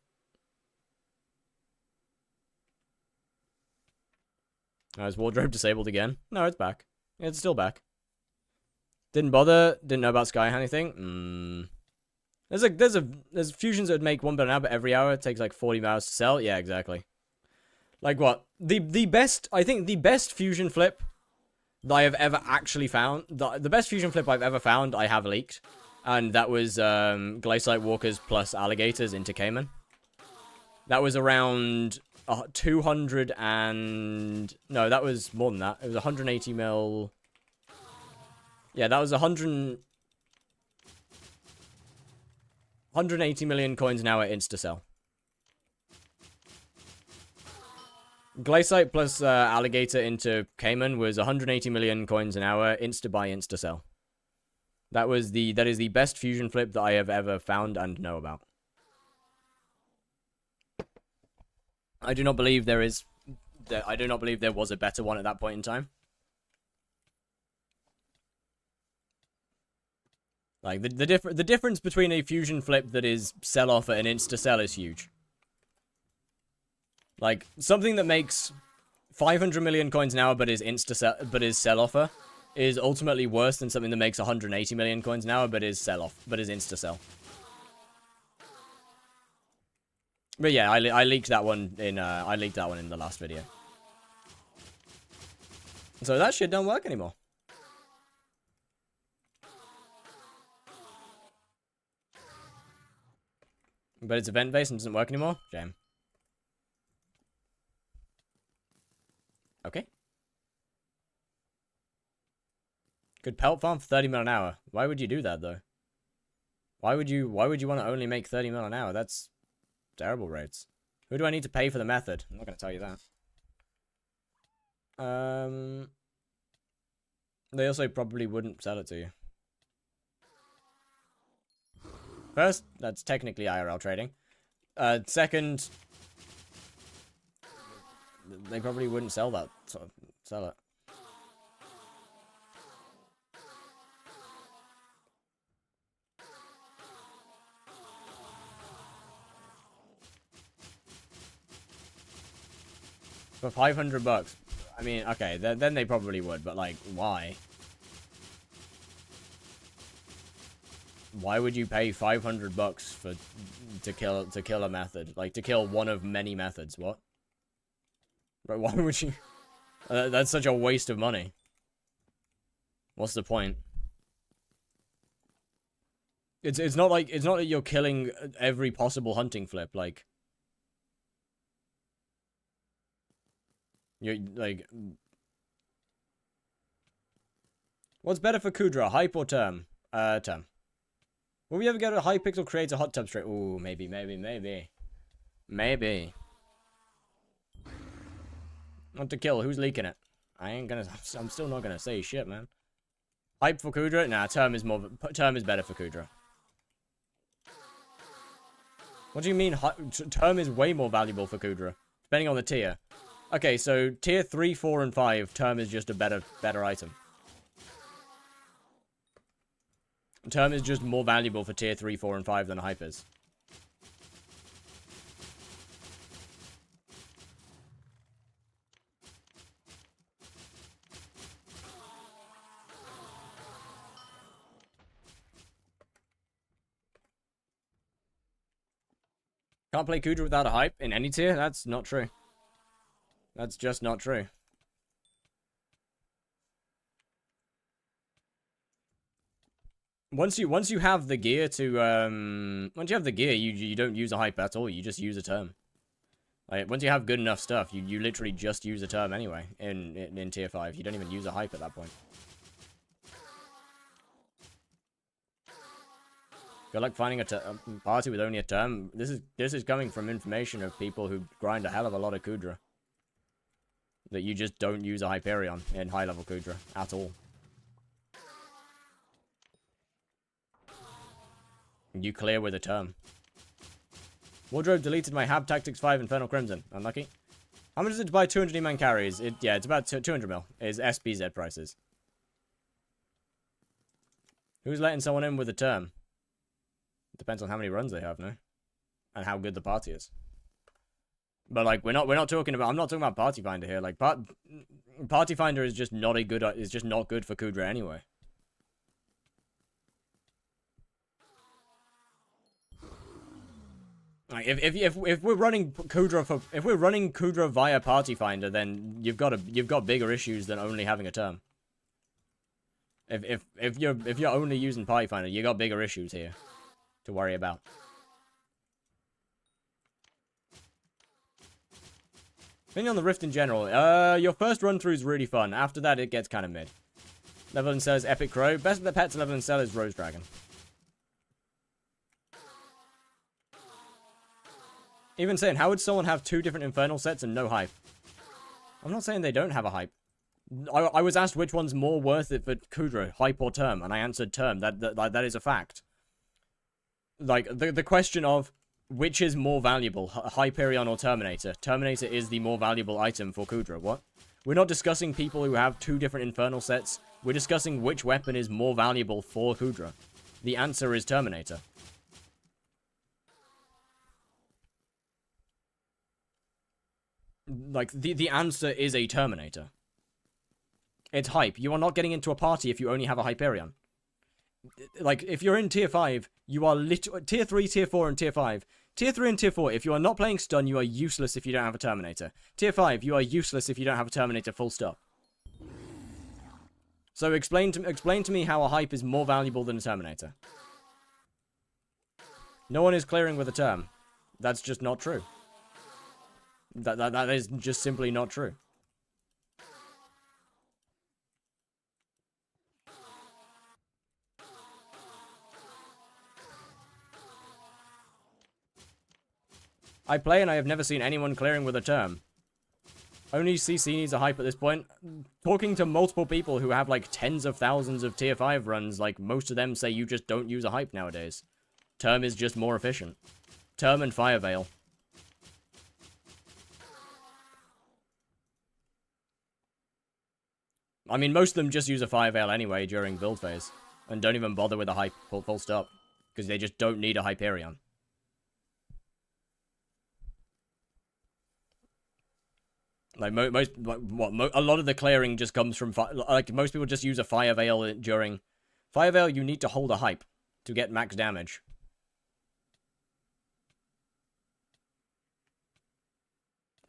Speaker 2: Oh, is wardrobe disabled again? No, it's back. It's still back. Didn't bother. Didn't know about sky anything. There's fusions that would make 1 billion an hour, but every hour it takes like 40 hours to sell. Yeah, exactly. Like what? The best... I think the best fusion flip that I have ever actually found, the best fusion flip I've ever found, I have leaked. And that was Glaciate Walkers plus Alligators into Cayman. That was around 200 and... No, that was more than that. It was 180 mil... Yeah, that was 180 million coins an hour insta-sell. Glaciate plus Alligator into Cayman was 180 million coins an hour, insta-buy, insta-sell. That is the best fusion flip that I have ever found and know about. I do not believe there is... I do not believe there was a better one at that point in time. Like, the difference between a fusion flip that is sell-off and insta-sell is huge. Like, something that makes 500 million coins an hour but is sell-offer is ultimately worse than something that makes 180 million coins an hour but is insta-sell. But yeah, I leaked that one in the last video. So that shit don't work anymore. But it's event-based and doesn't work anymore? Shame. Okay. Good pelt farm for 30 mil an hour. Why would you do that, though? Why would you want to only make 30 mil an hour? That's terrible rates. Who do I need to pay for the method? I'm not going to tell you that. They also probably wouldn't sell it to you. First, that's technically IRL trading. Second, they probably wouldn't sell that. Sell it. For 500 bucks. I mean, okay, then they probably would, but like, why? Why would you pay 500 bucks to kill a method? Like, to kill one of many methods, what? But why would you? That's such a waste of money. What's the point? It's not like you're killing every possible hunting flip, like you're like, what's better for Kudra, hype or term? Term. Will we ever get a hypixel creator hot tub straight? Ooh, maybe. Not to kill, who's leaking it? I'm still not gonna say shit, man. Hype for Kudra? Nah, term is better for Kudra. What do you mean? Term is way more valuable for Kudra, depending on the tier. Okay, so tier 3, 4, and 5, term is just a better item. Term is just more valuable for tier 3, 4, and 5 than a hype is. Can't play Kudra without a hype in any tier? That's not true. That's just not true. Once you have the gear to you don't use a hype at all. You just use a term. Like, once you have good enough stuff, you literally just use a term anyway in tier 5. You don't even use a hype at that point. Good luck finding a party with only a term. This is coming from information of people who grind a hell of a lot of Kudra. That you just don't use a Hyperion in high level Kudra at all. You clear with a term. Wardrobe deleted my Hab Tactics 5 Infernal Crimson. Unlucky. How much is it to buy 200 E-Man carries? Yeah, it's about 200 mil. Is SBZ prices. Who's letting someone in with a term? Depends on how many runs they have, no? And how good the party is. But like, we're not talking about. I'm not talking about Party Finder here. Like, Party Finder is just not good for Kudra anyway. Like, if we're running Kudra via Party Finder, then you've got bigger issues than only having a term. If you're only using Party Finder, you got bigger issues here to worry about. Opinion on the Rift in general. Your first run through is really fun. After that, it gets kind of mid. Level and Cell is Epic Crow. Best of the pets level and Cell is Rose Dragon. Even saying, how would someone have 2 different Infernal sets and no hype? I'm not saying they don't have a hype. I was asked which one's more worth it for Kudra, hype or term, and I answered term. That is a fact. Like, the question of which is more valuable, Hyperion or Terminator? Terminator is the more valuable item for Kudra. What? We're not discussing people who have 2 different Infernal sets. We're discussing which weapon is more valuable for Kudra. The answer is Terminator. Like, the answer is a Terminator. It's hype. You are not getting into a party if you only have a Hyperion. Like, if you're in tier 5, you are tier 3, tier 4, and tier 5. Tier 3 and tier 4, if you are not playing stun, you are useless if you don't have a Terminator. Tier 5, you are useless if you don't have a Terminator, full stop. So explain to me how a hype is more valuable than a Terminator. No one is clearing with a term. That's just not true. That is just simply not true. I play and I have never seen anyone clearing with a term. Only CC needs a hype at this point. Talking to multiple people who have like tens of thousands of tier 5 runs, like most of them say you just don't use a hype nowadays. Term is just more efficient. Term and Fire Veil. I mean, most of them just use a Fire Veil anyway during build phase. And don't even bother with a hype, full stop. Because they just don't need a Hyperion. Like, a lot of the clearing just comes from, like, most people just use a Fire Veil during... Fire Veil, you need to hold a hype to get max damage.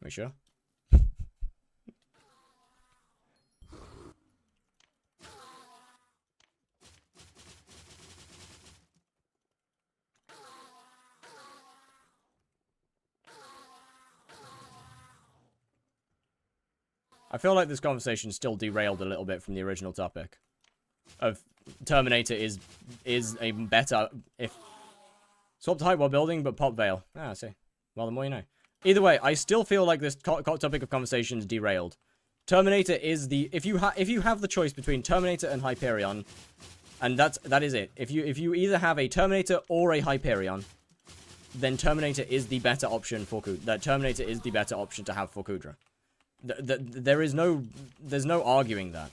Speaker 2: Are we sure? I feel like this conversation still derailed a little bit from the original topic. Of Terminator is a better if swapped height while building, but pop Veil. Ah, I see. Well, the more you know. Either way, I still feel like this topic of conversation is derailed. Terminator is the if you have the choice between Terminator and Hyperion, and that is it. If you either have a Terminator or a Hyperion, then Terminator is the better option for Kudra. That Terminator is the better option to have for Kudra. There's no arguing that.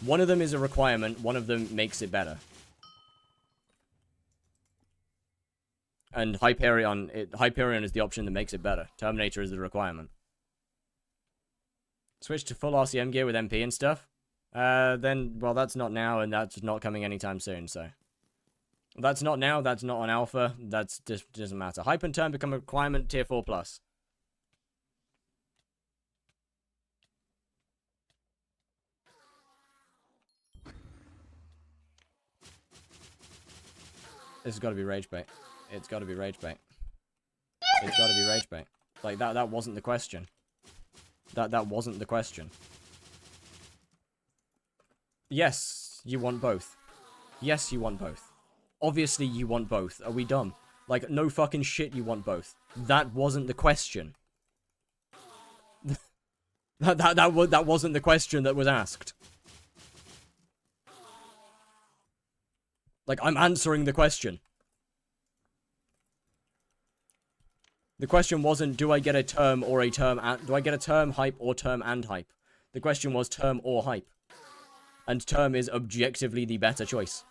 Speaker 2: One of them is a requirement, one of them makes it better. And Hyperion is the option that makes it better. Terminator is the requirement. Switch to full RCM gear with MP and stuff? Then, well, that's not now, and that's not coming anytime soon, so. That's not now, that's not on Alpha, that's just doesn't matter. Hype and Term become a requirement, tier 4+. This has got to be rage bait. It's got to be rage bait. It's got to be rage bait. Like, that wasn't the question. That wasn't the question. Yes, you want both. Yes, you want both. Obviously, you want both. Are we dumb? Like, no fucking shit, you want both. That wasn't the question. that wasn't the question that was asked. Like, I'm answering the question. The question wasn't, do I get a term or a term, do I get a term hype or term and hype? The question was term or hype. And term is objectively the better choice.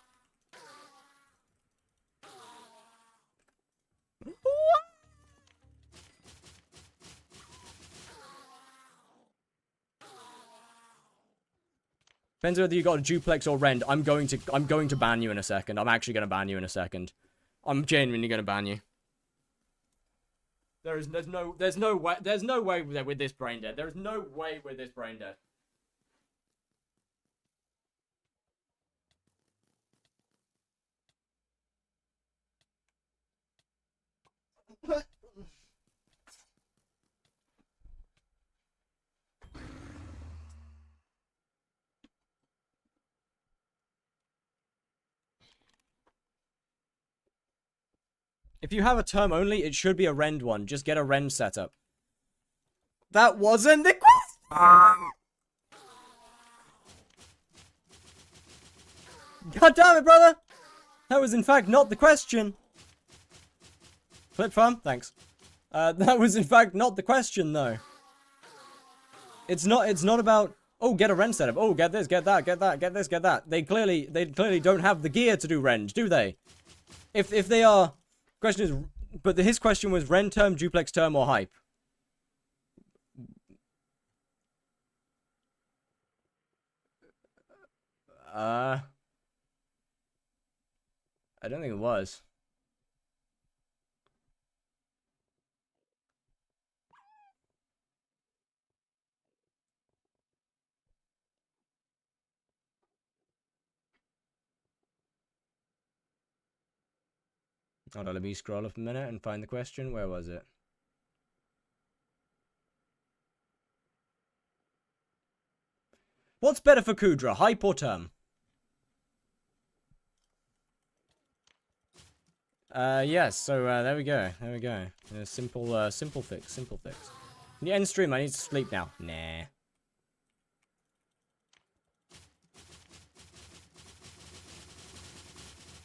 Speaker 2: Depends whether you got a duplex or rend. I'm going to ban you in a second. I'm actually going to ban you in a second. I'm genuinely going to ban you. There's no way with this brain dead. There's no way with this brain dead. If you have a term only, it should be a rend one. Just get a rend setup. That wasn't the question! God damn it, brother! That was in fact not the question. Flip farm? Thanks. That was in fact not the question, though. It's not about, oh, get a rend setup. Oh, get this, get that, get that, get this, get that. They clearly don't have the gear to do rend, do they? If they are... Question is, but his question was rend term, duplex term, or hype. I don't think it was. Hold on, let me scroll up a minute and find the question. Where was it? What's better for Kudra, hype or term? Yes, so there we go. There we go. Simple fix. Can you end stream? I need to sleep now. Nah.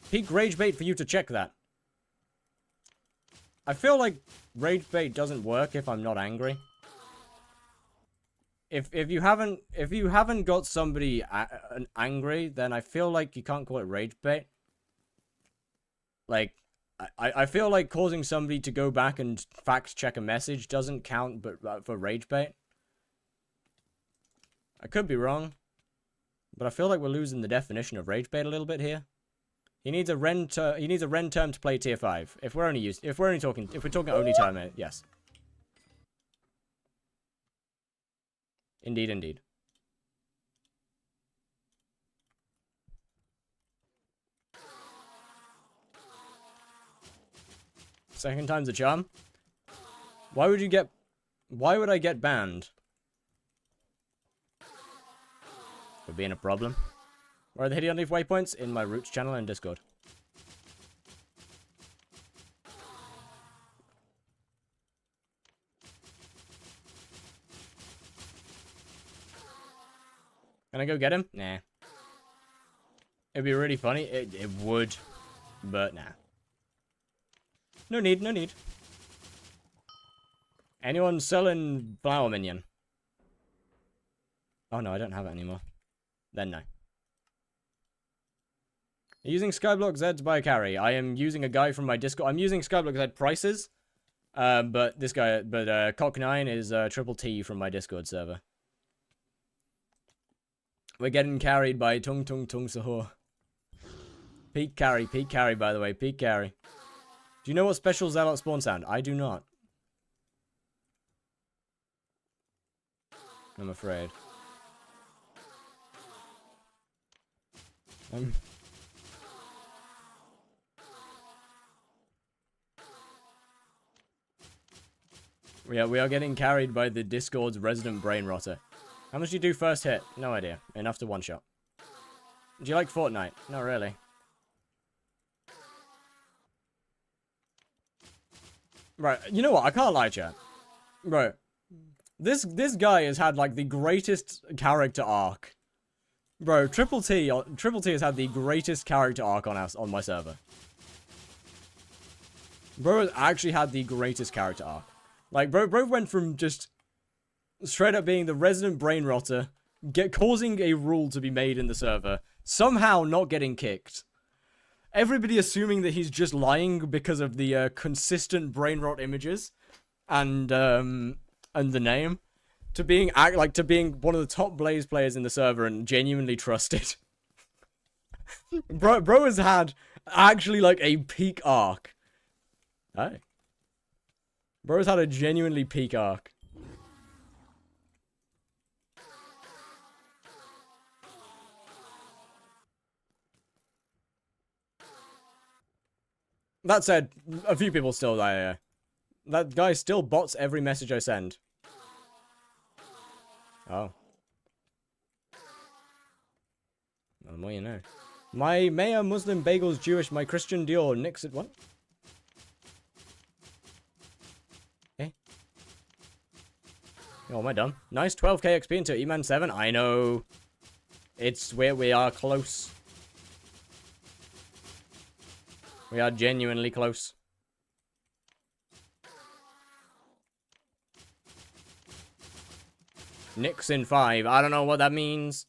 Speaker 2: Peak rage bait for you to check that. I feel like rage bait doesn't work if I'm not angry. If you haven't got somebody angry, then I feel like you can't call it rage bait. Like, I feel like causing somebody to go back and fact check a message doesn't count, but for rage bait. I could be wrong, but I feel like we're losing the definition of rage bait a little bit here. He needs a Ren term to play tier 5. If we're talking only time, yes. Indeed, indeed. Second time's a charm. Why would I get banned? For being a problem. Where are the hidden leaf waypoints? In my Roots channel and Discord. Can I go get him? Nah. It'd be really funny. It would. But nah. No need, no need. Anyone selling flower minion? Oh no, I don't have it anymore. Then no. Using skyblock Z to buy a carry. I am using a guy from my Discord. I'm using skyblock Z prices. But this guy, Cock9 is triple T from my Discord server. We're getting carried by Tung Tung Tung Sahur. Peak carry, by the way, peak carry. Do you know what special Zealot spawn sound? I do not. I'm afraid. We are getting carried by the Discord's resident brain rotter. How much do you do first hit? No idea. Enough to one shot. Do you like Fortnite? Not really. Right, you know what? I can't lie, chat. Right. This guy has had like the greatest character arc. Bro, Triple T has had the greatest character arc on my server. Bro has actually had the greatest character arc. Like, bro went from just straight up being the resident brain rotter, causing a rule to be made in the server, somehow not getting kicked. Everybody assuming that he's just lying because of the consistent brain rot images and the name, to being one of the top Blaze players in the server and genuinely trusted. bro has had actually like a peak arc. Hey. Bro's had a genuinely peak arc. That said, a few people still die. That guy still bots every message I send. Oh. Well, the more you know. My mayor, Muslim, bagels, Jewish, my Christian, Dior, Nixon, what? Oh, am I done? Nice 12k XP into E-Man 7. I know. It's where we are close. We are genuinely close. Nixon 5. I don't know what that means.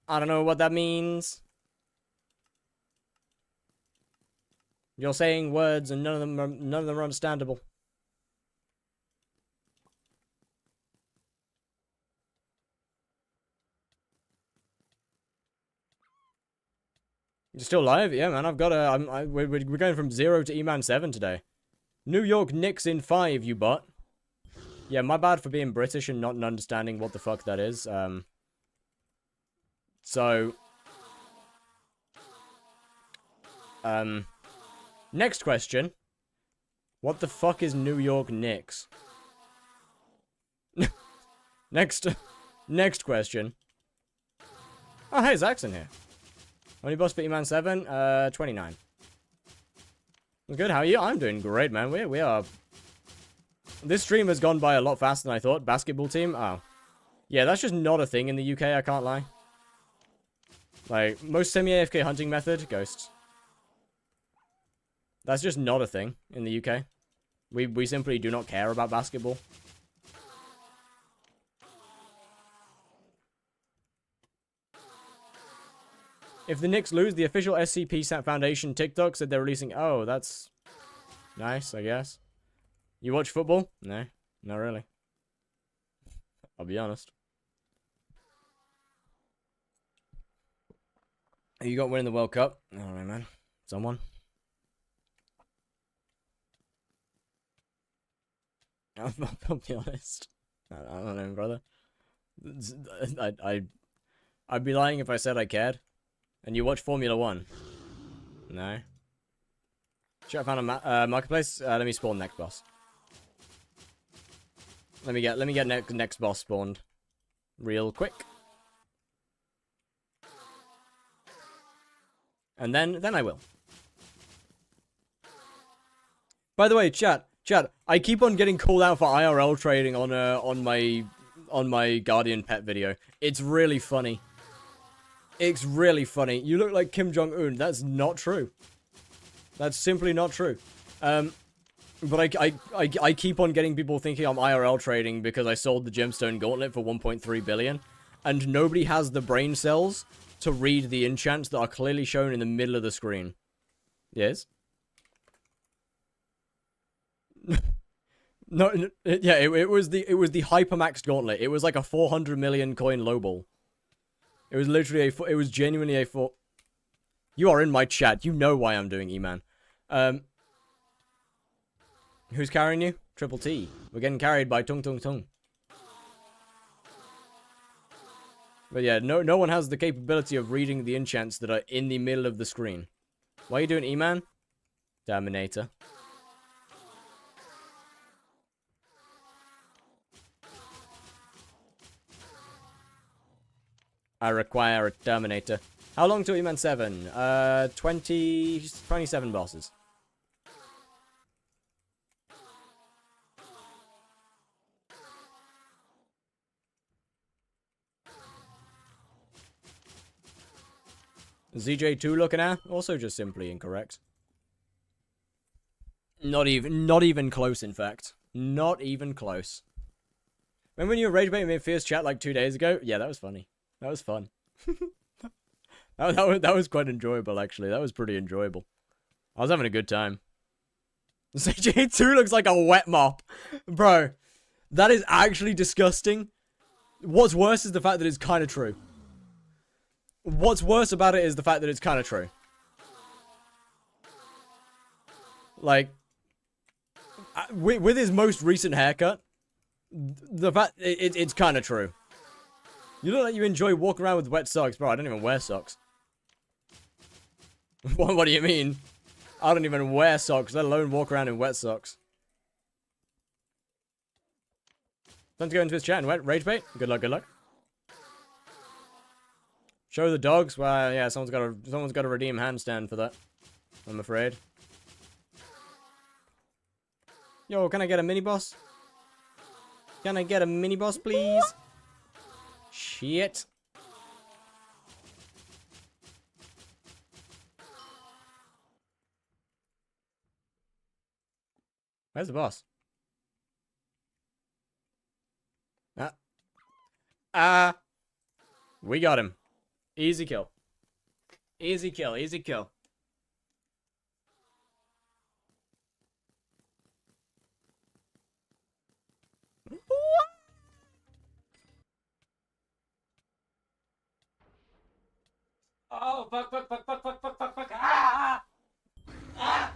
Speaker 2: I don't know what that means. You're saying words and none of them are understandable. You're still live? Yeah, man. I've got a. We're going from 0 to E-Man 7 today. New York Knicks in 5, you bot. Yeah, my bad for being British and not understanding what the fuck that is. Next question. What the fuck is New York Knicks? Next question. Oh, hey, Zach's in here. Only boss for E-Man 7, 29. Good, how are you? I'm doing great, man. We are This stream has gone by a lot faster than I thought. Basketball team? Oh. Yeah, that's just not a thing in the UK, I can't lie. Like, most semi-AFK hunting method, ghosts. That's just not a thing in the UK. We simply do not care about basketball. If the Knicks lose, the official SCP Foundation TikTok said they're releasing... Oh, that's nice, I guess. You watch football? No, not really. I'll be honest. Who you got winning the World Cup? I don't know, man. Someone. I'll be honest. I don't know, brother. I'd be lying if I said I cared. And you watch Formula 1? No. Sure, I found a marketplace. Let me spawn next boss. Let me get next boss spawned, real quick. And then I will. By the way, chat. I keep on getting called out for IRL trading on my Guardian pet video. It's really funny. It's really funny. You look like Kim Jong-un. That's not true. That's simply not true. But I keep on getting people thinking I'm IRL trading because I sold the gemstone gauntlet for 1.3 billion. And nobody has the brain cells to read the enchants that are clearly shown in the middle of the screen. Yes? No, yeah, it was the hypermaxed gauntlet. It was like a 400 million coin lowball. It was literally it was genuinely a four. You are in my chat. You know why I'm doing E-Man. Who's carrying you? Triple T. We're getting carried by Tung Tung Tung. But yeah, no one has the capability of reading the enchants that are in the middle of the screen. Why are you doing E-Man? Terminator. I require a Terminator. How long till E-Man 7? 27 bosses. ZJ2 looking at? Also just simply incorrect. Not even close, in fact. Not even close. Remember when you rage bait me fierce chat like 2 days ago? Yeah, that was funny. That was fun. that was quite enjoyable, actually. That was pretty enjoyable. I was having a good time. ZJ2 looks like a wet mop. Bro, that is actually disgusting. What's worse is the fact that it's kind of true. What's worse about it is the fact that it's kind of true. Like, with his most recent haircut, the fact it's kind of true. You look like you enjoy walking around with wet socks. Bro, I don't even wear socks. What do you mean? I don't even wear socks, let alone walk around in wet socks. Time to go into his chat and rage bait. Good luck, good luck. Show the dogs. Well, yeah, someone's got to redeem handstand for that, I'm afraid. Yo, can I get a mini boss? Can I get a mini boss, please? Shit. Where's the boss? We got him. Easy kill. Easy kill, easy kill. Oh, fuck. Ah! Ah!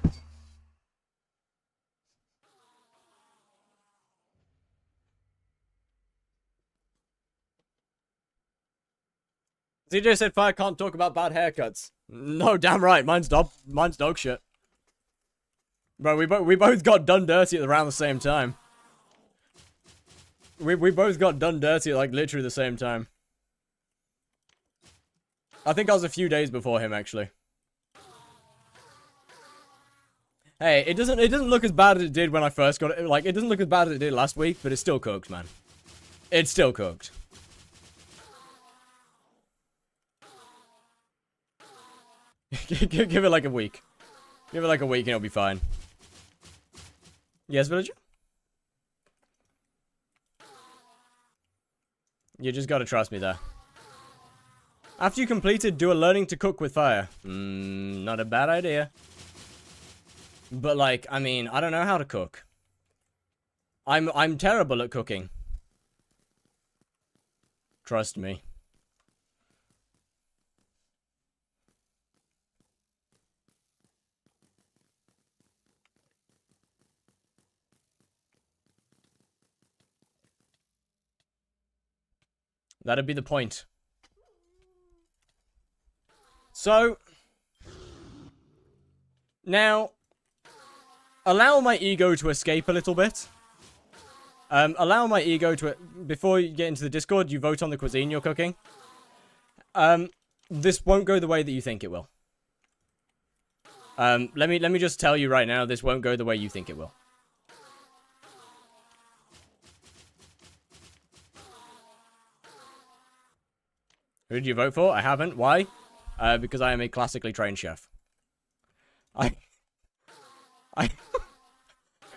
Speaker 2: CJ said Fire can't talk about bad haircuts. No, damn right. Mine's dog shit. Bro, we both got done dirty at around the same time. We both got done dirty at like literally the same time. I think I was a few days before him, actually. Hey, it doesn't look as bad as it did when I first got it. Like, it doesn't look as bad as it did last week, but it's still cooked, man. It's still cooked. Give it like a week. Give it like a week and it'll be fine. Yes, villager? You just gotta trust me there. After you completed, do a learning to cook with fire. Not a bad idea. But like, I mean, I don't know how to cook. I'm terrible at cooking. Trust me. That'd be the point. So, now, allow my ego to escape a little bit. Allow my ego to... Before you get into the Discord, you vote on the cuisine you're cooking. This won't go the way that you think it will. Let me just tell you right now, this won't go the way you think it will. Who did you vote for? I haven't. Why? Because I am a classically trained chef.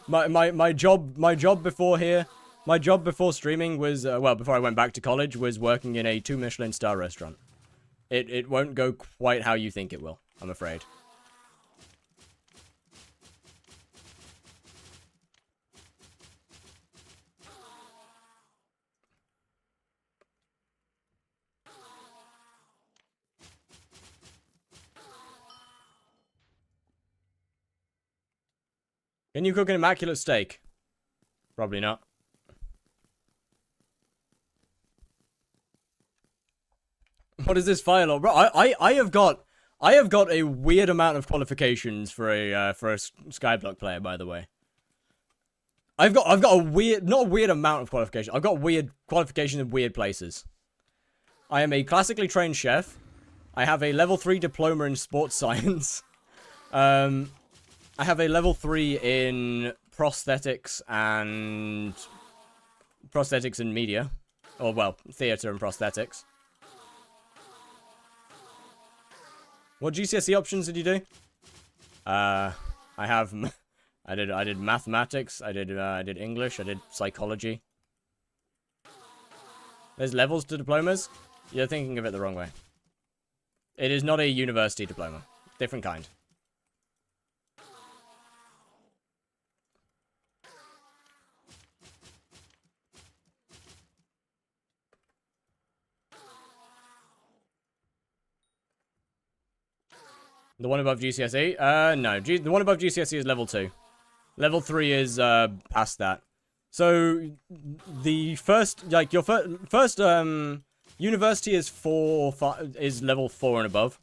Speaker 2: My job before here, my job before streaming was, well, before I went back to college, was working in a 2 Michelin star restaurant. It won't go quite how you think it will, I'm afraid. Can you cook an immaculate steak? Probably not. What is this file log? Bro, I have got a weird amount of qualifications for a skyblock player, by the way. I've got a weird, not a weird amount of qualifications. I've got weird qualifications in weird places. I am a classically trained chef. I have a level 3 diploma in sports science. I have a level 3 in prosthetics and media. Or, well, theater and prosthetics. What GCSE options did you do? I did mathematics, I did English, I did psychology. There's levels to diplomas? You're thinking of it the wrong way. It is not a university diploma. Different kind. The one above GCSE? No. The one above GCSE is level 2. Level 3 is, past that. So, the first, like, your first, university is is level 4 and above.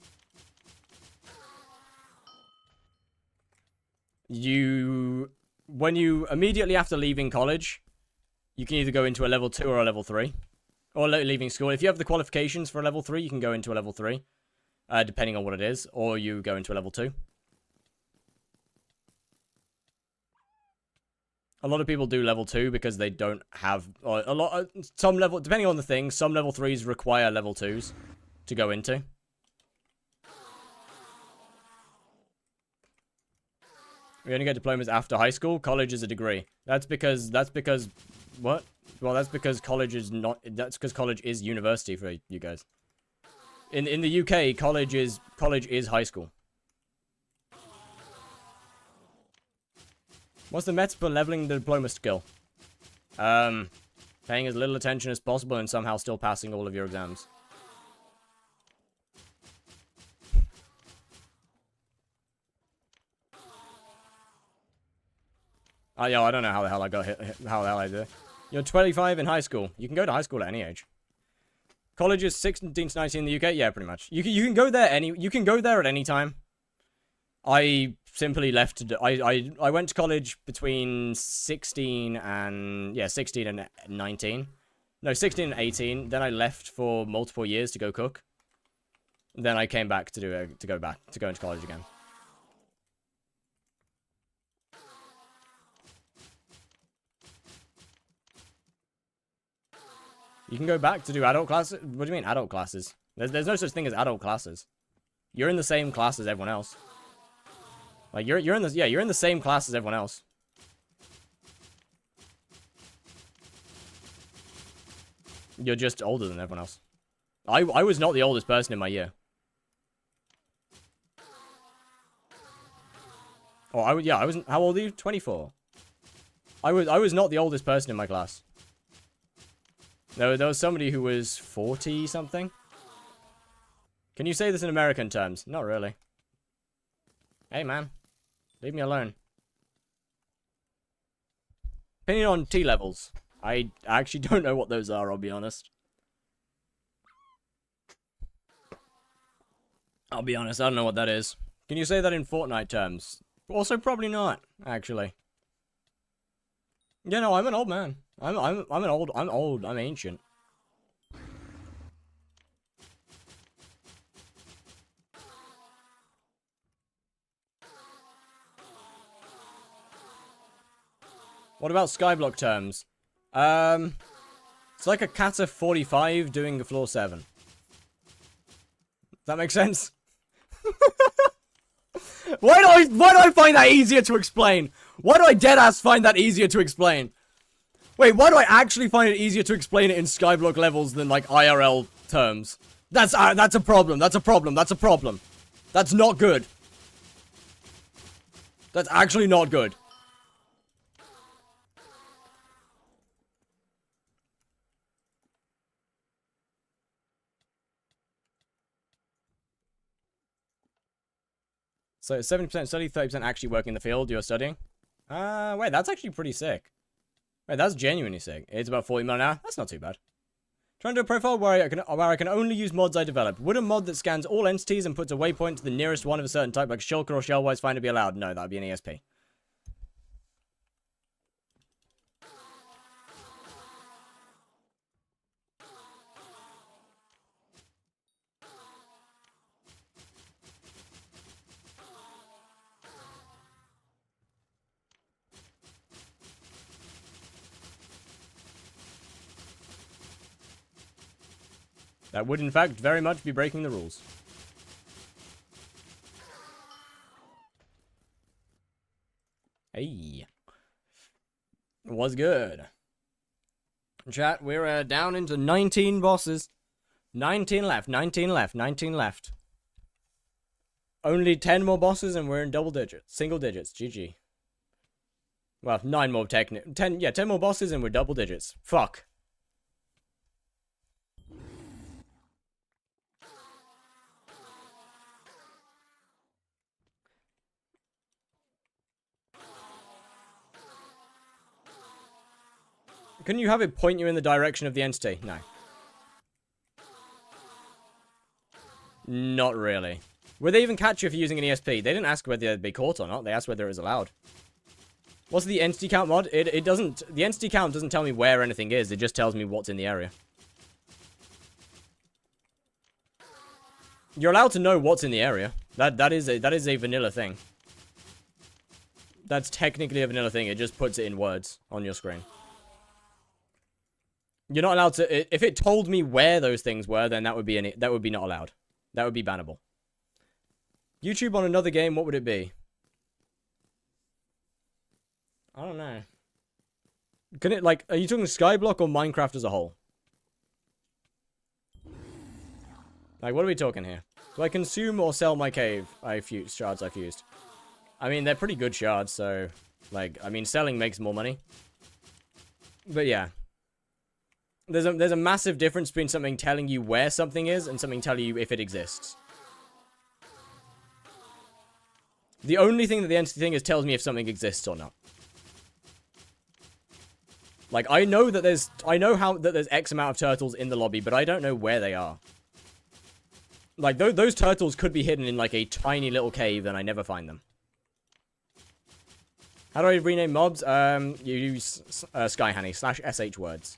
Speaker 2: When you, immediately after leaving college, you can either go into a level 2 or a level 3. Or leaving school. If you have the qualifications for a level 3, you can go into a level 3. Depending on what it is, or you go into a level 2. A lot of people do level 2 because they don't have depending on the thing, some level 3s require level 2s to go into. We only get diplomas after high school. College is a degree. That's because what? Well, that's because college is not. That's because college is university for you guys. In the UK, college is high school. What's the method for leveling the diploma skill? Paying as little attention as possible and somehow still passing all of your exams. Yeah, I don't know how the hell I got hit, how the hell I did it. You're 25 in high school. You can go to high school at any age. College is 16 to 19 in the UK? Yeah, pretty much. You can go there at any time. I simply left. I went to college between 16 and 19. No, 16 and 18. Then I left for multiple years to go cook. Then I came back to go into college again. You can go back to do adult classes. What do you mean adult classes? There's no such thing as adult classes. You're in the same class as everyone else. Like you're in the you're in the same class as everyone else. You're just older than everyone else. I was not the oldest person in my year. Oh, I wasn't. How old are you? 24. I was not the oldest person in my class. There was somebody who was 40 something. Can you say this in American terms? Not really. Hey man, leave me alone. Opinion on T levels. I actually don't know what those are, I'll be honest. I don't know what that is. Can you say that in Fortnite terms? Also, probably not, actually. Yeah, no, I'm an old man. I'm old, I'm ancient. What about skyblock terms? It's like a Kata 45 doing a floor 7. Does that make sense? Why do I find that easier to explain? Why do I deadass find that easier to explain? Wait, why do I actually find it easier to explain it in skyblock levels than like IRL terms? That's a problem. That's a problem. That's a problem. That's not good. That's actually not good. So 70% study, 30% actually working in the field you're studying. Wait, that's actually pretty sick. Wait, that's genuinely sick. It's about 40 mil an hour. That's not too bad. Trying to do a profile where I can only use mods I developed. Would a mod that scans all entities and puts a waypoint to the nearest one of a certain type, like Shulker or Shellwise, find to be allowed? No, that would be an ESP. That would, in fact, very much be breaking the rules. Hey. Was good. Chat, we're down into 19 bosses. 19 left, 19 left, 19 left. Only 10 more bosses and we're in double digits. Single digits. GG. Well, 9 more 10 more bosses and we're double digits. Fuck. Couldn't you have it point you in the direction of the entity? No. Not really. Would they even catch you if you're using an ESP? They didn't ask whether they'd be caught or not. They asked whether it was allowed. What's the entity count mod? It doesn't... The entity count doesn't tell me where anything is. It just tells me what's in the area. You're allowed to know what's in the area. That is a vanilla thing. That's technically a vanilla thing. It just puts it in words on your screen. You're not allowed to... If it told me where those things were, then that would be not allowed. That would be bannable. YouTube on another game, what would it be? I don't know. Can it, like... Are you talking Skyblock or Minecraft as a whole? Like, what are we talking here? Do I consume or sell my cave shards I fused? I mean, they're pretty good shards, so... Like, I mean, selling makes more money. But yeah. There's a massive difference between something telling you where something is and something telling you if it exists. The only thing that the entity thing is tells me if something exists or not. Like, I know that there's X amount of turtles in the lobby, but I don't know where they are. Like, those turtles could be hidden in, like, a tiny little cave, and I never find them. How do I rename mobs? You use Skyhanny /sh words.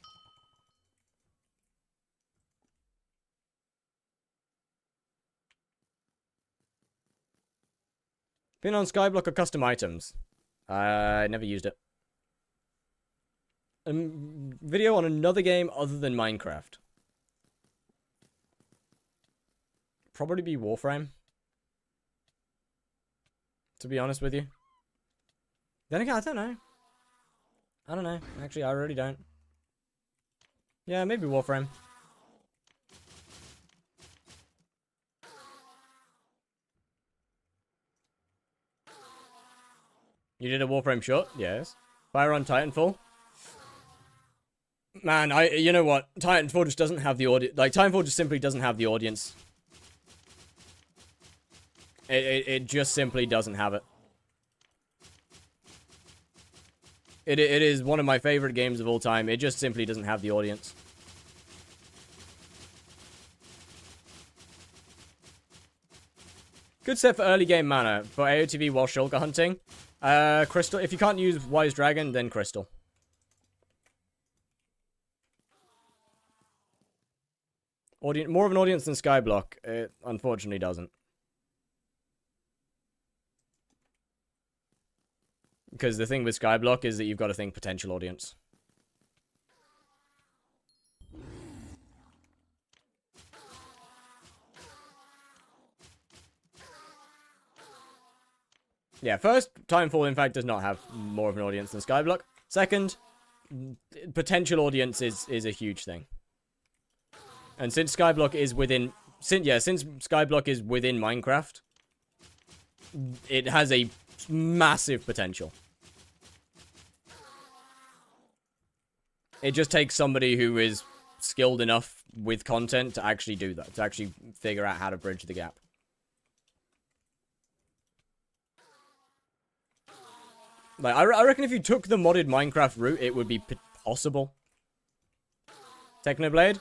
Speaker 2: Been on Skyblock or custom items? I never used it. a video on another game other than Minecraft. Probably be Warframe. To be honest with you. Then again, I don't know. I don't know. Actually, I really don't. Yeah, maybe Warframe. You did a Warframe short? Yes. Fire on Titanfall? Man, you know what? Titanfall just doesn't have the audience. Like, Titanfall just simply doesn't have the audience. It just simply doesn't have it. It is one of my favorite games of all time. It just simply doesn't have the audience. Good set for early game mana for AOTV while shulker hunting. Crystal. If you can't use Wise Dragon, then Crystal. More of an audience than Skyblock. It unfortunately doesn't. Because the thing with Skyblock is that you've got to think potential audience. Yeah, first, Titanfall, in fact, does not have more of an audience than Skyblock. Second, potential audience is a huge thing. And since Skyblock is within... Since Skyblock is within Minecraft, it has a massive potential. It just takes somebody who is skilled enough with content to actually do that. To actually figure out how to bridge the gap. Like, I reckon if you took the modded Minecraft route, it would be possible. Technoblade?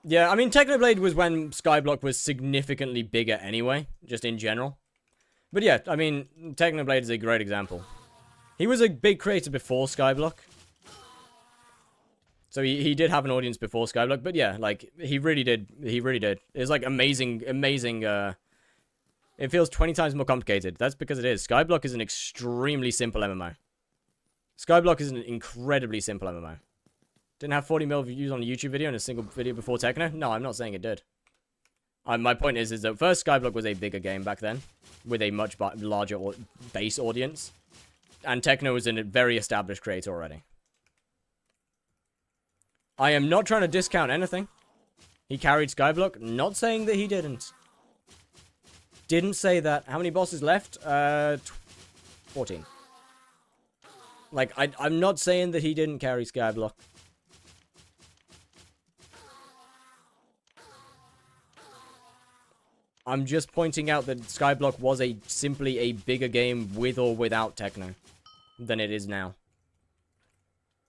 Speaker 2: Yeah, I mean, Technoblade was when Skyblock was significantly bigger anyway, just in general. But yeah, I mean, Technoblade is a great example. He was a big creator before Skyblock. So he did have an audience before Skyblock, but yeah, like, he really did. He really did. It's like amazing, it feels 20 times more complicated. That's because it is. Skyblock is an extremely simple MMO. Skyblock is an incredibly simple MMO. Didn't have 40 mil views on a YouTube video and a single video before Techno? No, I'm not saying it did. My point is that first Skyblock was a bigger game back then, with a much larger base audience. And Techno was a very established creator already. I am not trying to discount anything. He carried Skyblock. Not saying that he didn't. Didn't say that. How many bosses left? 14. Like, I'm not saying that he didn't carry Skyblock. I'm just pointing out that Skyblock was simply a bigger game with or without Techno than it is now.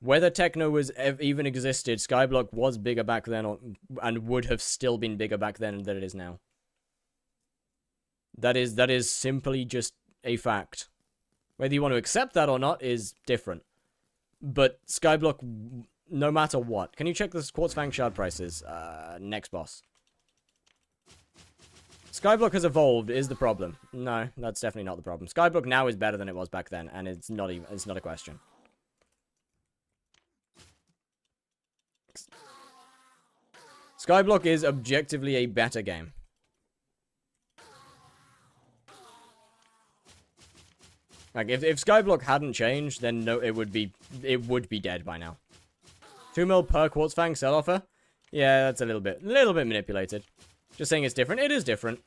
Speaker 2: Whether Techno even existed, Skyblock was bigger back then, and would have still been bigger back then than it is now. That is simply just a fact. Whether you want to accept that or not is different. But Skyblock, no matter what. Can you check the Quartz Fang Shard prices? Next boss. Skyblock has evolved is the problem. No, that's definitely not the problem. Skyblock now is better than it was back then, and it's not a question. Skyblock is objectively a better game. Like, if Skyblock hadn't changed, then no, it would be dead by now. 2 mil per Quartz Fang sell offer? Yeah, that's a little bit manipulated. Just saying it's different. It is different.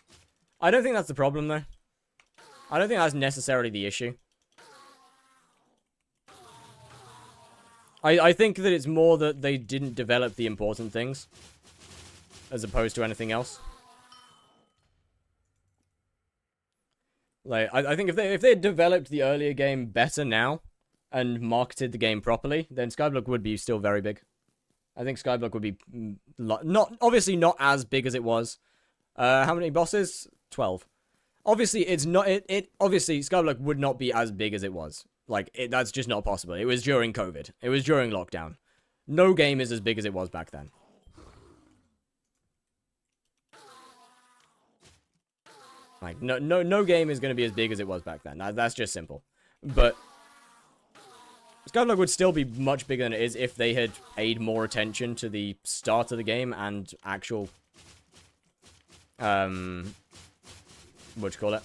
Speaker 2: I don't think that's the problem, though. I don't think that's necessarily the issue. I think that it's more that they didn't develop the important things, as opposed to anything else. Like, I think if they had developed the earlier game better now, and marketed the game properly, then Skyblock would be still very big. I think Skyblock would be obviously not as big as it was. How many bosses? 12. Obviously, it's not. Obviously, Skyblock would not be as big as it was. Like, that's just not possible. It was during COVID. It was during lockdown. No game is as big as it was back then. Like, no game is going to be as big as it was back then. That's just simple. But Skyblock would still be much bigger than it is if they had paid more attention to the start of the game and actual, what you call it?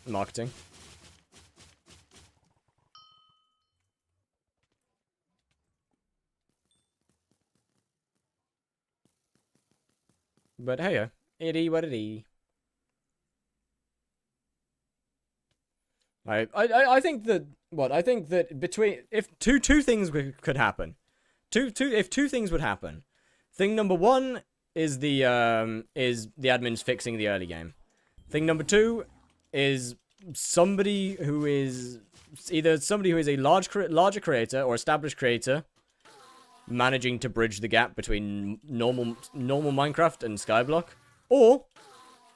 Speaker 2: Marketing. But hey, itty what itty. I think that I think that between if two things could happen. If two things would happen. Thing number one is the admins fixing the early game. Thing number two is somebody who is either somebody who is a larger creator or established creator managing to bridge the gap between normal Minecraft and Skyblock,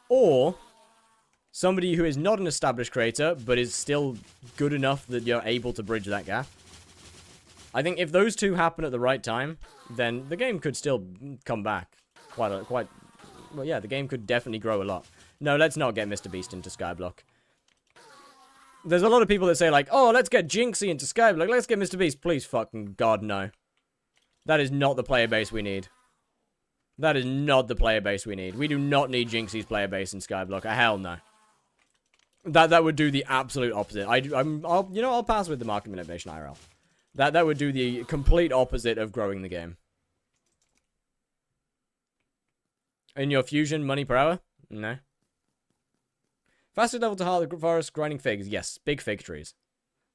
Speaker 2: or somebody who is not an established creator but is still good enough that you're able to bridge that gap. I think if those two happen at the right time, then the game could still come back well, yeah, the game could definitely grow a lot. No, let's not get Mr. Beast into Skyblock. There's a lot of people that say like, oh, let's get Jinxie into Skyblock, let's get Mr. Beast. Please fucking God, no. That is not the player base we need. That is not the player base we need. We do not need Jinxie's player base in Skyblock. Hell no. That would do the absolute opposite. I'll pass with the market manipulation IRL. That would do the complete opposite of growing the game. In your fusion, money per hour? No. Faster level to heart the forest grinding figs. Yes, big fig trees.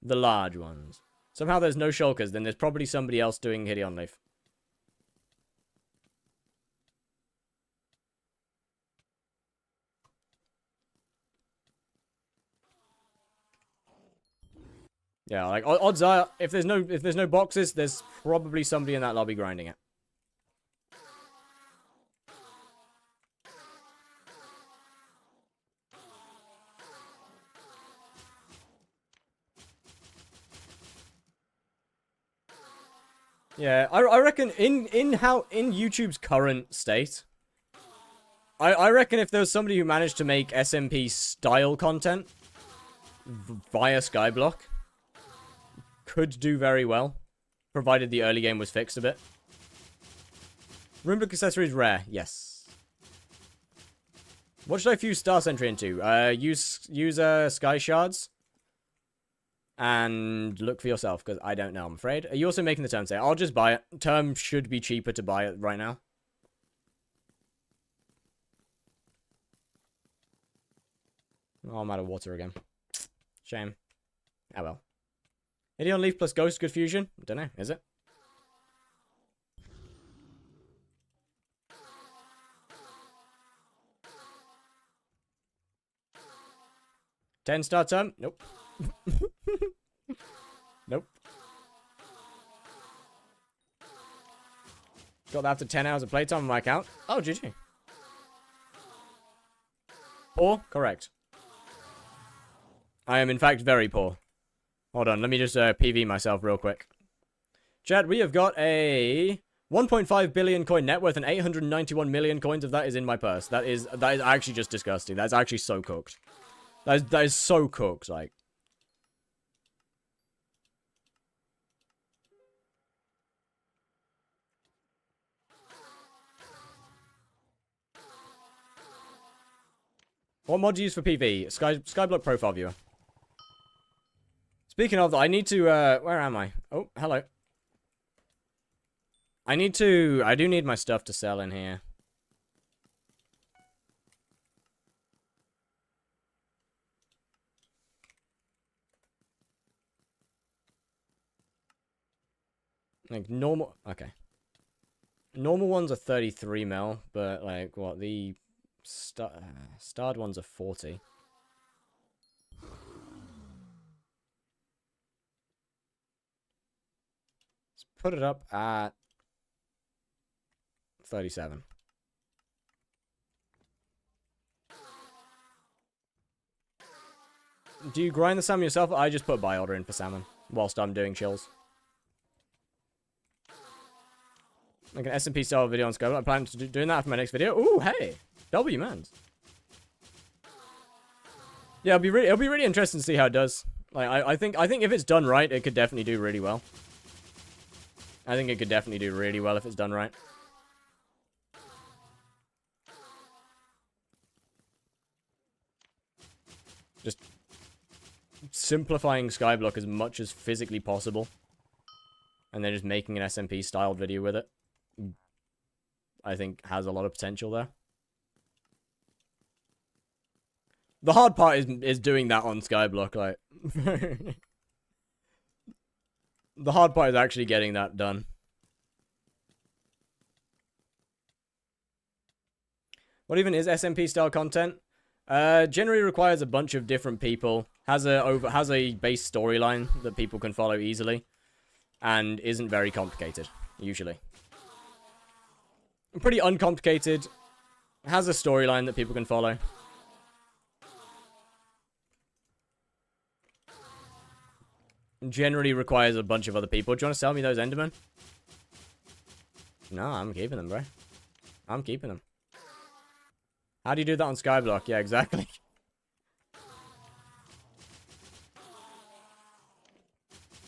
Speaker 2: The large ones. Somehow there's no shulkers, then there's probably somebody else doing Hideon Leaf. Yeah, like odds are if there's no boxes, there's probably somebody in that lobby grinding it. Yeah, I reckon in YouTube's current state, I reckon if there was somebody who managed to make SMP style content via Skyblock, could do very well, provided the early game was fixed a bit. Runebook accessories rare, yes. What should I fuse Star Sentry into? Use Sky Shards. And look for yourself, because I don't know, I'm afraid. Are you also making the term sale? I'll just buy it. Term should be cheaper to buy it right now. Oh, I'm out of water again. Shame. Oh well. Hideon Leaf plus Ghost, good fusion? Don't know, is it? $10-star term? Nope. Nope. Got that after 10 hours of playtime on my account. Oh, GG. Poor? Correct. I am, in fact, very poor. Hold on, let me just PV myself real quick. Chat, we have got a 1.5 billion coin net worth and 891 million coins of that is in my purse. That is actually just disgusting. That's actually so cooked. That is so cooked, like. What mod do you use for PV? Skyblock profile viewer. Speaking of, I need to, where am I? Oh, hello. I do need my stuff to sell in here. Like, normal, okay. Normal ones are 33 mil, but, like, what, the starred ones are 40. Let's put it up at 37. Do you grind the salmon yourself? I just put buy order in for salmon whilst I'm doing chills. Like an SMP style video on Skyblock. I plan to doing that for my next video. Ooh, hey! W, man. Yeah, it'll be really interesting to see how it does. Like, I think if it's done right, it could definitely do really well. I think it could definitely do really well if it's done right. Just simplifying skyblock as much as physically possible. And then just making an SMP styled video with it. I think has a lot of potential there. The hard part is doing that on skyblock, like. The hard part is actually getting that done. What even is SMP style content? Generally requires a bunch of different people. Has a base storyline that people can follow easily, and isn't very complicated usually. Pretty uncomplicated. Has a storyline that people can follow. Generally requires a bunch of other people. Do you want to sell me those Endermen? No, I'm keeping them, bro. I'm keeping them. How do you do that on skyblock? Yeah, exactly.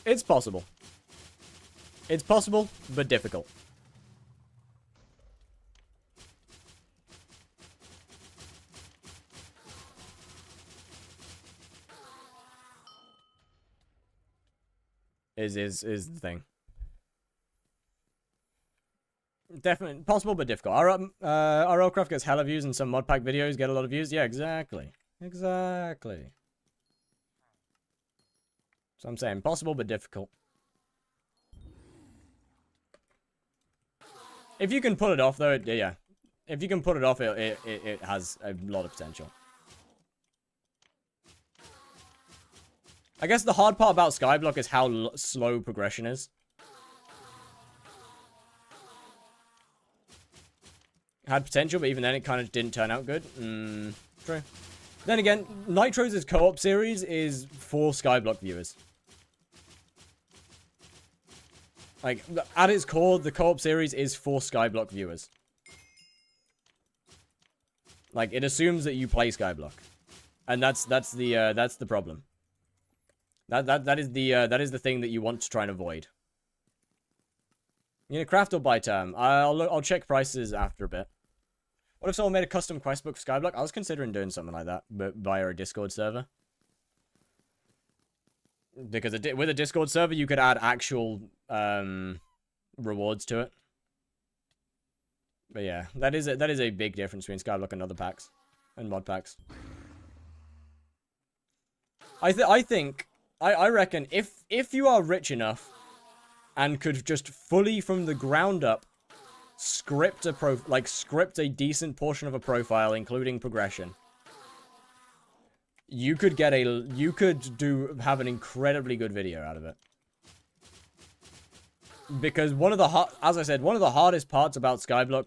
Speaker 2: It's possible. It's possible, but difficult. Is the thing. Definitely possible, but difficult. RLCraft gets hella views and some mod pack videos get a lot of views. Yeah, exactly. Exactly. So I'm saying possible, but difficult. If you can pull it off, though, yeah. If you can pull it off, it has a lot of potential. I guess the hard part about skyblock is how slow progression is. Had potential, but even then it kind of didn't turn out good. True. Then again, Nitro's co-op series is for skyblock viewers. Like, at its core, the co-op series is for skyblock viewers. Like, it assumes that you play skyblock. And that's the problem. That is the thing that you want to try and avoid. You know, craft or buy term. I'll check prices after a bit. What if someone made a custom quest book for skyblock? I was considering doing something like that, but via a Discord server. Because with a Discord server, you could add actual rewards to it. But yeah, that is a big difference between skyblock and other packs and mod packs. I reckon if you are rich enough and could just fully from the ground up script a decent portion of a profile, including progression, you could have an incredibly good video out of it. Because as I said, one of the hardest parts about skyblock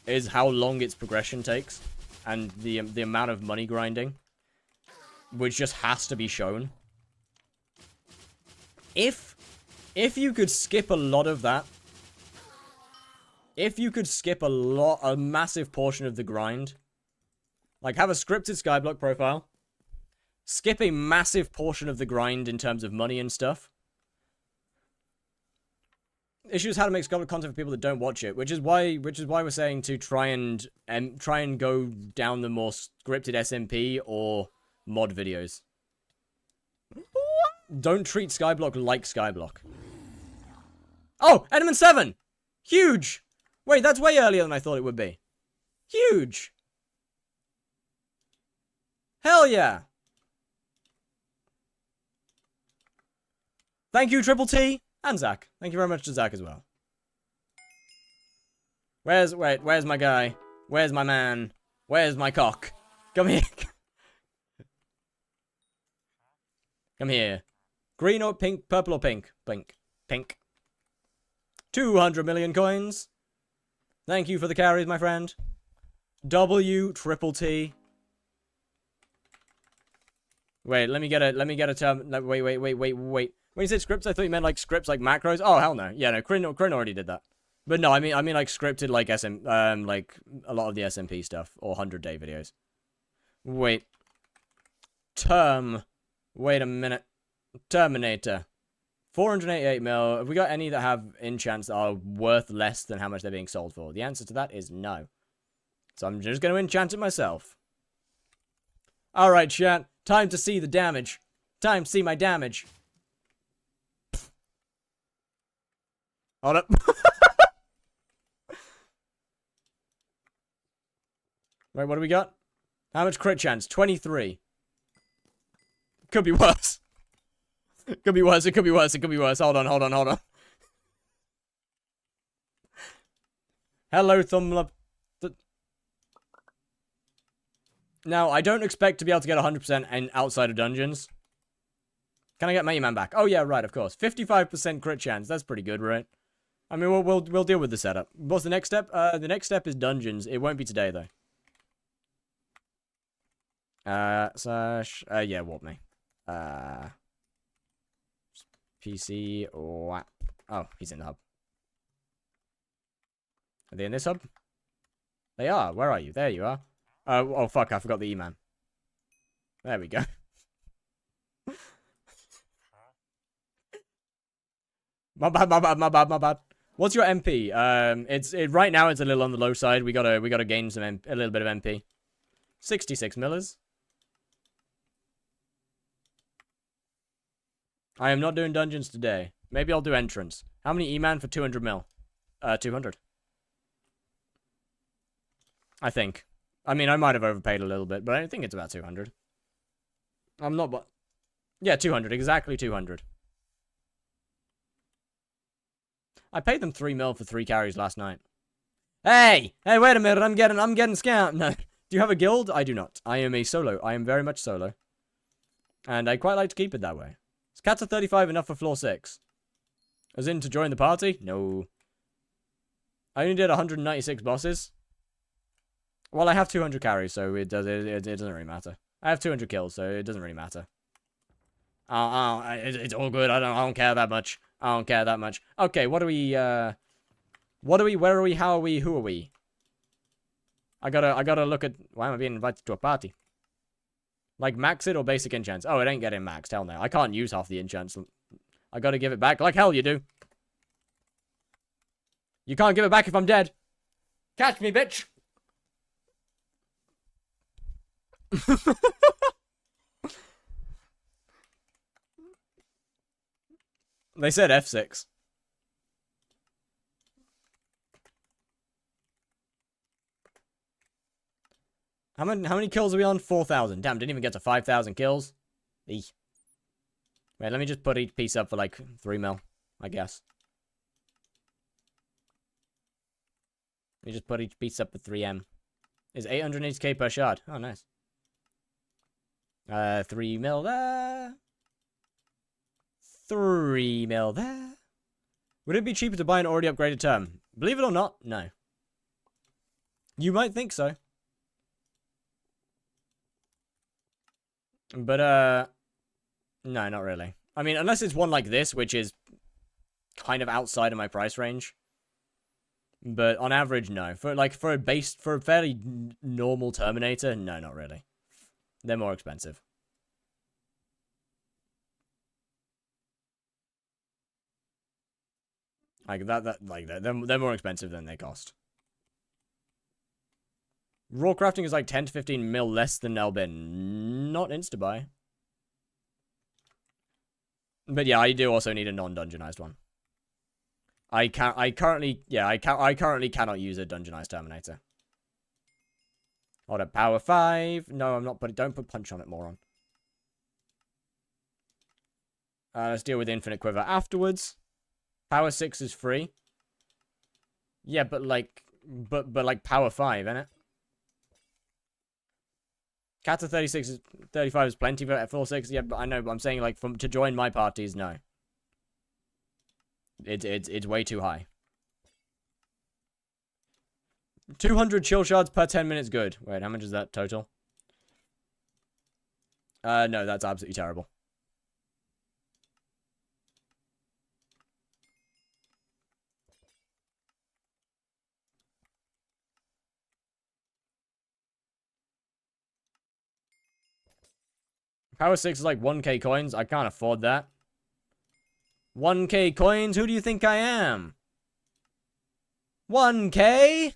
Speaker 2: is how long its progression takes and the amount of money grinding, which just has to be shown. If you could skip a lot of that, if you could skip a massive portion of the grind, like have a scripted skyblock profile, skip a massive portion of the grind in terms of money and stuff. Issue is how to make skyblock content for people that don't watch it, which is why we're saying to try and go down the more scripted SMP or mod videos. Don't treat skyblock like skyblock. Oh, Enderman 7! Huge! Wait, that's way earlier than I thought it would be. Huge! Hell yeah! Thank you, Triple T, and Zach. Thank you very much to Zach as well. Where's my guy? Where's my man? Where's my cock? Come here. Come here. Green or pink? Purple or pink? Pink. Pink. 200 million coins. Thank you for the carries, my friend. W Triple T. Wait, let me get a term. Wait. When you said scripts, I thought you meant like scripts like macros. Oh hell no. Yeah, no, Kryn already did that. But no, I mean like scripted like like a lot of the SMP stuff or 100-day videos. Wait. Wait a minute. Terminator. 488 mil. Have we got any that have enchants that are worth less than how much they're being sold for? The answer to that is no. So I'm just going to enchant it myself. Alright, chat. Time to see the damage. Time to see my damage. Hold up. Wait, what do we got? How much crit chance? 23. Could be worse. Could be worse, it could be worse, it could be worse. Hold on. Hello, Thumblup. Now, I don't expect to be able to get 100% outside of dungeons. Can I get my E-Man back? Oh, yeah, right, of course. 55% crit chance. That's pretty good, right? I mean, we'll deal with the setup. What's the next step? The next step is dungeons. It won't be today, though. Yeah, warp me. PC, WAP. Oh, he's in the hub. Are they in this hub? They are. Where are you? There you are. Oh, fuck, I forgot the E-Man. There we go. My bad. What's your MP? Right now it's a little on the low side. We gotta gain a little bit of MP. 66 millers. I am not doing dungeons today. Maybe I'll do entrance. How many E-Man for 200 mil? 200. I think. I mean, I might have overpaid a little bit, but I think it's about 200. I'm not, but... Yeah, 200. Exactly 200. I paid them 3 mil for 3 carries last night. Hey! Hey, wait a minute. I'm getting scammed. No. Do you have a guild? I do not. I am a solo. I am very much solo. And I quite like to keep it that way. Is Cats of 35 enough for floor 6? As in to join the party? No. I only did 196 bosses. Well, I have 200 carries, so it doesn't really matter. I have 200 kills, so it doesn't really matter. It's all good. I don't care that much. I don't care that much. Okay, what are we, where are we, how are we, who are we? I gotta look at, why am I being invited to a party? Like, max it or basic enchants? Oh, it ain't getting maxed, hell no. I can't use half the enchants. I gotta give it back like hell you do. You can't give it back if I'm dead. Catch me, bitch! They said F6. How many kills are we on? 4,000. Damn, didn't even get to 5,000 kills. Eek. Wait, let me just put each piece up for like 3 mil, I guess. Let me just put each piece up for 3M. Is 880k per shard. Oh, nice. 3 mil there. 3 mil there. Would it be cheaper to buy an already upgraded term? Believe it or not, no. You might think so. But, no, not really. I mean, unless it's one like this, which is kind of outside of my price range. But on average, no. For a fairly normal Terminator, no, not really. They're more expensive. They're more expensive than they cost. Raw crafting is like 10 to 15 mil less than Elbin. Not insta-buy. But yeah, I do also need a non-dungeonized one. I currently cannot use a dungeonized Terminator. Hold up, power 5. No, I'm not putting, don't put punch on it, moron. Let's deal with infinite quiver afterwards. Power 6 is free. Yeah, but like power 5, innit? Cat of 35 is plenty for floor 6. Yeah, but I know, but I'm saying like to join my parties, no. It's way too high. 200 chill shards per 10 minutes, good. Wait, how much is that total? No, that's absolutely terrible. Power 6 is like 1k coins. I can't afford that. 1k coins? Who do you think I am? 1k?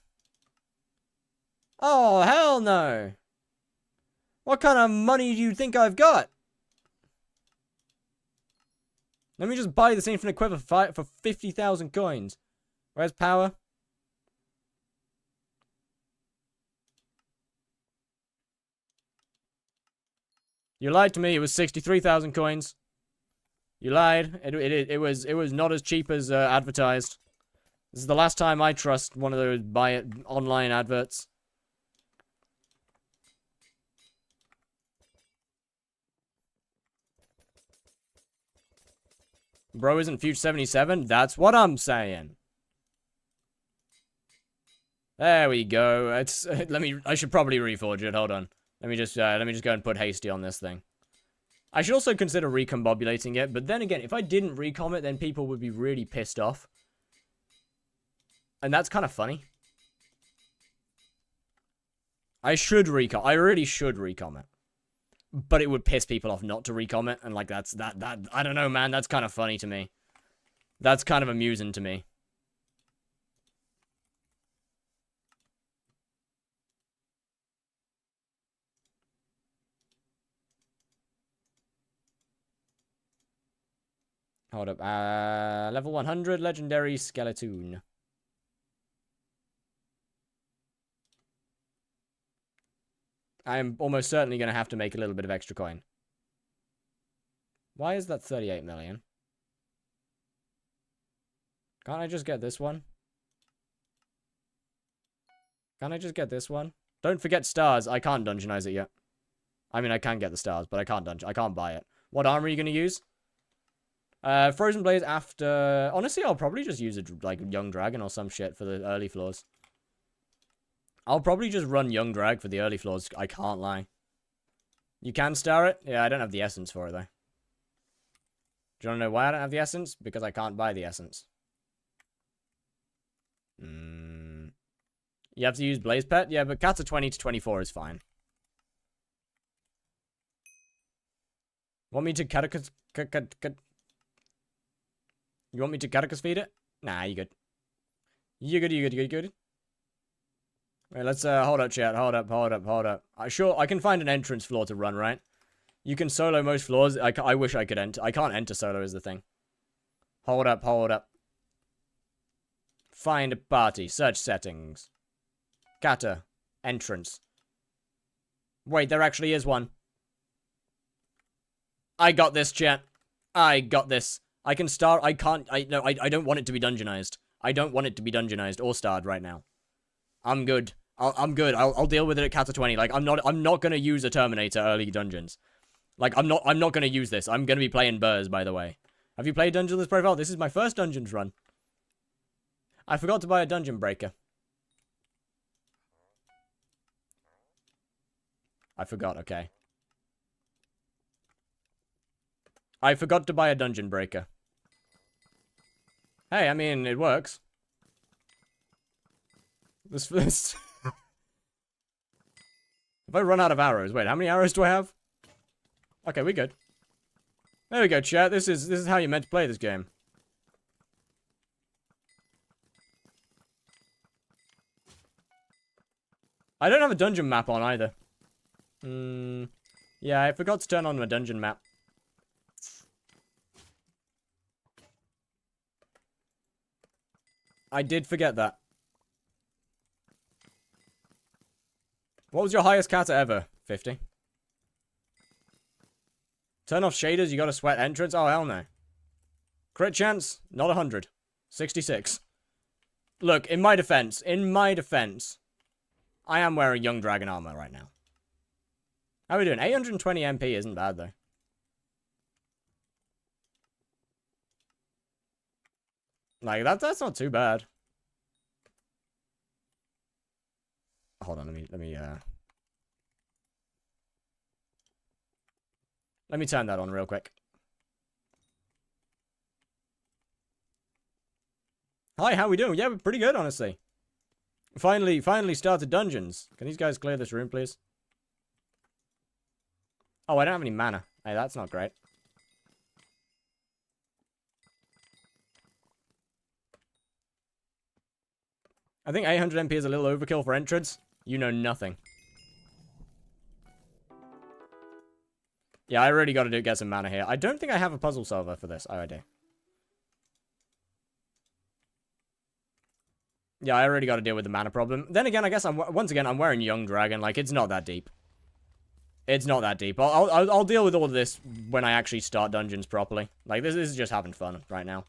Speaker 2: Oh, hell no. What kind of money do you think I've got? Let me just buy this infinite quiver for 50,000 coins. Where's power? You lied to me. It was 63,000 coins. You lied. It was not as cheap as advertised. This is the last time I trust one of those buy it online adverts. Bro isn't Future 77? That's what I'm saying. There we go. It's I should probably reforge it. Hold on. Let me just go and put hasty on this thing. I should also consider recombobulating it, but then again, if I didn't recom it, then people would be really pissed off. And that's kind of funny. I really should recom it. But it would piss people off not to recom it, and like that I don't know, man, that's kind of funny to me. That's kind of amusing to me. Hold up. Level 100, Legendary Skeleton. I'm almost certainly going to have to make a little bit of extra coin. Why is that 38 million? Can't I just get this one? Can't I just get this one? Don't forget stars. I can't dungeonize it yet. I mean, I can get the stars, but I can't buy it. What armor are you going to use? Frozen Blaze after... Honestly, I'll probably just use a, like, Young Dragon or some shit for the early floors. I'll probably just run Young Drag for the early floors. I can't lie. You can star it? Yeah, I don't have the essence for it, though. Do you want to know why I don't have the essence? Because I can't buy the essence. You have to use Blaze Pet? Yeah, but Kata 20 to 24 is fine. Want me to You want me to Catechus feed it? Nah, you good. You good. Wait, let's, hold up, chat. Hold up. Sure, I can find an entrance floor to run, right? You can solo most floors. I wish I could enter. I can't enter solo is the thing. Hold up. Find a party. Search settings. Kata. Entrance. Wait, there actually is one. I got this, chat. I got this. I can start. I don't want it to be dungeonized. I don't want it to be dungeonized or starred right now. I'm good. I'm good. I'll deal with it at Kata 20. Like, I'm not gonna use a Terminator early dungeons. Like, I'm not gonna use this. I'm gonna be playing Burrs, by the way. Have you played Dungeons Profile? This is my first Dungeons run. I forgot to buy a Dungeon Breaker. I forgot, okay. I forgot to buy a Dungeon Breaker. Hey, I mean, it works. This... If I run out of arrows... Wait, how many arrows do I have? Okay, we good. There we go, chat. This is how you're meant to play this game. I don't have a dungeon map on either. Yeah, I forgot to turn on my dungeon map. I did forget that. What was your highest kata ever? 50. Turn off shaders, you got a sweat entrance? Oh, hell no. Crit chance? Not 100. 66. Look, in my defense, I am wearing Young Dragon armor right now. How are we doing? 820 MP isn't bad, though. Like, that's not too bad. Hold on, let me turn that on real quick. Hi, how we doing? Yeah, we're pretty good, honestly. Finally started dungeons. Can these guys clear this room, please? Oh, I don't have any mana. Hey, that's not great. I think 800 MP is a little overkill for entrance. You know nothing. Yeah, I really got to get some mana here. I don't think I have a puzzle solver for this. Oh, I do. Yeah, I already got to deal with the mana problem. Then again, I guess once again I'm wearing Young Dragon. Like, it's not that deep. It's not that deep. I'll deal with all of this when I actually start dungeons properly. Like, this is just having fun right now.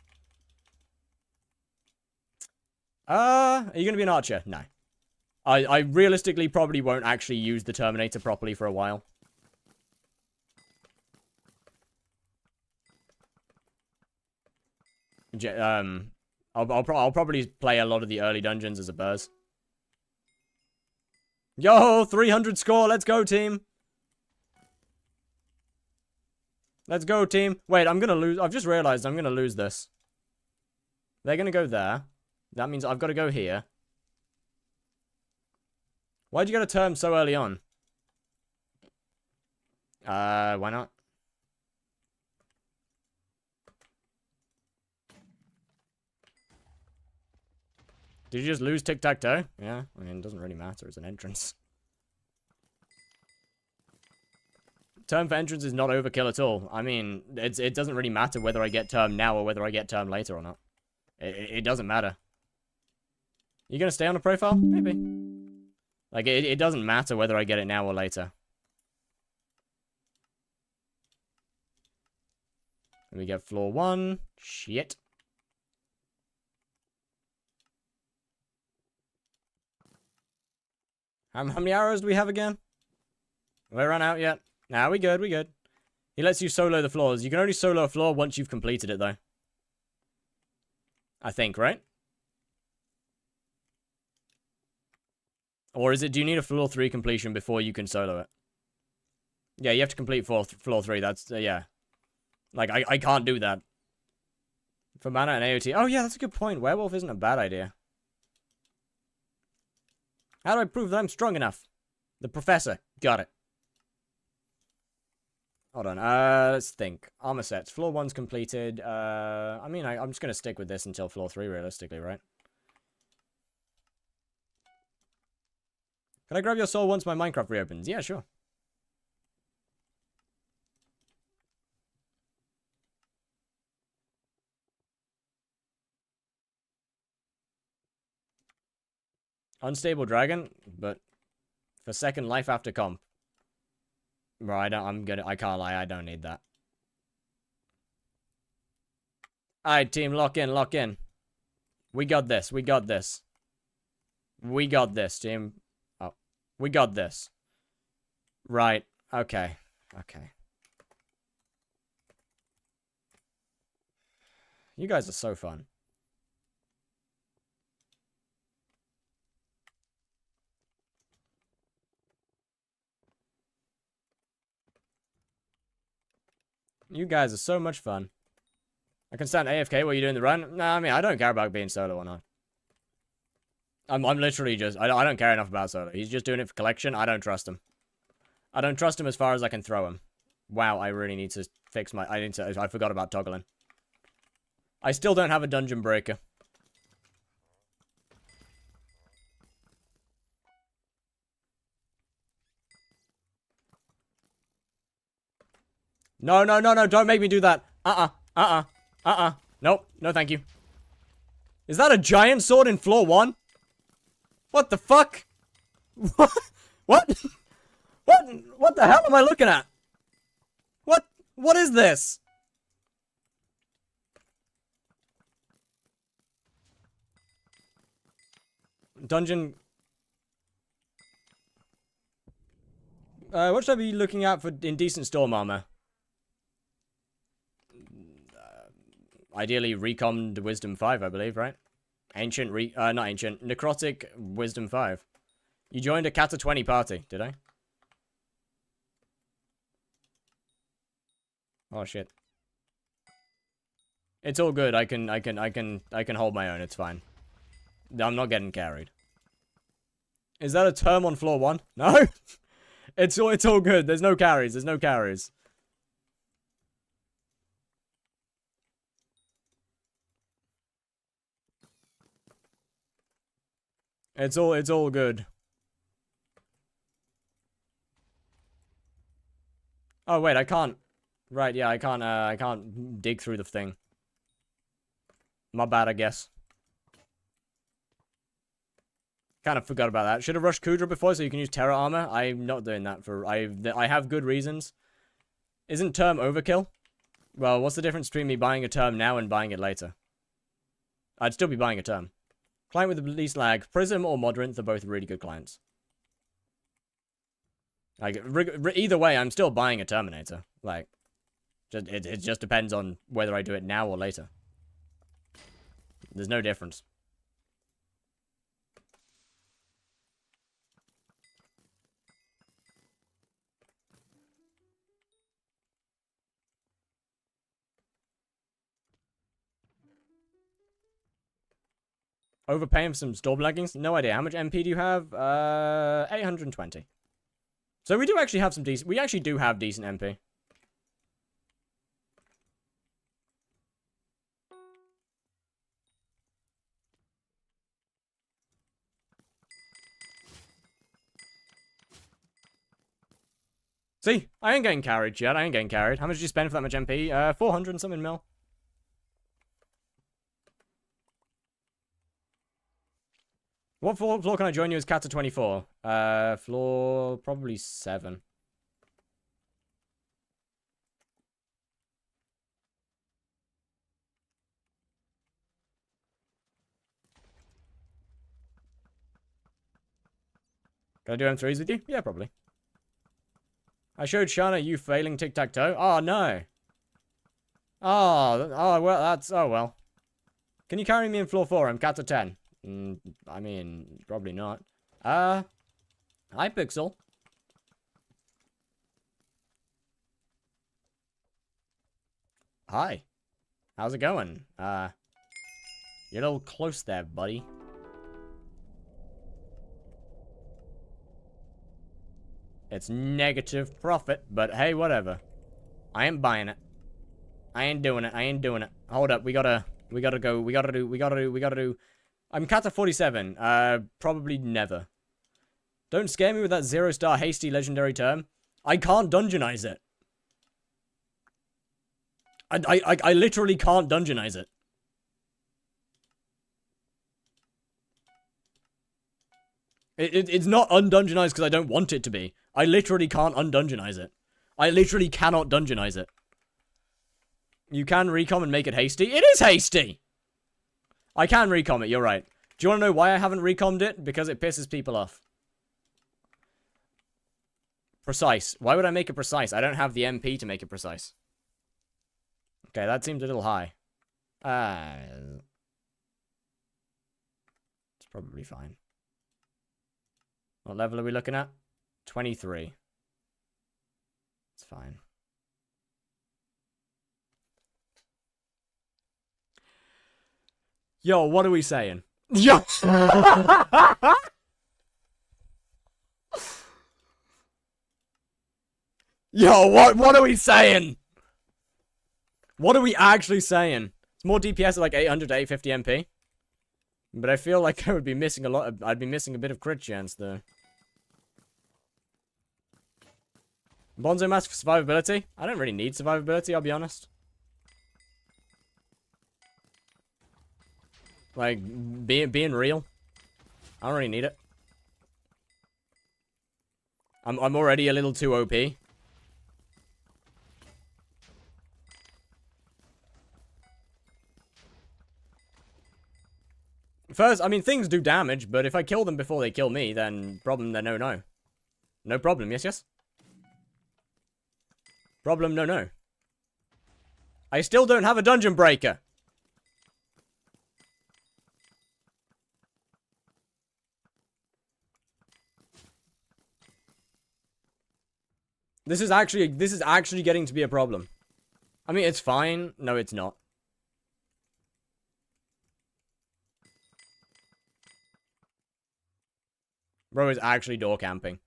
Speaker 2: Are you gonna be an archer? No. I realistically probably won't actually use the Terminator properly for a while. I'll probably play a lot of the early dungeons as a Burz. Yo, 300 score. Let's go, team. Let's go, team. Wait, I'm gonna lose. I've just realized I'm gonna lose this. They're gonna go there. That means I've got to go here. Why'd you get a term so early on? Why not? Did you just lose tic-tac-toe? Yeah, I mean, it doesn't really matter. It's an entrance. Term for entrance is not overkill at all. I mean, it doesn't really matter whether I get term now or whether I get term later or not. It doesn't matter. You gonna stay on the profile? Maybe. Like, it doesn't matter whether I get it now or later. Let me get floor 1. Shit. How many arrows do we have again? Have I run out yet? Nah, we good, we good. He lets you solo the floors. You can only solo a floor once you've completed it, though. I think, right? Or is it, do you need a floor 3 completion before you can solo it? Yeah, you have to complete floor 3. That's, yeah. Like, I can't do that. For mana and AOT. Oh, yeah, that's a good point. Werewolf isn't a bad idea. How do I prove that I'm strong enough? The professor. Got it. Hold on. Let's think. Armor sets. Floor 1's completed. I mean, I'm just going to stick with this until floor 3, realistically, right? Can I grab your soul once my Minecraft reopens? Yeah, sure. Unstable dragon, but for second life after comp. Bro, I can't lie, I don't need that. Alright, team, lock in, lock in. We got this, we got this. We got this, team. Oh, we got this. Right, okay, okay. You guys are so fun. You guys are so much fun. I can stand AFK while you're doing the run. Nah, I mean, I don't care about being solo or not. I'm literally just... I don't care enough about solo. He's just doing it for collection. I don't trust him. I don't trust him as far as I can throw him. Wow, I really need to fix my... I forgot about toggling. I still don't have a dungeon breaker. No, no, no, no, don't make me do that. Nope, no thank you. Is that a giant sword in floor 1? What the fuck? What? What? What the hell am I looking at? What is this? Dungeon... what should I be looking at for indecent storm armor? Ideally, recommed Wisdom 5, I believe, right? Ancient, not ancient. Necrotic Wisdom 5. You joined a Kata 20 party, did I? Oh, shit. It's all good. I can hold my own. It's fine. I'm not getting carried. Is that a term on floor 1? No? It's all good. There's no carries. There's no carries. It's all good. Oh wait, I can't. Right, yeah, I can't dig through the thing. My bad, I guess. Kind of forgot about that. Should have rushed Kudra before so you can use Terra Armor. I'm not doing that for... I have good reasons. Isn't Term overkill? Well, what's the difference between me buying a Term now and buying it later? I'd still be buying a Term. Client with the least lag. Prism or Modrinth are both really good clients. Like, either way, I'm still buying a Terminator. Like, it just depends on whether I do it now or later. There's no difference. Overpaying for some storm leggings? No idea. How much MP do you have? 820. So we do actually have some decent... We actually do have decent MP. See? I ain't getting carried yet. I ain't getting carried. How much did you spend for that much MP? 400 and something mil. What floor can I join you as Kata 24? Floor probably 7. Can I do M3s with you? Yeah, probably. I showed Shana you failing tic-tac-toe. Oh, no. Oh, well, that's... Oh, well. Can you carry me in floor 4? I'm Kata 10. I mean, probably not. Hypixel. Hi. How's it going? You're a little close there, buddy. It's negative profit, but hey, whatever. I ain't buying it. I ain't doing it. I ain't doing it. Hold up. We gotta do. I'm Kata 47. Probably never. Don't scare me with that 0-star hasty legendary term. I can't dungeonize it. I literally can't dungeonize it. It's not undungeonized because I don't want it to be. I literally can't undungeonize it. I literally cannot dungeonize it. You can recom and make it hasty. It is hasty! I can recom it, you're right. Do you want to know why I haven't recommed it? Because it pisses people off. Precise. Why would I make it precise? I don't have the MP to make it precise. Okay, that seems a little high. It's probably fine. What level are we looking at? 23. It's fine. Yo, what are we saying? Yo! Yo, what are we saying? What are we actually saying? It's more DPS at like 800 to 850 MP. But I feel like I would be missing a lot of, I'd be missing a bit of crit chance though. Bonzo mask for survivability? I don't really need survivability, I'll be honest. Like, being real. I don't really need it. I'm already a little too OP. First, I mean, things do damage, but if I kill them before they kill me, then problem, then no. No problem, yes? Problem, no. I still don't have a dungeon breaker. This is actually getting to be a problem. I mean, it's fine. No, it's not. Bro is actually door camping.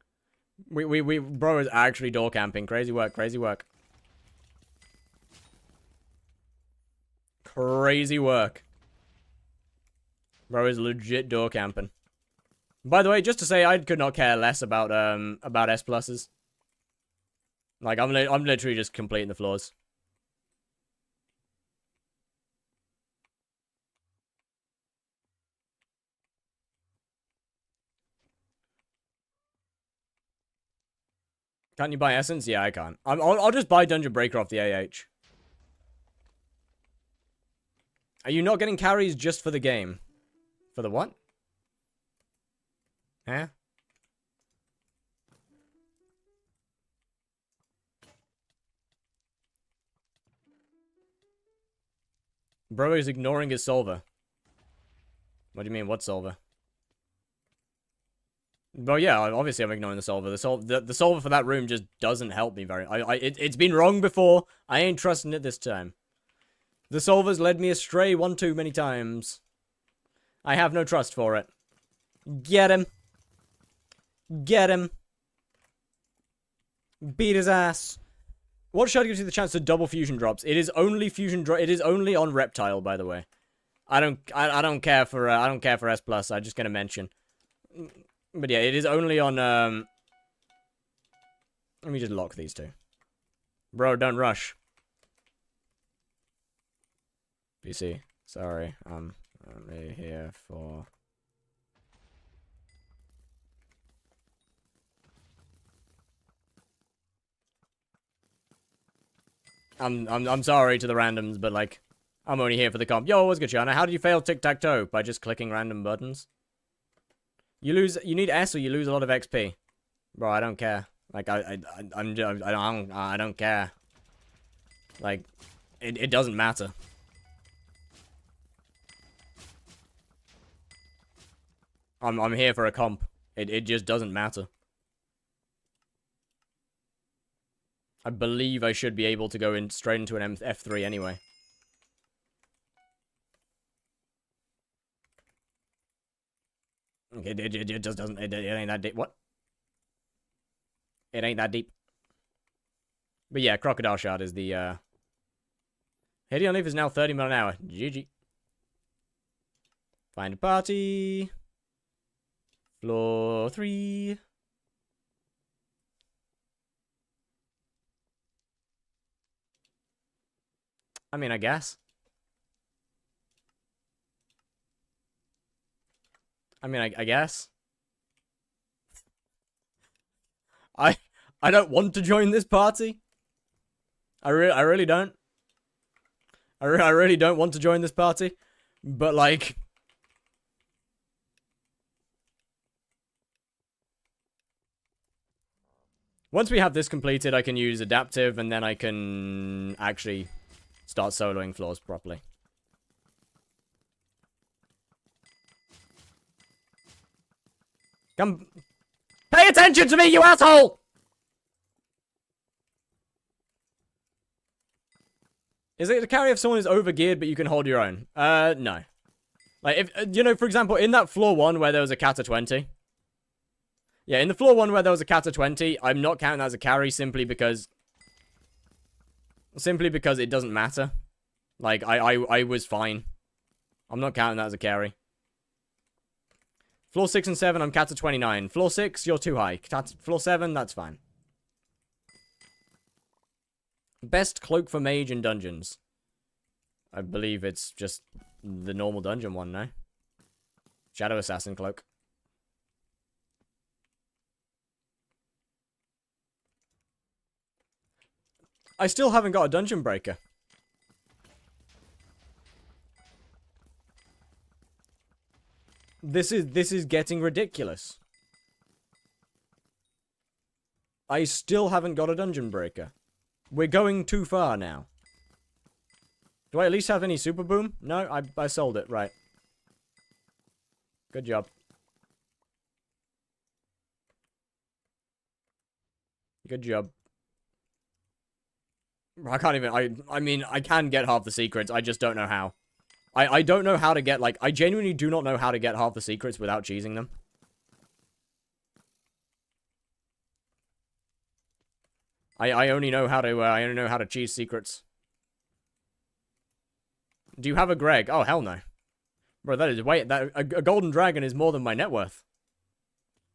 Speaker 2: Bro is actually door camping. Crazy work, crazy work. Crazy work. Bro is legit door camping. By the way, just to say, I could not care less about S pluses. Like, I'm literally just completing the floors. Can't you buy essence? Yeah, I can't. I'll just buy Dungeon Breaker off the AH. Are you not getting carries just for the game? For the what? Huh? Bro is ignoring his solver. What do you mean, what solver? Well, yeah, obviously I'm ignoring the solver. The solver for that room just doesn't help me very... It's been wrong before. I ain't trusting it this time. The solver's led me astray one too many times. I have no trust for it. Get him. Get him. Beat his ass. What shard gives you the chance to double fusion drops? It is only it is only on Reptile, by the way. I don't care for S plus. I'm just gonna mention. But yeah, it is only on let me just lock these two. Bro, don't rush. PC. Sorry. I'm only here for I'm sorry to the randoms, but like, I'm only here for the comp. Yo, what's good, Shana? How did you fail tic-tac-toe? By just clicking random buttons? You need S or you lose a lot of XP. Bro, I don't care. Like, I don't care. Like, it doesn't matter. I'm here for a comp. It just doesn't matter. I believe I should be able to go in straight into an F3 anyway. It just doesn't. It ain't that deep. What? It ain't that deep. But yeah, Crocodile Shard is the. Hedion Leaf is now 30 mile an hour. GG. Find a party. Floor 3. I mean, I guess. I mean, I guess. I don't want to join this party. I really don't. I really don't want to join this party. But, like... once we have this completed, I can use adaptive, and then I can actually start soloing floors properly. Come... pay attention to me, you asshole! Is it a carry if someone is overgeared, but you can hold your own? No. Like, if, you know, for example, in that floor 1 where there was a Kata 20. Yeah, in the floor 1 where there was a Kata 20, I'm not counting that as a carry simply because it doesn't matter. Like, I was fine. I'm not counting that as a carry. Floor 6 and 7, I'm Kata 29. Floor 6, you're too high. Floor 7, that's fine. Best cloak for mage in dungeons. I believe it's just the normal dungeon one, no? Shadow Assassin cloak. I still haven't got a dungeon breaker. This is getting ridiculous. I still haven't got a dungeon breaker. We're going too far now. Do I at least have any super boom? No, I sold it, right. Good job. Good job. I can't even, I mean, I can get half the secrets, I just don't know how. I don't know how to get, like, I genuinely do not know how to get half the secrets without cheesing them. I only know how to cheese secrets. Do you have a Greg? Oh, hell no. Bro, that is, wait, a golden dragon is more than my net worth.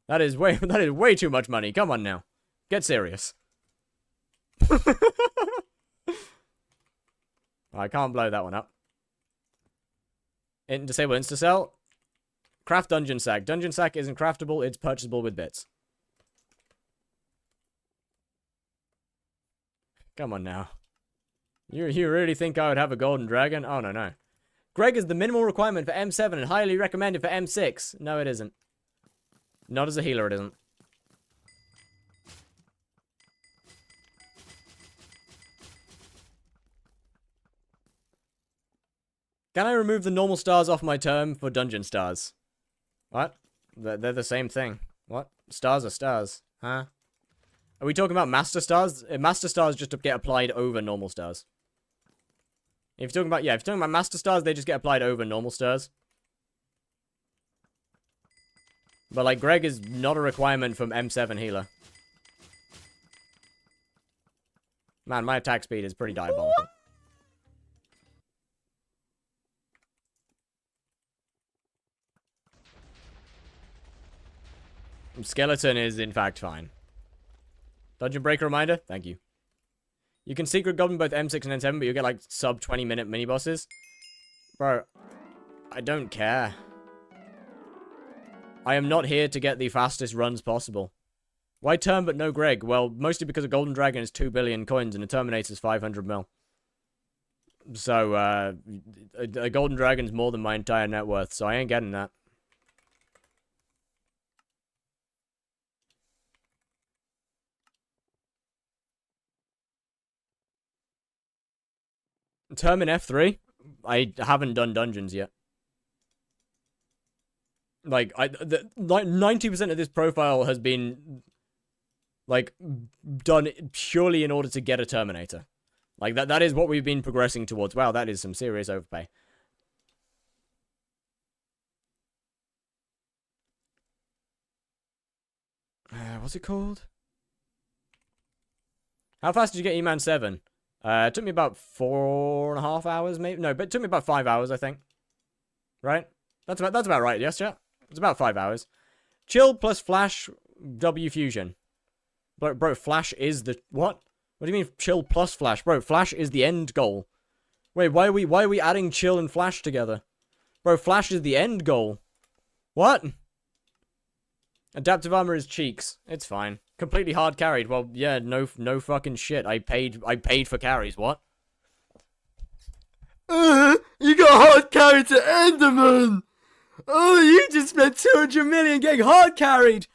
Speaker 2: That is way too much money. Come on now. Get serious. I can't blow that one up. Disable insta-sell. Craft dungeon sack. Dungeon sack isn't craftable, it's purchasable with bits. Come on now. You really think I would have a golden dragon? Oh, no. Greg is the minimal requirement for M7 and highly recommended for M6. No, it isn't. Not as a healer, it isn't. Can I remove the normal stars off my term for dungeon stars? What? They're the same thing. What? Stars are stars. Huh? Are we talking about master stars? Master stars just get applied over normal stars. If you're talking about master stars, they just get applied over normal stars. But like Greg is not a requirement from M7 healer. Man, my attack speed is pretty diabolical. Skeleton is in fact fine. Dungeon break reminder? Thank you. You can secret goblin both M6 and M7, but you get like sub 20-minute mini bosses. Bro, I don't care. I am not here to get the fastest runs possible. Why turn but no Greg? Well, mostly because a golden dragon is 2 billion coins and a terminator is 500 mil. So, a golden dragon's more than my entire net worth, so I ain't getting that. Term in F3? I haven't done dungeons yet. Like, 90% of this profile has been, like, done purely in order to get a Terminator. Like, that is what we've been progressing towards. Wow, that is some serious overpay. What's it called? How fast did you get E-Man 7? It took me about 4.5 hours, maybe. No, but it took me about 5 hours, I think. Right? That's about right. Yes, yeah. It's about 5 hours. Chill plus Flash W fusion. Bro, Flash is the what? What do you mean chill plus Flash, bro? Flash is the end goal. Wait, why are we adding chill and Flash together, bro? Flash is the end goal. What? Adaptive armor is cheeks. It's fine. Completely hard carried. Well, yeah, no fucking shit. I paid for carries. What? You got hard carried to Enderman. Oh, you just spent 200 million getting hard carried.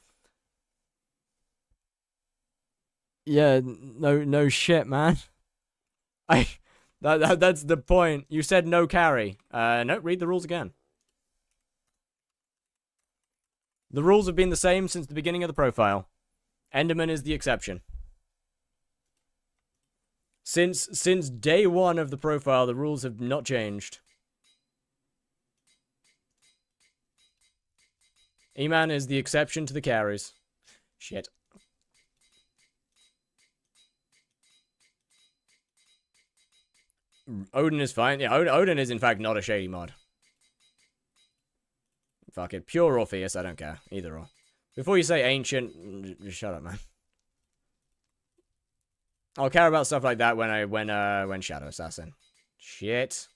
Speaker 2: Yeah, no shit, man. That's the point. You said no carry. No, read the rules again. The rules have been the same since the beginning of the profile. Enderman is the exception. Since day one of the profile, the rules have not changed. E-Man is the exception to the carries. Shit. Odin is fine. Yeah, Odin is in fact not a shady mod. Fuck it. Pure or fierce, I don't care. Either or. Before you say ancient, just shut up, man. I'll care about stuff like that when Shadow Assassin. Shit.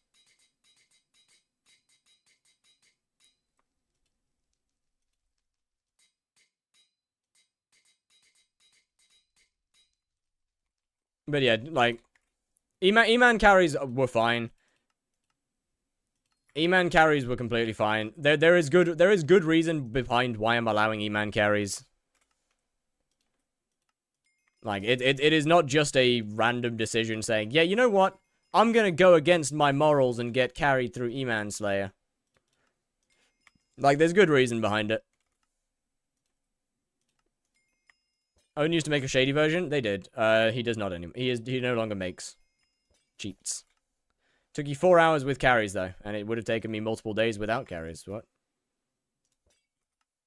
Speaker 2: But yeah, like E-Man carries were fine. E-Man carries were completely fine. There is good reason behind why I'm allowing E-Man carries. Like it is not just a random decision saying, yeah, you know what? I'm gonna go against my morals and get carried through E-Man Slayer. Like there's good reason behind it. Owen used to make a shady version. They did. He does not anymore. He no longer makes cheats. Took you 4 hours with carries though, and it would have taken me multiple days without carries. What?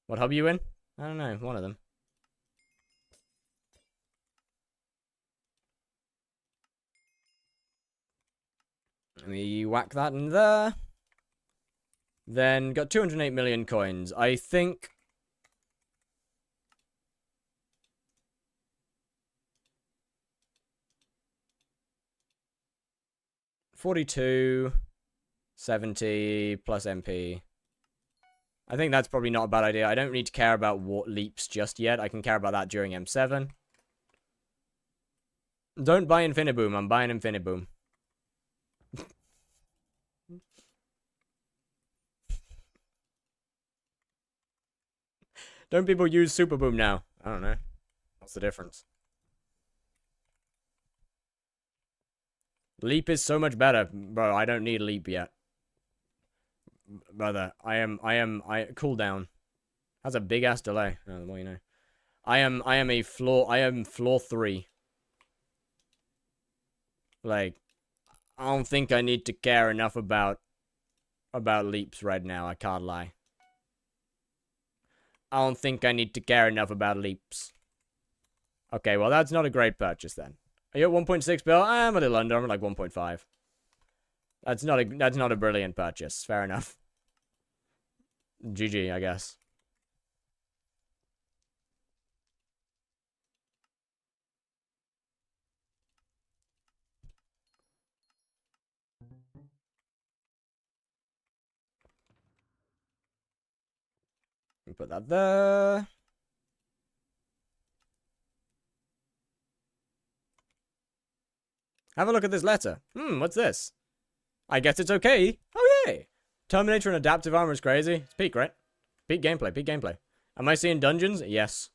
Speaker 2: What hub are you in? I don't know. One of them. Let me whack that in there. Then got 208 million coins. I think 42, 70 plus MP. I think that's probably not a bad idea. I don't need to care about warp leaps just yet. I can care about that during M7. Don't buy Infiniboom. I'm buying Infiniboom. Don't people use Super Boom now? I don't know. What's the difference? Leap is so much better. Bro, I don't need leap yet. Brother, I cool down. That's a big ass delay. Oh, the more you know. I am floor 3. Like, I don't think I need to care enough about leaps right now, I can't lie. I don't think I need to care enough about leaps. Okay, well that's not a great purchase then. Are you at 1.6 bill? I'm a little under, I'm at like 1.5. That's not a brilliant purchase. Fair enough. GG, I guess. Put that there. Have a look at this letter. What's this? I guess it's okay. Oh, yay. Terminator and adaptive armor is crazy. It's peak, right? Peak gameplay, peak gameplay. Am I seeing dungeons? Yes.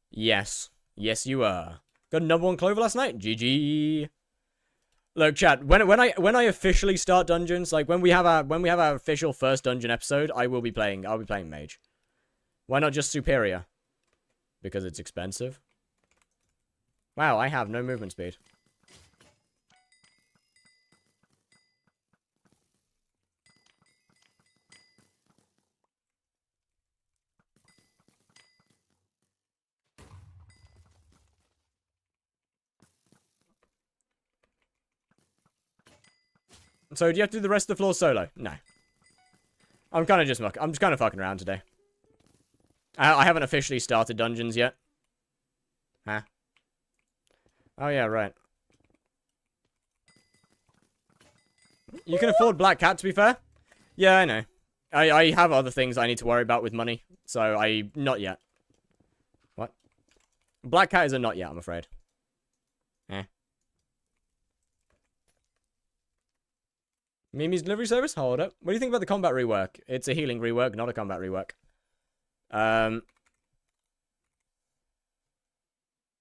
Speaker 2: Yes. Yes, you are. Got a #1 Clover last night? GG. Look, chat, when I officially start dungeons, like when we have our official first dungeon episode, I'll be playing mage. Why not just superior? Because it's expensive. Wow, I have no movement speed. So, do you have to do the rest of the floor solo? No. I'm kind of fucking around today. I haven't officially started dungeons yet. Huh? Oh, yeah, right. You can afford Black Cat, to be fair. Yeah, I know. I have other things I need to worry about with money. So, not yet. What? Black Cat is a not yet, I'm afraid. Eh. Mimi's delivery service? Hold up. What do you think about the combat rework? It's a healing rework, not a combat rework.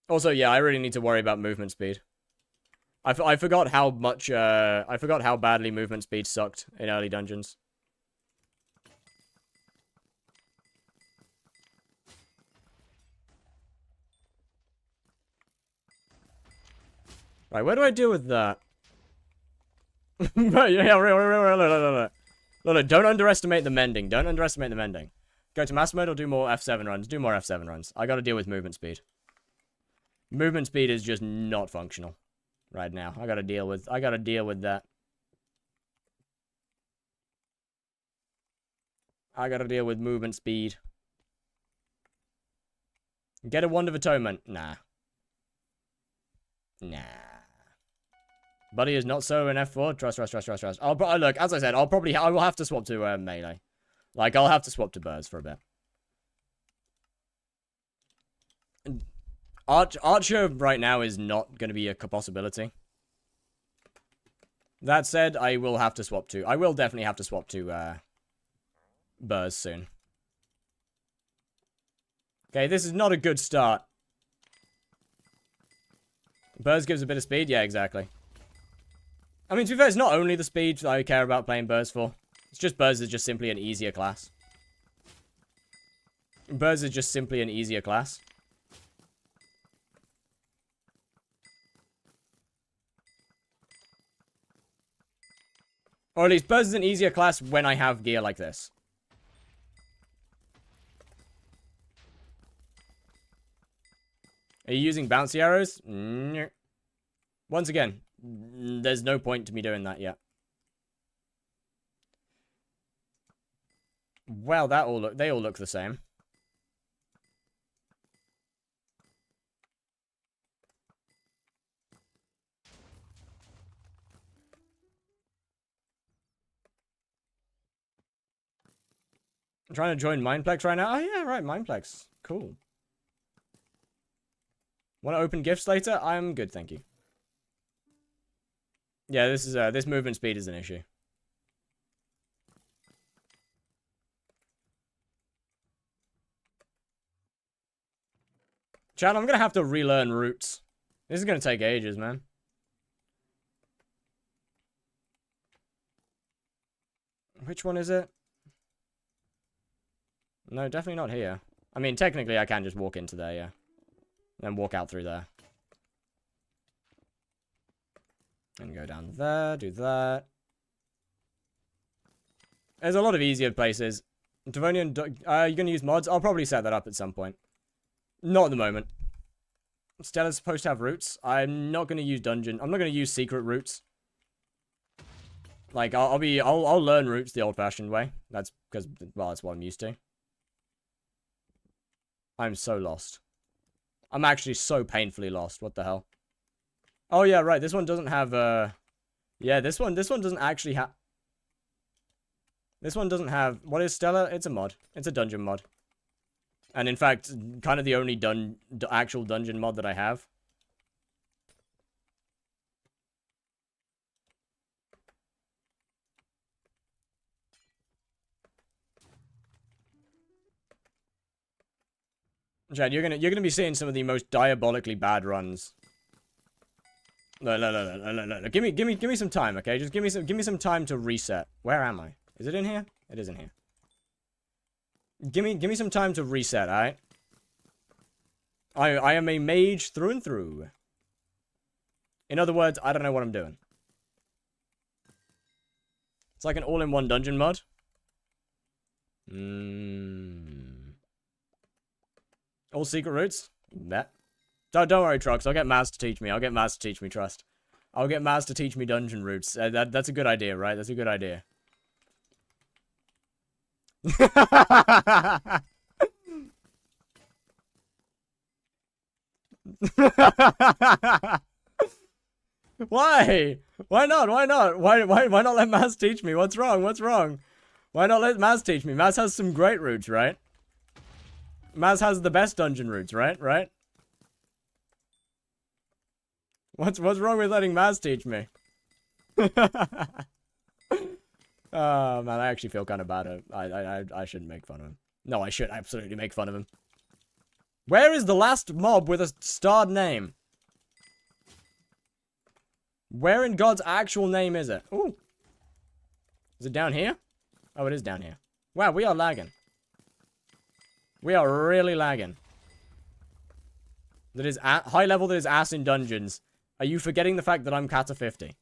Speaker 2: Also, yeah, I really need to worry about movement speed. I forgot how much, I forgot how badly movement speed sucked in early dungeons. Right, where do I deal with that? No, don't underestimate the mending. Don't underestimate the mending. Go to master mode or do more F7 runs. Do more F7 runs. I gotta deal with movement speed. Movement speed is just not functional right now. I gotta deal with that. I gotta deal with movement speed. Get a Wand of Atonement. Nah. Nah. Buddy is not so in F4. Trust. Look, as I said, I will have to swap to melee. Like, I'll have to swap to burrs for a bit. Archer right now is not going to be a possibility. That said, I will definitely have to swap to burrs soon. Okay, this is not a good start. Burrs gives a bit of speed? Yeah, exactly. I mean, to be fair, it's not only the speed that I care about playing burrs for. It's just burrs is just simply an easier class. Burrs is just simply an easier class. Or at least burrs is an easier class when I have gear like this. Are you using bouncy arrows? Once again, there's no point to me doing that yet. Well, they all look the same. I'm trying to join Mineplex right now. Oh, yeah, right, Mineplex. Cool. Want to open gifts later? I'm good, thank you. Yeah, this is this movement speed is an issue. Chad, I'm gonna have to relearn routes. This is gonna take ages, man. Which one is it? No, definitely not here. I mean, technically, I can just walk into there, yeah. Then walk out through there. And go down there, do that. There's a lot of easier places. Devonian, you gonna use mods? I'll probably set that up at some point. Not at the moment. Stella's supposed to have routes. I'm not gonna use dungeon. I'm not gonna use secret routes. Like, I'll learn routes the old-fashioned way. That's because, well, that's what I'm used to. I'm so lost. I'm actually so painfully lost. What the hell? Oh, yeah, right. This one doesn't have, yeah, this one doesn't actually have... This one doesn't have... What is Stella? It's a mod. It's a dungeon mod. And in fact, kind of the only actual dungeon mod that I have. Chad, you're gonna be seeing some of the most diabolically bad runs. No. Give me some time, okay? Just give me some time to reset. Where am I? Is it in here? It is in here. Give me some time to reset, alright? I am a mage through and through. In other words, I don't know what I'm doing. It's like an all-in-one dungeon mod. All secret routes? Bet. Don't worry, Trox. I'll get Maz to teach me. I'll get Maz to teach me, trust. I'll get Maz to teach me dungeon routes. That's a good idea, right? That's a good idea. Why? Why not? Why not? Why not let Maz teach me? What's wrong? What's wrong? Why not let Maz teach me? Maz has some great routes, right? Maz has the best dungeon routes, right? Right? What's wrong with letting Maz teach me? Oh, man, I actually feel kind of bad. I shouldn't make fun of him. No, I should absolutely make fun of him. Where is the last mob with a starred name? Where in God's actual name is it? Ooh. Is it down here? Oh, it is down here. Wow, we are lagging. We are really lagging. That is high level, that is ass in dungeons. Are you forgetting the fact that I'm Kata 50?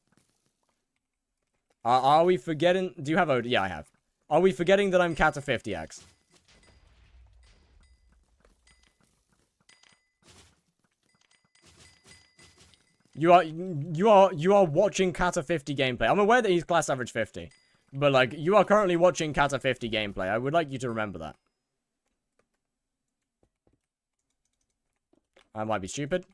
Speaker 2: Are we forgetting... Do you have a... Yeah, I have. Are we forgetting that I'm Kata 50X? You are watching Kata 50 gameplay. I'm aware that he's class average 50. But, like, you are currently watching Kata 50 gameplay. I would like you to remember that. I might be stupid.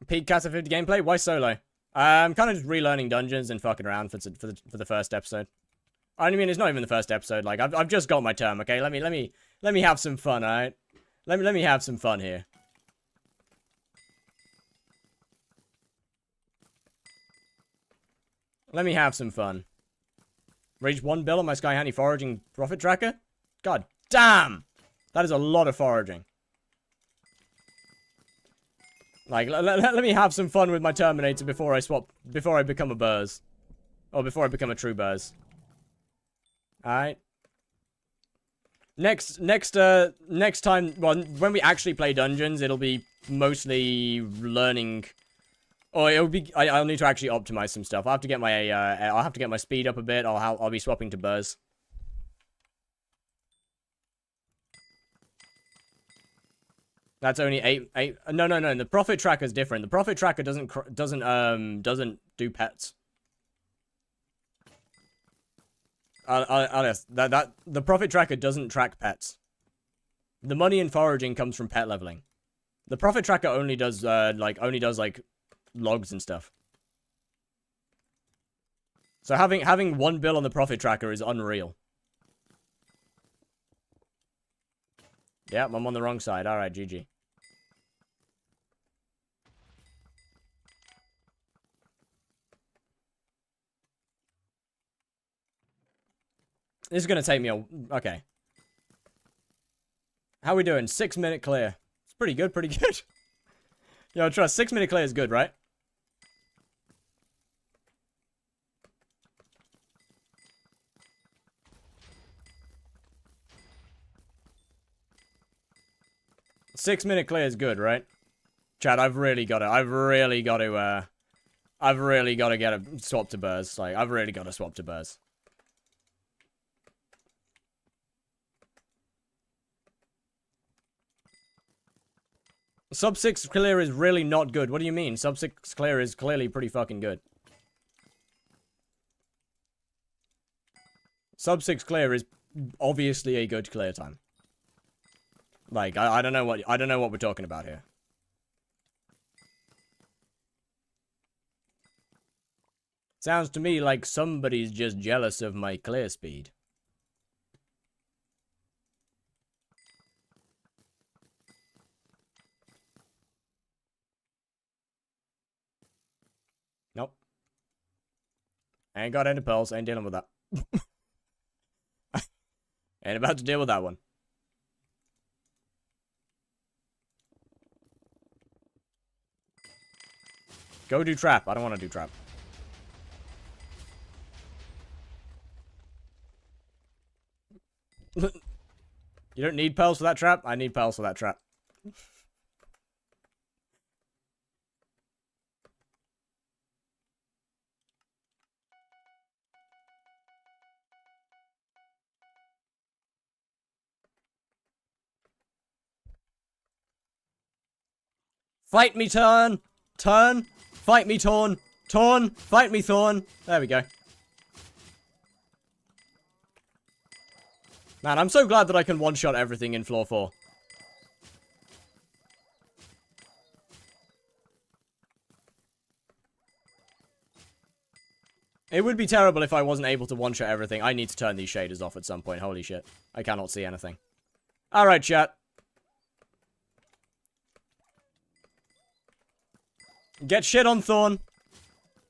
Speaker 2: Peak Kata 50 gameplay? Why solo? I'm kind of just relearning dungeons and fucking around for the first episode. I mean, it's not even the first episode. Like, I've just got my term. Okay, let me have some fun. All right, let me have some fun here. Let me have some fun. Rage 1 bill on my Sky Handy foraging profit tracker? God damn! That is a lot of foraging. Like, let me have some fun with my Terminator before I become a Burz. Or before I become a true Burz. Alright. Next time, well, when we actually play dungeons, it'll be mostly learning... Or it'll be, I'll need to actually optimize some stuff. I'll have to get my speed up a bit. I'll be swapping to Burz. That's only eight. No. The profit tracker is different. The profit tracker doesn't do pets. The profit tracker doesn't track pets. The money in foraging comes from pet leveling. The profit tracker only does, like, logs and stuff. So having one bill on the profit tracker is unreal. Yeah, I'm on the wrong side. Alright, GG. This is gonna take me a... Okay. How we doing? 6-minute clear. It's pretty good, pretty good. Yo, trust, 6-minute clear is good, right? Six-minute clear is good, right? Chad, I've really got to get a swap to burrs. Like, I've really got to swap to burrs. Sub 6 clear is really not good. What do you mean? Sub 6 clear is clearly pretty fucking good. Sub 6 clear is obviously a good clear time. Like, I don't know what we're talking about here. Sounds to me like somebody's just jealous of my clear speed. Nope. I ain't got any pearls. I ain't dealing with that. Ain't about to deal with that one. Go do trap. I don't want to do trap. You don't need pearls for that trap? I need pearls for that trap. Fight me, turn! Turn! Fight me, Torn! Torn! Fight me, Thorn! There we go. Man, I'm so glad that I can one-shot everything in floor 4. It would be terrible if I wasn't able to one-shot everything. I need to turn these shaders off at some point. Holy shit. I cannot see anything. Alright, chat. Get shit on, Thorn.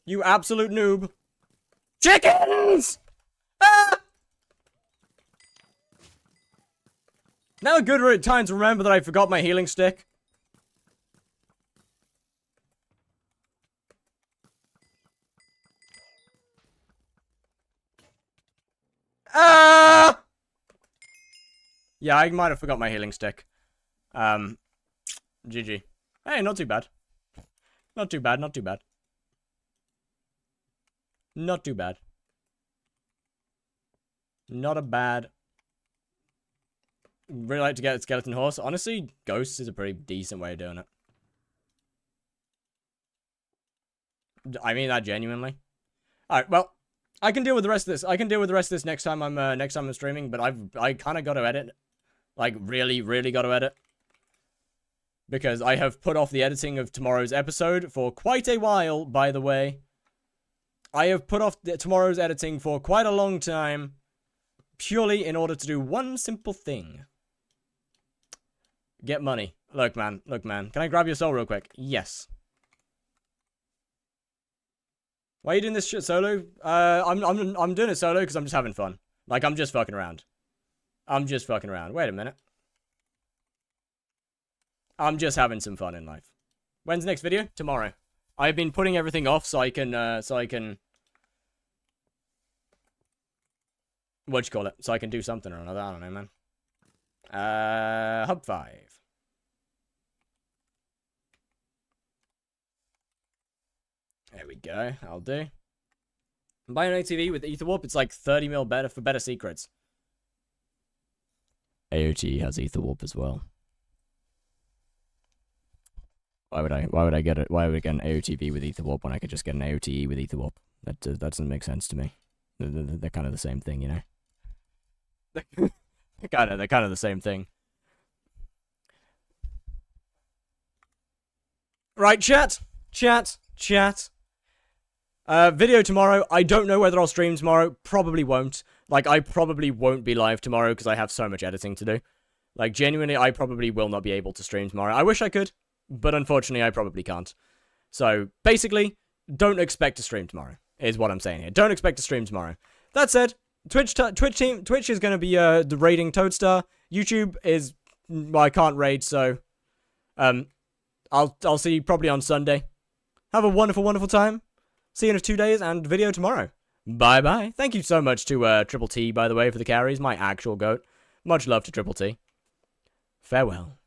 Speaker 2: You absolute noob. Chickens! Ah! Now a good time to remember that I forgot my healing stick. Ah! Yeah, I might have forgot my healing stick. GG. Hey, not too bad. Not too bad, not too bad. Not too bad. Not a bad. Really like to get a skeleton horse. Honestly, ghosts is a pretty decent way of doing it. I mean that genuinely. Alright, well, I can deal with the rest of this. I can deal with the rest of this next time I'm streaming, but I kinda gotta edit. Like, really, really gotta edit. Because I have put off the editing of tomorrow's episode for quite a while, by the way. I have put off tomorrow's editing for quite a long time. Purely in order to do one simple thing. Get money. Look, man. Look, man. Can I grab your soul real quick? Yes. Why are you doing this shit solo? I'm doing it solo because I'm just having fun. Like, I'm just fucking around. I'm just fucking around. Wait a minute. I'm just having some fun in life. When's the next video? Tomorrow. I've been putting everything off so I can, what'd you call it? So I can do something or another. I don't know, man. Hub 5. There we go. I'll do. Buy an ATV with Ether Warp. It's like 30 mil better for better secrets. AOT has Ether Warp as well. Why would I get it? Why would I get an AOTV with Ether Warp when I could just get an AOTE with Ether Warp? That doesn't make sense to me. They're kind of the same thing, you know. They're kind of the same thing. Right, chat. Video tomorrow. I don't know whether I'll stream tomorrow. Probably won't. Like, I probably won't be live tomorrow because I have so much editing to do. Like, genuinely, I probably will not be able to stream tomorrow. I wish I could, but unfortunately, I probably can't. So, basically, don't expect to stream tomorrow, is what I'm saying here. Don't expect to stream tomorrow. That said, Twitch is going to be the raiding Toadstar. YouTube is, well, I can't raid, so I'll see you probably on Sunday. Have a wonderful, wonderful time. See you in 2 days and video tomorrow. Bye-bye. Thank you so much to Triple T, by the way, for the carries. My actual goat. Much love to Triple T. Farewell.